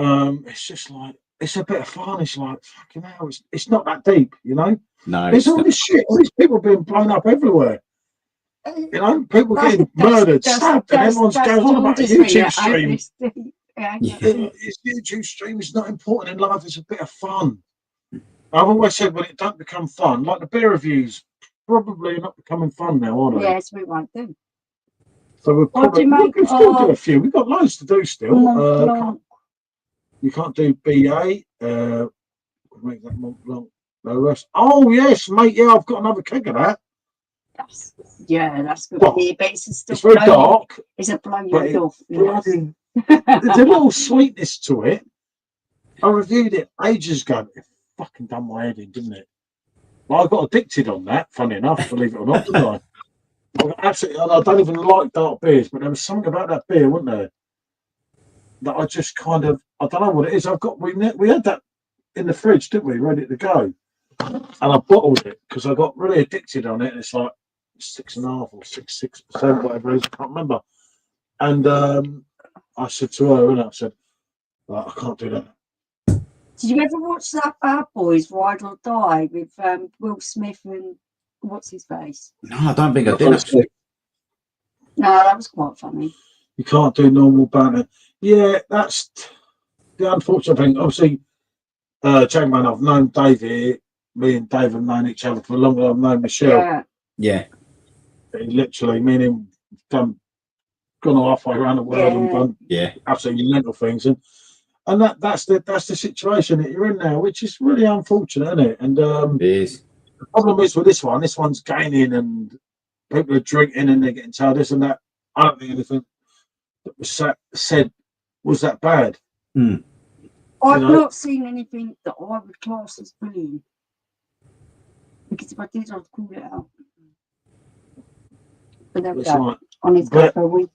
it's just like, it's a bit of fun. It's like, fucking hell, it's not that deep, you know. No, there's all this shit, all these people being blown up everywhere. You know, people getting murdered, stabbed, and everyone's going on about a YouTube stream. This YouTube stream is not important in life. It's a bit of fun. I've always said when it don't become fun, like the beer reviews, probably not becoming fun now, are they? Yes, we won't do. So we'll probably we can still do a few. We've got loads to do still. You can't do BA. Make that Mont Blanc. No rest. Oh yes, mate. Yeah, I've got another keg of that. That's good. Well, it's very dark. It's a bloody off. There's a little sweetness to it. I reviewed it ages ago. It fucking done my head in, didn't it? Well, I got addicted on that. Funny enough, believe it or not, didn't I? Absolutely. I don't even like dark beers, but there was something about that beer, wasn't there? That I just kind of, I don't know what it is. We had that in the fridge, didn't we? Ready to go. And I bottled it because I got really addicted on it. And it's like, 6.5 or 6%, whatever it is, I can't remember. And I said to her, and I said, I can't do that. Did you ever watch that Bad Boys Ride or Die with Will Smith and what's his face? No, I don't think I did. Actually. No, that was quite funny. You can't do normal banter. Yeah, that's the unfortunate thing. Obviously, Jackman, I've known Dave here. Me and Dave have known each other for longer. I've known Michelle. Yeah. Literally, me and him gone halfway around the world and done absolutely mental things. And that's the situation that you're in now, which is really unfortunate, isn't it? And it is. The problem is with this one's gaining and people are drinking and they're getting told this and that. I don't think anything that was said was that bad. I've not seen anything that I would class as bullying. Because if I did, I'd call it out. But there we go. On his go for a week.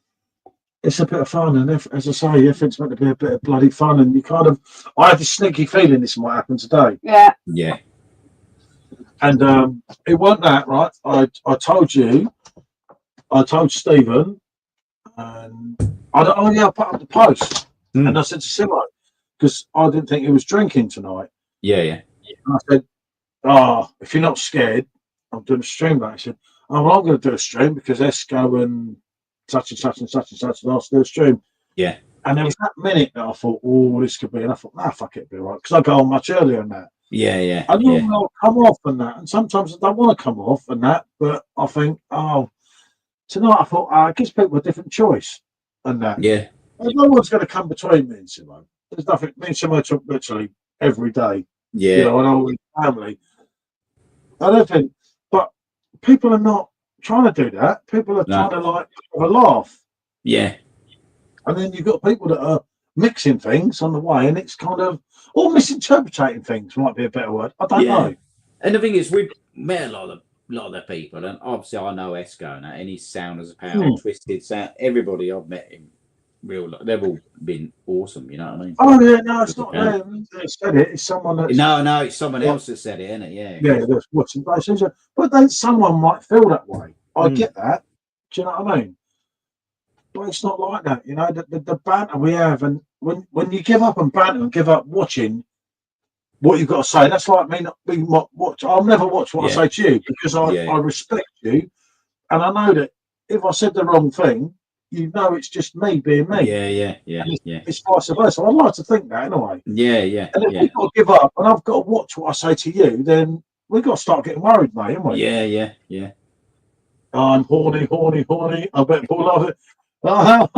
It's a bit of fun, and as I say, everything's meant to be a bit of bloody fun, and you kind of. I had this sneaky feeling this might happen today. Yeah. Yeah. And it wasn't that, right? I told you, I told Stephen, and I put up the post, and I said to Simo, because I didn't think he was drinking tonight. Yeah. And I said, if you're not scared, I'm doing a stream. Like I said, well, I'm going to do a stream because Esco and such and such and such and such and I'll do a stream. Yeah. And there was that minute that I thought, this could be, and I thought, fuck it, it'll be all right, because I go on much earlier than that. Yeah. I normally I'll come off and that, and sometimes I don't want to come off and that, but I think, tonight I thought, it gives people a different choice and that. Yeah. And no one's going to come between me and Simo. There's nothing. Me and Simo talk literally every day. Yeah. You know, and all his family. I don't think, but people are not trying to do that. People are trying to have a laugh. Yeah. And then you've got people that are mixing things on the way, and it's kind of, or misinterpreting things might be a better word. I don't know. And the thing is, we've met a lot of the people, and obviously I know Esco and his sound as a power, twisted sound. Everybody I've met him, they've all been awesome. You know what I mean? Oh yeah, no, it's not them that said it. It's someone that's no, it's someone else that said it, isn't it? Yeah, that's watching. But then someone might feel that way. I get that. Do you know what I mean? But it's not like that, you know. The banter we have, and when you give up on banter and give up watching what you've got to say, that's like me not being watch. I'll never watch what I say to you because I respect you, and I know that if I said the wrong thing, you know, it's just me being me. Yeah. It's vice versa. I'd like to think that anyway. Yeah. And if we've got to give up, and I've got to watch what I say to you, then we've got to start getting worried, mate, haven't we? Yeah. I'm horny. I bet Paul love it. I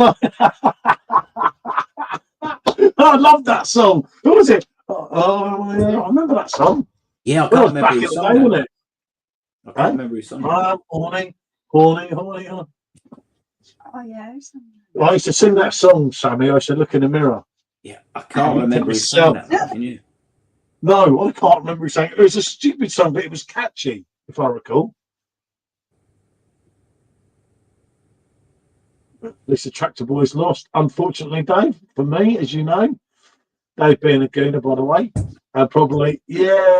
love that song. Who was it? I remember that song. Yeah, I can't remember who song it. I can't remember who song it. I'm horny. Oh yeah. I used to sing that song, Sammy. I used to look in the mirror. Yeah, I can't remember who sang that. Can you? No, I can't remember who sang it. It was a stupid song, but it was catchy, if I recall. This Attractor Boy's lost, unfortunately, Dave. For me, as you know, Dave being a gooner, by the way, probably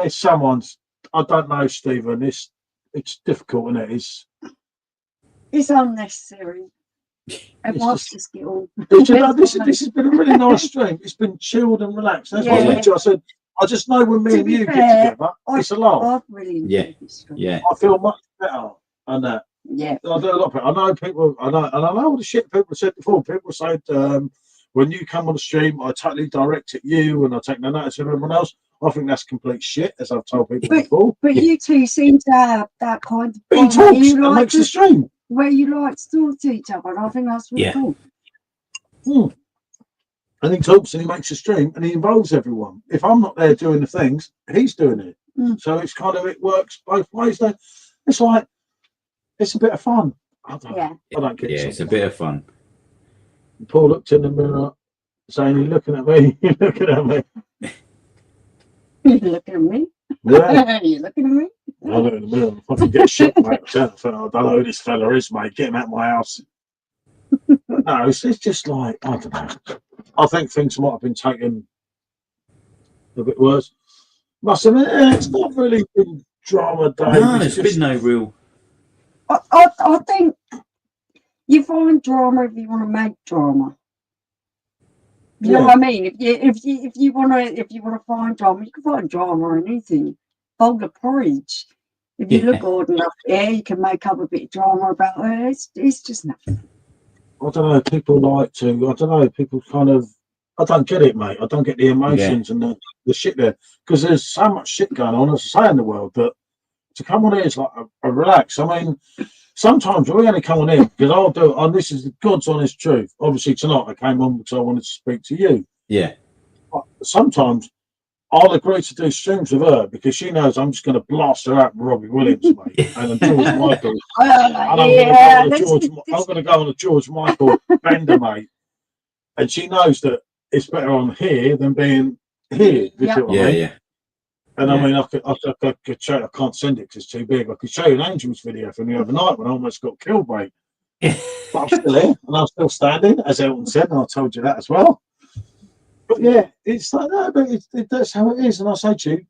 someone's. I don't know, Stephen. It's difficult, isn't it? It's unnecessary. Everyone's just get all. This has been a really nice stream. It's been chilled and relaxed. That's what I said. I just know when me and you get together, it's a laugh. I've really enjoyed this stream. I feel much better on that. Yeah, I do a lot of it. I know people. I know all the shit people said before. People said when you come on the stream, I totally direct at you and I take no notice of everyone else. I think that's complete shit, as I've told people before. But you two seem to have that kind of bond that makes the stream where you like to talk to each other. And I think that's really cool. And he talks and he makes a stream and he involves everyone. If I'm not there doing the things, he's doing it. So it's kind of, it works both ways. It's like, it's a bit of fun. I don't get it. It's a bit of fun. Paul looked in the mirror saying, "You're looking at me, you're looking at me." You're looking at me? Yeah. You're looking at me? I look in the mirror, I fucking get shot, mate. I don't know who this fella is, mate. Get him out of my house. No, it's just like, I don't know. I think things might have been taken a bit worse. Must admit, it's not really been drama day. No, there's been no real. I think you find drama if you want to make drama. You know what I mean? If you want to find drama, you can find drama in anything. Vulgar porridge. If you look old enough, you can make up a bit of drama about it. It's just nothing. I don't know. People like to. I don't know. People kind of. I don't get it, mate. I don't get the emotions and the shit there, because there's so much shit going on, as I say, in the world, that to come on here is like a relax. I mean, sometimes we only come on here because I'll do it, and this is the God's honest truth. Obviously, tonight I came on because I wanted to speak to you. Yeah. But sometimes I'll agree to do streams with her because she knows I'm just going to blast her out with Robbie Williams, mate, and George Michael. And I'm going to go on a George Michael bender, mate. And she knows that it's better on here than being here. You see what I mean? Yeah. And I mean, I could show. I can't send it because it's too big. I could show you an Angels video from the other night when I almost got killed, mate. But I'm still here and I'm still standing, as Elton said, and I told you that as well. But yeah, it's like that. But that's how it is. And I say to you,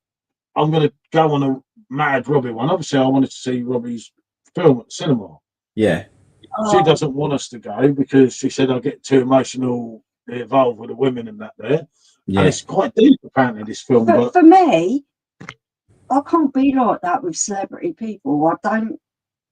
I'm going to go on a mad Robbie one. Obviously, I wanted to see Robbie's film at the cinema. Yeah. She doesn't want us to go because she said I get too emotional involved with the women and that there. Yeah. And it's quite deep, apparently, this film. But for me, I can't be like that with celebrity people. I don't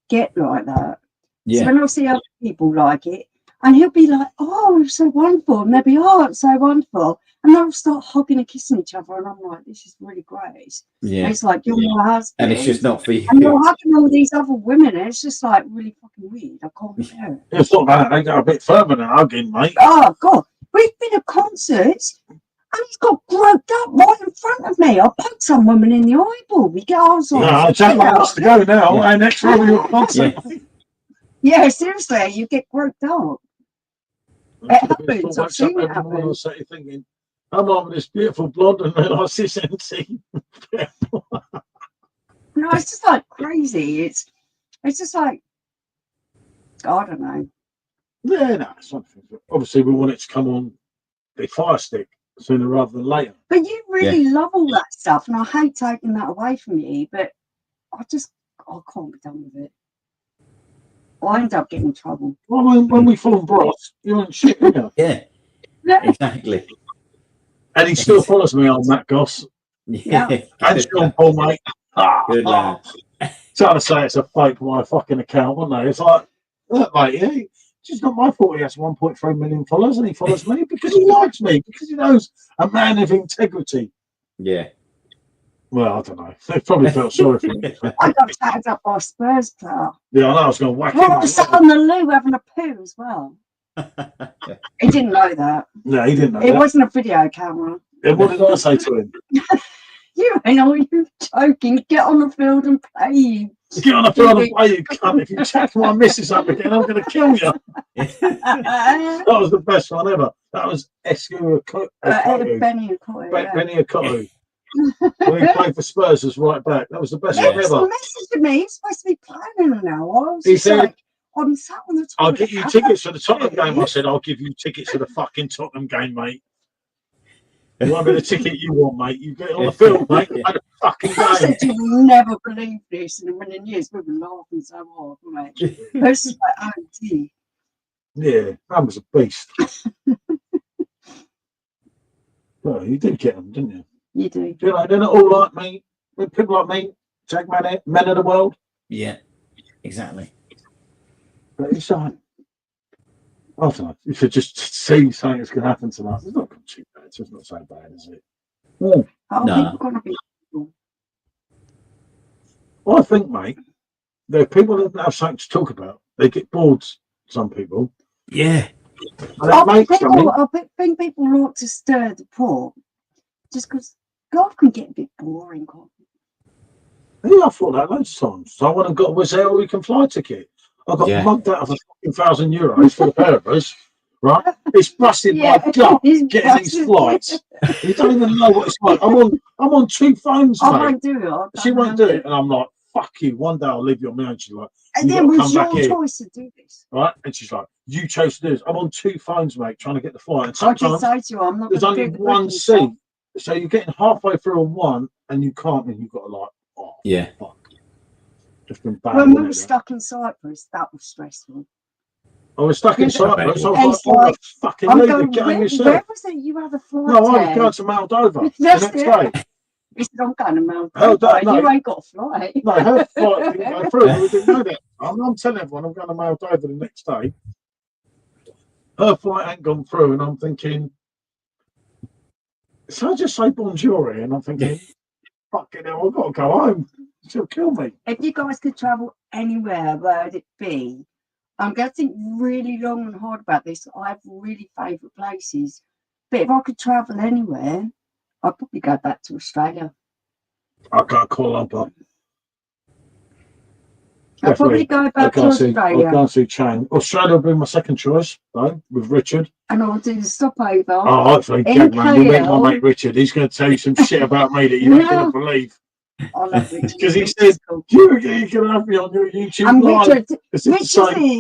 get like that. Yeah. So when I see other people like it, and he'll be like, oh, it's so wonderful. And they'll be, oh, it's so wonderful. And they'll start hugging and kissing each other. And I'm like, this is really great. Yeah. And it's like, you're my husband. And it's just not for you. And you're hugging all these other women. And it's just like really fucking weird. I can't bear it. It's not that. They go a bit further than hugging, mate. Oh, God. We've been at concerts. And he's got groped up right in front of me. I poked some woman in the eyeball. We get ours on. No, Jack wants to go now. Our next Robbie concert. Yeah, seriously, you get groped up. It happens. I've seen it happen. I was thinking, I'm on with this beautiful blonde and then I see NC. No, it's just like crazy. It's just like, I don't know. Yeah, no, it's something. Obviously, we want it to come on the Fire Stick sooner rather than later. But you really love all that stuff, and I hate taking that away from you, but I can't be done with it. I end up getting in trouble. Well, when we form Bros, you ain't shit, you know? Yeah, exactly. And he still follows me on Matt Goss. Yeah. And Sean Paul, mate. Good lad. Trying to say it's a fake my fucking account, wasn't they? It's like, look, mate, it's just not my fault he has 1.3 million followers and he follows me because he likes me, because he knows a man of integrity. Yeah. Well, I don't know. They probably felt sorry for me. I got tagged up by a Spurs player. Yeah, I know. I was going to whack him. I was sat on the loo having a poo as well. He didn't know that. No, he didn't know it wasn't a video camera. And what did I say to him? You joking. Get on the field and play. Get on the field and play, you cunt. If you check my missus up again, I'm going to kill you. That was the best one ever. That was Escu Benny Akoto. When he played for Spurs as right back. That was the best one ever. He messaged me. He's supposed to be playing in an hour. He said, like, I'm sat on the top. I'll get you tickets for the Tottenham game. I said, I'll give you tickets for the fucking Tottenham game, mate. You want the ticket you want, mate? You get on the field, mate. Play the fucking game. I said, you will never believe this. And within years, we were laughing so hard, mate. It's just like, oh, gee. Yeah, that was a beast. Well, you did get them, didn't you? You do. You know, they're not all like me. They're people like me, Jack men of the world. Yeah, exactly. But it's like, I don't know. You should just see something that's going to happen tonight. It's not too bad. It's just not so bad, is it? No. People gonna be cool. Well, I think, mate, there are people that don't have something to talk about. They get bored, some people. Yeah. I think people like to stir the pot just because God can get a bit boring, can't it? Yeah, I thought that loads of times. So I went and got a Wizz Air We Can Fly ticket. I got mugged out of €1,000 for the pair of us, right? It's busted my gut getting these flights. You don't even know what it's like. I'm on two phones, mate. I won't do it. She won't do it. And I'm like, fuck you. One day I'll leave you on my own. She's like, and then it was your choice to do this. Right? And she's like, you chose to do this. I'm on two phones, mate, trying to get the flight. And sometimes I just say to you, I'm not there's only one seat. So you're getting halfway through on one and you can't, and you've got to like, oh, yeah. Fuck. Just been bad. When we wasn't were it? stuck in Cyprus, that was stressful. I was stuck in Yeah. Cyprus. I And was it's like, like, fucking I'm leave the going, game where yourself. was it you had a flight No, I was there? going to Moldova the That's next it. day. He said, I'm going to Hell, Moldova. no. You ain't got a flight. No, her flight didn't go through. We didn't know that. I'm telling everyone I'm going to Moldova the next day. Her flight ain't gone through, and I'm thinking, so I just say bonjour, and I'm thinking, fucking hell, I've got to go home. She'll kill me. If you guys could travel anywhere, where would it be? I'm going to think really long and hard about this. I have really favourite places. But if I could travel anywhere, I'd probably go back to Australia. I can't call up. I'd probably go back to I'll Australia. go and see Chang. Australia will be my second choice, though, with Richard. And I'll do the stopover. Oh, hopefully, in man, you meet my KL. mate Richard. He's going to tell you some shit about me that you're not going to believe. I love Richard. Because he Richard's said, cool. you're going to have me on your YouTube And live. Richard is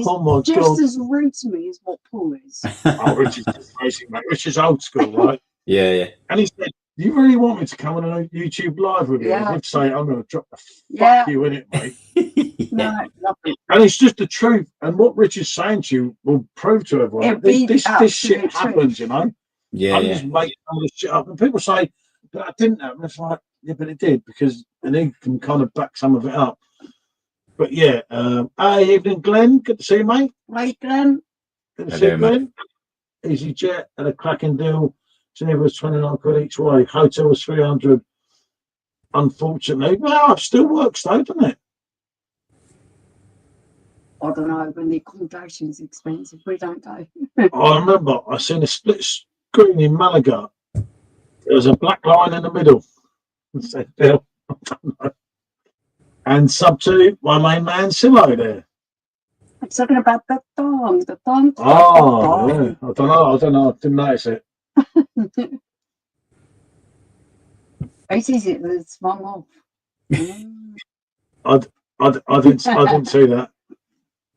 Oh my just God. as rude to me as what Paul is. Oh, Richard's amazing, mate. Richard's old school, right? Yeah. And he said, you really want me to come on a YouTube live with you? Yeah. And he'd say, I'm going to drop the Yeah. fuck you in it, mate. No, love it. And it's just the truth. And what Richard's saying to you will prove to everyone. This shit happens, you know? I just make all this shit up. And people say, but that didn't happen. It's like, yeah, but it did, because and he can kind of back some of it up. But yeah, hey, evening, Glenn. Good to see you, mate. Right, Glenn. Good to see you, Glenn. EasyJet had a cracking deal. Geneva was 29 quid each way. Hotel was 300. Unfortunately, well, it still works though, doesn't it? I don't know, when the accommodation's expensive, we don't go. I remember I seen a split screen in Malaga. There was a black line in the middle. Said Bill, I don't know. And sub two, my main man Simo there. I'm talking about the thong. Oh, yeah. I don't know. I didn't notice it. It's easy, it's one off. I didn't see that.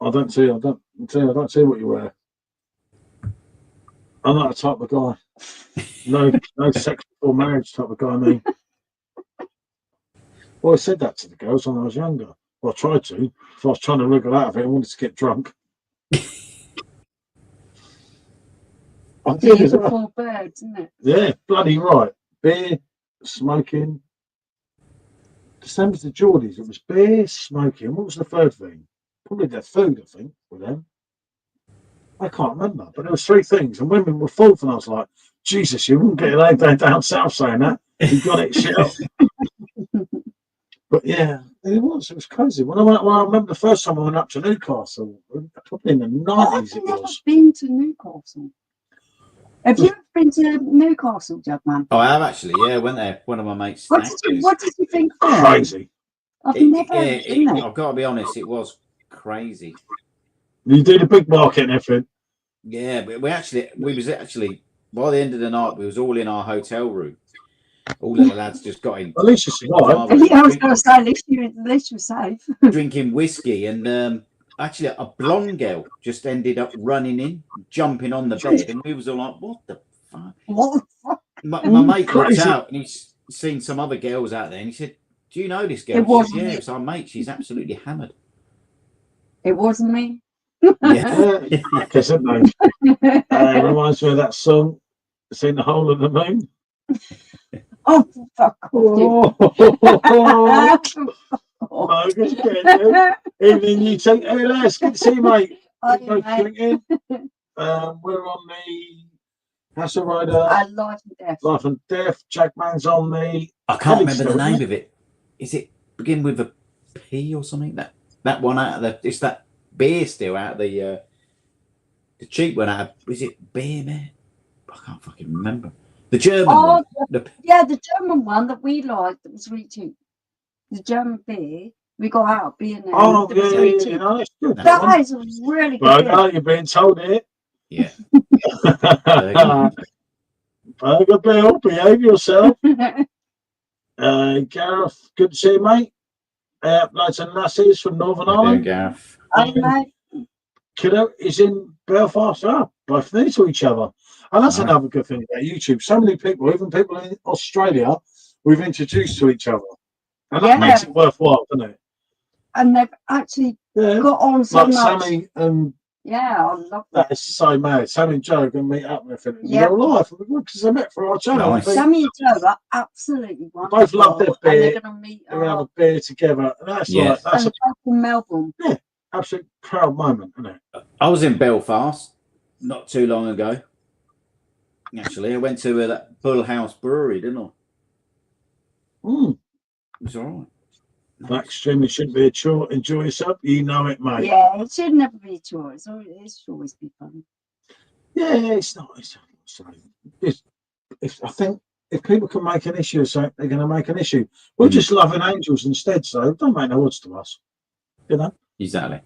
I don't see what you wear. I'm not the type of guy. No sex before marriage type of guy, me. Well, I said that to the girls when I was younger. Well, I tried to. If I was trying to wriggle out of it, I wanted to get drunk. I did as well. 4 birds, isn't it? Yeah, bloody right. Beer, smoking. The same as the Geordies. It was beer, smoking. What was the third thing? Probably their food, I think, with them. I can't remember, but there was 3 things, and women were fourth, and I was like, Jesus, you wouldn't get laid down south saying that. You got it, shit up. But yeah, it was crazy. When I remember the first time I went up to Newcastle, probably in the 90s it I've never was. been to Newcastle. Have you ever been to Newcastle, Jugman? Oh, I have actually. Yeah, I went there. One of my mates. What did you think there? Crazy. I've never been there. I've got to be honest, it was crazy. You do the big market and everything. Yeah, but we was actually by the end of the night we was all in our hotel room. All of the lads just got in. At least you survived. Yeah, I was going to say, at least you're safe. Drinking whiskey, and actually a blonde girl just ended up running in, jumping on the bed, and we was all like, "What the fuck?" What the fuck? My mate looked out and he's seen some other girls out there, and he said, "Do you know this girl?" She said, "Yeah, it's our mate. She's absolutely hammered." It wasn't me. Yeah. Guess it, mate. Reminds me of that song, "Seen the Hole in the Moon." Oh, fuck off. Margaret's getting you. Evening, you take. Hey, Les, good to see you, mate. We're on the Hassel Rider. Life and Death. Life and Death. Jackman's on the. I can't remember the name of it. Is it begin with a P or something? That one out of the. It's that beer still out of the cheap one out of. Is it Beer Man? I can't fucking remember. The German one. The German one that we liked that was really cheap. The German beer. We got out being there. Oh, yeah. That's good. That is a really good beer. Well, you're being told it. Yeah. Burger Bill, behave yourself. Gareth, good to see you, mate. Lads and lasses from Northern Ireland. Gareth. Hey, mate. Kiddo is in Belfast. Both near to each other. And that's another good thing about YouTube. So many people, even people in Australia, we've introduced to each other. And that makes it worthwhile, doesn't it? and they've actually Yeah. got on so Like much. Sammy and Yeah, I love that. that is so mad. Sammy and Joe can meet up and everything in Yeah. real life because they met for our channel. Nice. Sammy and Joe are absolutely wonderful. Both love their and beer. they're going to meet They're gonna have up. a beer together. And that's Yeah. like that's And both in Melbourne. an absolute proud moment, isn't it? I was in Belfast not too long ago. Actually, I went to that Bull House Brewery, didn't I? Mm. It was all right. That extremely shouldn't be a chore. Enjoy yourself. You know it, mate. Yeah, it should never be a chore. It should always be fun. Yeah, it's not. I think if people can make an issue of something, they're going to make an issue. We're just loving angels instead, so it don't make no odds to us. You know? Exactly.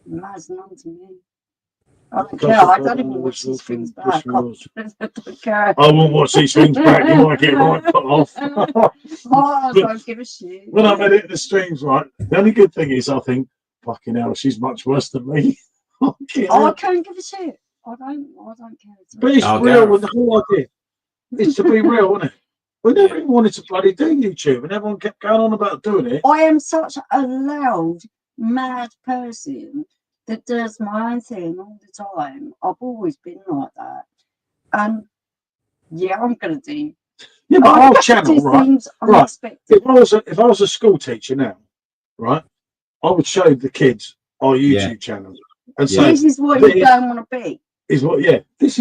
That's none to me. I don't care. I don't even watch these things back. I don't care. I won't watch these things back. You might get right cut off. I don't give a shit. When I'm editing the streams, right, the only good thing is I think, fucking hell, she's much worse than me. I can't give a shit. I don't care. But it's real, and the whole idea is to be real, isn't it? We never even wanted to bloody do YouTube, and everyone kept going on about doing it. I am such a loud, mad person that does my own thing all the time. I've always been like that. And yeah, I'm going to do. Yeah, but our channel, right? If I was a school teacher now, right, I would show the kids our YouTube channel and say, "This is what you don't want to be." This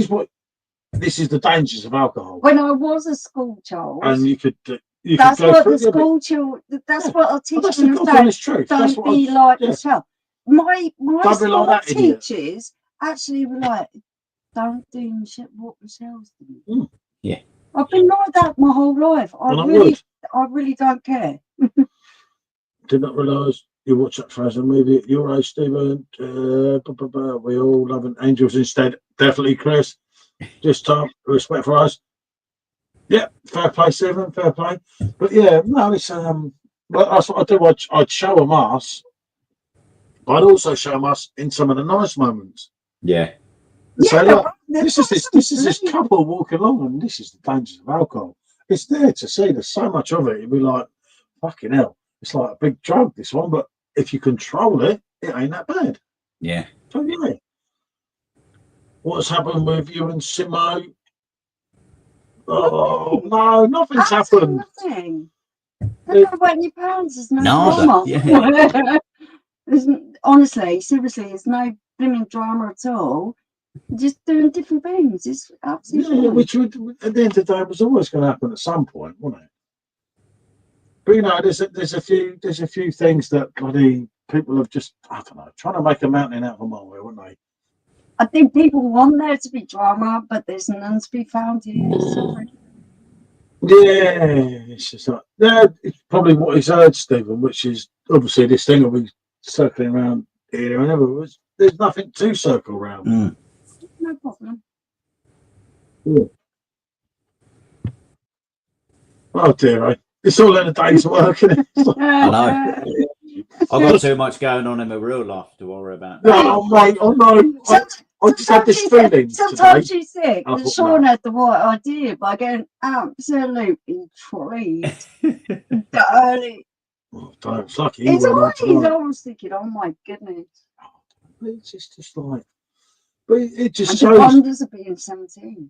is the dangers of alcohol. When I was a school child, and you could that's go what through the school child. That's what I teach that's them. the honest truth. Don't be like yourself. My school like teachers actually were like, "Don't do what yourselves do." Yeah. I've been like that my whole life. I really don't care. Did not realise you watch that Frozen movie at your age, Stephen. We all love an angels instead. Definitely, Chris. Just time, respect for us. Yeah, fair play, Stephen. Fair play. But yeah, no, it's well, that's what I do. I'd show them us, but I'd also show them us in some of the nice moments. Yeah. So look, this is this couple walking along, and this is the dangers of alcohol. It's there to see. There's so much of it. You'd be like, fucking hell. It's like a big drug, this one, but if you control it, it ain't that bad. Yeah. So yeah. What's happened with you and Simo? Oh no, nothing's happened. Nothing. They're not waiting your pounds. There's no drama. Yeah. Honestly, seriously, there's no blooming drama at all. Just doing different things. It's absolutely which would, at the end of the day, was always going to happen at some point, wasn't it? But you know, there's a few things that bloody people have just, I don't know, trying to make a mountain out of a molehill, wouldn't they? I think people want there to be drama, but there's none to be found here. Yeah, it's just like it's probably what he's heard, Stephen, which is obviously this thing will be circling around here and everywhere. There's nothing to circle around. No problem. Yeah. Oh dear, it's all in a day's work, isn't it? I know. I've got too much going on in my real life to worry about. No, mate, I know. I just had this feeling. Sometimes today. you think that Sean had the right idea by getting absolutely treed. Dirty. It's like It's always always thinking, oh my goodness. It's just like, but it just shows. Wonders of being 17.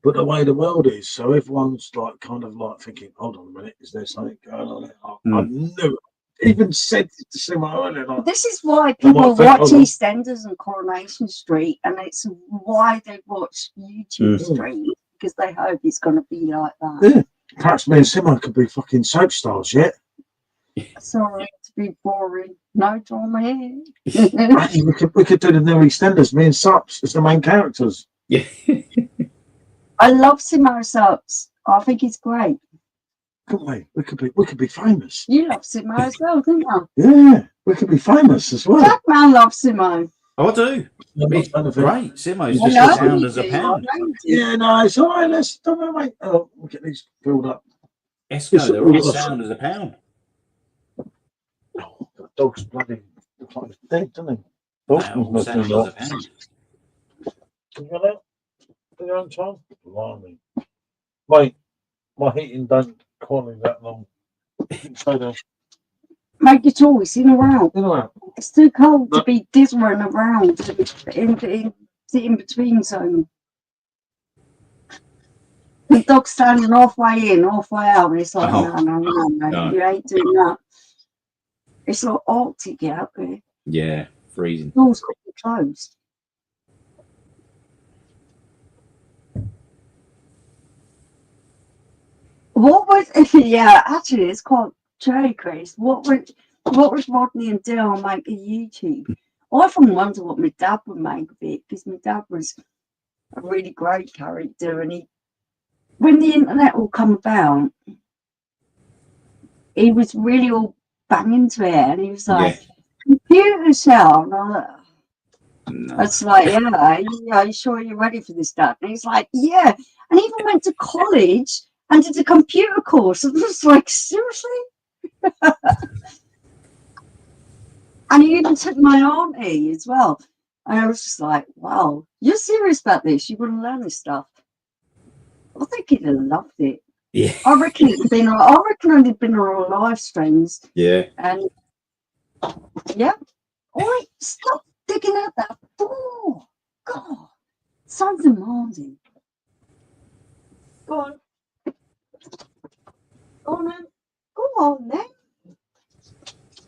But the way the world is, so everyone's like kind of like thinking, hold on a minute, is there something going on there? I knew it. Even said to someone earlier. Like, this is why people watch EastEnders and Coronation Street, and it's why they watch YouTube streams, because they hope it's going to be like that. Yeah, perhaps me and Simo could be fucking soap stars yet. Sorry to be boring. No drama here. Hey, we could do the new EastEnders, me and Sups as the main characters. Yeah. I love Simo Sups. I think he's great. Couldn't we? We could be famous. You love Simo as well, don't you? Yeah, we could be famous as well. Jackman loves Simo. I do. It's great. Simo's just as sound as a pound. Yeah, no, it's all right. Let's don't wait. Oh, we'll get these filled up. Esco, they're all sound as a pound. Oh, the dog's bloody like dead, doesn't he? Dog's sound as a pound. You got that? Your own time? Blimey. Mate, my heating don't quality that long. So Mate, Make your choice in or out. You know, It's too cold to be dithering around in between zone. The dog's standing halfway in, halfway out, and it's like, no, you ain't doing that. It's like Arctic out there. Yeah, freezing. Doors got to be closed. What was yeah? Actually, it's quite true, Chris. What was Rodney and Dale make a YouTube? I often wonder what my dad would make of it, because my dad was a really great character, and when the internet all come about, he was really all banging to it, and he was like, "Computer sound." It's like, are you sure you're ready for this, Dad? And he's like, yeah. And he even went to college and did a computer course. And I was like, seriously? And he even took my auntie as well. And I was just like, wow, you're serious about this? You want to learn this stuff? I think he'd have loved it. Yeah. I reckon it'd been on our live streams. Yeah. And yeah. All right, stop digging out that door. God, so demanding. Go on. Go on then. Go on then.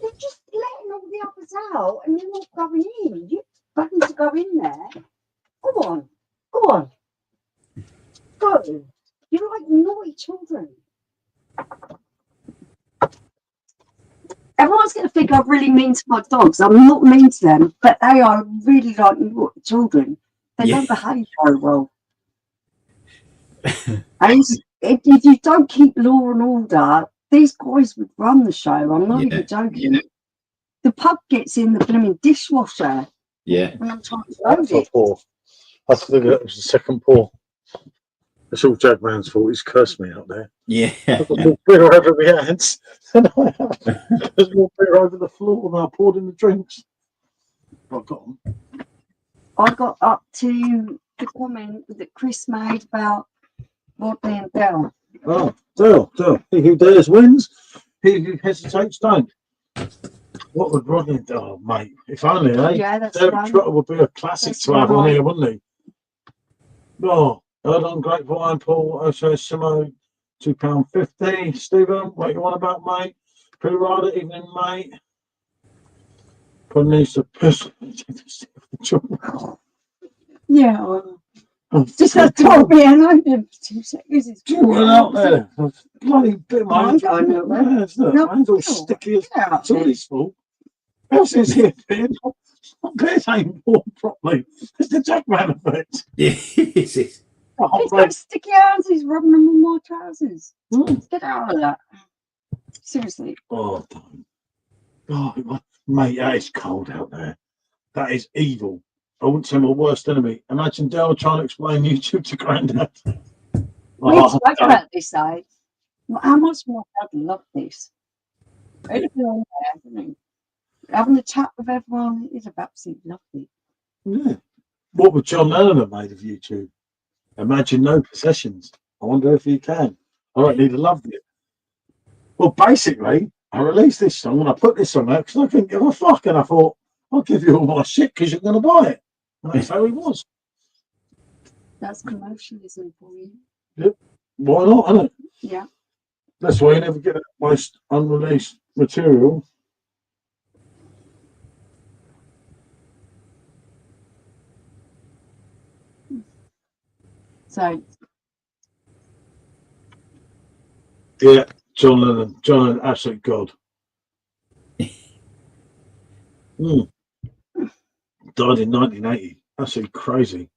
They're just letting all the others out and they're not going in. You're having to go in there. Go on. Go on. Go. You're like naughty children. Everyone's going to think I'm really mean to my dogs. I'm not mean to them, but they are really like naughty children. They don't behave very well. And if you don't keep law and order, these guys would run the show. I'm not even joking. The pub gets in the blooming dishwasher. Yeah. When I'm trying to load it. I think it was the second pour. It's all Jagman's fault. He's cursed me out there. Yeah. I've got more beer over my hands than I have. There's more beer over the floor than I poured in the drinks. I got up to the comment that Chris made about Rodney and Dale. Oh, Dale. He who dares wins. He who hesitates don't. What would Rodney do? Oh, mate. If only, eh? Yeah, that's Derek fun. Trotter would be a classic to have on here, wouldn't he? Oh, Erdon, Grapevine, Paul, Osho, Simo, £2.50. Stephen, what you want about, mate? Pre-rider, evening, mate. Put needs to push. Yeah, well, just had told me and I did 2 seconds. It's went out there. Bloody bit, mate. I'm going out there. No, mine's all sticky as it's all his fault. Else is here, beer. Beers ain't poured properly. It's the Jackman effect. Yeah. He's got sticky hands. He's rubbing them on my trousers. Get out of that. Seriously. Oh, don't. Oh, mate, that is cold out there. That is evil. I wouldn't say my worst enemy. Imagine Dale trying to explain YouTube to Grandad. We spoke about this, though. How much my dad loved this? It'd be on there, hasn't he? Having a chat with everyone is absolutely lovely. Yeah. What would John Lennon have made of YouTube? Imagine no possessions. I wonder if he can. I don't need to love it. Well, basically, I released this song and I put this song out because I couldn't give a fuck, and I thought, I'll give you all my shit because you're going to buy it. And that's how he was. That's commercialism for you. Yep. Why not, isn't it? Yeah. That's why you never get most unreleased material. So. Yeah, John Lennon, absolute god. Died in 1980. Absolutely crazy.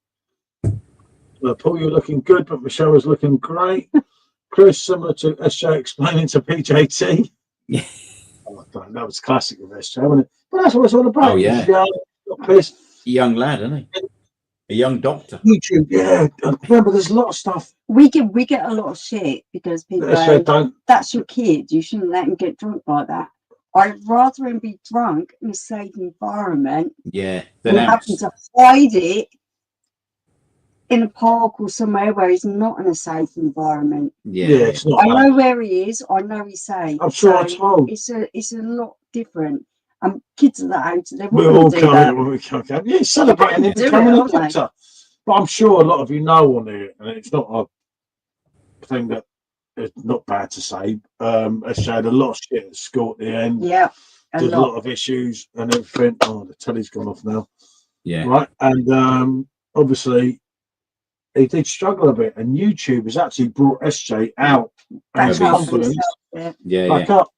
Paul, you're looking good, but Michelle is looking great. Chris, similar to SJ explaining to PJT. Yeah. Oh, that was classic with SJ, wasn't it? But that's what it's all about. Oh, yeah. A young lad, isn't he? A young doctor. YouTube, yeah. Remember, there's a lot of stuff. We get a lot of shit because people go, that's your kid. You shouldn't let him get drunk like that. I'd rather him be drunk in a safe environment than having to hide it in a park or somewhere where he's not in a safe environment. Yeah, it's not. I know where he is. I know he's safe. I'm sure I told. It's a lot different. And kids at that age, they We're wouldn't all do coming that. here when we come. Yeah, celebrating They and do it, becoming a aren't they? doctor. But I'm sure a lot of you know on here, and it's not a thing that it's not bad to say. It's had a lot of shit at school at the end. Yeah, There's a lot of issues and everything. Oh, the telly's gone off now. Yeah. Right. And obviously, he did struggle a bit. And YouTube has actually brought SJ out and his Back up confidence himself, yeah. back up.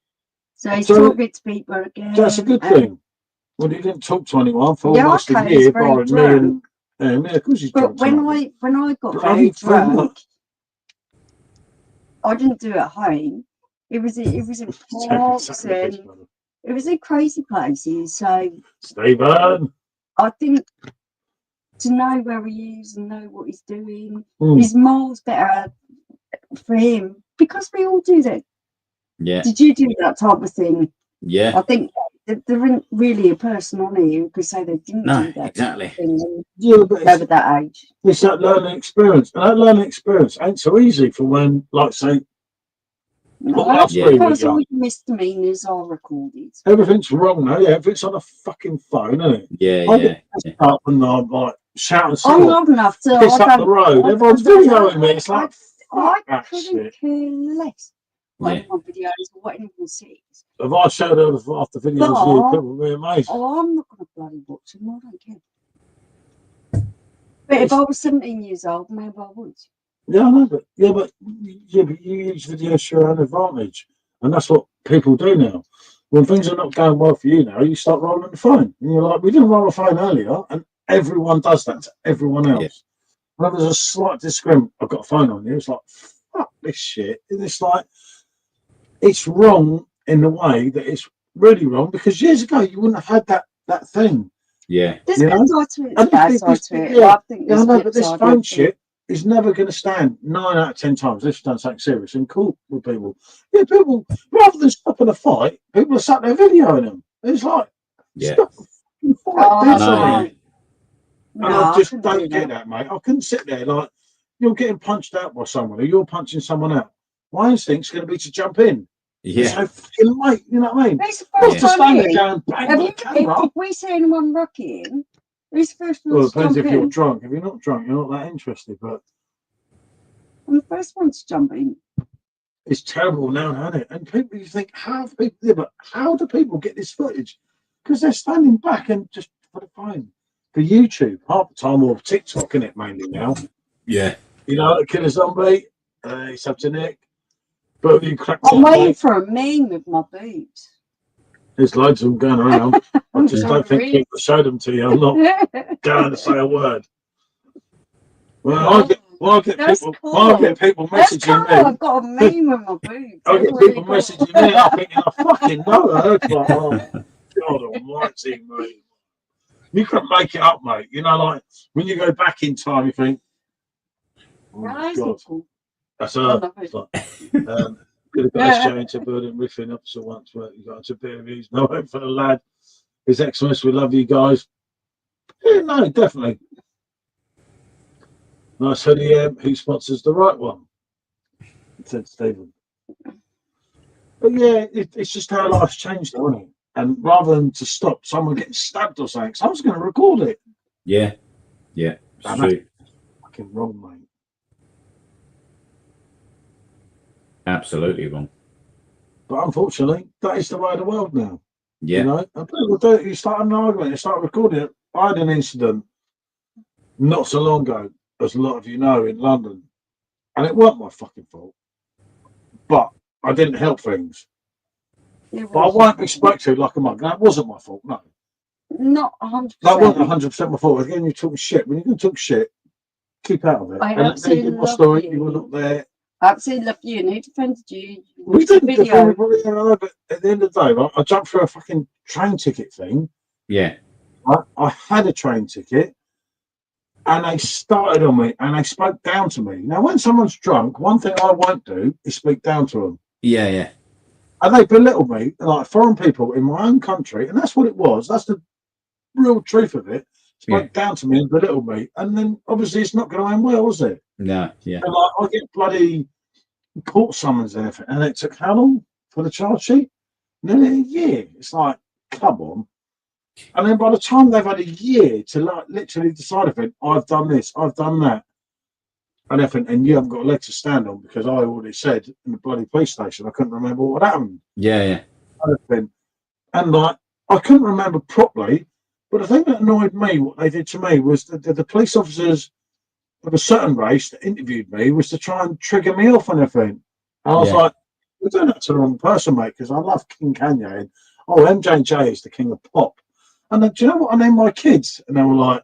So he's So- talking to people again. So that's a good thing. Well, he didn't talk to anyone for Yeah, almost okay, a he's year, very barring me drunk. and yeah, of course he's But drunk. when I got Bloody very drunk, drunk. I didn't do it at home. It was in parks and it was in crazy places. So Stephen. I think to know where he is and know what he's doing Mm. is miles better for him because we all do that. Yeah. Did you do that type of thing? Yeah. I think there isn't really a person on here who could say they didn't No, do that exactly. thing when Yeah, but they were that age. it's that learning experience. And that learning experience ain't so easy for when, like, say, No, last Yeah. week we were because all young. the misdemeanors are recorded. Everything's wrong now. Yeah, everything's on a fucking phone, isn't it? Yeah. I Yeah. get messed up and I'm like shouting I'm stuff, old enough to. piss I up the don't- road. I Everyone's don't- videoing me. It's like, I fuck that couldn't shit. care less what Yeah. anyone videos or what anyone sees. If I showed her after videos of you, people would be amazed. Oh, I'm not going to bloody watch them. I don't care. But if I was 17 years old, maybe I would. Yeah, I know, but you use videos to your own advantage, and that's what people do now. When things are not going well for you now, you start rolling the phone, and you're like, "We didn't roll the phone earlier," and everyone does that to everyone else. When there's a slight disagreement, I've got a phone on you. It's like, fuck this shit, and it's like, it's wrong in the way that it's really wrong because years ago you wouldn't have had that thing. Yeah. There's You a know? good side to it, And a bad this- side to it. yeah, I think Yeah, I there's know, flip but this side, phone I think. shit is never going to stand 9 out of 10 times. This done something serious and cool with people. Yeah, people, rather than stopping a fight, people are sat there videoing them. It's like, Yeah. stop the fucking fight. Oh, do I know, something. No, And I just couldn't don't do get that, mate. I couldn't sit there like, you're getting punched out by someone or you're punching someone out. My instinct's going to be to jump in. Yeah. So fucking mate, you know what I mean? It's the Not first to time stand there here. going bang Have with you, the camera. if we see anyone rocking, who's the first one Well, it to depends jump if you're in? drunk. If you're not drunk, you're not that interested. But I'm the first one to jump in. it's terrible now, isn't it? And people, you think, how have people? Yeah, but how do people get this footage? Because they're standing back and just for the phone, for YouTube, half the time, or TikTok, isn't it mainly now? Yeah. You know, kill a zombie. It's up to Nick. But you cracked I'm it, waiting mate. for a meme with my boobs. There's loads of them going around. I just don't think Really? people show them to you. I'm not going to say a word. Well, I get That's people. cool. I get people That's messaging cool. me. I've got a meme with my boobs. I They're get really people cool. messaging me. I'm thinking, I fucking know her. It's like, oh, God almighty, mate. You couldn't make it up, mate. You know, like when you go back in time, you think, oh, No, my it's God, not cool. that's I her. love It's it. like, could have got SJ into building riffing officer once, but you got into a bit of these. No hope for the lad. His Xmas, we love you guys. Yeah, no, definitely. Nice hoodie. Who sponsors the right one? Said Stephen. But yeah, it's just how life's changed, isn't it? And rather than to stop someone getting stabbed or something, someone's going to record it. Yeah. Yeah. It's And true. Fucking wrong, mate. Absolutely wrong. But unfortunately, that is the way of the world now. Yeah. You know, and people do it. You start an argument, you start recording it. I had an incident not so long ago, as a lot of you know, in London, and it wasn't my fucking fault. But I didn't help things. It But I was won't be spoke to like a mug. That wasn't my fault. No, not 100%. that wasn't 100% my fault. Again, you're talking shit. When you're going to talk shit, keep out of it. I And let me absolutely give my love story. you. You were not there. I absolutely love you. And who defended you? We Watched the didn't video. defend everybody, you know, but at the end of the day, I jumped through a fucking train ticket thing. Yeah. I had a train ticket, and they started on me, and they spoke down to me. Now, when someone's drunk, one thing I won't do is speak down to them. Yeah. Yeah. And they belittled me, like foreign people in my own country, and that's what it was. That's the real truth of it. Spoke down to me and belittled me, and then obviously it's not going to end well, is it? No. Yeah. And like, I get bloody court summons and everything, and it took how long for the charge sheet? nearly a year. It's like, come on. And then by the time they've had a year to like literally decide everything, I've done this, I've done that, and everything, and you haven't got a leg to stand on because I already said in the bloody police station I couldn't remember what happened. Yeah. And like I couldn't remember properly, but the thing that annoyed me, what they did to me, was that the police officers of a certain race that interviewed me was to try and trigger me off on everything. And I was like, we're doing that to the wrong person, mate, because I love King Kanye. And, MJ&J is the king of pop. And do you know what I named my kids? And they were like,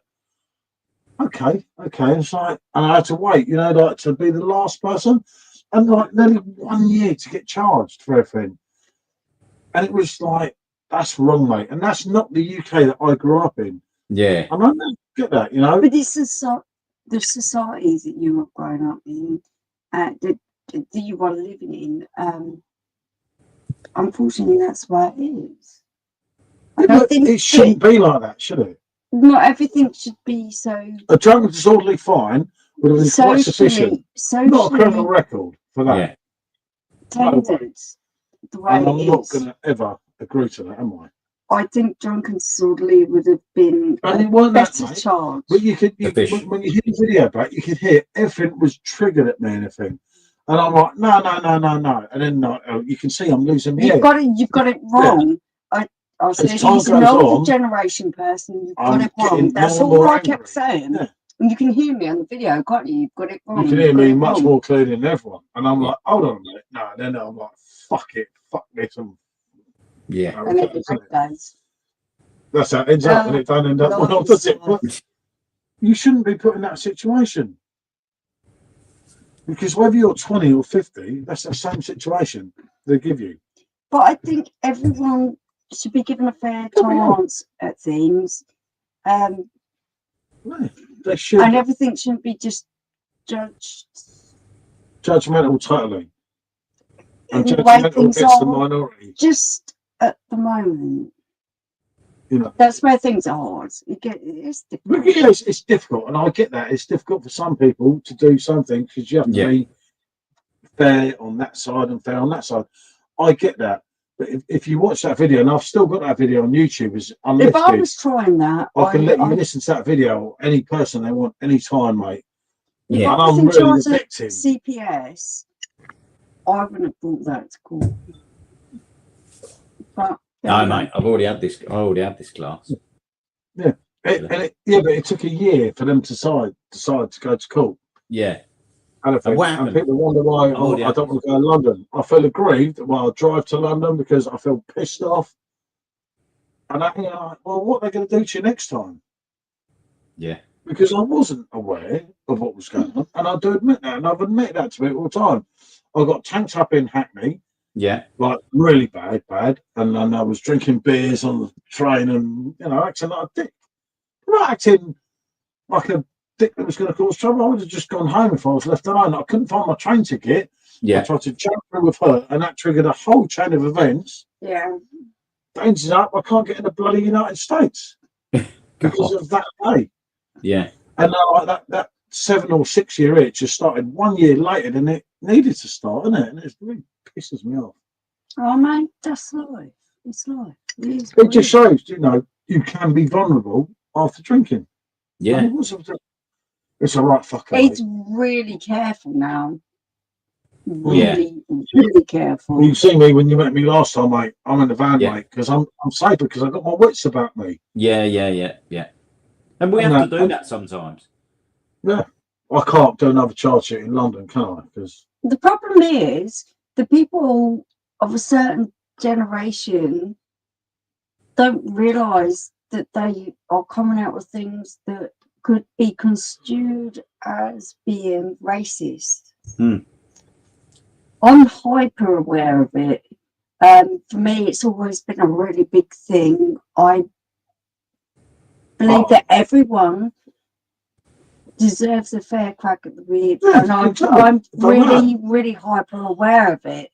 okay. It's like, and I had to wait, like to be the last person. And like nearly 1 year to get charged for everything. And it was like, that's wrong, mate. And that's not the UK that I grew up in. Yeah. And I don't get that, But this is the societies that you were growing up in, that you were living in. Unfortunately, that's why it is. It shouldn't be like that, should it? Not everything should be so. A drunk and disorderly fine would have been quite sufficient. Not a criminal record for that. Tailored the way And I'm it not is. going to ever agree to that, am I? I think drunk and disorderly would have been And it weren't that, better mate. charge. But when you hear the video back, you could hear everything was triggered at me and everything. And I'm like, no. And then you can see I'm losing my head. You've got it wrong. I said he's an older generation person. You've got it wrong. That's all I kept saying. Yeah. And you can hear me on the video, can't you? You've got it wrong. You can hear me much more clearly than everyone. And I'm like, hold on a minute. No, and then I'm like, fuck it. Fuck this. And it does. That's how it ends up. And it don't end up well, does it? But you shouldn't be put in that situation. Because whether you're 20 or 50, that's the same situation they give you. But I think everyone should be given a fair chance at things. They should. And everything shouldn't be just judged. Judgmental, totally. And the judgmental things against are the minority. Just at the moment. That's where things are hard. It's difficult. It's difficult, and I get that. It's difficult for some people to do something because you have to be fair on that side and fair on that side. I get that. But if you watch that video, and I've still got that video on YouTube, is unlifted. If I was trying that, I can let you listen to that video any person they want, any time, mate. Yeah, and I'm really the victim. CPS, I wouldn't have brought that to court. But no, mate, I've already had this. I already had this class. Yeah, but it took a year for them to decide to go to court. Yeah. And people wonder why I don't want to go to London. I feel aggrieved while I drive to London because I feel pissed off. And I think, well, what are they going to do to you next time? Yeah. Because I wasn't aware of what was going on. And I do admit that. And I've admitted that to people all the time. I got tanked up in Hackney. Yeah. Like really bad. And then I was drinking beers on the train and, acting like a dick. Not acting like a dick that was going to cause trouble. I would have just gone home if I was left alone. I couldn't find my train ticket. Yeah. I tried to jump through with her, and that triggered a whole chain of events. Yeah. That ends up I can't get in the bloody United States because of that day. Yeah. And now that 7 or 6 year itch just started 1 year later than it needed to start, isn't it? And it really pisses me off. Oh man, that's life. It's life. It just shows, you can be vulnerable after drinking. Yeah. It's a right fucker. He's really careful now. Really careful. You see me when you met me last time, mate. I'm in the van, mate, because I'm safer because I've got my wits about me. Yeah. And we have to do that sometimes. Yeah. I can't do another charge sheet in London, can I? Because the problem is the people of a certain generation don't realise that they are coming out with things that could be construed as being racist. I'm hyper aware of it. For me, it's always been a really big thing. I believe that everyone deserves a fair crack at the whip, and I'm really hyper aware of it.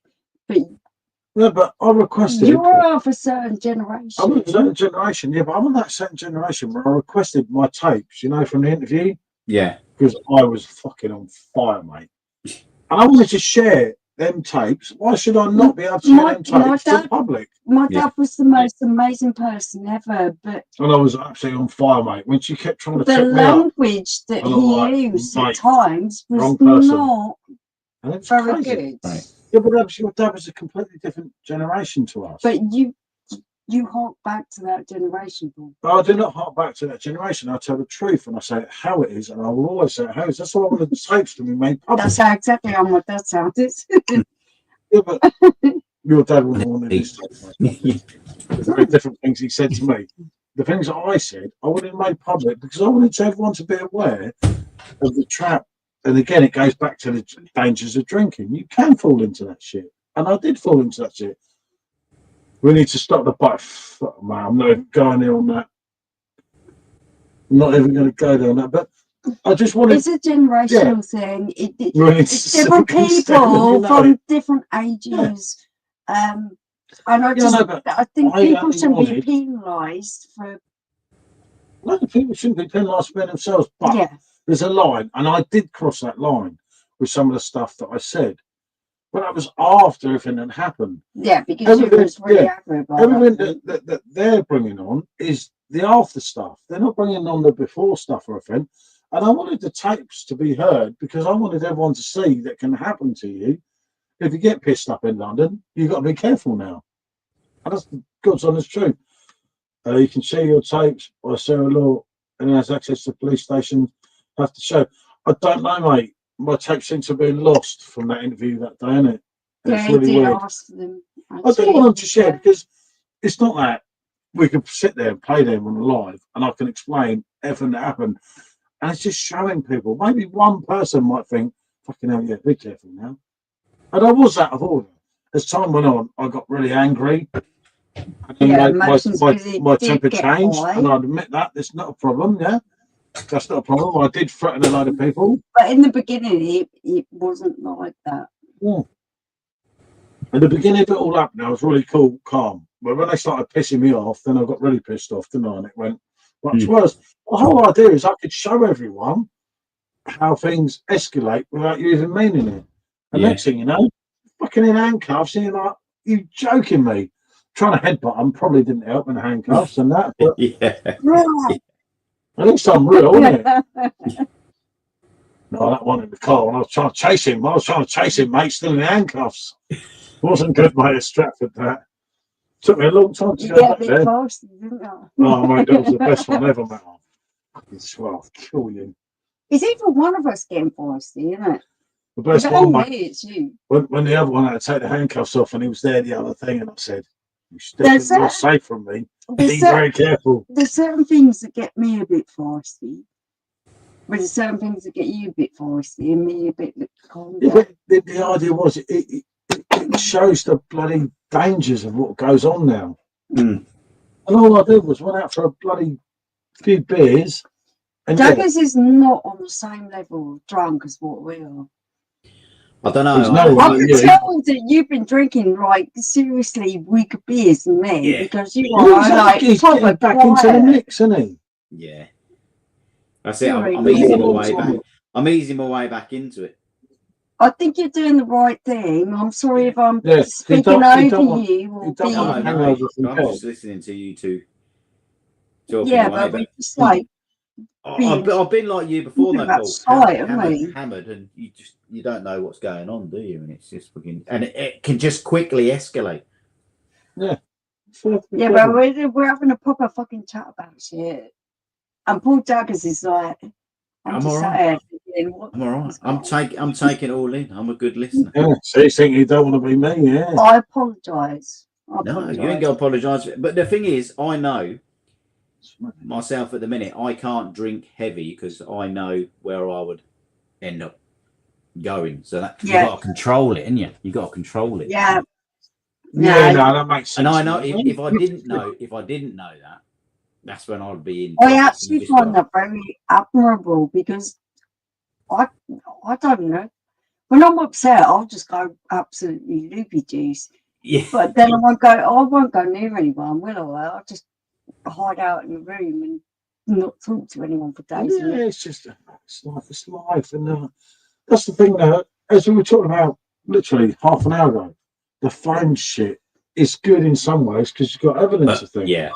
But I requested. You're of a certain generation. I'm of a certain generation, but I'm on that certain generation where I requested my tapes, from the interview. Yeah. Because I was fucking on fire, mate. And I wanted to share them tapes, why should I not be able to share them tapes to the public? My dad was the most amazing person ever, but And I was absolutely on fire, mate. When she kept trying to the trip me up, language that and I'm like, he used mate, at times was wrong person. not and it's very crazy. good. Right. Yeah, but your dad was a completely different generation to us. But you hark back to that generation, Paul. But I do not hark back to that generation. I tell the truth and I say how it is, and I will always say how it is. That's why I wanted the tapes to be made public. That's how exactly how my dad sounded. Yeah, but your dad wouldn't want this. The very different things he said to me. The things that I said, I wanted made public because I wanted everyone to be aware of the trap. And again, it goes back to the dangers of drinking. You can fall into that shit. And I did fall into that shit. We need to stop the bike. Fuck, man, I'm not even going there on that. I'm not even going to go there on that. But I just wanted. It's a generational thing. It's It's different people from different ages. And I think people shouldn't be penalised for. No, people shouldn't be penalised for themselves. But there's a line, and I did cross that line with some of the stuff that I said. But that was after everything had happened. Yeah, because you was really angry about everything that they're bringing on is the after stuff. They're not bringing on the before stuff or anything. And I wanted the tapes to be heard because I wanted everyone to see that can happen to you. If you get pissed up in London, you've got to be careful now. And that's the God's honest truth. You can share your tapes by Sarah Law and has access to police stations. Have to show. I don't know, mate. My tapes seem to have been lost from that interview that day, innit? It's really weird. I don't want them to share because it's not that we could sit there and play them on live and I can explain everything that happened. And it's just showing people. Maybe one person might think, fucking hell, yeah, be careful now. And I was out of order. As time went on, I got really angry. And my temper changed. And I admit that. It's not a problem, yeah? That's not a problem. I did threaten a load of people. But in the beginning, it wasn't like that. Yeah. In the beginning of it all happened, I was really cool, calm. But when they started pissing me off, then I got really pissed off, didn't I? And it went much worse. The whole idea is I could show everyone how things escalate without you even meaning it. And next thing you know, fucking in handcuffs, and you're like, you joking me? Trying to headbutt them probably didn't help in the handcuffs and that. But at least I'm real, isn't it? No, that one in the car, and I was trying to chase him. I was trying to chase him, mate, still in the handcuffs. It wasn't good, mate, at Stratford, that. Took me a long time to go back there. Oh, mate, that was the best one ever, mate. Fucking swell, I'll kill you. It's even one of us getting feisty, isn't it? The best one, mate. It's you. When the other one had to take the handcuffs off and he was there, the other thing, and I said, you're safe from me. Be very careful. There's certain things that get me a bit feisty. But there's certain things that get you a bit feisty and me a bit calm down. But the idea was it shows the bloody dangers of what goes on now. And all I did was went out for a bloody few beers. And Daggers is not on the same level of drunk as what we are. I don't know. I can tell that you've been drinking like seriously weaker beers than me because you are like proper back into the mix, isn't he? Yeah. That's it. I'm easing my way back. I'm easing my way back into it. I think you're doing the right thing. I'm sorry if I'm speaking over you. I'm just listening to you two. Yeah, but we just like. I've been like you before, though, Paul. Hammered, and you don't know what's going on, do you? And it's just fucking, and it can just quickly escalate. Yeah. Yeah, but we're having a proper fucking chat about shit. And Paul Daggers is like, I'm all right. I'm all right. I'm taking it all in. I'm a good listener. Yeah. So you think you don't want to be me? Yeah. I apologise. No, you ain't got to apologise. But the thing is, I know myself at the minute, I can't drink heavy because I know where I would end up going. So that you got to control it, ain't you? You got to control it. Yeah. Yeah, no, that makes sense. And I know if I didn't know that, that's when I'd be in. I actually find that very admirable because I don't know. When I'm upset, I'll just go absolutely loopy juice. Yeah. But then I won't go near anyone, will I? I'll just hide out in the room and not talk to anyone for days. Yeah, it's life, and that's the thing. As we were talking about literally half an hour ago. The phone shit is good in some ways because you've got evidence But, of things. yeah.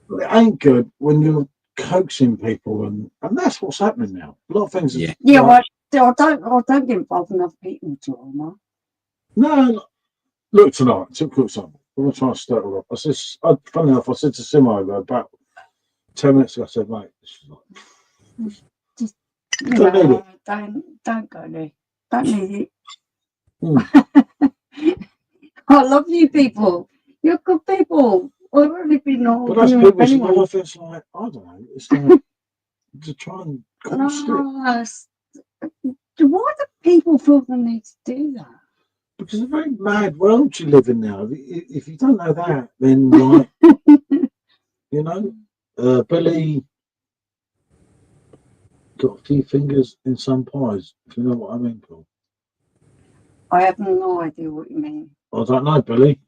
But it ain't good when you're coaxing people, and that's what's happening now. A lot of things. Yeah. Yeah, well, I don't get involved in other people's drama. No, look tonight. Typical something. I'm gonna try and start it up. I said, funny enough, I said to Simo about 10 minutes ago. I said, mate, Don't need it. Don't go there. Don't need it. I love you people. You're good people. I've really been all. But that's people's life. It's like, I don't know. It's like to try and cause why do people feel the need to do that? because it's a very mad world you live in now. If you don't know that, then like, you know, Billy got a few fingers in some pies. If you know what I mean, Paul. I have no idea what you mean. I don't know, Billy.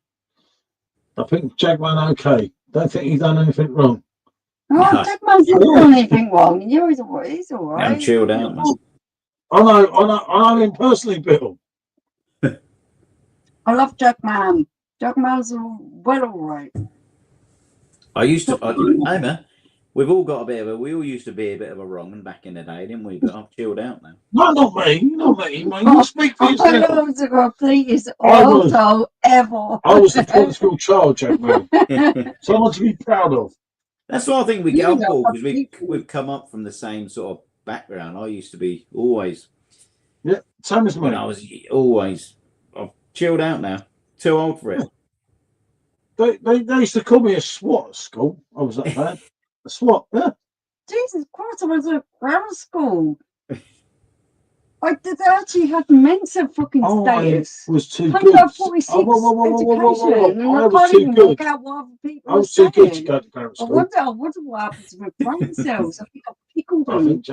I think Jackman okay. Don't think he's done anything wrong. No, Jackman's not done anything wrong. He's all right. I'm chilled out, man. I know him personally, Bill. I love Jackman. Jackman's well all right. I used to, hey man, we all used to be a bit of a wrong back in the day, didn't we? But I've chilled out now. No, not me, mate. You speak for yourself. I was the completest asshole ever. I was the political child, Jackman. Someone to be proud of. That's why I think we get on board, because we've come up from the same sort of background. I used to be always. Yeah, same as me. When I was always, I've chilled out now. Too old for it. They used to call me a SWAT at school. I was that bad. A SWAT, yeah. Jesus Christ, I was at grammar school. I did actually have mental fucking status. I was too good. good. 146 education, and I can't even work out what other people I was too good to go to grammar I school. wonder what happened to my brain cells. I think I pickled them. I think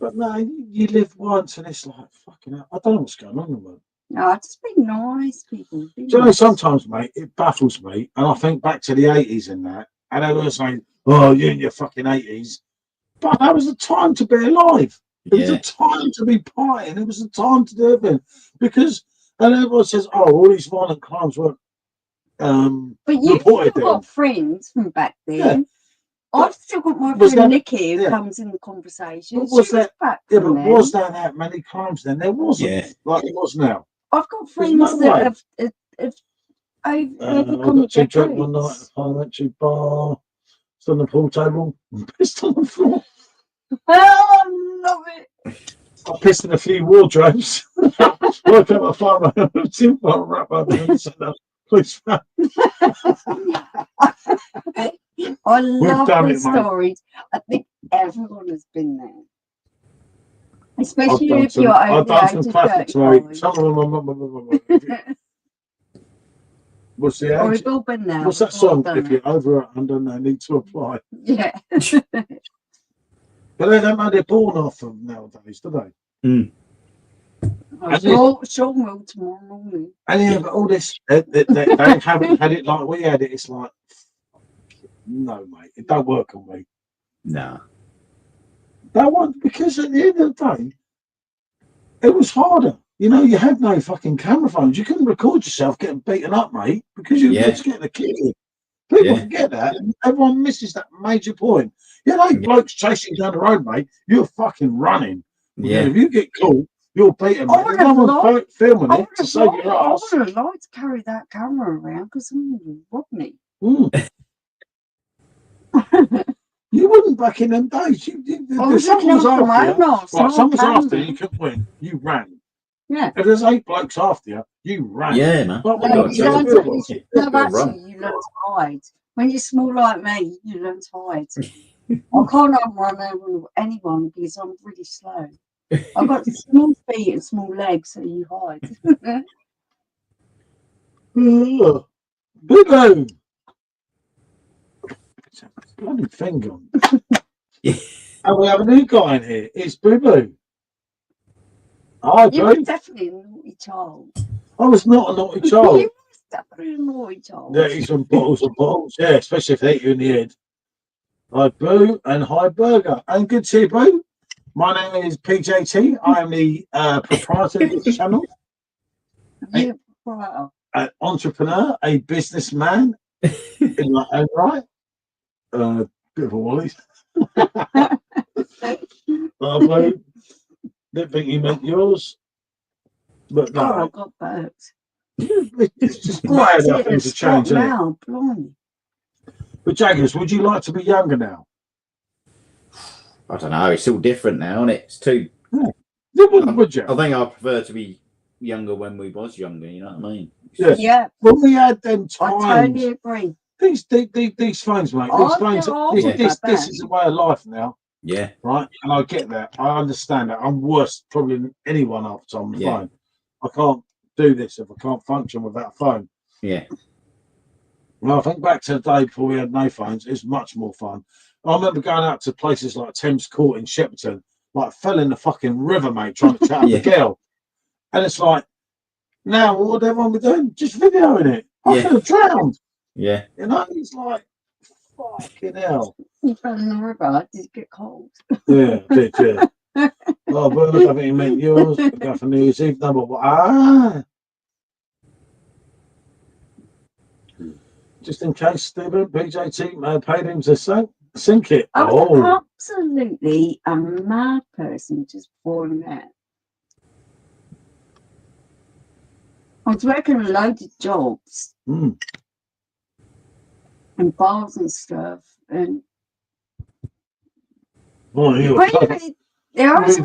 But no, you live once and it's like, fucking hell, I don't know what's going on in the world. No, just be nice, people. Do you know, sometimes, mate, it baffles me, and I think back to the 80s and that, and they were saying, oh, you in your fucking 80s. But that was a time to be alive. It was a time to be partying. It was a time to do everything. Because, and everyone says, oh, all these violent crimes were but you've still got friends from back then. Yeah. I've still got my friend Nikki who comes in the conversation. Was there that many crimes then? There wasn't, like it was now. I've got friends that have I got too drunk one night at a parliamentary bar, stood on the pool table, and pissed on the floor. Oh, I love it. I pissed in a few wardrobes. Woke up a farmer with a tinfoil wrap over and said, please. I love those stories. I think everyone has been there. Especially if you're over the age of 35. Some of them what's the age? We've all been there. What's that song? If you're over under, no need to apply. Yeah. But they don't know they're born off them nowadays, do they? Mm. Sean will tomorrow morning. And yeah, but all this, they haven't had it like we had it. It's like, no, mate, it don't work on me. No. That one, because at the end of the day, it was harder. You know, you had no fucking camera phones. You couldn't record yourself getting beaten up, mate, because you were just getting a kick. People forget that. And everyone misses that major point. You know, blokes chasing down the road, mate, you're fucking running. Yeah. If you get caught, you're beaten. No one's filming it to save your ass. I would have liked to carry that camera around because someone would rob me. You wouldn't back in them days. Someone's after you, you couldn't win. You ran. Yeah. If there's 8 blokes after you, you ran. Yeah, man. You learn to hide. When you're small like me, you learn to hide. I can't outrun anyone because I'm really slow. I've got small feet and small legs, so you hide. Boo boo! Bloody thing gone. And we have a new guy in here. It's Boo Boo. Hi, you were definitely a naughty child. I was not a naughty child. You were definitely a naughty child. Yeah, eat some bottles of bottles. Yeah, especially if they hit you in the head. Hi, Boo, and hi, Burger. And good to see you, Boo. My name is PJT. I am the proprietor of this channel, You proprietor. an entrepreneur, a businessman in my own right. Bit of a wally. Boo, didn't think you meant yours. But God, no, I've got burps. it's just mad how things have changed, isn't it? Now, blimey. But Jaggers, would you like to be younger now? I don't know. It's all different now, and it's too. Would you? I think I prefer to be younger when we was younger. You know what I mean? Yeah. Yeah, When we had them I times, totally agree. these phones, mate. I These phones. get off with This that. is a way of life now, Yeah. right? And I get that. I understand that. I'm worse probably than anyone after on the Yeah. phone. I can't do this if I can't function without a phone. Yeah. Well, I think back to the day before we had no phones. It's much more fun. I remember going out to places like Thames Court in Shepperton, like fell in the fucking river, mate, trying to chat Yeah. with a girl. And it's like, now what would everyone be doing? Just videoing it. I Yeah. could have drowned. Yeah. You know, it's like, fucking hell. You fell in the river, did it get cold? Yeah, did, yeah. Oh, but I think you meant yours. I go for New Year's Eve number one. Ah! Just in case, Stephen, PJT may have paid him to sink it. I was Oh, absolutely a mad person just before we met. I was working a load of jobs mm. and bars and stuff, and Oh, you were perfect. it Back to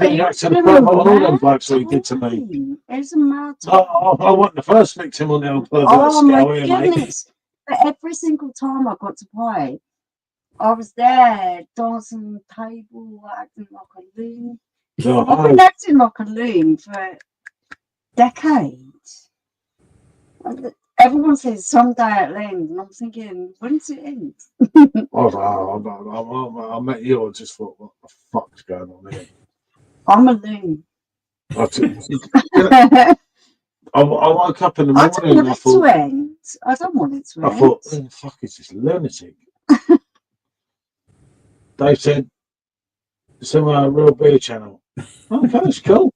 the pervert on all them blokes what he did to me. It's a mad I wasn't the first victim on the old pervert Oh my scale here, mate. goodness! But every single time I got to play, I was there dancing on the table, acting like a loon. Oh, I've been acting like a loon for decades. Everyone says someday it'll end, and I'm thinking, when's it end? I met you. I just thought, what the fuck's going on here? I'm a loon. I woke up in the I don't morning and want I it thought, to end. I don't want it to I end. thought, who the fuck is this lunatic? Dave said, it's on a Real Beer channel. Okay, that's cool.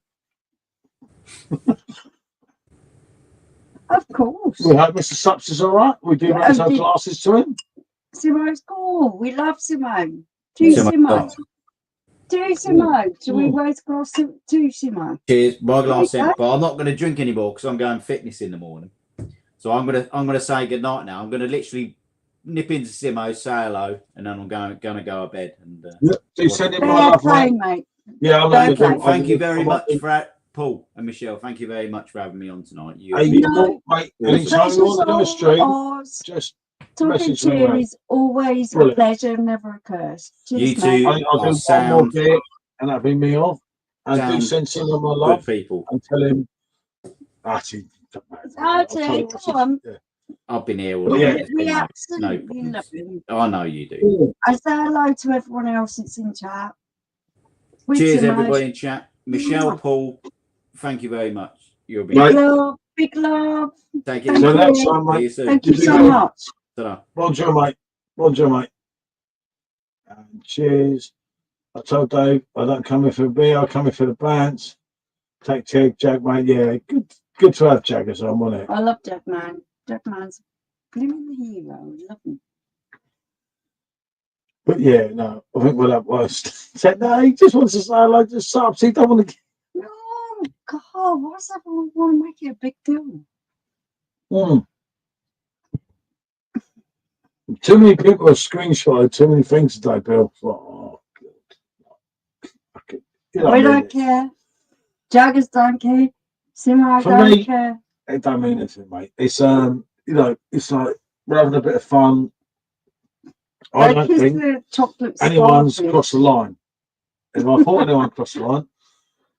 Of course. We hope Mr. Sups is all right. We do raise our glasses to him. Simo's cool. We love Simo. To Simo. To Simo. Do we raise glass to Simo? Cheers. My glass in, but I'm not going to drink anymore because I'm going fitness in the morning. So I'm gonna say good night now. I'm gonna literally nip into Simo, say hello, and then I'm gonna go to bed. And do send him my love, mate. Yeah, thank you very much for Paul and Michelle. Thank you very much for having me on tonight. Mate, anytime you want to do a stream, just talking to you is always a pleasure, never a curse. You two, I'll do one more bit, and that'll be me off. And do send someone my love, people, and tell him. Archie, come on. Yeah. I've been here all Yeah, night. we absolutely love him. I know you do. I say hello to everyone else that's in chat. Cheers, everybody in chat. Michelle, Paul, thank you very much. You'll be big love. Take it. So next time, mate. Thank you so much. Bonjour, mate. Bonjour, mate. And cheers. I told Dave I don't come here for the beer. I come here for the bands. Take care, Jack, mate. Yeah, good to have Jaggers on, wasn't it? I love Jack, man. Jack Man's a blooming hero. I love him. But yeah, no, I think we'll have worse. No, he just wants to say hello to subs. He don't want to. No, God, why does everyone want to make it a big deal? Too many people have screenshotted too many things today, Bill. Oh, God. We don't care. Jaggers don't care. Simo don't care. It don't mean anything, mate. It's it's like we're having a bit of fun. I don't think anyone's crossed the line. If I thought anyone crossed the line,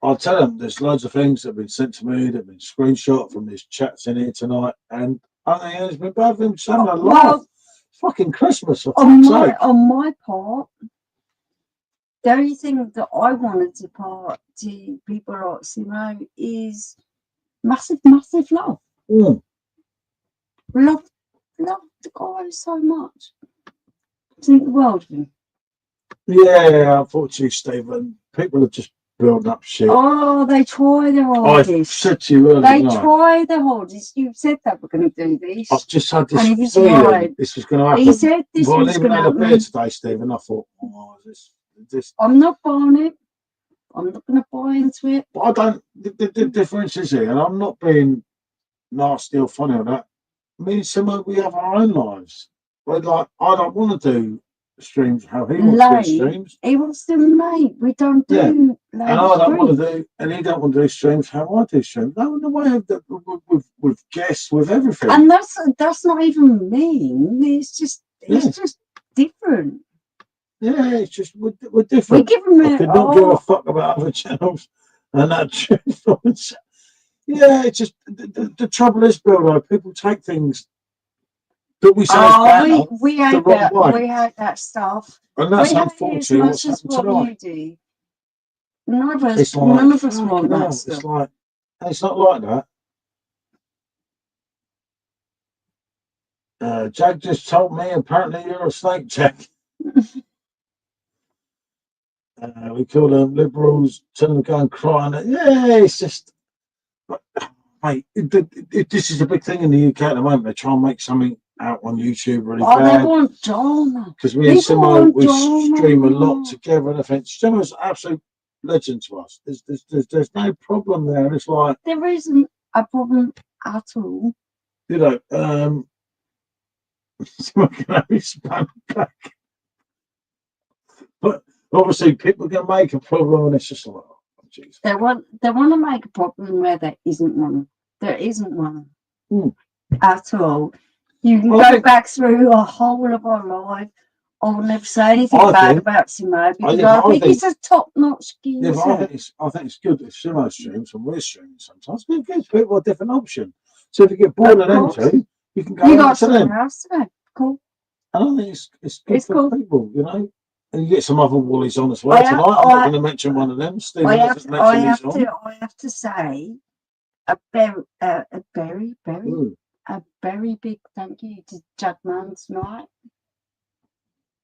I'll tell them there's loads of things that have been sent to me that have been screenshot from these chats in here tonight, and I think it's been bad for them to have a laugh. Fucking Christmas, for fuck's sake. On my part, the only thing that I wanted to part to people like Simo is massive love. Love the guy so much. Think the world of him. Yeah, unfortunately, Stephen, people are just building up shit. Oh, they try their I hardest. said to you earlier, They didn't I? try their hardest. You said that we're going to do this. I've just had this And he was feeling right. this was going to happen. He said this Well, I was even going to had a beer happen. today, Stephen. I thought, oh, is this? I'm not buying it. I'm not going to buy into it. But I don't. The difference is here, and I'm not being nasty or funny on that. Me and Simo, we have our own lives. But like, I don't want to do streams how he wants to do streams. He wants to make. We don't do And I don't want to streams. do, and he don't want to do streams how I do streams. No, in the way of with guests, with everything. And that's not even mean. It's just different. Yeah, it's just we're We different. give them I could not give a fuck about other channels and that. Yeah, it's just the trouble is, Bill. People take things that we say is banter we the hate wrong that. way, We hate that stuff. and that's We hate it as unfortunately much what's as happened what tonight. you do. None of us, It's like, none of us fucking want hell, that it's stuff. like, it's not like that. Jack just told me apparently you're a snake, Jack. We call them liberals, tell them to go and cry. Yeah, it's just, mate, this is a big thing in the UK at the moment. They try and make something out on YouTube really bad. They want drama. Because me and Simo, we stream a lot together, and I think Simo's an absolute legend to us. There's no problem there. It's like there isn't a problem at all. You know, Simo can have his spam back, but obviously people can make a problem, and it's just like, oh, geez. They want to make a problem where there isn't one. There isn't one at all. You can go back through a whole of our life. I will never say anything bad about Simo because I think he's a top-notch geezer. Yeah, I think it's good if Simo streams and we're streaming sometimes. It gives people a different option. So if you get bored of them two, you can go back to them. Cool. And I think it's good for people, you know. And you get some other woolies on as well tonight. I'm not going to mention one of them. Stephen doesn't mention his on. I have to say a very big thank you to Jugman tonight.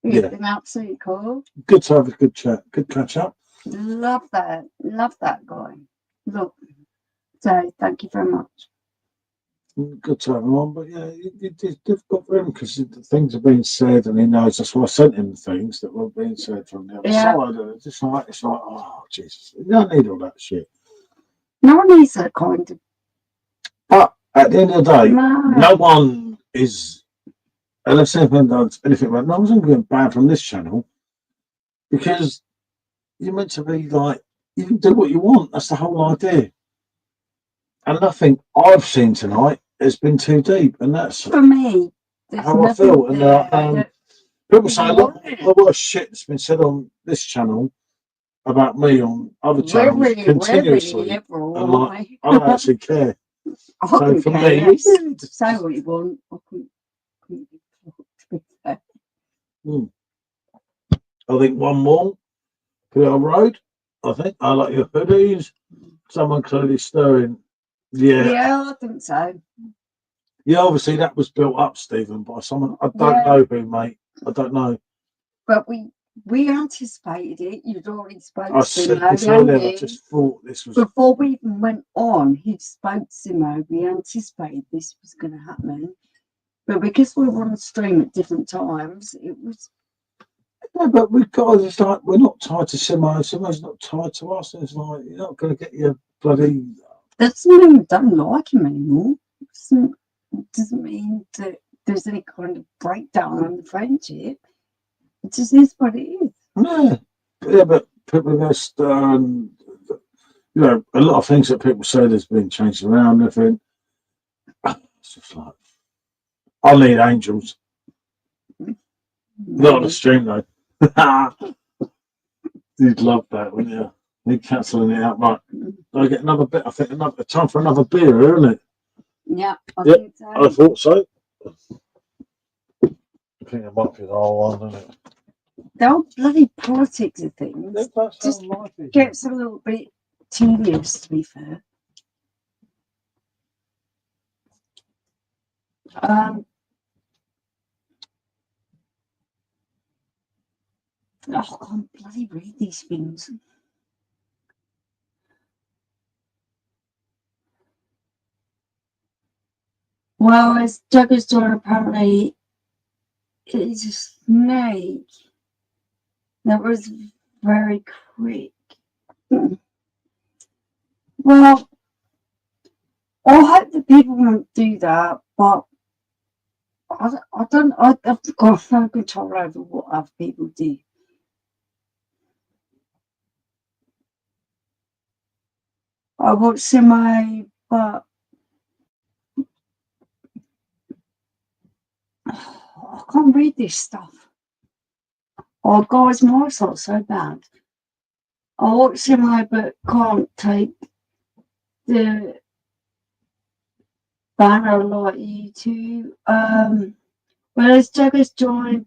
He's been absolutely cool. Good to have a good chat, good catch up. Love that guy. Look, so thank you very much. Good to have him on, but yeah, it's difficult for him because things are being said, and he knows that's why I sent him things that were being said from the other side. And it's like, oh Jesus, you don't need all that shit. No one needs that kind of. But at the end of the day, no one is, unless anything does anything about, no one's going to get banned from this channel because you're meant to be like, you can do what you want. That's the whole idea. And nothing I've seen tonight has been too deep, and that's for me. How I feel. And people say, look, the worst shit that's been said on this channel about me on other channels continuously. And like, I don't actually care. So for me, say what you want. I think one more. PR Road. I think I like your hoodies. Someone clearly stirring. Yeah, I think so. Yeah, obviously that was built up, Stephen, by someone. I don't know who, mate. I don't know. But we anticipated it. You'd already spoken I to said Simo. this earlier. I just thought this was before we even went on. He spoke to Simo. We anticipated this was going to happen, but because we were on stream at different times, it was. Yeah, but we've got. It's like we're not tied to Simo. Simo's not tied to us. It's like you're not going to get your bloody. That doesn't mean we don't like him anymore. It doesn't mean that there's any kind of breakdown in the friendship. It just is what it is. Yeah, but people just, you know, a lot of things that people say there's been changed around. I think it's just like, I need angels. Not on the stream though. You'd love that, wouldn't you? You're cancelling it out, right? I get another bit. I think another time for another beer, isn't it? Yeah, I think so. I thought so. I think it might be the whole one, isn't it? The whole bloody politics of things just gets a little bit tedious, to be fair. I can't bloody read these things. Well, as Jugger's door apparently is a snake that was very quick. Well, I hope that people won't do that, but I've got no control over what other people do. I watch Simo, but I can't read this stuff. Oh, guys, my eyesight's so bad. I watch Simo, but can't take the banner like you two. Whereas Jugger's joined.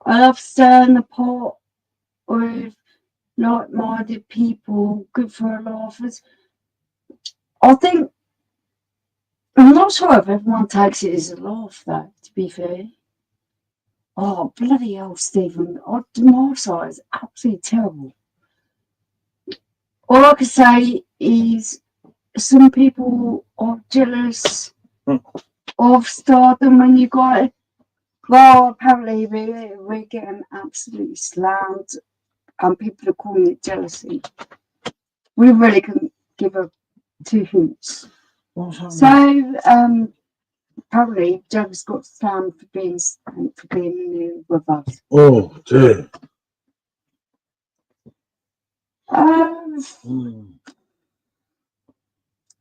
I love stirring the pot with like-minded people, good for a laugh. I think, I'm not sure if everyone takes it as a laugh, though, to be fair. Oh, bloody hell, Stephen. My side is absolutely terrible. All I can say is some people are jealous of stardom when you got it. Well, apparently we're getting absolutely slammed and people are calling it jealousy. We really couldn't give a two hoots. So, apparently Jug's got slammed for being in with us. Oh dear.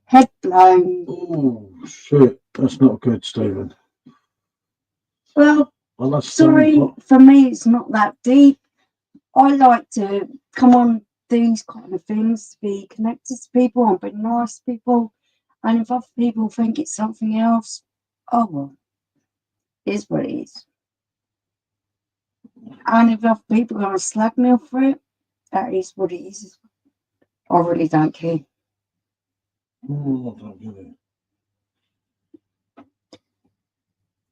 Head blown. Oh shit, that's not good, Stephen. Well, sorry, for me it's not that deep. I like to come on these kind of things to be connected to people and be nice to people. And if other people think it's something else, oh well, it is what it is. And if other people are going to slag me off for it, that is what it is. I really don't care. Oh, I don't get it.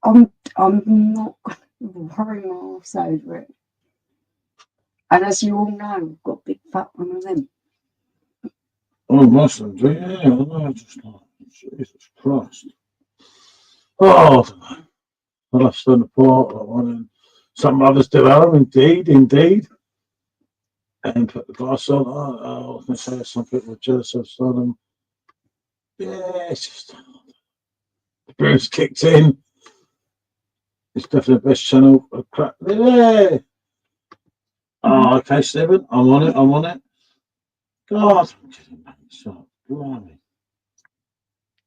I'm not going to worry my arse over it. And as you all know, I've got a big fat one of them. Oh, Muslims, yeah, I know, just like, Jesus Christ. Oh, I don't know. I'll have to stand apart, like one, and some others do have, indeed. And put the glass on. I was going to say some people are jealous of stardom. Yeah, it's just the Bruce kicked in. It's definitely the best channel. Yeah. Oh, okay, Stephen. I'm on it. God, I'm kidding, mate. So, blimey.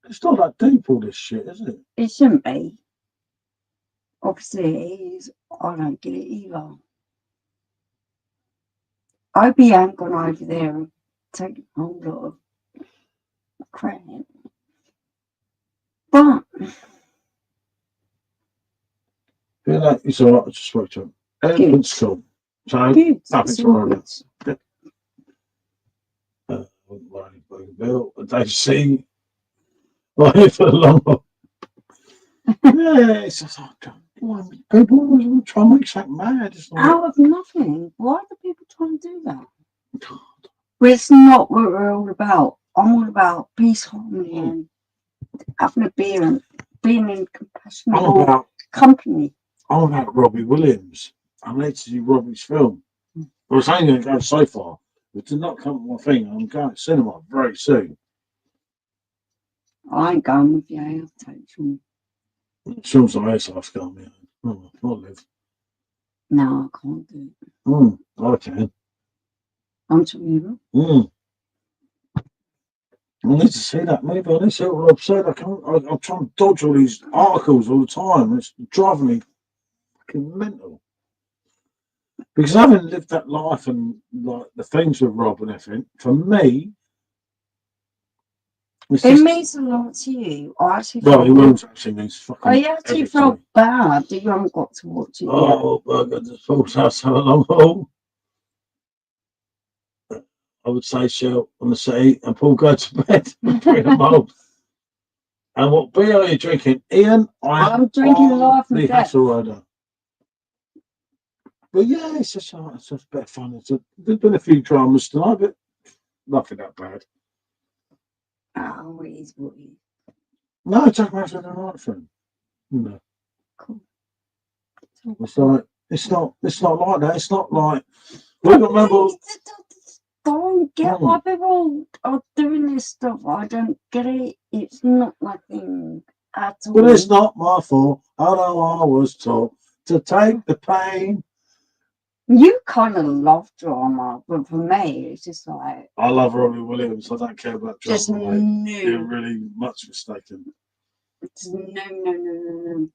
It's not that deep, all this shit, is it? It shouldn't be. Obviously, it is. I don't get it either. I hope he ain't gone over there and taken a whole lot of credit. But Yeah, no, it's all right. I just spoke to him. It's cool. So, good. nothing to worry about. Bill, they see. Like, for the long haul. Yeah, it's just like, people always try and make something mad. It's like, out of nothing. Why do people try and do that? Well, it's not what we're all about. I'm all about peace, harmony, and having a beer and being in compassionate company. I'm about Robbie Williams. I'm late to see Robbie's film. I was only going to go so far, but to not come to my thing, I'm going to cinema very soon. I ain't going with you. I'll take you. Films like this, I've gone, yeah. Oh, I'll live. No, I can't do it. I can. I'm telling you. I need to see that movie. I need to see what Rob said. I'm trying to dodge all these articles all the time. It's driving me fucking mental. Because I haven't lived that life and like the things with Rob and everything. For me, it means a lot to you. I actually well, it will actually means fucking. I actually felt bad that you haven't got to watch it. Oh, burger just falls out so long haul. I would say Shell on the seat and Paul go to bed. Bring them home. And what beer are you drinking, Ian? I'm drinking Life and the Death. Hasselrider. But yeah, it's just a bit of fun. There's been a few dramas tonight, but nothing that bad. Oh, it is what it is. No, Jack Matt's had a night for him. No. Cool. It's like it's not like that. It's not like we remember. Don't get why people are doing this stuff. I don't get it. It's not my thing at all. But it's not my fault. I know I was taught to take the pain. You kind of love drama, but for me, it's just like I love Robbie Williams. I don't care about drama. just Mate. You're no, really much mistaken. just no.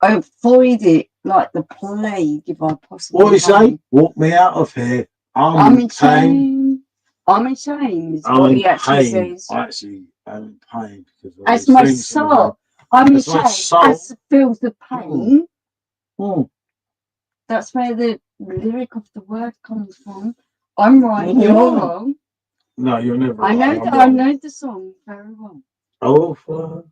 I avoid it like the plague if I possibly. What do you say? Walk me out of here. I'm in pain. I'm in shame. Is I'm what in he actually pain. says. I actually am in pain because of As these my things that soul, I'm in As my shame. soul. As feels the pain. Mm. That's where the lyric of the word comes from. I'm right, Yeah. you're wrong. No, you're never. I know right. that. I know the song very well. Oh,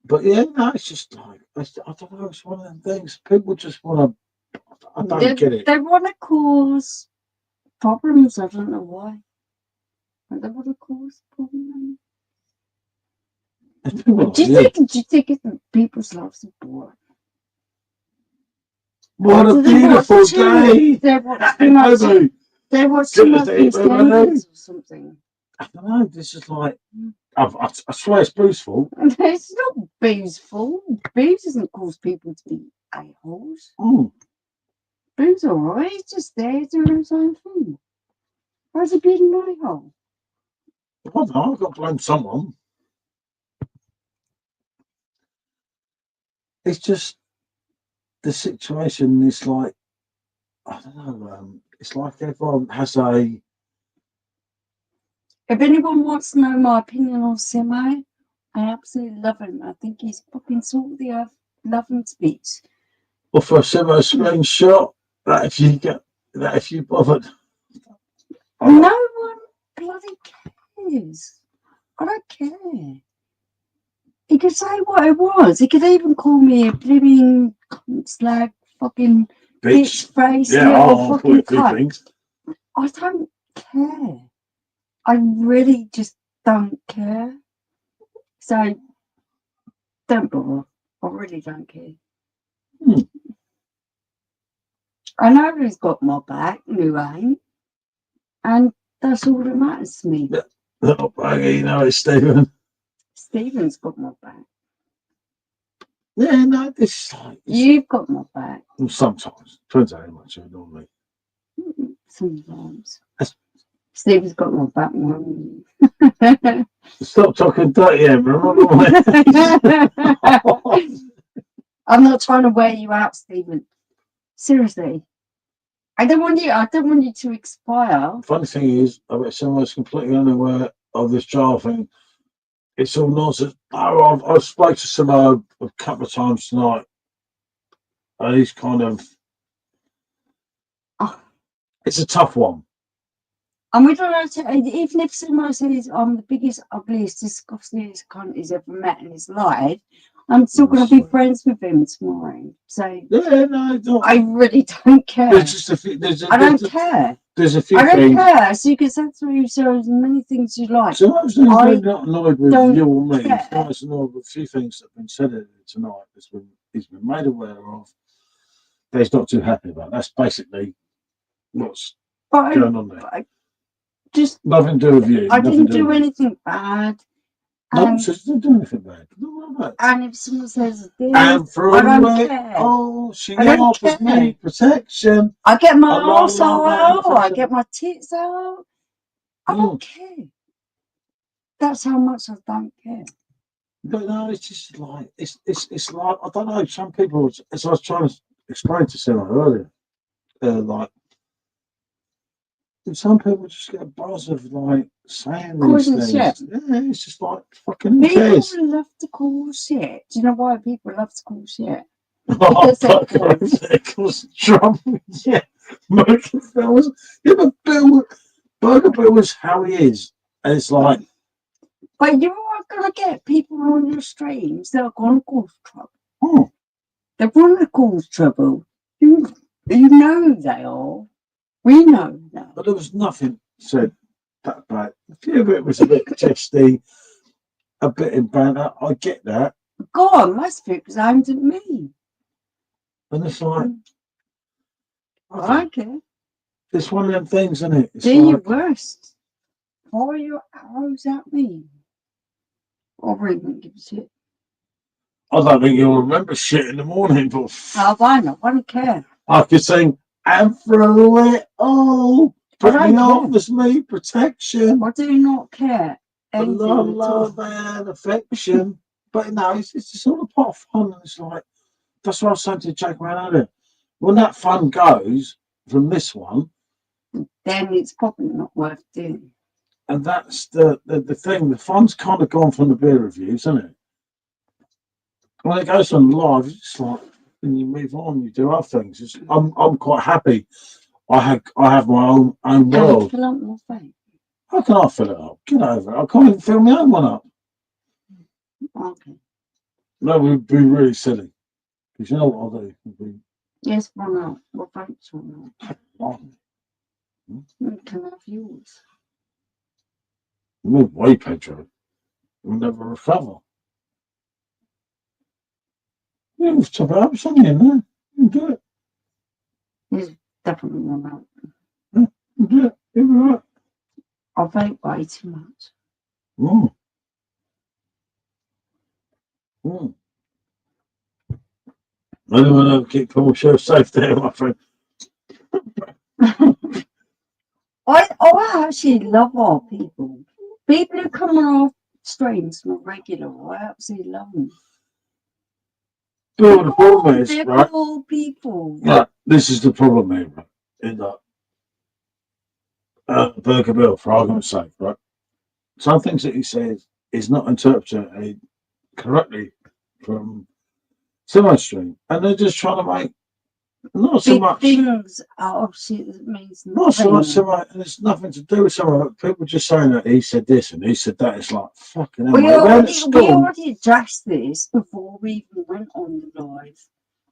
but yeah, no, it's just like I don't know. It's one of them things. People just want to. I don't get it. They want to cause problems. I don't know why. They want to cause problems. Do you think it's people's lives are boring? What a beautiful day! They watch too much. They watch too much or something. I don't know. This is like. I swear it's Bruce's fault. It's not booze fault. Booze doesn't cause people to be a-holes. Mm. Booze alright, it's just there doing his own thing. Why's he being an a-hole? I don't know. I've got to blame someone. It's just the situation is like I don't know. It's like everyone has a. If anyone wants to know my opinion on Simo, I absolutely love him. I think he's fucking salt of the earth. Love him to bits. Or for a similar screenshot that if you bothered. No one bloody cares. I don't care. He could say what it was. He could even call me a blooming slag fucking bitch face little fucking cunt. I don't care. I really just don't care. So don't bother. I really don't care. I know who's got my back and who ain't. And that's all that matters to me. Little buggy, you know, it's Stephen. Stephen's got my back. Yeah, no, this is like. You've got my back. Sometimes. Depends how much I normally. Sometimes. Stephen's got my back one. Stop talking dirty, Emma. I'm not trying to wear you out, Stephen. Seriously. I don't want you to expire. Funny thing is, I bet someone's completely unaware of this jar thing. It's all nonsense. Oh, I've spoke to Simo a couple of times tonight. And he's kind of. It's a tough one. And we don't know, even if someone says I'm the biggest, ugliest, disgustingest cunt he's ever met in his life, I'm still going to be friends with him tomorrow. So yeah, no, I really don't care. There's just a few. I don't care. There's a few. I don't care. So you can say through yourself as many things you like. So I'm not annoyed with you or me. Care. I'm annoyed with a few things that have been said tonight. He's been made aware of. That he's not too happy about. That's basically what's going on there. Just nothing to do with you. I didn't do anything bad. No, she didn't do anything bad. And if someone says this, and for I don't care. Oh, she offers me protection. I get my arse out. I get my tits out. I don't care. That's how much I don't care. But no, it's just like it's like I don't know. Some people, as I was trying to explain to Sarah earlier, like. Some people just get a buzz of like saying these things. Shit. Yeah, it's just like fucking. People love to call shit. Do you know why people love to call shit? Because Trump, yeah, Burger Bill was how he is, and it's like. But you are not going to get people on your streams that are going to cause trouble. Oh, They're going to cause trouble. You know they are. We know that. but there was nothing said that bad. A few of it was a bit testy, a bit in banter. I get that. Go on, most of it was aimed at me. And it's like, I don't care. it's one of them things, isn't it? It's Do your like, worst. Fire your arrows at me. I really don't give a shit. I don't think you'll remember shit in the morning, but Oh, I know. I don't care. I could sing, and through it all, put I me don't offers me protection, I do not care. for Anything love, at all. love, and affection. But no, it's just all a part of fun. And it's like, that's what I was saying to Jack Man earlier. When that fun goes from this one, Then it's probably not worth doing. and that's the thing, the fun's kind of gone from the beer reviews, isn't it? When it goes on live, it's just like, and you move on, you do other things. I'm quite happy. I have my own Can you world. fill up my face? How can I fill it up? Get over it. I can't even fill my own one up. Okay. That would be really silly. Because you know what I'll do? It'd be, Yes, why not? Well, thanks, why not? oh, You can have yours. move way, Pedro. We'll never recover. Yeah, we've top it up, something in there. You can do it. There's definitely one out. You can do it. You'll be right. I vape way too much. Mm. Mm. Anyone ever keep Paul Show safe there, my friend? I actually love our people. People who come on our streams not regular, I absolutely love them. Well, the problem is, They're right? cool people. Yeah, this is the problem here, right? In that Burger Bill, for argument's sake, right? Some things that he says is not interpreted correctly from someone's stream, and they're just trying to make not so Big much, things out of shit that means not so much, nothing. and it's nothing to do with someone. People just saying that he said this and he said that. It's like fucking hell. We mate. We're at already school. addressed this before we even went on the live.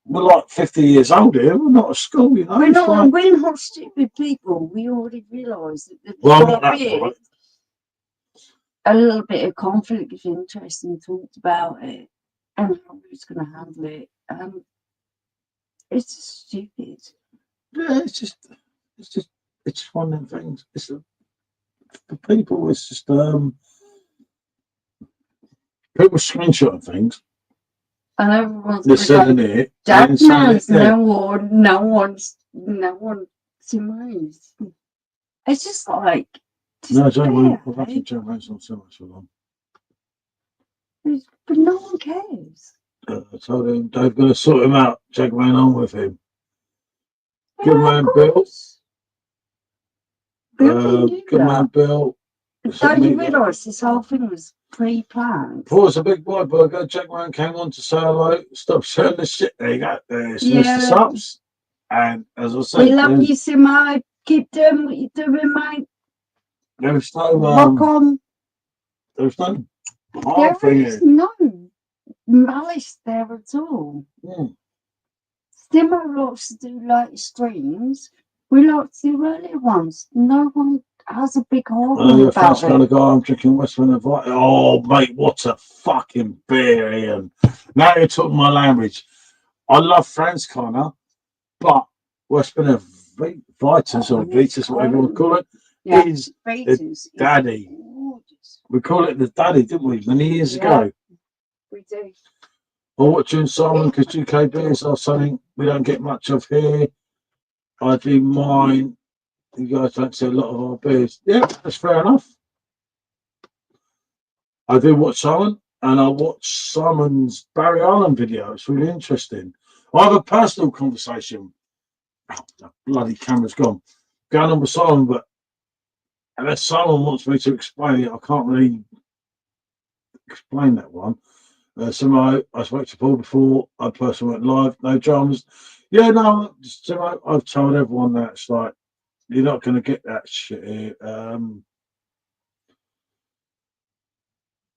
We're like 50 years old here. We're not at school, you know. We're It's not, like, we're not stupid people. We already realised that there's well, I'm going not to that be bright. a little bit of conflict of interest and talked about it and how who's going to handle it. It's just stupid. Yeah, it's just one of them things. It's for people. It's just people screenshotting things. And everyone's They're going to selling go, it. Jack and selling Man's it, yeah. no one's surmised. It's just like, just No, Joe Wayne. there, I've eh? actually Joe Wayne's not so much for long. But no one cares. I told him Dave going to sort him out. Jack Wayne on with him. Good Yeah, man, of Bill. course. Bill didn't do Good man, that. Bill. Don't you realise this whole thing was pre-planned? Before it's a big boy burger, Jack Wayne came on to say hello. Stop selling the shit. There you go. There's Mr. Subs. And as I said, We love you, Simo. Keep doing what you're doing, mate. there's no Rock on. there's no hard There thing is here. no malice there at all. Mm. Simo likes to do late streams. We like to do earlier ones. No one has a big argument You're a about French kind it. of guy. I'm drinking Westman Invite. Oh, mate, what a fucking beer, Ian. Now you're talking my language. I love Franz Connor, but Westman Vitus or Vitus, whatever you want to call it, Yeah, is Beatles daddy. gorgeous. We call it the daddy, didn't we, many years ago? We do. Or watching Simon, because UK beers are something we don't get much of here. I do mine. You guys don't see a lot of our beers. Yeah, that's fair enough. I do watch Simon, and I watch Simon's Barry Island video. It's really interesting. I have a personal conversation. Oh, the bloody camera's gone. Going on with Simon, but unless Simon wants me to explain it, I can't really explain that one. Simo, I spoke to Paul before. I personally went live. No dramas. Yeah, no, Simo, I've told everyone that it's like, you're not going to get that shit here.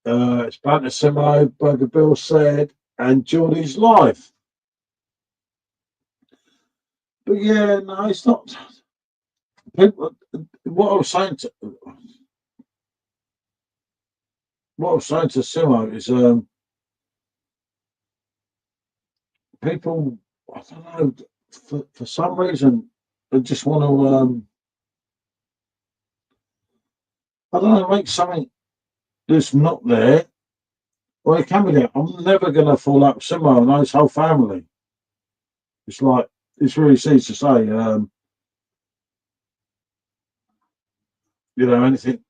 It's Banter Simo, Burger Bill said, and Geordie's live. But yeah, no, it's not. People, what I was saying to Simo is people, I don't know, for some reason they just want to I don't know, make something that's not there. Well, it can be there. I'm never going to fall out with Simo and his whole family. It's like, it's really easy to say, you know, anything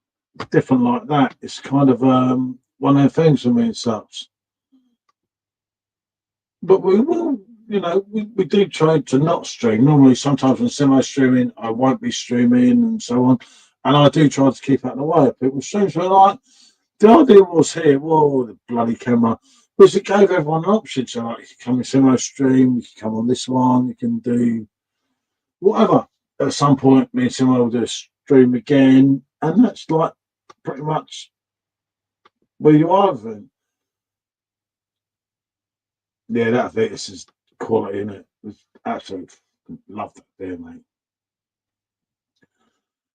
different like that. It's kind of one of the things for me and such. But we will, you know, we do try to not stream. Normally, sometimes when Simo's streaming, I won't be streaming and so on. And I do try to keep out of the way of people's streams. But like, the idea was here, whoa, the bloody camera, was it gave everyone an option. So like, you can come in Simo stream, you can come on this one, you can do whatever. At some point, me and Simo will do a stream again, and that's like pretty much where you are then. Yeah, that this is quality, isn't it? It's absolutely love that beer, mate.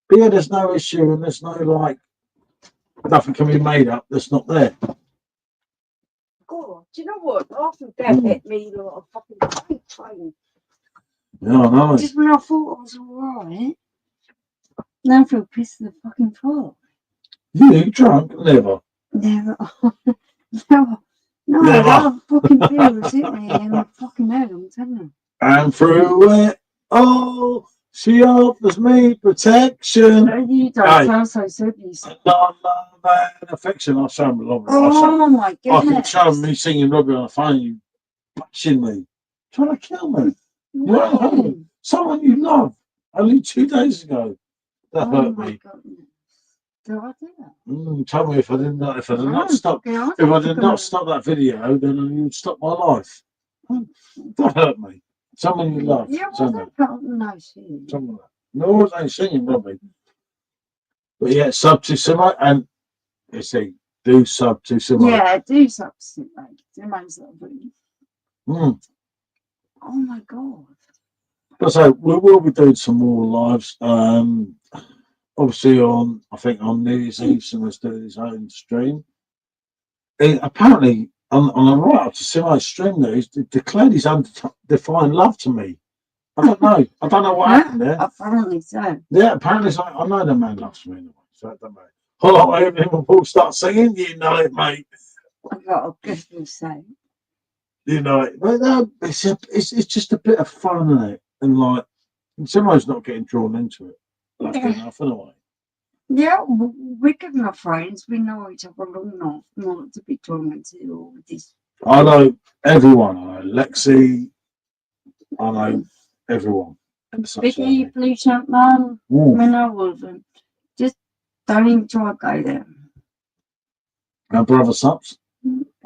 But yeah, there's no issue, and there's no like nothing can be made up that's not there. God, do you know what? After that hit me like a fucking train. Yeah, I know. Just when I thought I was alright, now I feel pissed in the fucking floor. You drunk? Never. Never. No, Never. that fucking beer was hit me in the fucking head, I'm telling you. And through it, oh, she offers me protection. You don't sound so serious. Love and affection. I'll show him Robbie. Oh my I can goodness. show him me singing Robbie on the phone, you bashing me, trying to kill me. You're at home. Someone you love only 2 days ago. That hurt me. Goodness. Do I do that? Tell me if I did not stop that video, then you'd stop my life. That hurt me. Someone you love. Yeah, someone. No, singing. Someone. No, I ain't singing, Robbie. But yeah, sub to Simo, and you see, do sub to Simo. Yeah, do sub to Simo. Simo's lovely. Oh my god. But so we will be doing some more lives. Obviously I think on New Year's Eve, Simo's doing his own stream. Apparently on the right up to Simo's stream there, he's declared his undefined love to me. I don't know. I don't know what happened there. Apparently so. Yeah, apparently so. I know the man loves me anyway, so it don't matter. Hello, everyone will start singing. You know it, mate. I've got a good to say. You know it. But no, it's just a bit of fun, isn't it? And like, Simo's not getting drawn into it. That's enough, anyway. Yeah, we're good enough friends. We know each other long enough not to be drawn into all this. I know everyone. I know Lexi. I know everyone. Vicky, Blue Champ Man. I know all of them. Just don't even try to go there. Our brother subs.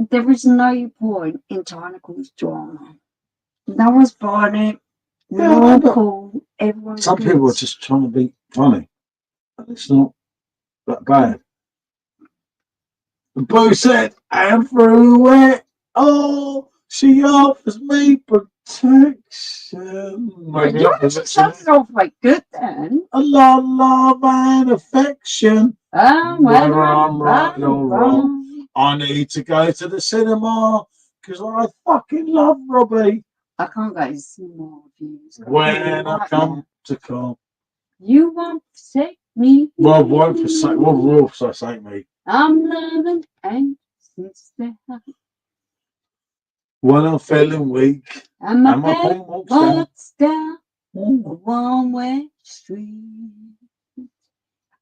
There is no point in trying to cause drama. No one's buying it. No one's cool. Everyone's some good. people are just trying to be funny. And it's not that bad. The Boo said, and through it, oh, she offers me protection. That sounds awfully good then. A lot of love and affection. Whether I'm right or wrong, I need to go to the cinema because I fucking love Robbie. I can't go to cinema reviews. When I come to call. You won't forsake me. Well, won't forsake. Well, will forsake me. I'm loving and sincere. When I'm feeling weak, and my pain walks down a one-way street.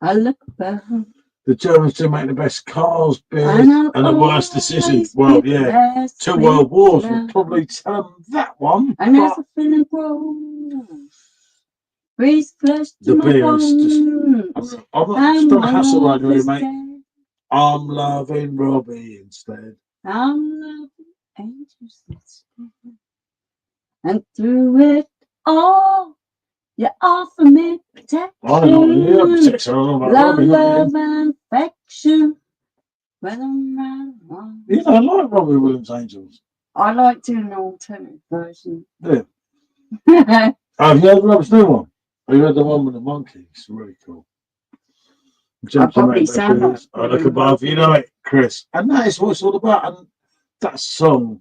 I look around. The Germans do make the best cars, beers, and the worst decisions. Well, yeah, 2 world wars would probably tell them that one. And as the feeling grows, breeze flesh to the my beer is bones. just. I'm not trying to hassle over here, mate. I'm loving Robbie instead. I'm loving angels instead. And through it all, you offer me protection. I don't know, protection. Love and affection. When I'm around. You don't like Robbie Williams' Angels? I like doing an alternate version. Yeah. Oh, have you heard Rob's new one? Have you heard the one with the monkey? It's really cool. probably sound like I look above, you know it, Chris. And that is what it's all about. And that song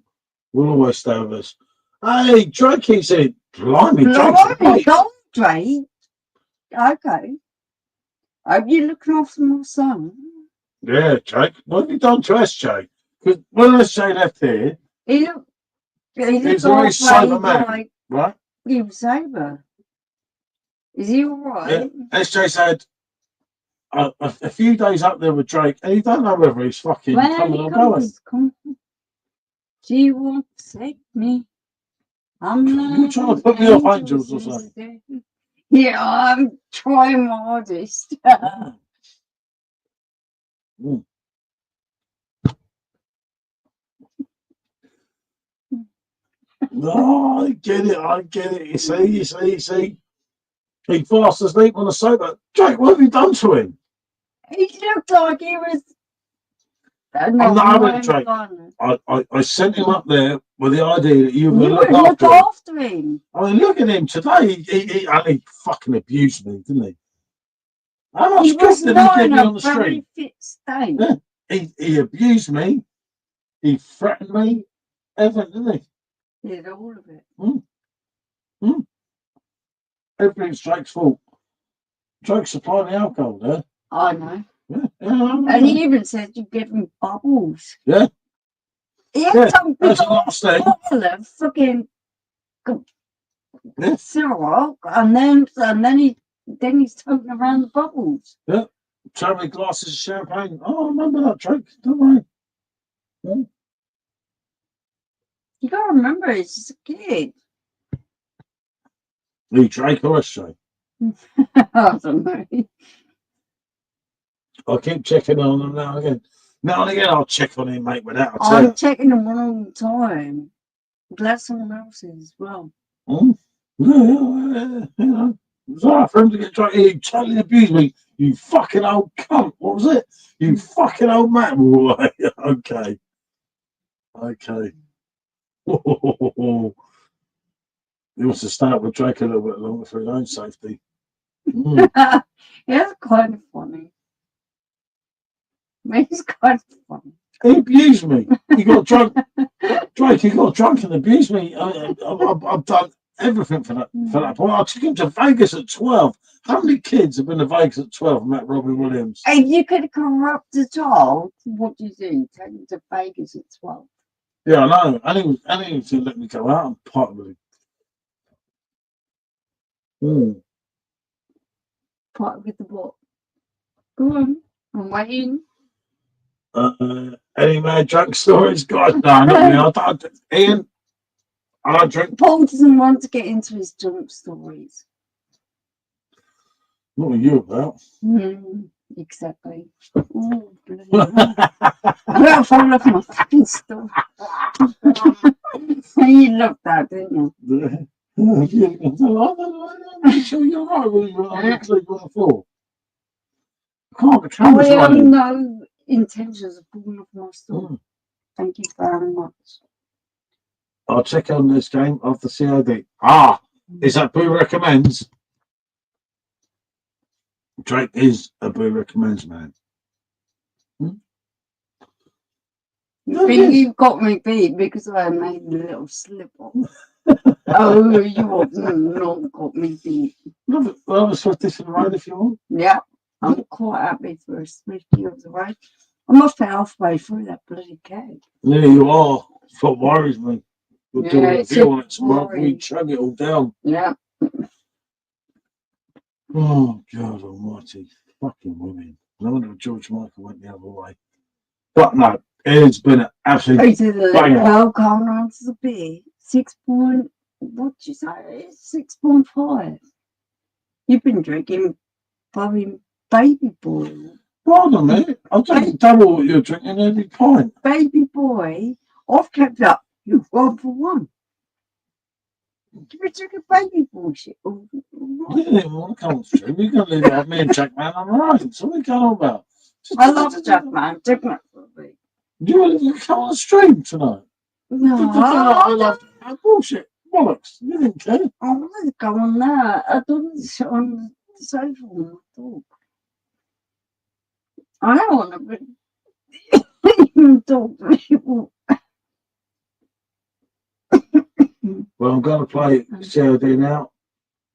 will always stay with us. Hey, Drake keeps saying, blimey, Blimey, go on, Drake. Okay. Hope you're looking after my son. Yeah, Jake. What have you done to SJ? Because when SJ left here, He looked he's a very sober man, like right? he was sober. Is he all right? Yeah. SJ said a few days up there with Drake, and you don't know whether he's fucking coming or going. She won't forsake me. You trying to put me off Angels or something? Yeah, I'm trying my hardest. Mm. No, I get it. You see. He fast asleep on the sofa. Drake, what have you done to him? He looked like he was. I'm not having it, Drake. I sent him up there with the idea that you were going to look after him. I mean, look at him today. He fucking abused me, didn't he? How much good did he give me on the street? Fit state. Yeah. He abused me. He threatened me. Everything, didn't he? Did all of it. Everything's Drake's fault. Drake's supplying the alcohol there. I know. Yeah. And he even said you give him bubbles. Yeah. He had some big bottle of fucking syrup, and then he's toting around the bubbles. Yeah. Traveling glasses of champagne. Oh, I remember that, Drake. Don't worry. Yeah. You gotta remember, he's just a kid. Lee Drake or SJ? I don't know. I'll keep checking on him now and again. Now and again, I'll check on him, mate, without a I'm checking them all the time. I'm glad someone else is as well. You know, it was alright for him to get Drake. He totally abused me. You fucking old cunt. What was it? You fucking old man. Okay. He wants to start with Drake a little bit longer for his own safety. Yeah, it's kind of funny. It's kind of funny. He abused me. He got drunk. Drake, he got drunk and abused me. I've done everything for that point. I took him to Vegas at 12. How many kids have been to Vegas at 12 and met Robbie Williams? If you could corrupt a child, what do you do? Take him to Vegas at 12. Yeah, I know. I didn't even let me go out and party with him. Party with the what? Go on. I'm waiting. Any mad drunk stories? God, no, not me. Ian, I don't drink. Paul doesn't want to get into his drunk stories. What are you about? Exactly. Oh, I'm going to fall off my fucking stool. You loved that, didn't you? I'm sure you're right when you were sleep on the floor. I can't, the camera's I have running. no intentions of falling off my stool. Thank you very much. I'll check on this game of the COD. Is that Boo Recommends? Drake is a Boo Recommends man. You think you've got me beat because I made a little slip up. Oh, you have not got me beat. Love a Swifties in the road if you want. Yeah, I'm quite happy for a Swiftie of the road. I'm off halfway through that bloody cake. Yeah, you are. That's what worries me. We'll do a review on it tomorrow. We chug it all down. Yeah. Oh, God almighty. Fucking women. No wonder George Michael went the other way. But no, it's been an absolute banger. Alcohol ounces of beer. 6 point, what'd you say? 6.5. You've been drinking probably Baby Boy. Hold on a minute. I'll take you double what you're drinking every pint. Baby Boy. I've kept up. You've gone for one. You're drinking Baby Boy shit. You didn't want to come on stream. You're going to leave out me and Jack Man on the road. So what are you going on about? I love Jack, man. Jack, man. Do you want to come on the stream tonight? No, I love bullshit. Bollocks. You didn't care. I want to go on that. I don't sit on the sofa with my dog. I don't want to talk to people. Well, I'm going to play COD now.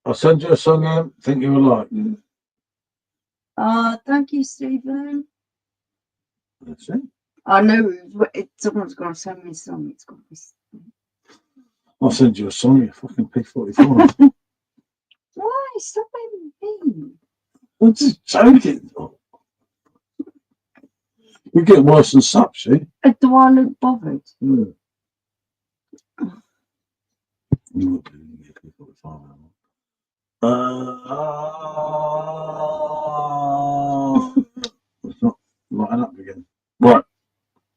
I'll send you a song in. Think you will like. Thank you, Stephen. That's it. I know someone's going to send me some. It's going to be. I'll send you a song, you fucking P44. Why? Stop being mean. I'm just joking. You're getting worse than such, see? Do I look bothered? Mm. You would be P45. It's not lighting up again. Right.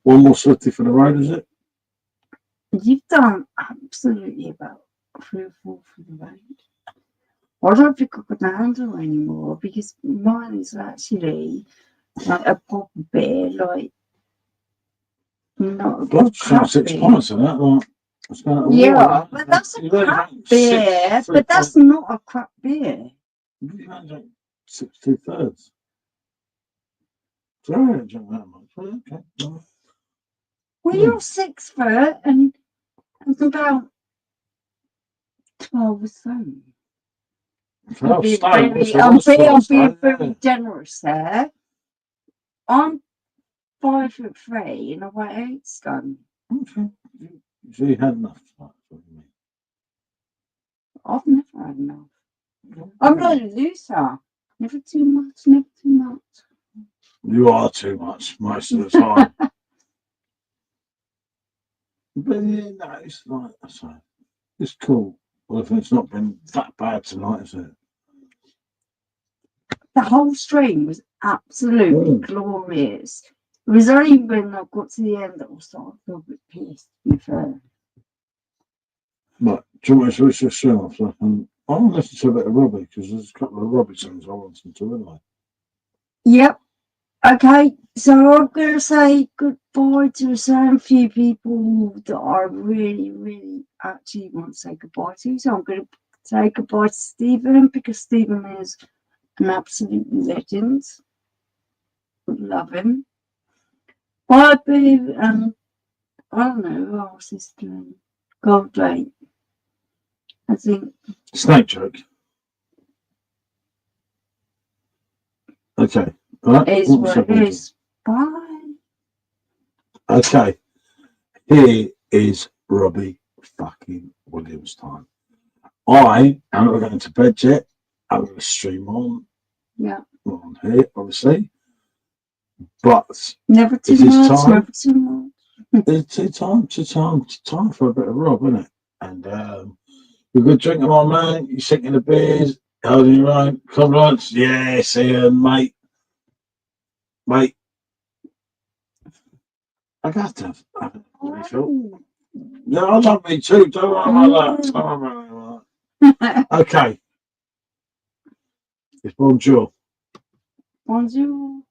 One more swifty for the road, is it? You've done absolutely about 3 or 4 for the road. I don't think I can handle anymore because mine is actually like a proper beer, like not a Blood crap 6 beer. pints of that, like, it's going to Yeah, but that's a crap beer. But that's not a crap beer. You can't drink 6 2/3. So I don't drink that much. Well, okay. Well, you're 6 foot and about 12 stone. I'm being very generous there. I'm 5'3" and I weigh 8 stone. Okay. So you had enough tonight, what do you mean? I've never had enough. I'm not a loser. Never too much, never too much. You are too much most of the time. But yeah, no, it's like I say, it's cool. Well, if it's not been that bad tonight, is it? The whole stream was absolutely glorious. It was only when I got to the end that I started to feel a bit pissed, to be fair. But do you want me to switch this stream off? So I want to listen to a bit of Robbie because there's a couple of Robbie songs I want to do, anyway. Yep. Okay, so I'm going to say goodbye to a certain few people that I really, really actually want to say goodbye to. So I'm going to say goodbye to Stephen because Stephen is an absolute legend. Love him. Bye, babe. I don't know who else is doing. Gold Drake. I think. Snake joke. Okay. Right. Is what it is. Bye. Okay. Here is Robbie fucking Williams time. I am not going to bed yet. I'm going to stream on. Yeah. On here, obviously. But never too much. Never too much. It's time for a bit of Rob, isn't it? And we're good drinking, my man. You sinking the beers, holding your own. Come on, yes, Ian, mate. Mate, I got to have a refill. Yeah, I love me too. Don't worry about that. Don't worry about that. Okay. It's bonjour. Bonjour.